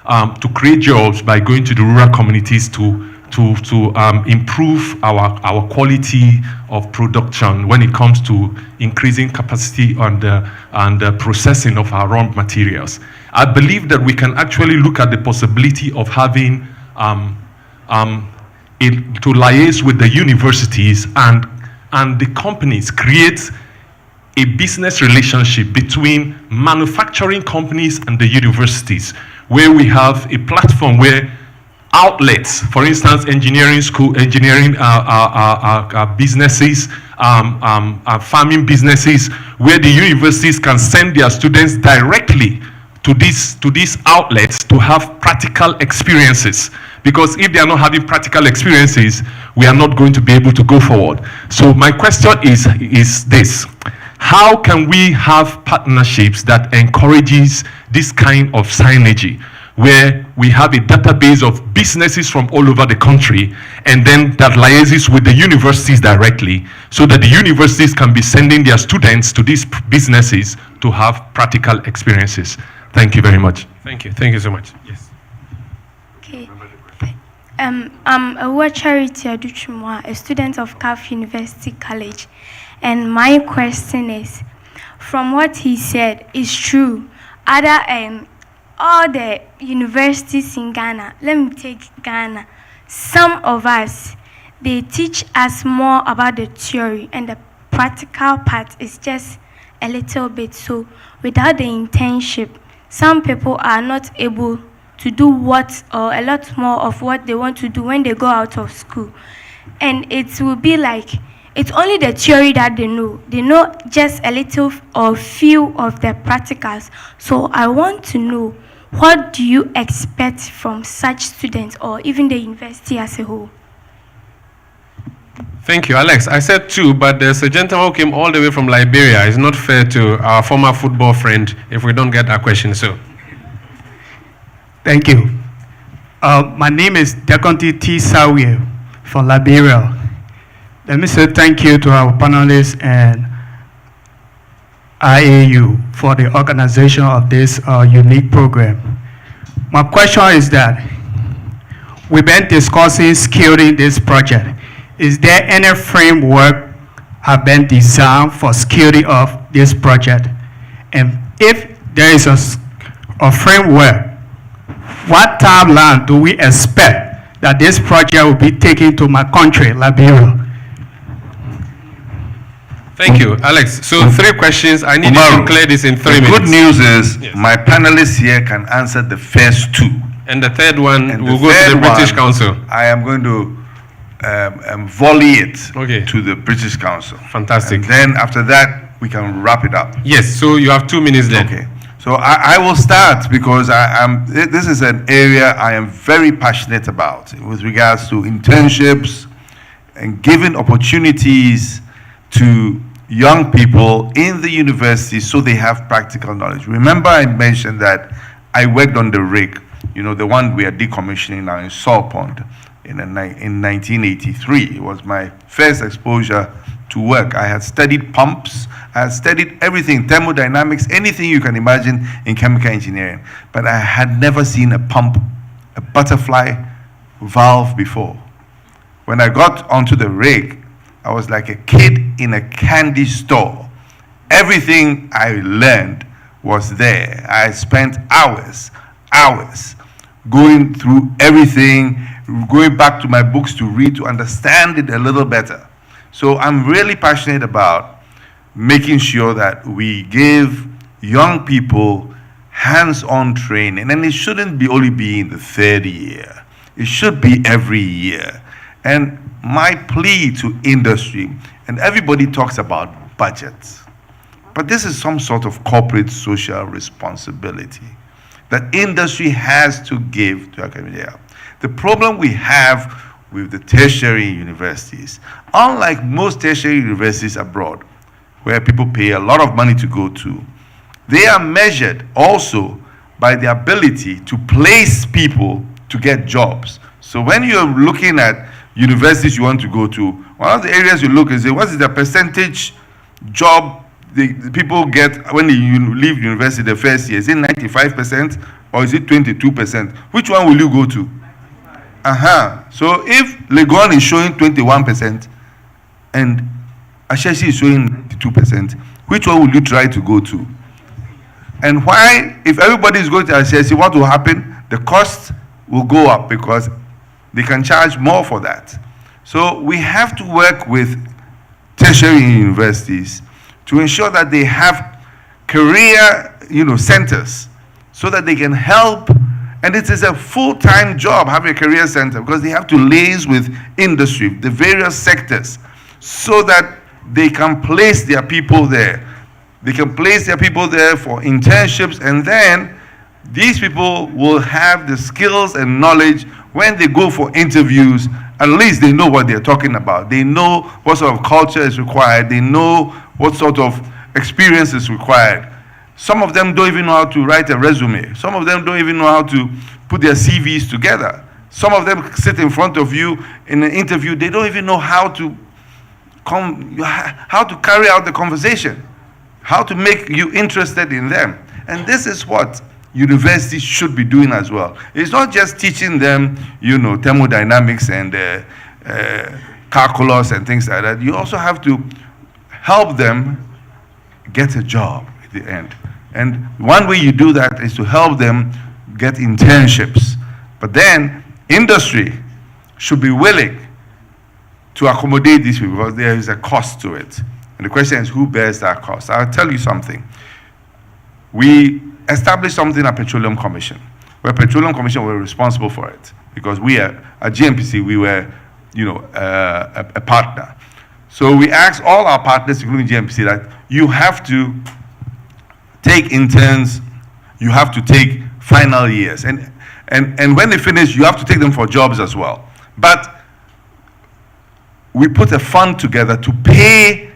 to create jobs by going to the rural communities to improve our quality of production when it comes to increasing capacity on the processing of our raw materials. I believe that we can actually look at the possibility of having to liaise with the universities and the companies, create a business relationship between manufacturing companies and the universities, where we have a platform where outlets, for instance, engineering school, engineering businesses, farming businesses, where the universities can send their students directly to these outlets to have practical experiences. Because if they are not having practical experiences, we are not going to be able to go forward. So my question is this: how can we have partnerships that encourages this kind of synergy, where we have a database of businesses from all over the country, and then that liaises with the universities directly, so that the universities can be sending their students to these businesses to have practical experiences? Thank you very much. Thank you. Thank you so much. Yes. Okay. I'm Awa Charity Aduchumwa, a student of CAF University College. And my question is, from what he said, is true. All the universities in Ghana, let me take Ghana, some of us, they teach us more about the theory, and the practical part is just a little bit. So without the internship, some people are not able to do a lot more of what they want to do when they go out of school. And it will be like, it's only the theory that they know. They know just a little or few of the practicals. So I want to know, what do you expect from such students, or even the university as a whole? Thank you, Alex. I said two, but there's a gentleman who came all the way from Liberia. It's not fair to our former football friend if we don't get that question. So, thank you. My name is Dekonti T. Sawie from Liberia. Let me say thank you to our panelists and IAU for the organization of this unique program. My question is that we've been discussing scaling this project. Is there any framework have been designed for scaling of this project? And if there is a framework, what timeline do we expect that this project will be taken to my country, Liberia? Thank you, Alex. So 3 questions. I need you to clear this in 3 minutes. The good news is my panelists here can answer the first 2. And the third one will go to the British Council. I am going to volley it to the British Council. Fantastic. And then after that, we can wrap it up. Yes, so you have 2 minutes then. Okay. So I will start because this is an area I am very passionate about with regards to internships and giving opportunities to young people in the university so they have practical knowledge. Remember I mentioned that I worked on the rig, the one we are decommissioning now in Saw Pond in 1983. It was my first exposure to work. I had studied pumps, I had studied everything, thermodynamics, anything you can imagine in chemical engineering. But I had never seen a pump, a butterfly valve before. When I got onto the rig, I was like a kid in a candy store. Everything I learned was there. I spent hours going through everything, going back to my books to read, to understand it a little better. So I'm really passionate about making sure that we give young people hands-on training, and it shouldn't be only be in the 3rd year. It should be every year. And my plea to industry, and everybody talks about budgets, but this is some sort of corporate social responsibility that industry has to give to academia. The problem we have with the tertiary universities, unlike most tertiary universities abroad, where people pay a lot of money to go to, they are measured also by the ability to place people to get jobs. So when you're looking at universities you want to go to, one of the areas you look and say, what is the percentage job the people get when you leave university the first year? Is it 95% or is it 22%? Which one will you go to? So if Legon is showing 21% and Ashesi is showing 92%, which one will you try to go to? And why, if everybody is going to Ashesi, what will happen? The cost will go up because they can charge more for that. So we have to work with tertiary universities to ensure that they have career, centers so that they can help. And it is a full-time job having a career center because they have to liaise with industry, the various sectors, so that they can place their people there. They can place their people there for internships, and then these people will have the skills and knowledge when they go for interviews. At least they know what they're talking about. They know what sort of culture is required. They know what sort of experience is required. Some of them don't even know how to write a resume. Some of them don't even know how to put their CVs together. Some of them sit in front of you in an interview. They don't even know how to carry out the conversation, how to make you interested in them. And this is what universities should be doing as well. It's not just teaching them, thermodynamics and calculus and things like that. You also have to help them get a job at the end. And one way you do that is to help them get internships. But then industry should be willing to accommodate these people because there is a cost to it. And the question is, who bears that cost? I'll tell you something. We established something at Petroleum Commission, where Petroleum Commission were responsible for it because we at GMPC, we were, a partner. So we asked all our partners, including GMPC, that you have to take interns, you have to take final years. And when they finish, you have to take them for jobs as well. But we put a fund together to pay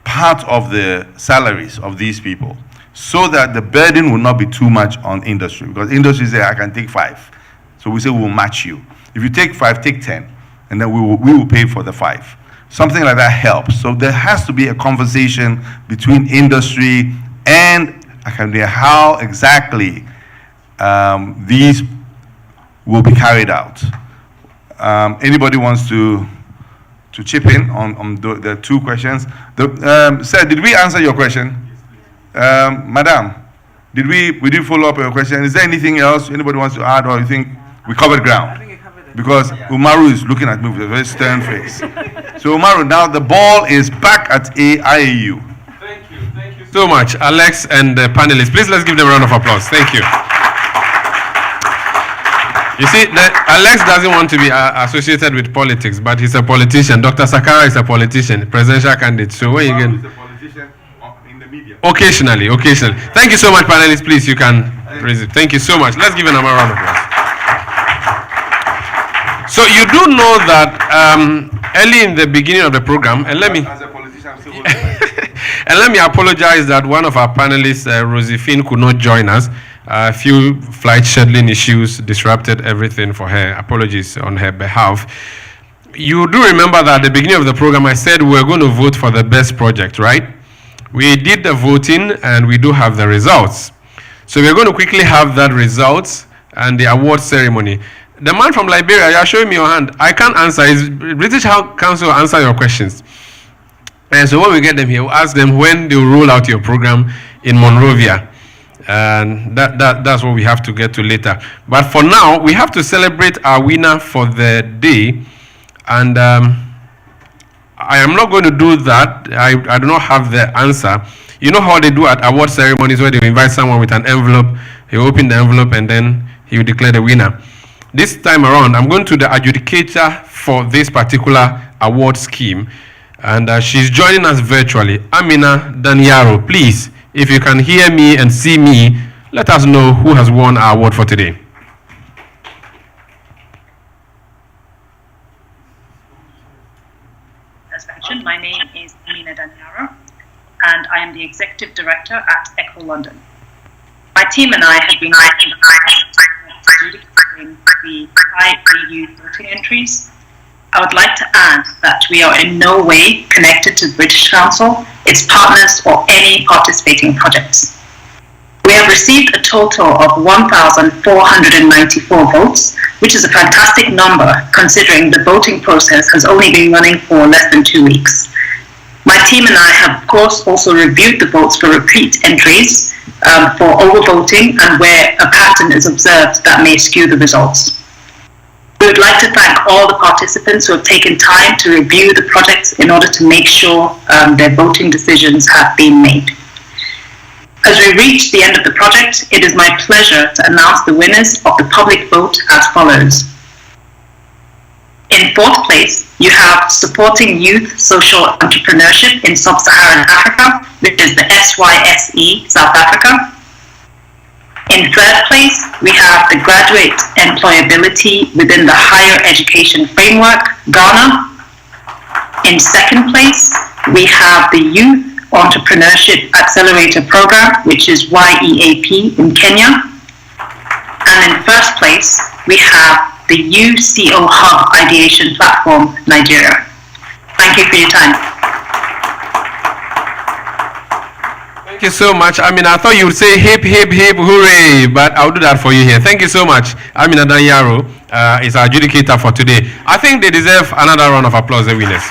part of the salaries of these people so that the burden will not be too much on industry. Because industry says, I can take 5. So we say, we'll match you. If you take 5, take 10. And then we will pay for the 5. Something like that helps. So there has to be a conversation between industry and academia, how exactly these will be carried out. Anybody wants to chip in on the 2 questions? Sir, did we answer your question? Madam, did we follow up on your question? Is there anything else anybody wants to add, or you think we covered ground? Because Umaru is looking at me with a very stern face. So Umaru, now the ball is back at IAU. Thank you so much, Alex and the panelists. Please let's give them a round of applause. Thank you. You see, Alex doesn't want to be associated with politics, but he's a politician. Dr. Sakara is a politician, presidential candidate. So when you can... Occasionally. Thank you so much, panelists. Please, you can raise it. Thank you so much. Let's give them a round of applause. So you do know that early in the beginning of the program, and let me apologize that one of our panelists, Josephine, could not join us. A few flight scheduling issues disrupted everything for her. Apologies on her behalf. You do remember that at the beginning of the program, I said we're going to vote for the best project, right? We did the voting, and we do have the results. So we're going to quickly have that results and the award ceremony. The man from Liberia, you're showing me your hand. I can't answer. It's British Council will answer your questions. And so when we get them here, we'll ask them when they'll roll out your program in Monrovia. And that's what we have to get to later. But for now, we have to celebrate our winner for the day. And I am not going to do that. I do not have the answer. You know how they do at award ceremonies where they invite someone with an envelope. He will open the envelope and then he will declare the winner. This time around, I'm going to the adjudicator for this particular award scheme. And she's joining us virtually. Amina Daniaro, please, if you can hear me and see me, let us know who has won our award for today. As mentioned, my name is Amina Daniaro, and I am the Executive Director at ECHO London. My team and I have been adjudicating the IAU voting entries. I would like to add that we are in no way connected to the British Council, its partners, or any participating projects. We have received a total of 1,494 votes which is a fantastic number considering the voting process has only been running for less than 2 weeks. My team and I have, of course, also reviewed the votes for repeat entries, for overvoting, and where a pattern is observed that may skew the results. We would like to thank all the participants who have taken time to review the projects in order to make sure their voting decisions have been made. As we reach the end of the project, it is my pleasure to announce the winners of the public vote as follows. In 4th place, you have Supporting Youth Social Entrepreneurship in Sub-Saharan Africa, which is the SYSE South Africa. In 3rd place, we have the Graduate Employability within the Higher Education Framework, Ghana. In 2nd place, we have the Youth Entrepreneurship Accelerator Program, which is YEAP in Kenya. And in 1st place, we have the UCO Hub Ideation Platform, Nigeria. Thank you for your time. Thank you so much. I mean, I thought you would say hip, hip, hip, hooray, but I'll do that for you here. Thank you so much. Amina Danyaro is our adjudicator for today. I think they deserve another round of applause, the winners.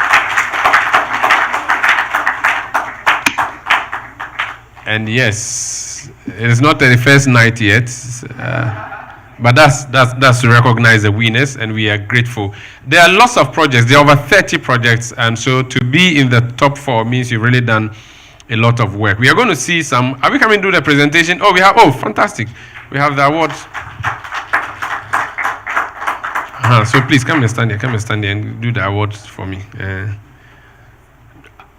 And yes, it is not the first night yet, but that's to recognize the winners, and we are grateful. There are lots of projects. There are over 30 projects, and so to be in the top 4 means you've really done a lot of work. We are going to see some. Are we coming to do the presentation? Oh, we have. Oh, fantastic! We have the awards. So please come and stand here. Come and stand here and do the awards for me.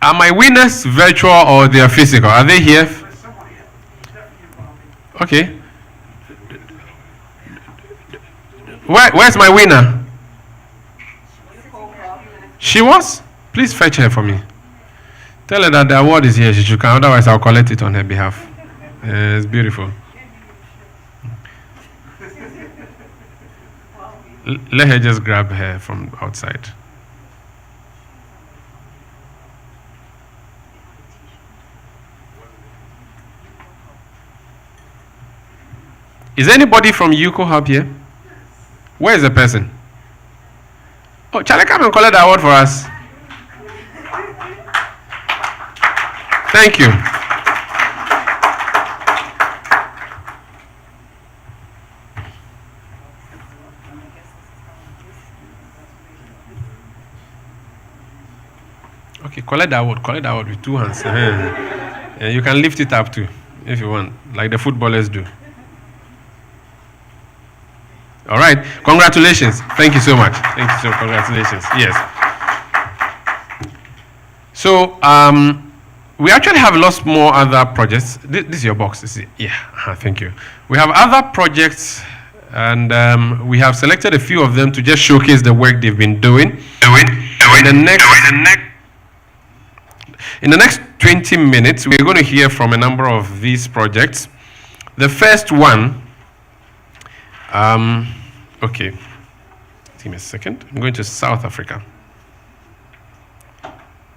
Are my winners virtual or they are physical? Are they here? Okay. Where's my winner? She was? Please fetch her for me. Tell her that the award is here. She should come. Otherwise, I'll collect it on her behalf. It's beautiful. Let her just grab her from outside. Is anybody from UCO Hub here? Where is the person? Oh, Charlie, come and collect the award for us. Thank you. Okay, collect the award with 2 hands. You can lift it up too, if you want, like the footballers do. All right, congratulations. Thank you so much. Thank you so much. Congratulations. Yes. So, we actually have lots more other projects. This is your box. Thank you. We have other projects, and we have selected a few of them to just showcase the work they've been doing. In the next 20 minutes, we're going to hear from a number of these projects. The first one, okay, give me a second. I'm going to South Africa.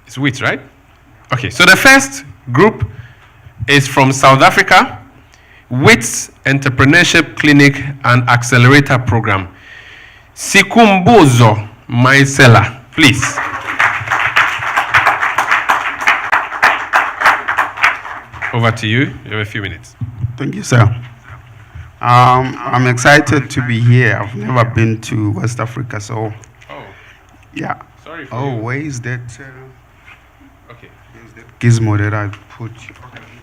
It's WITS, right? Okay, so the first group is from South Africa, WITS Entrepreneurship Clinic and Accelerator Program. Sikumbuzo Maisela, please. Over to you. You have a few minutes. Thank you, sir. I'm excited to be here. I've never been to West Africa, so. Oh. Yeah. Sorry for Oh, you. where is that? Okay. Gizmo that I put.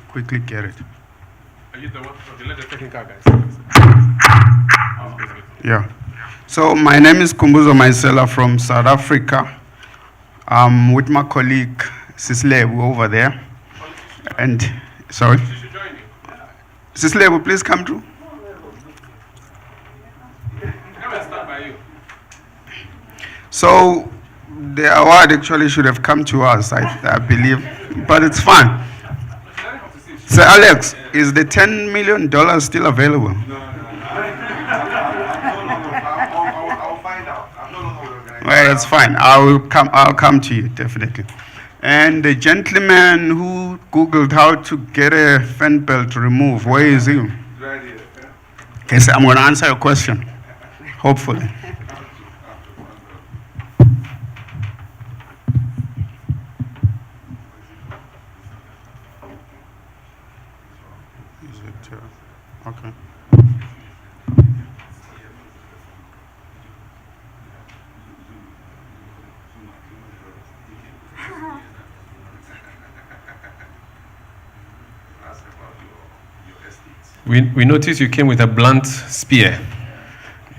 Quickly get it. Are you the one? Okay, let the technical guys. Yeah. So my name is Kumbuzo Maisela from South Africa. I'm with my colleague Sislebu over there. And sorry. Sislebu, please come through. So the award actually should have come to us, I believe, but it's fine. So Alex, is the $10 million still available? Well, that's fine. I'll come to you, definitely. And the gentleman who Googled how to get a fan belt removed, where is he? Okay, so I'm going to answer your question. hopefully. Is it, okay. We noticed you came with a blunt spear.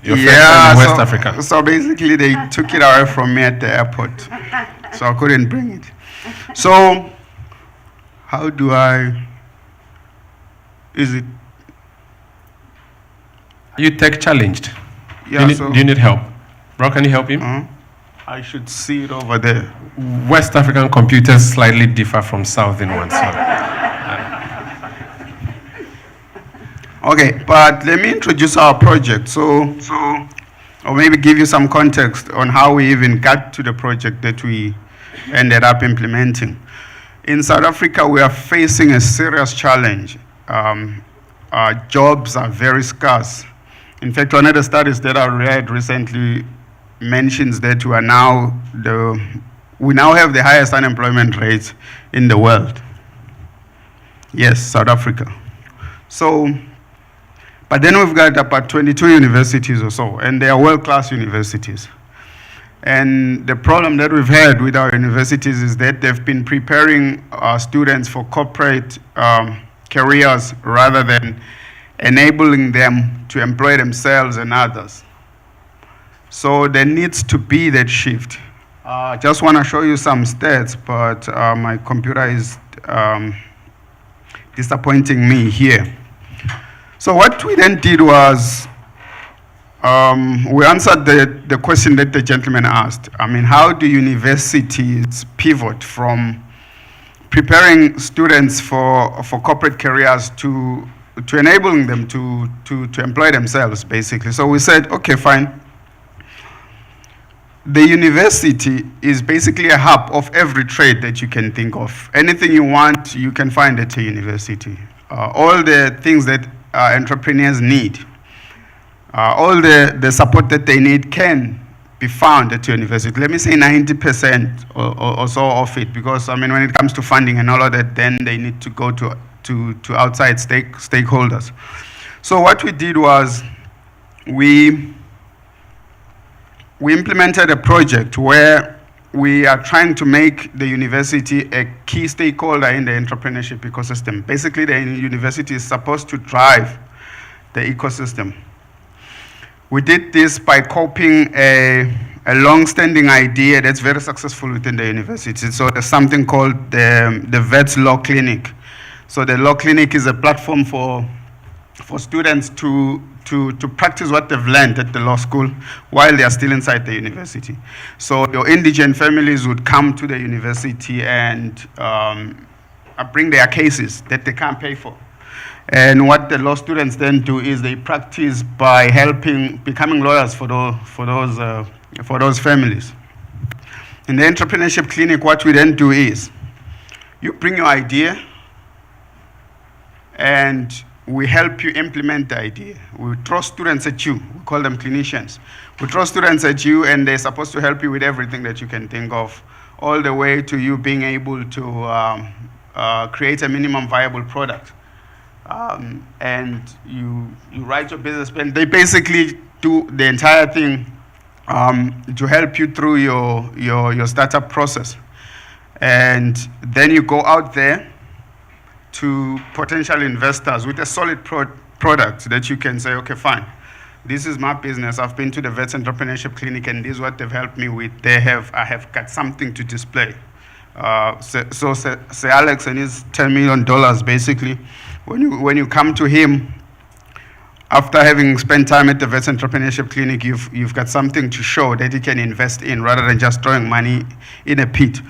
Your first Yeah, time in West so, Africa. so basically they took it away from me at the airport, so I couldn't bring it. So, how do I, is it? Are you tech challenged? Yeah, do you need help? Bro, can you help him? I should see it over there. West African computers slightly differ from Southern ones. Okay, but let me introduce our project. So, or maybe give you some context on how we even got to the project that we ended up implementing. In South Africa, we are facing a serious challenge. Jobs are very scarce. In fact, one of the studies that I read recently mentions that we now have the highest unemployment rate in the world. Yes, South Africa. So, but then we've got about 22 universities or so, and they are world-class universities. And the problem that we've had with our universities is that they've been preparing students for corporate careers rather than enabling them to employ themselves and others. So there needs to be that shift. I just want to show you some stats, but my computer is disappointing me here. So what we then did was we answered the question that the gentleman asked. I mean, how do universities pivot from preparing students for corporate careers to enabling them to employ themselves, basically? So we said, okay, fine. The university is basically a hub of every trade that you can think of. Anything you want, you can find at a university. All the things that entrepreneurs need, all the support that they need can be found at your university. Let me say 90% or so of it, because I mean, when it comes to funding and all of that, then they need to go to outside stakeholders. So what we did was we implemented a project where we are trying to make the university a key stakeholder in the entrepreneurship ecosystem. Basically, the university is supposed to drive the ecosystem. We did this by copying a long-standing idea that's very successful within the university. So there's something called the Vets Law Clinic. So the Law Clinic is a platform for students to practice what they've learned at the law school while they are still inside the university. So your indigent families would come to the university and bring their cases that they can't pay for. And what the law students then do is they practice by becoming lawyers for those families. In the entrepreneurship clinic, what we then do is you bring your idea and we help you implement the idea. We throw students at you. We call them clinicians. We throw students at you, and they're supposed to help you with everything that you can think of, all the way to you being able to create a minimum viable product. And you write your business plan. They basically do the entire thing to help you through your startup process. And then you go out there to potential investors with a solid product that you can say, okay, fine, this is my business. I've been to the Vets Entrepreneurship Clinic, and this is what they've helped me with. I have got something to display. So say Alex and his $10 million, basically, when you come to him, after having spent time at the Vets Entrepreneurship Clinic, you've got something to show that you can invest in rather than just throwing money in a pit.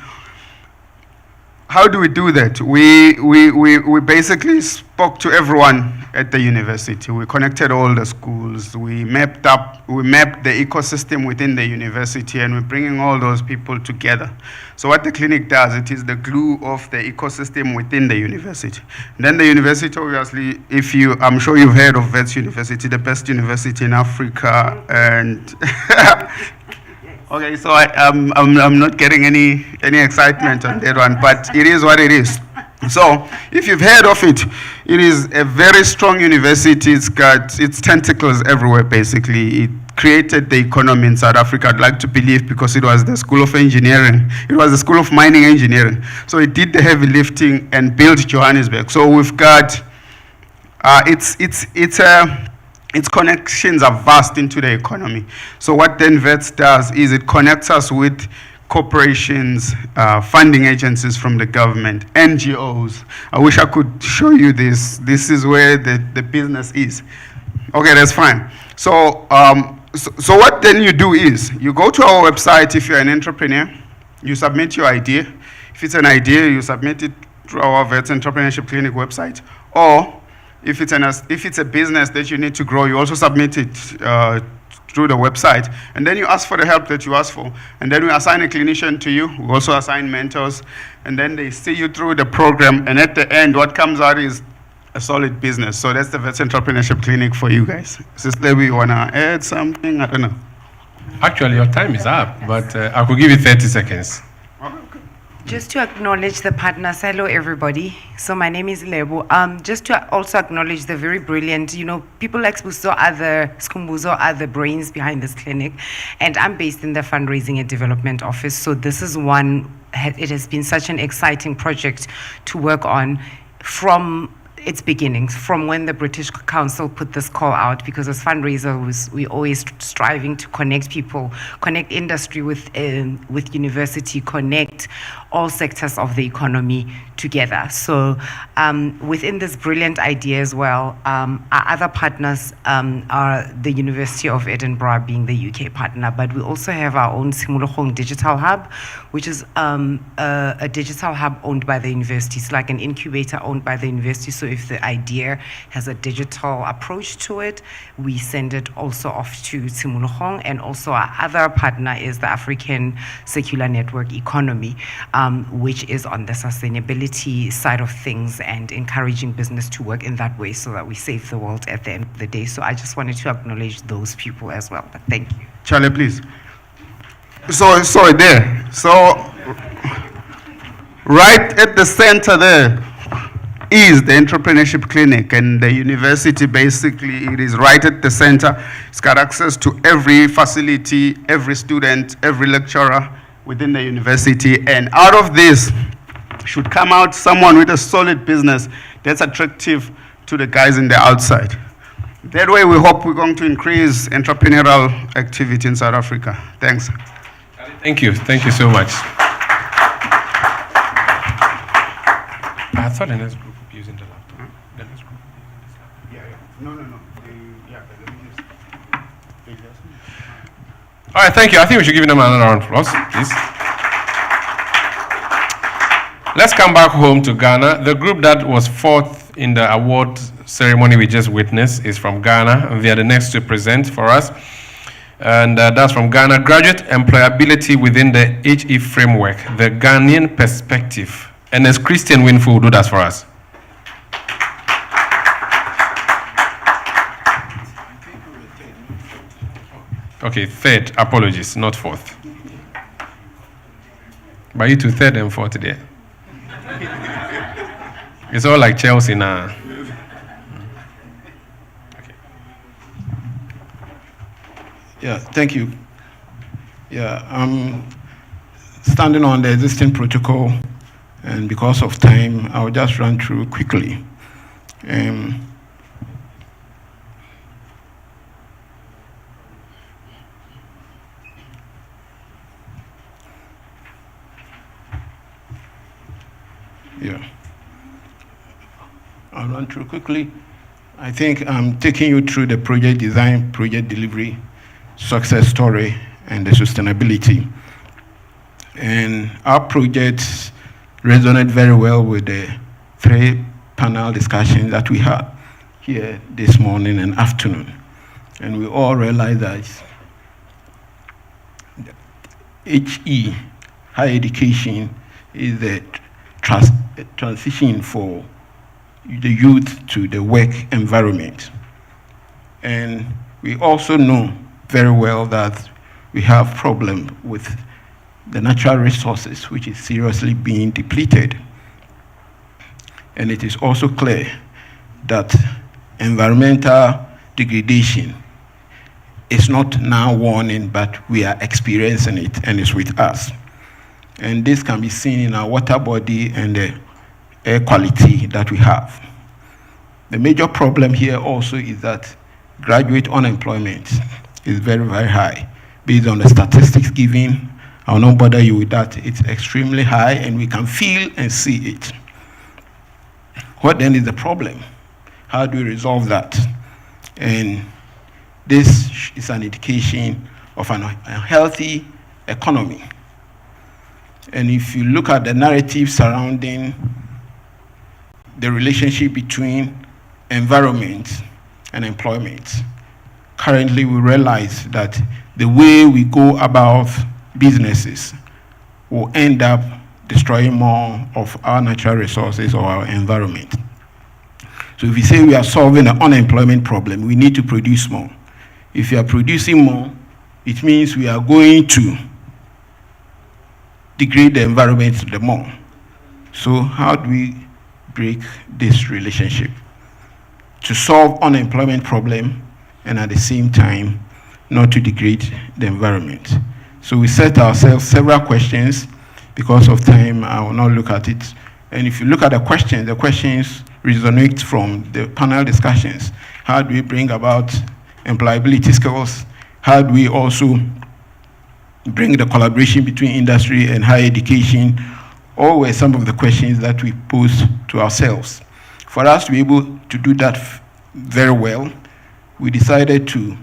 how do we do that? We basically spoke to everyone at the university. We connected all the schools. We mapped the ecosystem within the university, and we're bringing all those people together. So what the clinic does, it is the glue of the ecosystem within the university. And then the university, obviously, I'm sure you've heard of Wits University, the best university in Africa, and okay, so I'm not getting any excitement on that one, but it is what it is. So if you've heard of it, it is a very strong university. It's got its tentacles everywhere, basically. It created the economy in South Africa, I'd like to believe, because it was the School of Engineering. It was the School of Mining Engineering. So it did the heavy lifting and built Johannesburg. So we've got, its connections are vast into the economy. So what then Wits does is it connects us with corporations, funding agencies from the government, NGOs. I wish I could show you this. This is where the business is. Okay, that's fine. So, so what then you do is, you go to our website if you're an entrepreneur, you submit your idea. If it's an idea, you submit it through our Wits Entrepreneurship Clinic website. Or if it's a business that you need to grow, you also submit it through the website. And then you ask for the help that you ask for. And then we assign a clinician to you. We also assign mentors. And then they see you through the program. And at the end, what comes out is a solid business. So that's the Wits Entrepreneurship Clinic for you guys. Sister, we want to add something? I don't know. Actually, your time is up, but I could give you 30 seconds. Just to acknowledge the partners, hello everybody. So my name is Lebo. Just to also acknowledge the very brilliant, people like Skumbuzo are the brains behind this clinic. And I'm based in the fundraising and development office. So this is it has been such an exciting project to work on from its beginnings, from when the British Council put this call out, because as fundraisers, we're always striving to connect people, connect industry with university, connect all sectors of the economy together. So within this brilliant idea as well, our other partners are the University of Edinburgh being the UK partner, but we also have our own Simulogong Digital Hub, which is a digital hub owned by the university. It's like an incubator owned by the university. So if the idea has a digital approach to it, we send it also off to Simulogong. And also our other partner is the African Circular Network Economy, which is on the sustainability side of things and encouraging business to work in that way so that we save the world at the end of the day. So I just wanted to acknowledge those people as well. But thank you. Charlie, please. So there. So right at the center there is the Entrepreneurship Clinic, and the university, basically, it is right at the center. It's got access to every facility, every student, every lecturer within the university, and out of this should come out someone with a solid business that's attractive to the guys in the outside. That way, we hope we're going to increase entrepreneurial activity in South Africa. Thanks. Thank you so much. I thought the next group would be using the laptop. The next group. No. All right, thank you. I think we should give them another round of applause, please. Let's come back home to Ghana. The group that was fourth in the award ceremony we just witnessed is from Ghana, and they are the next to present for us. And that's from Ghana, Graduate Employability Within the HE Framework, the Ghanaian Perspective. And as Christian Winful will do that for us. Okay, third, apologies, not fourth. But you two, third and fourth there. It's all like Chelsea now. Yeah, thank you. Yeah, I'm standing on the existing protocol, and because of time, I'll just run through quickly. Yeah, I'll run through quickly. I think I'm taking you through the project design, project delivery, success story, and the sustainability. And our project resonate very well with the 3 panel discussions that we had here this morning and afternoon. And we all realize that HE, higher education, is the transition for the youth to the work environment. And we also know very well that we have problem with the natural resources, which is seriously being depleted. And it is also clear that environmental degradation is not now warning, but we are experiencing it, and it's with us. And this can be seen in our water body and the air quality that we have. The major problem here also is that graduate unemployment is very, very high. Based on the statistics given, I will not bother you with that. It's extremely high, and we can feel and see it. What then is the problem? How do we resolve that? And this is an indication of a healthy economy. And if you look at the narrative surrounding the relationship between environment and employment, currently we realize that the way we go about businesses will end up destroying more of our natural resources or our environment. So if you say we are solving the unemployment problem, we need to produce more. If you are producing more, it means we are going to degrade the environment the more. So how do we break this relationship to solve unemployment problem and at the same time not to degrade the environment? So we set ourselves several questions. Because of time, I will not look at it. And if you look at the questions resonate from the panel discussions. How do we bring about employability skills? How do we also bring the collaboration between industry and higher education? All were some of the questions that we posed to ourselves. For us to be able to do that very well, we decided to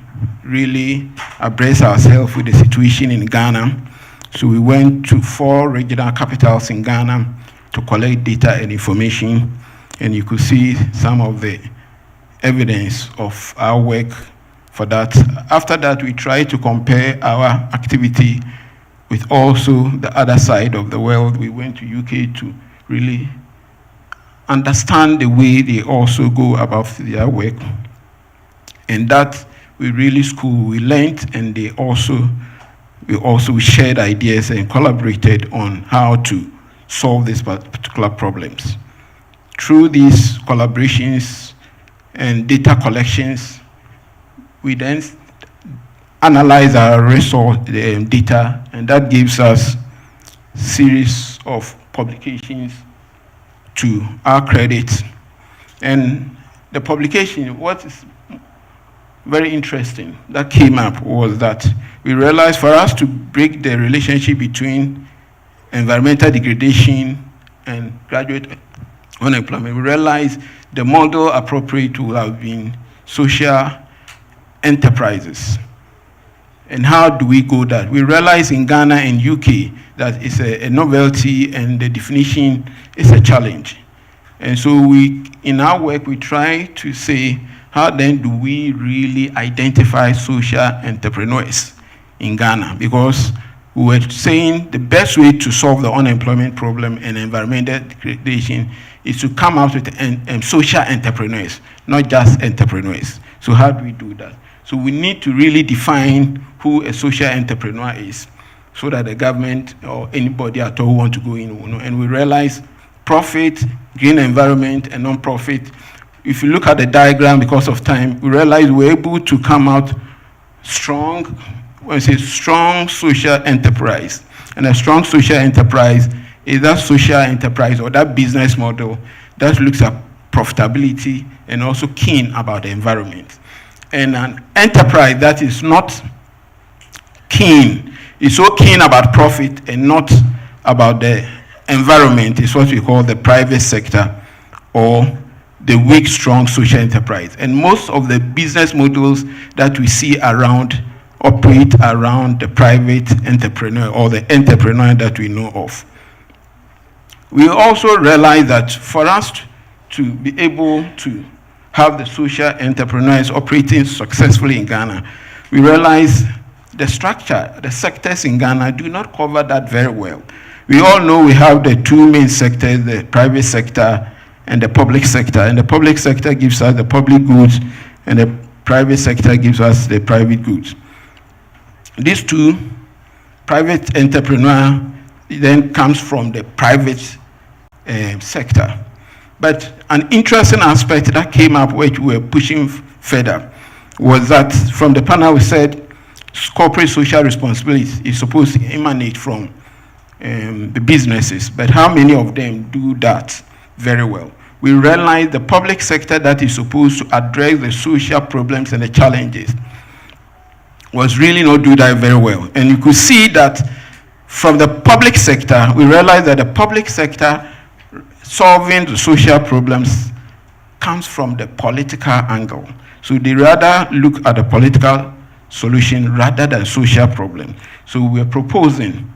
really abreast ourselves with the situation in Ghana. So we went to 4 regional capitals in Ghana to collect data and information, and you could see some of the evidence of our work for that. After that, we tried to compare our activity with also the other side of the world. We went to UK to really understand the way they also go about their work. And that we really we learned, and we also shared ideas and collaborated on how to solve these particular problems. Through these collaborations and data collections, we then analyze our resource data, and that gives us series of publications to our credit. And the publication, what is very interesting that came up was that we realized for us to break the relationship between environmental degradation and graduate unemployment, we realized the model appropriate would have been social enterprises. And how do we go that? We realize in Ghana and UK that it's a novelty, and the definition is a challenge. And so in our work, we try to say, how then do we really identify social entrepreneurs in Ghana? Because we were saying the best way to solve the unemployment problem and environmental degradation is to come out with social entrepreneurs, not just entrepreneurs. So how do we do that? So we need to really define who a social entrepreneur is, so that the government or anybody at all who want to go in will know. And we realize profit, green environment, and non-profit. If you look at the diagram, because of time, we realize we're able to come out strong, when I say strong social enterprise. And a strong social enterprise is that social enterprise or that business model that looks at profitability and also keen about the environment. And an enterprise that is not keen, is so keen about profit and not about the environment, is what we call the private sector or the weak, strong social enterprise. And most of the business models that we see around operate around the private entrepreneur or the entrepreneur that we know of. We also realize that for us to be able to have the social entrepreneurs operating successfully in Ghana, we realize the structure, the sectors in Ghana do not cover that very well. We all know we have the two main sectors, the private sector and the public sector. And the public sector gives us the public goods, and the private sector gives us the private goods. These two, private entrepreneur then comes from the private sector. But an interesting aspect that came up, which we were pushing further, was that from the panel we said corporate social responsibility is supposed to emanate from the businesses, but how many of them do that very well? We realize the public sector that is supposed to address the social problems and the challenges was really not do that very well. And you could see that from the public sector, we realized that the public sector solving the social problems comes from the political angle. So they rather look at the political solution rather than social problem. So we're proposing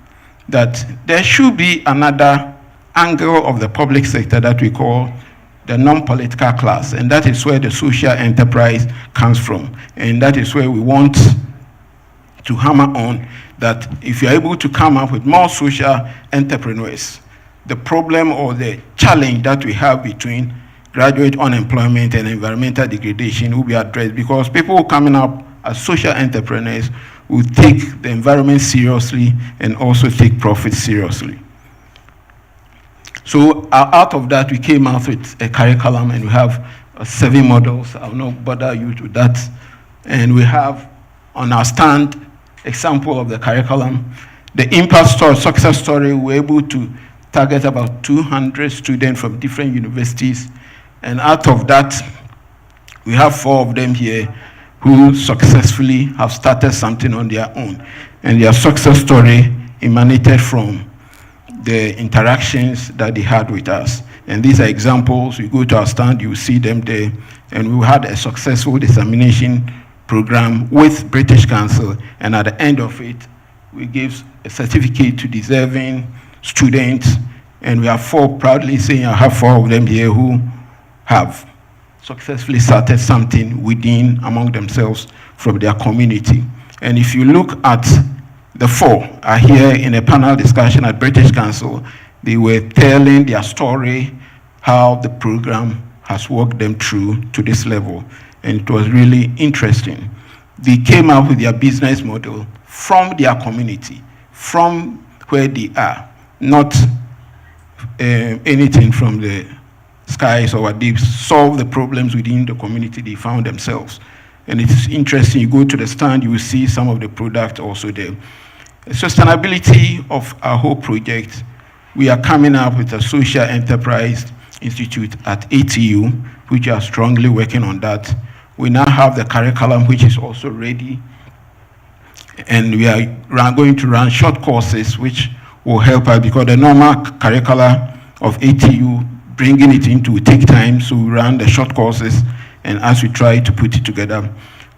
that there should be another angle of the public sector that we call the non-political class, and that is where the social enterprise comes from. And that is where we want to hammer on that if you're able to come up with more social entrepreneurs, the problem or the challenge that we have between graduate unemployment and environmental degradation will be addressed, because people coming up as social entrepreneurs will take the environment seriously and also take profit seriously. So out of that, we came out with a curriculum, and we have 7 models. I will not bother you with that. And we have on our stand example of the curriculum. The impact story, success story, we're able to target about 200 students from different universities. And out of that, we have 4 of them here who successfully have started something on their own. And their success story emanated from the interactions that they had with us. And these are examples. You go to our stand, you see them there. And we had a successful dissemination program with British Council. And at the end of it, we gave a certificate to deserving students. And we have 4, proudly saying I have 4 of them here who have successfully started something within, among themselves, from their community. And if you look at the 4 are here in a panel discussion at British Council. They were telling their story, how the program has worked them through to this level. And it was really interesting. They came up with their business model from their community, from where they are, not anything from the skies, or they solve the problems within the community they found themselves. And it's interesting, you go to the stand, you will see some of the products also there. Sustainability of our whole project, we are coming up with a social enterprise institute at IAU, which are strongly working on that. We now have the curriculum, which is also ready. And we are going to run short courses, which will help us, because the normal curricula of IAU, bringing it into will take time, so we run the short courses, and as we try to put it together.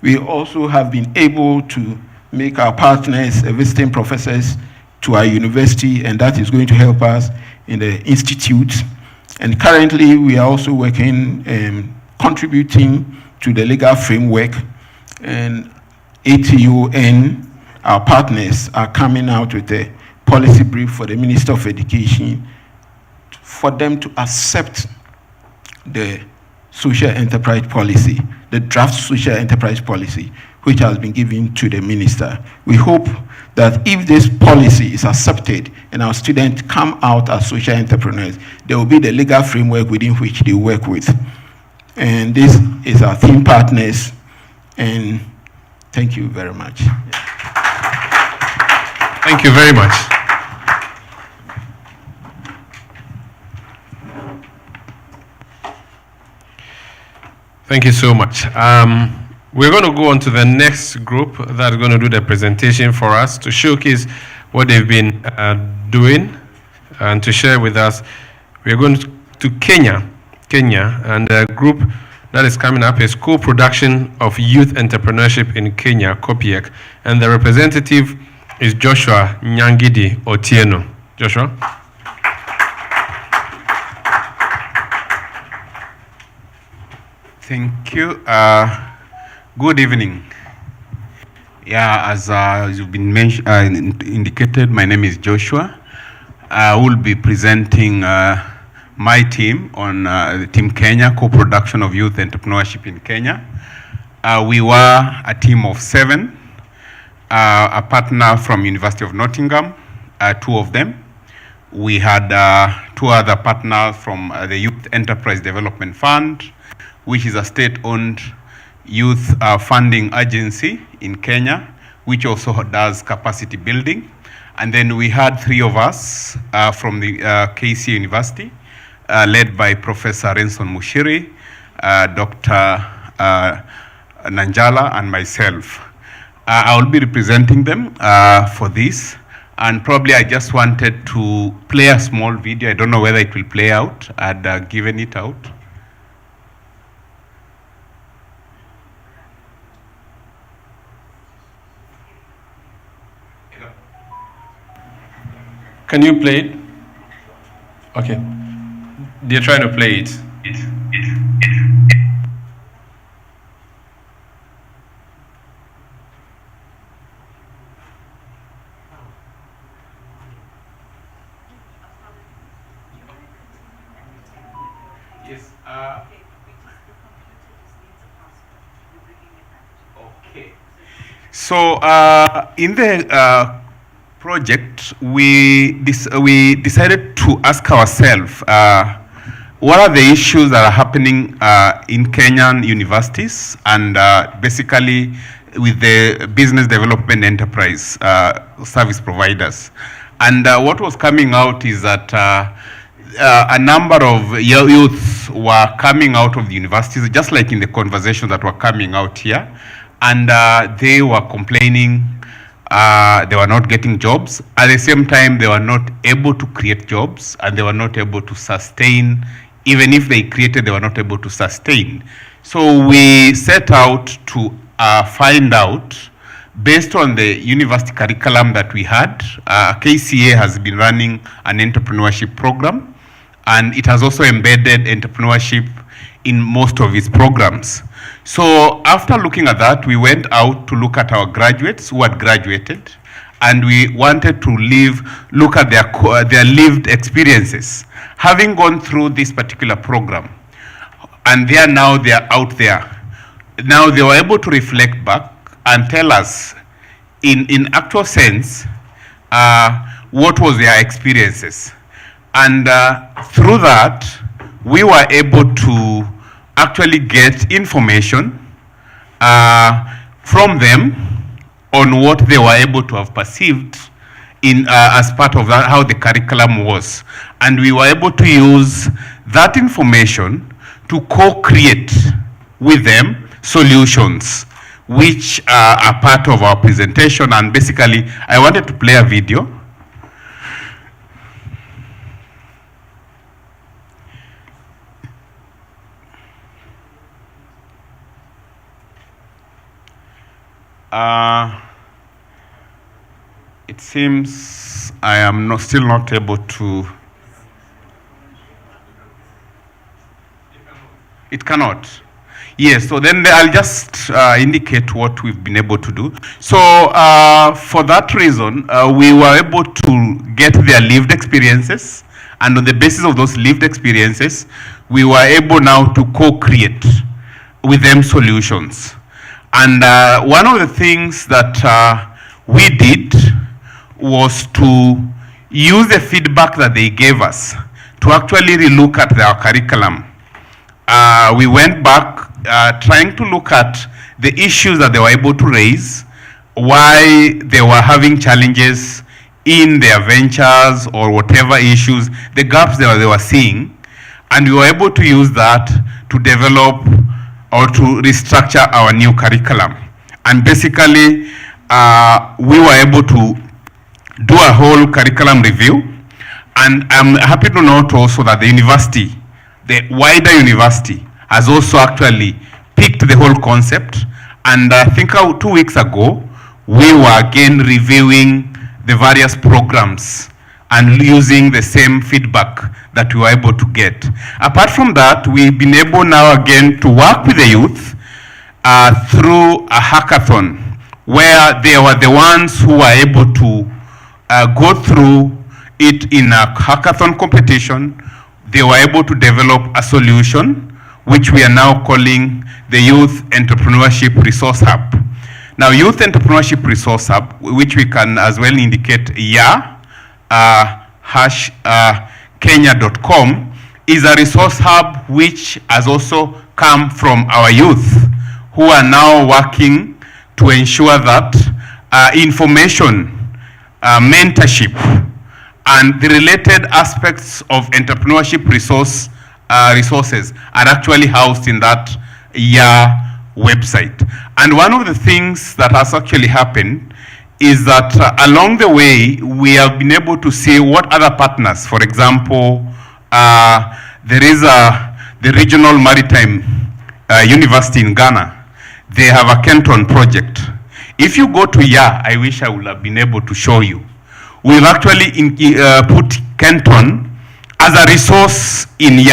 We also have been able to make our partners visiting professors to our university, and that is going to help us in the institute. And currently, we are also working and contributing to the legal framework, and IAU and our partners are coming out with a policy brief for the Minister of Education for them to accept the social enterprise policy, the draft social enterprise policy, which has been given to the minister. We hope that if this policy is accepted and our students come out as social entrepreneurs, there will be the legal framework within which they work with. And this is our theme partners, and thank you very much. Thank you very much. Thank you so much. We're going to go on to the next group that's going to do the presentation for us to showcase what they've been doing and to share with us. We're going to Kenya, and the group that is coming up is Co-Production of Youth Entrepreneurship in Kenya, COPIEC, and the representative is Joshua Nyangidi Otieno. Joshua? Thank you. Good evening. Yeah, as you've been indicated, my name is Joshua. I will be presenting my team on the Team Kenya, co-production of youth entrepreneurship in Kenya. We were a team of 7, a partner from University of Nottingham, 2 of them. We had 2 other partners from the Youth Enterprise Development Fund, which is a state-owned youth funding agency in Kenya, which also does capacity building. And then we had 3 of us from the KC University, led by Professor Renson Mushiri, Dr. Nanjala, and myself. I will be representing them for this. And probably I just wanted to play a small video. I don't know whether it will play out. I'd given it out. Can you play it? Okay. They're trying to play it. Yes. Okay. So in the project, we decided to ask ourselves what are the issues that are happening in Kenyan universities and basically with the business development enterprise service providers. And what was coming out is that a number of youths were coming out of the universities, just like in the conversations that were coming out here, and they were complaining they were not getting jobs. At the same time, they were not able to create jobs, and they were not able to sustain. Even if they created, they were not able to sustain. So we set out to find out, based on the university curriculum that we had, KCA has been running an entrepreneurship program, and it has also embedded entrepreneurship in most of its programs. So after looking at that, we went out to look at our graduates who had graduated, and we wanted to look at their lived experiences. Having gone through this particular program, and they are out there. Now they were able to reflect back and tell us, in actual sense, what was their experiences. And through that, we were able to actually get information from them on what they were able to have perceived in as part of that, how the curriculum was. And we were able to use that information to co-create with them solutions, which are part of our presentation. And basically, I wanted to play a video. It seems I am still not able to. It cannot. Yes, so then I'll just indicate what we've been able to do. So for that reason, we were able to get their lived experiences, and on the basis of those lived experiences, we were able now to co-create with them solutions. And one of the things that we did was to use the feedback that they gave us to actually relook at their curriculum. We went back trying to look at the issues that they were able to raise, why they were having challenges in their ventures or whatever issues, the gaps they were seeing, and we were able to use that to develop or to restructure our new curriculum. And basically, we were able to do a whole curriculum review. And I'm happy to note also that the university, the wider university, has also actually picked the whole concept. And I think 2 weeks ago, we were again reviewing the various programs and using the same feedback that we were able to get. Apart from that, we've been able now again to work with the youth through a hackathon, where they were the ones who were able to go through it in a hackathon competition. They were able to develop a solution, which we are now calling the Youth Entrepreneurship Resource Hub. Now, Youth Entrepreneurship Resource Hub, which we can as well indicate kenya.com, is a resource hub which has also come from our youth, who are now working to ensure that information, mentorship, and the related aspects of entrepreneurship resources are actually housed in that website. And one of the things that has actually happened is that along the way, we have been able to see what other partners, for example, there is the Regional Maritime University in Ghana. They have a Kenton project. If you go to I wish I would have been able to show you. We've actually put Kenton as a resource in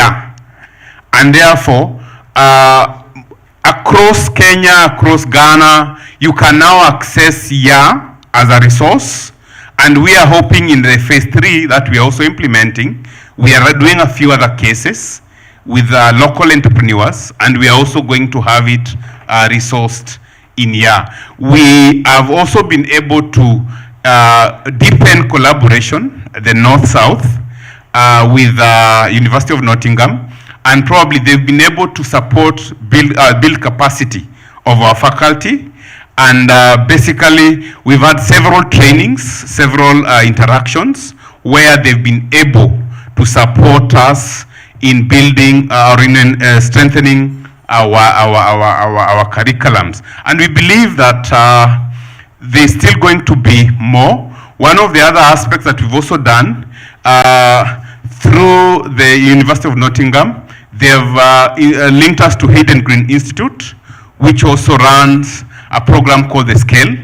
and therefore, across Kenya, across Ghana, you can now access as a resource, and we are hoping in the phase 3 that we are also implementing, we are doing a few other cases with local entrepreneurs, and we are also going to have it resourced in We have also been able to deepen collaboration, the North-South, with University of Nottingham, and probably they've been able to support, build capacity of our faculty. And basically, we've had several trainings, several interactions, where they've been able to support us in building or in strengthening our curriculums. And we believe that there's still going to be more. One of the other aspects that we've also done through the University of Nottingham, they've linked us to Hayden Green Institute, which also runs a program called The Scale.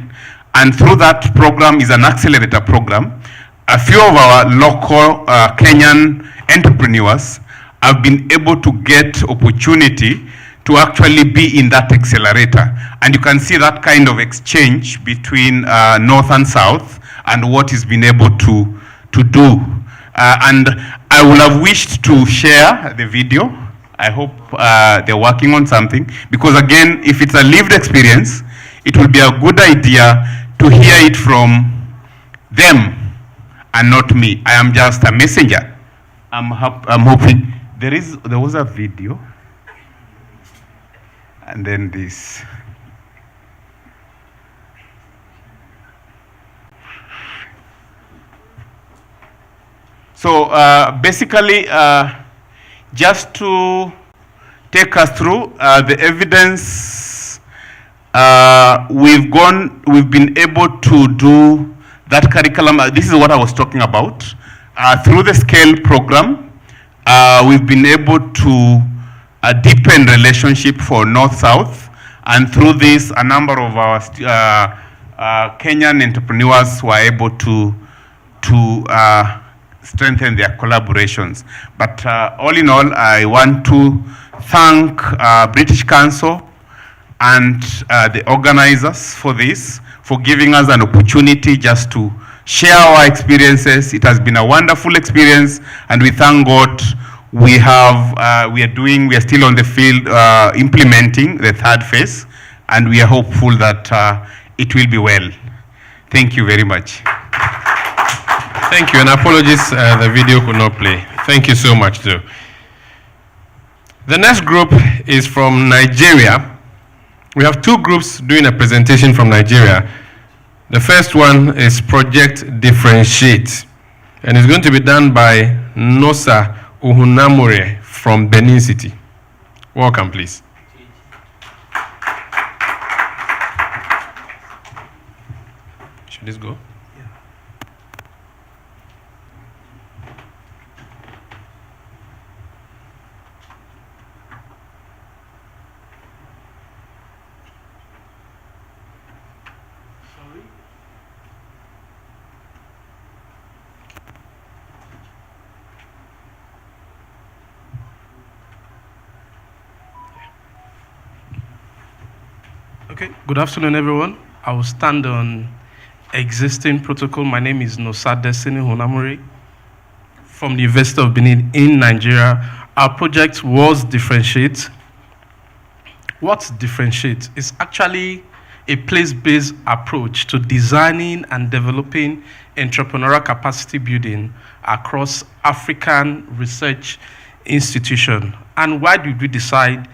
And through that program is an accelerator program. A few of our local Kenyan entrepreneurs have been able to get opportunity to actually be in that accelerator. And you can see that kind of exchange between North and South and what is been able to do. And I would have wished to share the video. I hope they're working on something, because again, if it's a lived experience, it will be a good idea to hear it from them and not me. I am just a messenger. I'm hoping there was a video, and then this. So basically, just to take us through the evidence, we've been able to do that curriculum. This is what I was talking about. Through the SCALE program, we've been able to deepen relationship for North-South, and through this, a number of our Kenyan entrepreneurs were able to strengthen their collaborations. But all in all, I want to thank British Council and the organizers for this, for giving us an opportunity just to share our experiences. It has been a wonderful experience, and we thank God we are still on the field implementing the third phase, and we are hopeful that it will be well. Thank you very much. Thank you, and apologies, the video could not play. Thank you so much, too. The next group is from Nigeria. We have two groups doing a presentation from Nigeria. The first one is Project Differentiate, and it's going to be done by Nosa Uhunamure from Benin City. Welcome, please. Should this go? Okay, good afternoon, everyone. I will stand on existing protocol. My name is Nosa Destiny Honamuri from the University of Benin in Nigeria. Our project was Differentiate. What's Differentiate? It's actually a place-based approach to designing and developing entrepreneurial capacity building across African research institutions. And why did we decide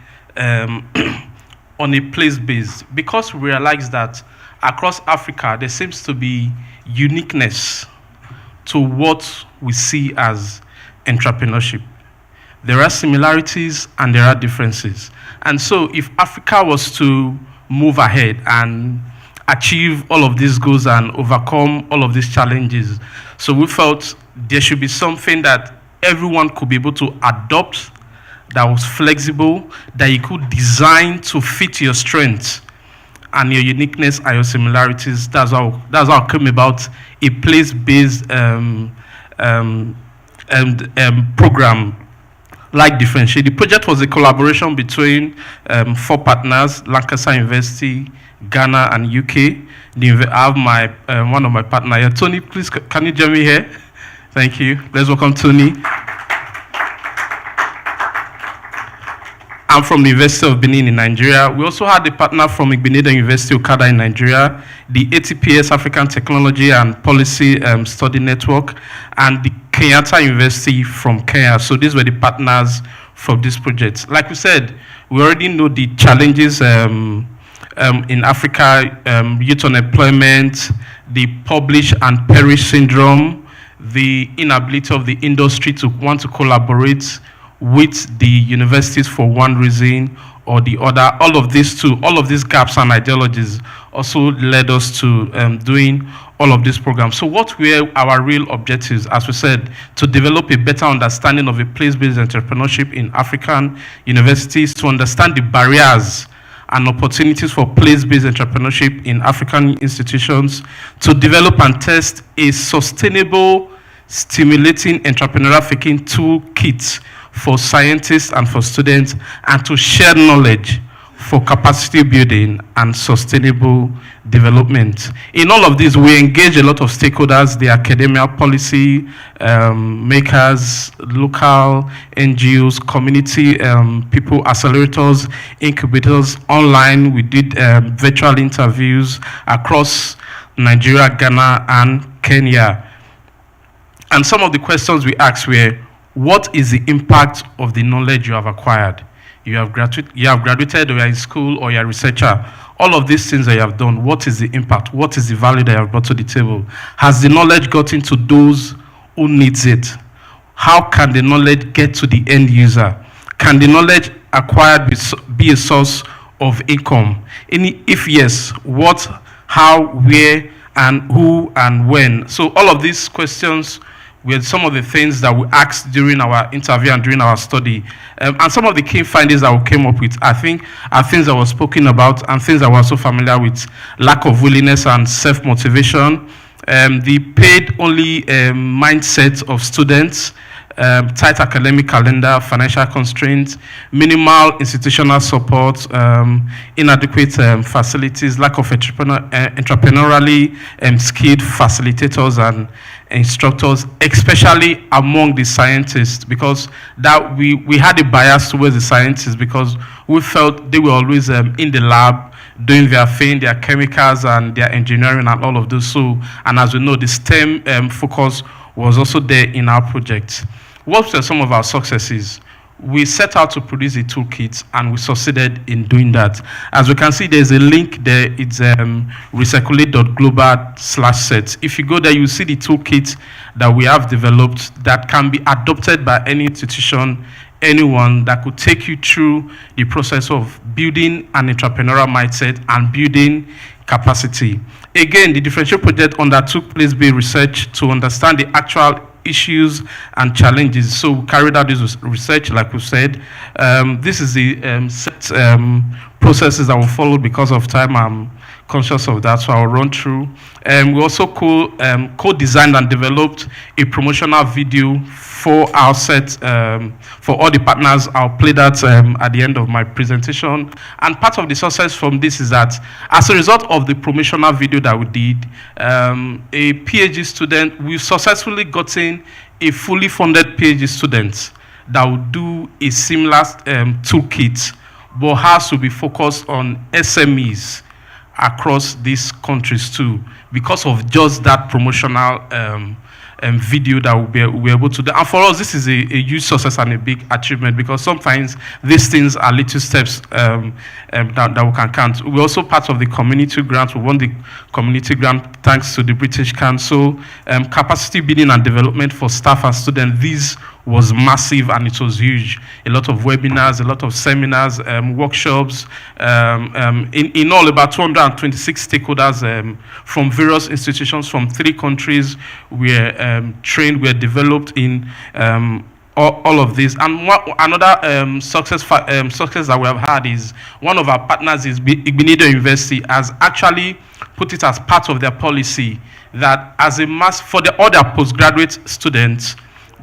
on a place-based? Because we realized that across Africa, there seems to be uniqueness to what we see as entrepreneurship. There are similarities and there are differences. And so if Africa was to move ahead and achieve all of these goals and overcome all of these challenges, so we felt there should be something that everyone could be able to adopt, that was flexible, that you could design to fit your strengths and your uniqueness and your similarities. That's how it came about a place-based program like Differentiate. The project was a collaboration between 4 partners: Lancaster University, Ghana, and UK. I have one of my partners here. Tony, please, can you join me here? Thank you. Let's welcome Tony. I'm from the University of Benin in Nigeria. We also had a partner from Igbeneda University, Okada in Nigeria, the ATPS African Technology and Policy Study Network, and the Kenyatta University from Kenya. So these were the partners for this project. Like we said, we already know the challenges in Africa, youth unemployment, the publish and perish syndrome, the inability of the industry to want to collaborate with the universities for one reason or the other. All of these gaps and ideologies also led us to doing all of these programs. So what were our real objectives? As we said, to develop a better understanding of a place-based entrepreneurship in African universities, to understand the barriers and opportunities for place-based entrepreneurship in African institutions, to develop and test a sustainable, stimulating entrepreneurial thinking toolkit for scientists and for students, and to share knowledge for capacity building and sustainable development. In all of this, we engage a lot of stakeholders, the academia, policy makers, local NGOs, community people, accelerators, incubators. Online, we did virtual interviews across Nigeria, Ghana, and Kenya. And some of the questions we asked were, what is the impact of the knowledge you have acquired? You have graduated, or you're in school, or you're a researcher. All of these things that you have done, what is the impact? What is the value that you have brought to the table? Has the knowledge gotten to those who needs it? How can the knowledge get to the end user? Can the knowledge acquired be a source of income? If yes, what, how, where, and who, and when? So all of these questions were some of the things that we asked during our interview and during our study. And some of the key findings that we came up with, I think, are things that were spoken about and things that we're also familiar with: lack of willingness and self-motivation, the paid-only mindset of students, tight academic calendar, financial constraints, minimal institutional support, inadequate facilities, lack of entrepreneurially skilled facilitators and instructors, especially among the scientists, because that we had a bias towards the scientists because we felt they were always in the lab doing their thing, their chemicals and their engineering and all of those. So, and as we know, the STEM focus was also there in our project. What were some of our successes? We set out to produce a toolkit and we succeeded in doing that. As we can see, there's a link there. It's recirculate.global/set. If you go there, you see the toolkit that we have developed that can be adopted by any institution, anyone, that could take you through the process of building an entrepreneurial mindset and building capacity. Again, the Differentiate project undertook place-based research to understand the actual issues and challenges. So we carried out this research, like we said. This is the set processes that were followed. Because of time, I'm conscious of that, so I'll run through. We also co-designed and developed a promotional video before I'll set for all the partners, I'll play that at the end of my presentation. And part of the success from this is that as a result of the promotional video that we did, a PhD student, we've successfully gotten a fully funded PhD student that will do a similar toolkit, but has to be focused on SMEs across these countries too, because of just that promotional video that we'll be able to do. And for us, this is a huge success and a big achievement, because sometimes these things are little steps that we can count. We're also part of the community grant. We won the community grant thanks to the British Council. Capacity building and development for staff and students. These was massive and it was huge. A lot of webinars, a lot of seminars, workshops. In all, about 226 stakeholders from various institutions from 3 countries were trained, were developed in all of this. And another success that we have had is one of our partners is Igbenedion University has actually put it as part of their policy that as a for the other postgraduate students,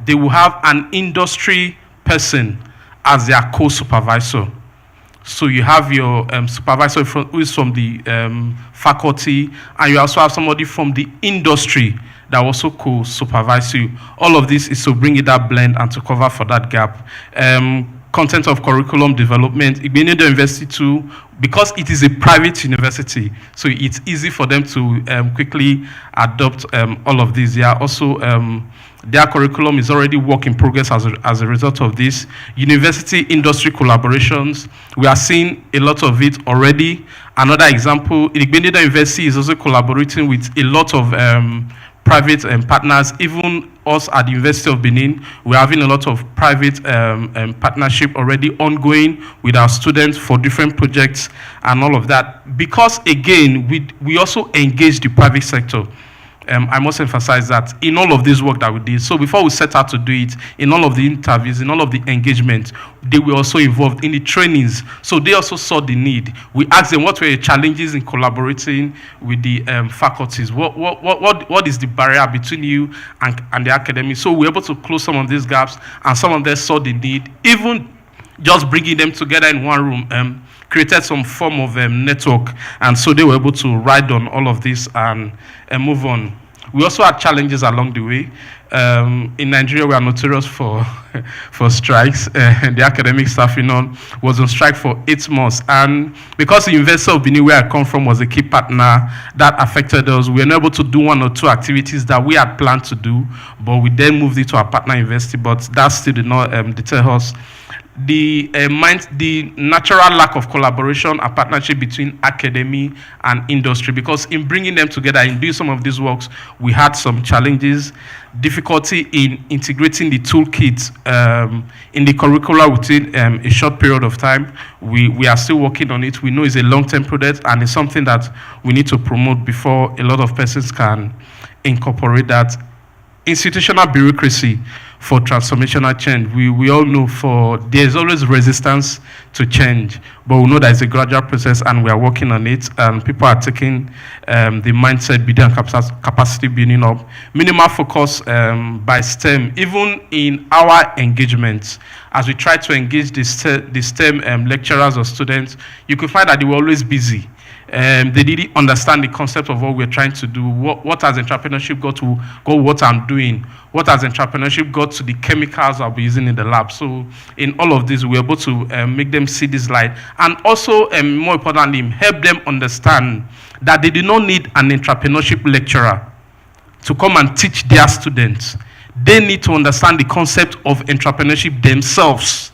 they will have an industry person as their co-supervisor. So you have your supervisor who is from the faculty, and you also have somebody from the industry that also co-supervise you. All of this is to bring it that blend and to cover for that gap. Content of curriculum development. Igbenedion University too, because it is a private university, so it's easy for them to quickly adopt all of these. They are also their curriculum is already work in progress as a result of this. University industry collaborations, we are seeing a lot of it already. Another example, Igbenedion University is also collaborating with a lot of private partners. Even us at the University of Benin, we're having a lot of private partnership already ongoing with our students for different projects and all of that. Because again, we also engage the private sector. I must emphasize that in all of this work that we did, so before we set out to do it, in all of the interviews, in all of the engagement, they were also involved in the trainings. So they also saw the need. We asked them what were the challenges in collaborating with the faculties. What is the barrier between you and the academy? So we were able to close some of these gaps, and some of them saw the need. Even just bringing them together in one room created some form of network, and so they were able to ride on all of this and move on. We also had challenges along the way. In Nigeria, we are notorious for strikes. The academic staff union was on strike for 8 months, and because the University of Benin, where I come from, was a key partner, that affected us. We were not able to do 1 or 2 activities that we had planned to do, but we then moved it to our partner university, but that still did not deter us. The natural lack of collaboration and partnership between academy and industry, because in bringing them together and doing some of these works, we had some challenges, difficulty in integrating the toolkit in the curricula within a short period of time. We are still working on it. We know it's a long-term project, and it's something that we need to promote before a lot of persons can incorporate that. Institutional bureaucracy for transformational change. We all know there's always resistance to change, but we know that it's a gradual process and we are working on it, and people are taking the mindset building and capacity building up. Minimal focus by STEM, even in our engagements. As we try to engage the STEM lecturers or students, you could find that they were always busy. They didn't understand the concept of what we're trying to do. What has entrepreneurship got to what I'm doing? What has entrepreneurship got to the chemicals I'll be using in the lab? So in all of this, we're able to make them see this light. And also, more importantly, help them understand that they do not need an entrepreneurship lecturer to come and teach their students. They need to understand the concept of entrepreneurship themselves.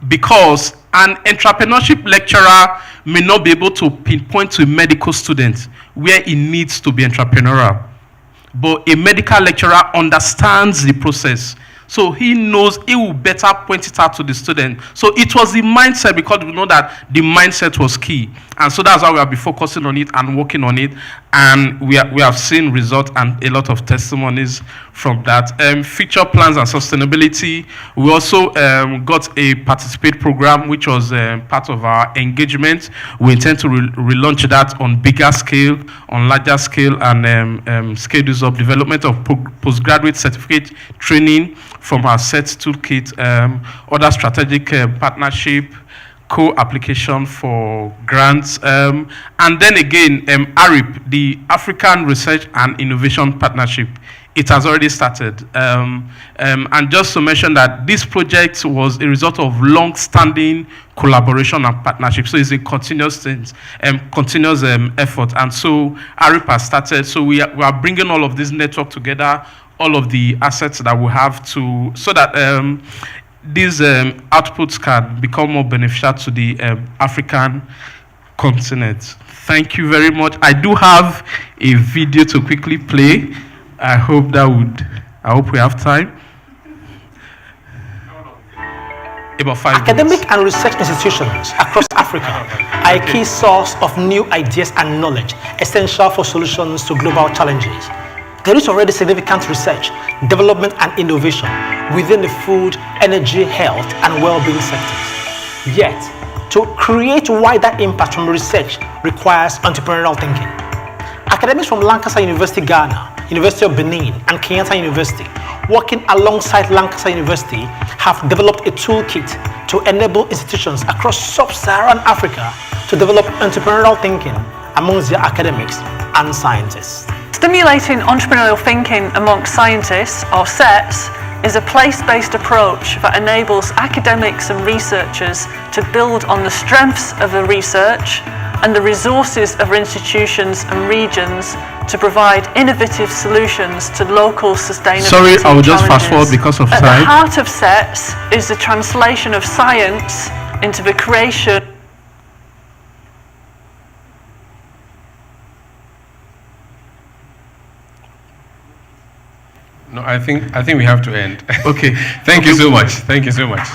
Because an entrepreneurship lecturer may not be able to pinpoint to a medical student where he needs to be entrepreneurial. But a medical lecturer understands the process. So he knows he will better point it out to the student. So it was the mindset, because we know that the mindset was key. And so that's why we have been focusing on it and working on it. And we have seen results and a lot of testimonies from that. Future plans and sustainability. We also got a participate program, which was part of our engagement. We intend to relaunch that on bigger scale, on larger scale, and schedules of development of postgraduate certificate training from our SET toolkit, other strategic partnership, co-application for grants, and then again, ARIP, the African Research and Innovation Partnership. It has already started. And just to mention that this project was a result of long-standing collaboration and partnership. So it's a continuous thing, continuous effort. And so ARIP has started. So we are bringing all of this network together, all of the assets that we have to, so that these outputs can become more beneficial to the African continent. Thank you very much. I do have a video to quickly play. I hope we have time. About 5 Academic minutes. and research institutions across Africa are a key source of new ideas and knowledge essential for solutions to global challenges. There is already significant research, development, and innovation within the food, energy, health, and well-being sectors. Yet, to create wider impact from research requires entrepreneurial thinking. Academics from Lancaster University, Ghana, University of Benin, and Kenyatta University, working alongside Lancaster University, have developed a toolkit to enable institutions across sub-Saharan Africa to develop entrepreneurial thinking amongst their academics and scientists. Stimulating entrepreneurial thinking amongst scientists, or SETs, is a place-based approach that enables academics and researchers to build on the strengths of the research and the resources of institutions and regions to provide innovative solutions to local sustainability Sorry, I will just challenges. fast forward because of At time. the heart of SETs is the translation of science into the creation. No, I think we have to end. Okay. Thank you so much. Thank you so much.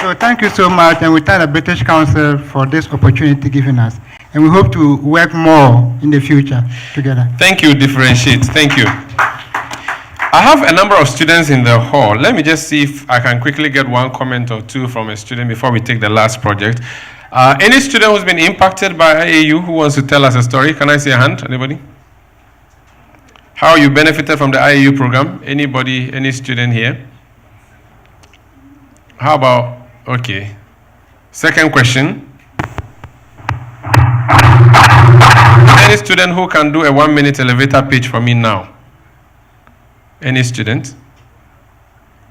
So thank you so much, and we thank the British Council for this opportunity given us. And we hope to work more in the future together. Thank you, Differentiate. Thank you. I have a number of students in the hall. Let me just see if I can quickly get one comment or two from a student before we take the last project. Any student who's been impacted by IAU who wants to tell us a story? Can I see a hand? Anybody? How you benefited from the IAU program? Anybody, any student here? How about, okay. Second question. Any student who can do a 1-minute elevator pitch for me now? Any student?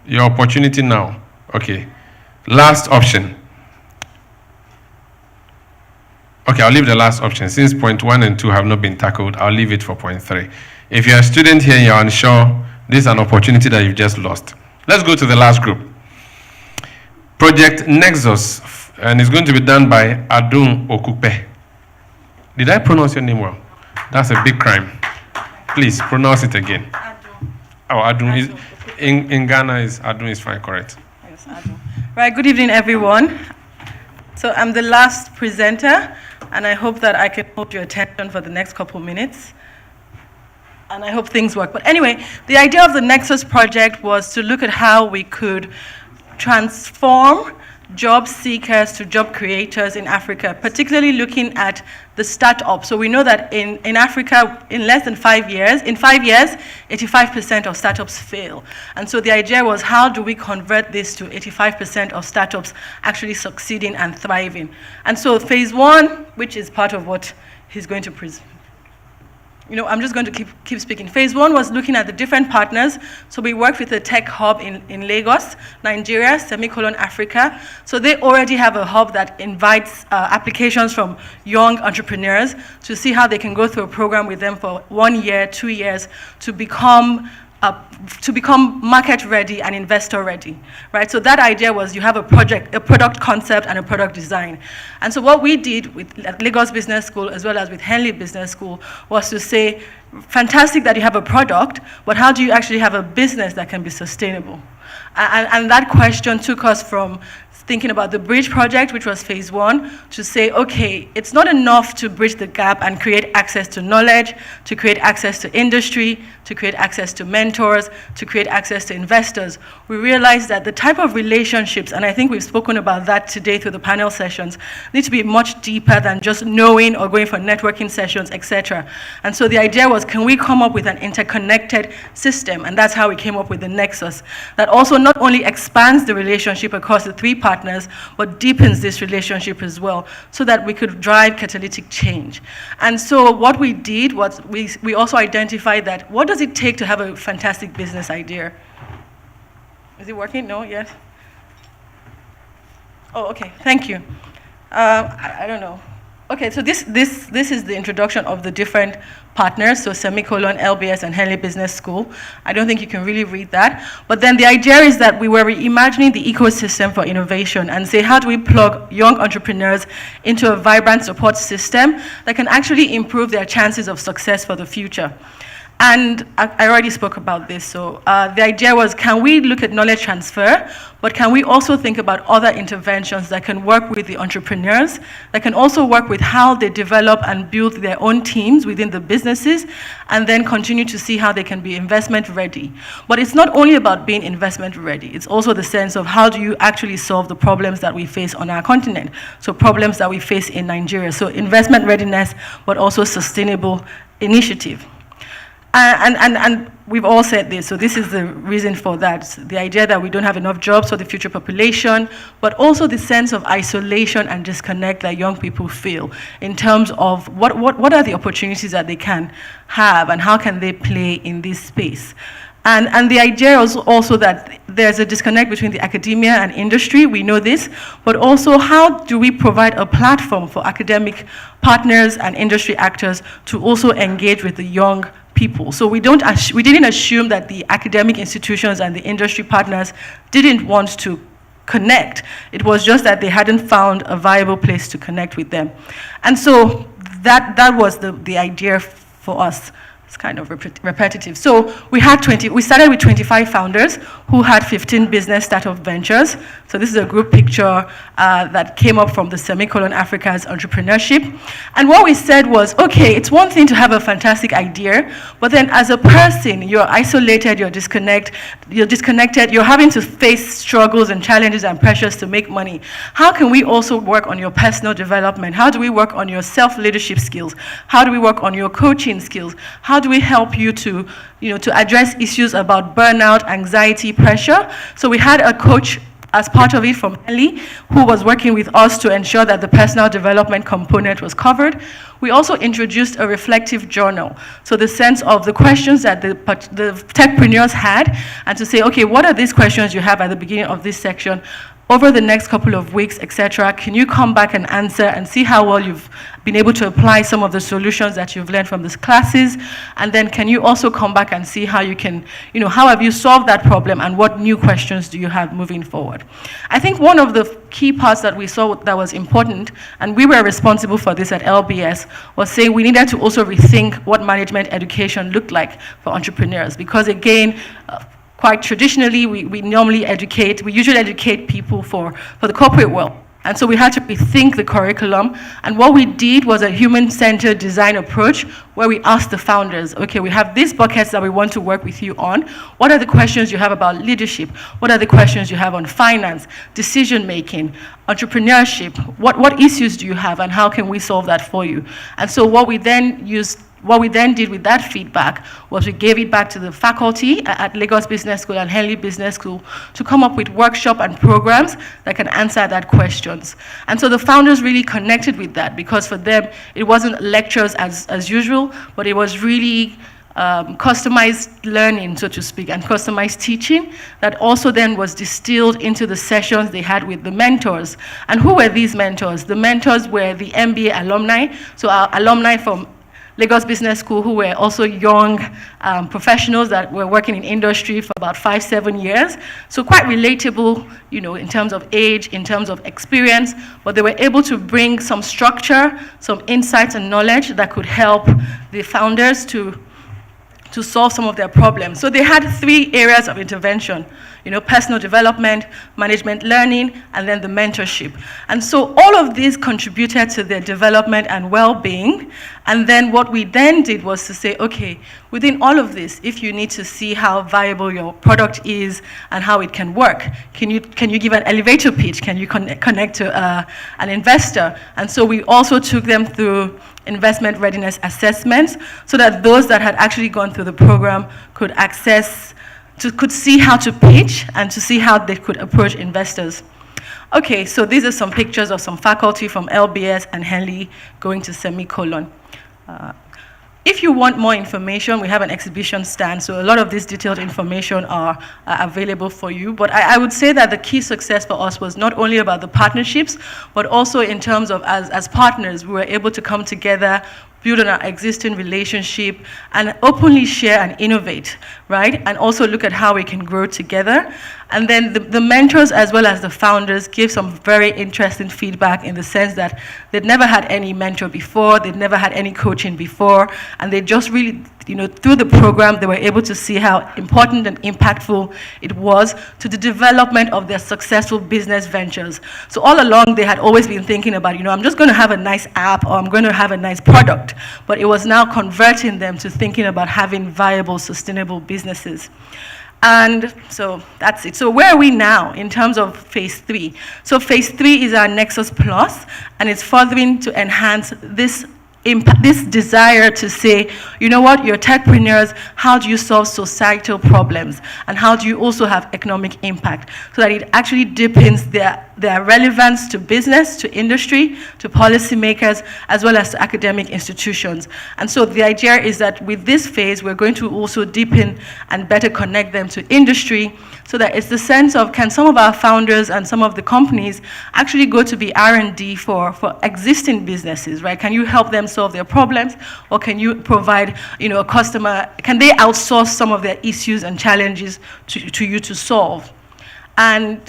Your opportunity now. Okay. Last option. Okay, I'll leave the last option. Since point 1 and 2 have not been tackled, I'll leave it for point 3. If you're a student here and you're unsure, this is an opportunity that you've just lost. Let's go to the last group. Project Nexus, and it's going to be done by Adun Okupe. Did I pronounce your name well? That's a big crime. Please pronounce it again. Oh, Adun is in Ghana is Adun is fine, correct? Yes, Adun. Right. Good evening, everyone. So I'm the last presenter, and I hope that I can hold your attention for the next couple minutes. And I hope things work. But anyway, the idea of the Nexus project was to look at how we could transform job seekers to job creators in Africa, particularly looking at the startup. So we know that in Africa, in less than 5 years, 85% of startups fail. And so the idea was, how do we convert this to 85% of startups actually succeeding and thriving? And so phase 1, which is part of what he's going to present. I'm just going to keep speaking. Phase 1 was looking at the different partners. So we worked with a tech hub in Lagos, Nigeria, Africa. So they already have a hub that invites applications from young entrepreneurs to see how they can go through a program with them for 1 year, 2 years to become market ready and investor ready, right? So that idea was you have a product concept and a product design. And so what we did with Lagos Business School as well as with Henley Business School was to say, fantastic that you have a product, but how do you actually have a business that can be sustainable? And that question took us from thinking about the bridge project, which was phase 1, to say, okay, it's not enough to bridge the gap and create access to knowledge, to create access to industry, to create access to mentors, to create access to investors. We realized that the type of relationships, and I think we've spoken about that today through the panel sessions, need to be much deeper than just knowing or going for networking sessions, etc. And so the idea was, can we come up with an interconnected system? And that's how we came up with the Nexus, that also not only expands the relationship across the 3 partners, but deepens this relationship as well, so that we could drive catalytic change. And so what we did was we also identified that what does it take to have a fantastic business idea? Is it working? No? Yes? Oh, okay. Thank you. I don't know. Okay, so this is the introduction of the different partners, so semicolon, LBS, and Henley Business School. I don't think you can really read that. But then the idea is that we were reimagining the ecosystem for innovation and say, how do we plug young entrepreneurs into a vibrant support system that can actually improve their chances of success for the future? And I already spoke about this, so the idea was, can we look at knowledge transfer, but can we also think about other interventions that can work with the entrepreneurs, that can also work with how they develop and build their own teams within the businesses, and then continue to see how they can be investment ready. But it's not only about being investment ready, it's also the sense of how do you actually solve the problems that we face on our continent, so problems that we face in Nigeria. So investment readiness, but also sustainable initiative. And we've all said this, so this is the reason for that. The idea that we don't have enough jobs for the future population, but also the sense of isolation and disconnect that young people feel in terms of what are the opportunities that they can have and how can they play in this space. And the idea is also that there's a disconnect between the academia and industry, we know this, but also how do we provide a platform for academic partners and industry actors to also engage with the young people. So we didn't assume that the academic institutions and the industry partners didn't want to connect. It was just that they hadn't found a viable place to connect with them. And so that was the idea for us. It's kind of repetitive. So we started with 25 founders who had 15 business startup ventures. So this is a group picture that came up from the Semicolon Africa's entrepreneurship. And what we said was, okay, it's one thing to have a fantastic idea, but then as a person, you're isolated, you're disconnected, you're having to face struggles and challenges and pressures to make money. How can we also work on your personal development? How do we work on your self-leadership skills? How do we work on your coaching skills? How do we help you to address issues about burnout, anxiety, pressure? So we had a coach as part of it from Henley, who was working with us to ensure that the personal development component was covered. We also introduced a reflective journal. So the sense of the questions that the techpreneurs had, and to say, okay, what are these questions you have at the beginning of this section? Over the next couple of weeks, etc., can you come back and answer and see how well you've been able to apply some of the solutions that you've learned from these classes? And then can you also come back and see how you can, how have you solved that problem and what new questions do you have moving forward? I think one of the key parts that we saw that was important, and we were responsible for this at LBS, was saying we needed to also rethink what management education looked like for entrepreneurs. Because again, quite traditionally, we usually educate people for the corporate world. And so we had to rethink the curriculum. And what we did was a human-centered design approach where we asked the founders, okay, we have these buckets that we want to work with you on. What are the questions you have about leadership? What are the questions you have on finance, decision-making, entrepreneurship? What issues do you have and how can we solve that for you? And so what we then did with that feedback was we gave it back to the faculty at Lagos Business School and Henley Business School to come up with workshops and programs that can answer that questions. And so the founders really connected with that because for them, it wasn't lectures as usual, but it was really customized learning, so to speak, and customized teaching that also then was distilled into the sessions they had with the mentors. And who were these mentors? The mentors were the MBA alumni, so our alumni from Lagos Business School who were also young professionals that were working in industry for about 5-7 years. So quite relatable, in terms of age, in terms of experience, but they were able to bring some structure, some insights and knowledge that could help the founders to solve some of their problems. So they had 3 areas of intervention. personal development, management learning, and then the mentorship. And so all of these contributed to their development and well-being. And then what we then did was to say, okay, within all of this, if you need to see how viable your product is and how it can work, can you give an elevator pitch? Can you connect to an investor? And so we also took them through investment readiness assessments so that those that had actually gone through the program could could see how to pitch and to see how they could approach investors. Okay, so these are some pictures of some faculty from LBS and Henley going to semicolon. If you want more information, we have an exhibition stand, so a lot of this detailed information are available for you. But I would say that the key success for us was not only about the partnerships, but also in terms of as partners, we were able to come together, build on our existing relationship, and openly share and innovate, right? And also look at how we can grow together. And then the mentors as well as the founders give some very interesting feedback in the sense that they'd never had any mentor before, they'd never had any coaching before, and they just really, through the program, they were able to see how important and impactful it was to the development of their successful business ventures. So all along, they had always been thinking about, I'm just going to have a nice app or I'm going to have a nice product, but it was now converting them to thinking about having viable, sustainable businesses. And so that's it. So where are we now in terms of phase 3? So phase 3 is our Nexus Plus, and it's furthering to enhance this desire to say, you're techpreneurs, how do you solve societal problems? And how do you also have economic impact? So that it actually deepens their relevance to business, to industry, to policymakers, as well as to academic institutions. And so the idea is that with this phase, we're going to also deepen and better connect them to industry, so that it's the sense of, can some of our founders and some of the companies actually go to be R&D for existing businesses, right? Can you help them solve their problems, or can you provide, a customer, can they outsource some of their issues and challenges to you to solve? And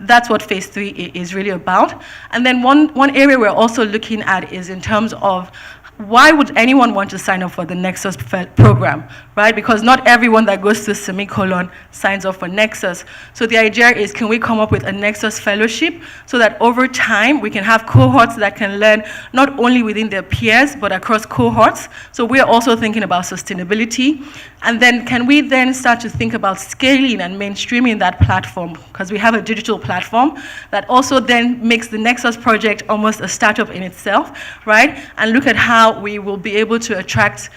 that's what phase 3 is really about. And then one area we're also looking at is in terms of, why would anyone want to sign up for the Nexus program, right? Because not everyone that goes to semicolon signs up for Nexus. So the idea is, can we come up with a Nexus fellowship so that over time we can have cohorts that can learn not only within their peers, but across cohorts. So we're also thinking about sustainability. And then can we then start to think about scaling and mainstreaming that platform? Because we have a digital platform that also then makes the Nexus project almost a startup in itself, right? And look at how we will be able to attract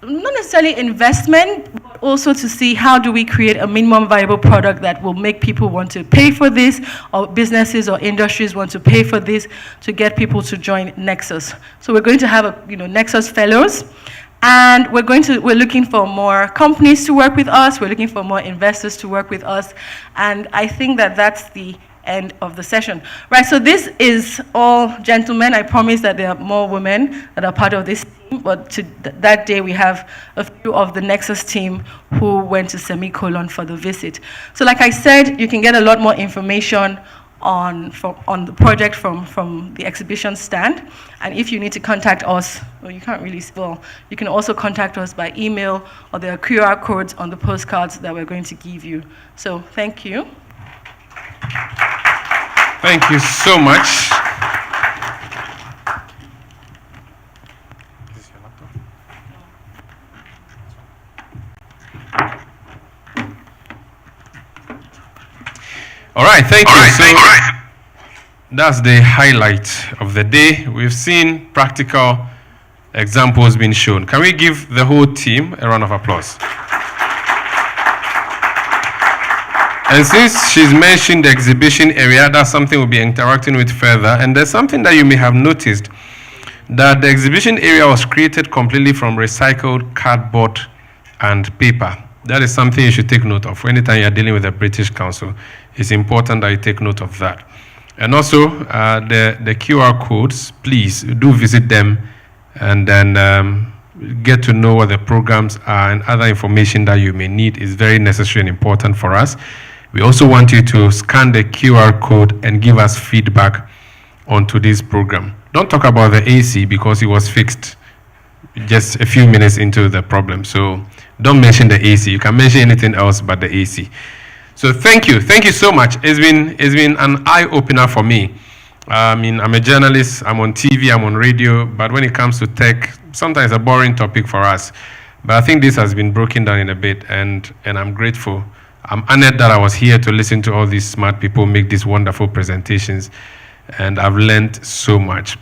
not necessarily investment, but also to see how do we create a minimum viable product that will make people want to pay for this, or businesses or industries want to pay for this to get people to join Nexus. So we're going to have Nexus fellows, and we're looking for more companies to work with us, we're looking for more investors to work with us, and I think that that's the end of the session. Right, so this is all gentlemen. I promise that there are more women that are part of this team, but that day we have a few of the Nexus team who went to semicolon for the visit. So like I said, you can get a lot more information on the project from the exhibition stand. And if you need to contact us, well, you can't really spell, you can also contact us by email, or there are QR codes on the postcards that we're going to give you. So thank you. Thank you so much. All right, thank you. So that's the highlight of the day. We've seen practical examples being shown. Can we give the whole team a round of applause? And since she's mentioned the exhibition area, that's something we'll be interacting with further. And there's something that you may have noticed, that the exhibition area was created completely from recycled cardboard and paper. That is something you should take note of. Anytime you're dealing with the British Council, it's important that you take note of that. And also, the QR codes, please do visit them and then get to know what the programs are, and other information that you may need is very necessary and important for us. We also want you to scan the QR code and give us feedback onto this program. Don't talk about the AC because it was fixed just a few minutes into the problem. So don't mention the AC. You can mention anything else but the AC. So thank you so much. It's been an eye opener for me. I mean, I'm a journalist. I'm on TV. I'm on radio. But when it comes to tech, sometimes a boring topic for us. But I think this has been broken down in a bit, and I'm grateful. I'm honored that I was here to listen to all these smart people make these wonderful presentations, and I've learned so much.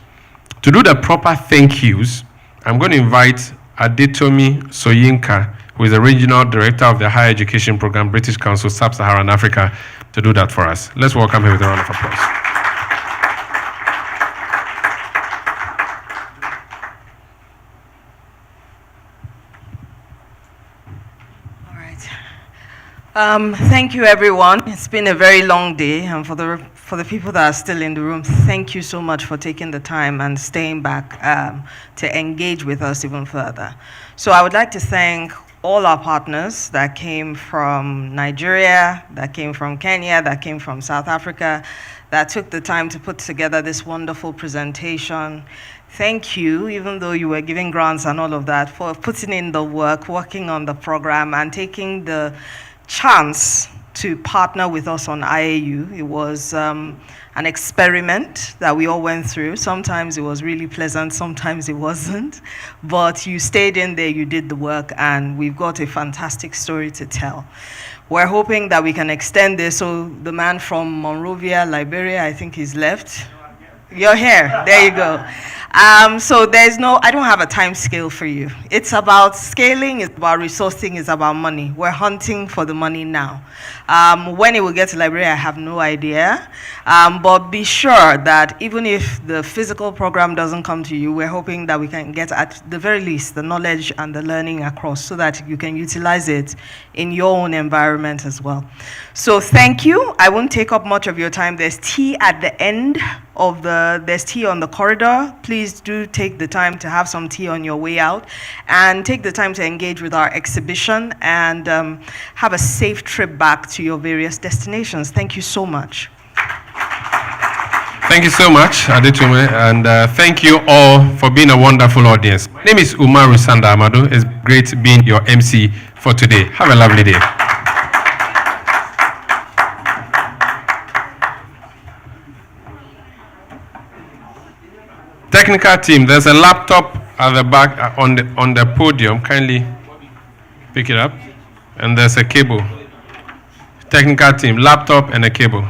To do the proper thank yous, I'm going to invite Adetomi Soyinka, who is the Regional Director of the Higher Education Program, British Council, Sub-Saharan Africa, to do that for us. Let's welcome him with a round of applause. Thank you, everyone. It's been a very long day, and for the people that are still in the room, thank you so much for taking the time and staying back to engage with us even further. So I would like to thank all our partners that came from Nigeria, that came from Kenya, that came from South Africa, that took the time to put together this wonderful presentation. Thank you, even though you were giving grants and all of that, for putting in the work, working on the program, and taking the chance to partner with us on IAU. It was an experiment that we all went through. Sometimes it was really pleasant, sometimes it wasn't. But you stayed in there, you did the work, and we've got a fantastic story to tell. We're hoping that we can extend this. So the man from Monrovia, Liberia, I think he's left. You're here, there you go. So I don't have a time scale for you. It's about scaling, it's about resourcing, it's about money. We're hunting for the money now. When it will get to Liberia, I have no idea. But be sure that even if the physical program doesn't come to you, we're hoping that we can get at the very least the knowledge and the learning across so that you can utilize it in your own environment as well. So thank you. I won't take up much of your time. There's tea at the end of there's tea on the corridor. Please do take the time to have some tea on your way out, and take the time to engage with our exhibition, and have a safe trip back to your various destinations. Thank you so much. Thank you so much, Adetume, and thank you all for being a wonderful audience. My name is Umaru Sanda Amadu. It's great being your MC for today. Have a lovely day. Technical team, there's a laptop at the back on the podium. Kindly pick it up. And there's a cable. Technical team, laptop and a cable.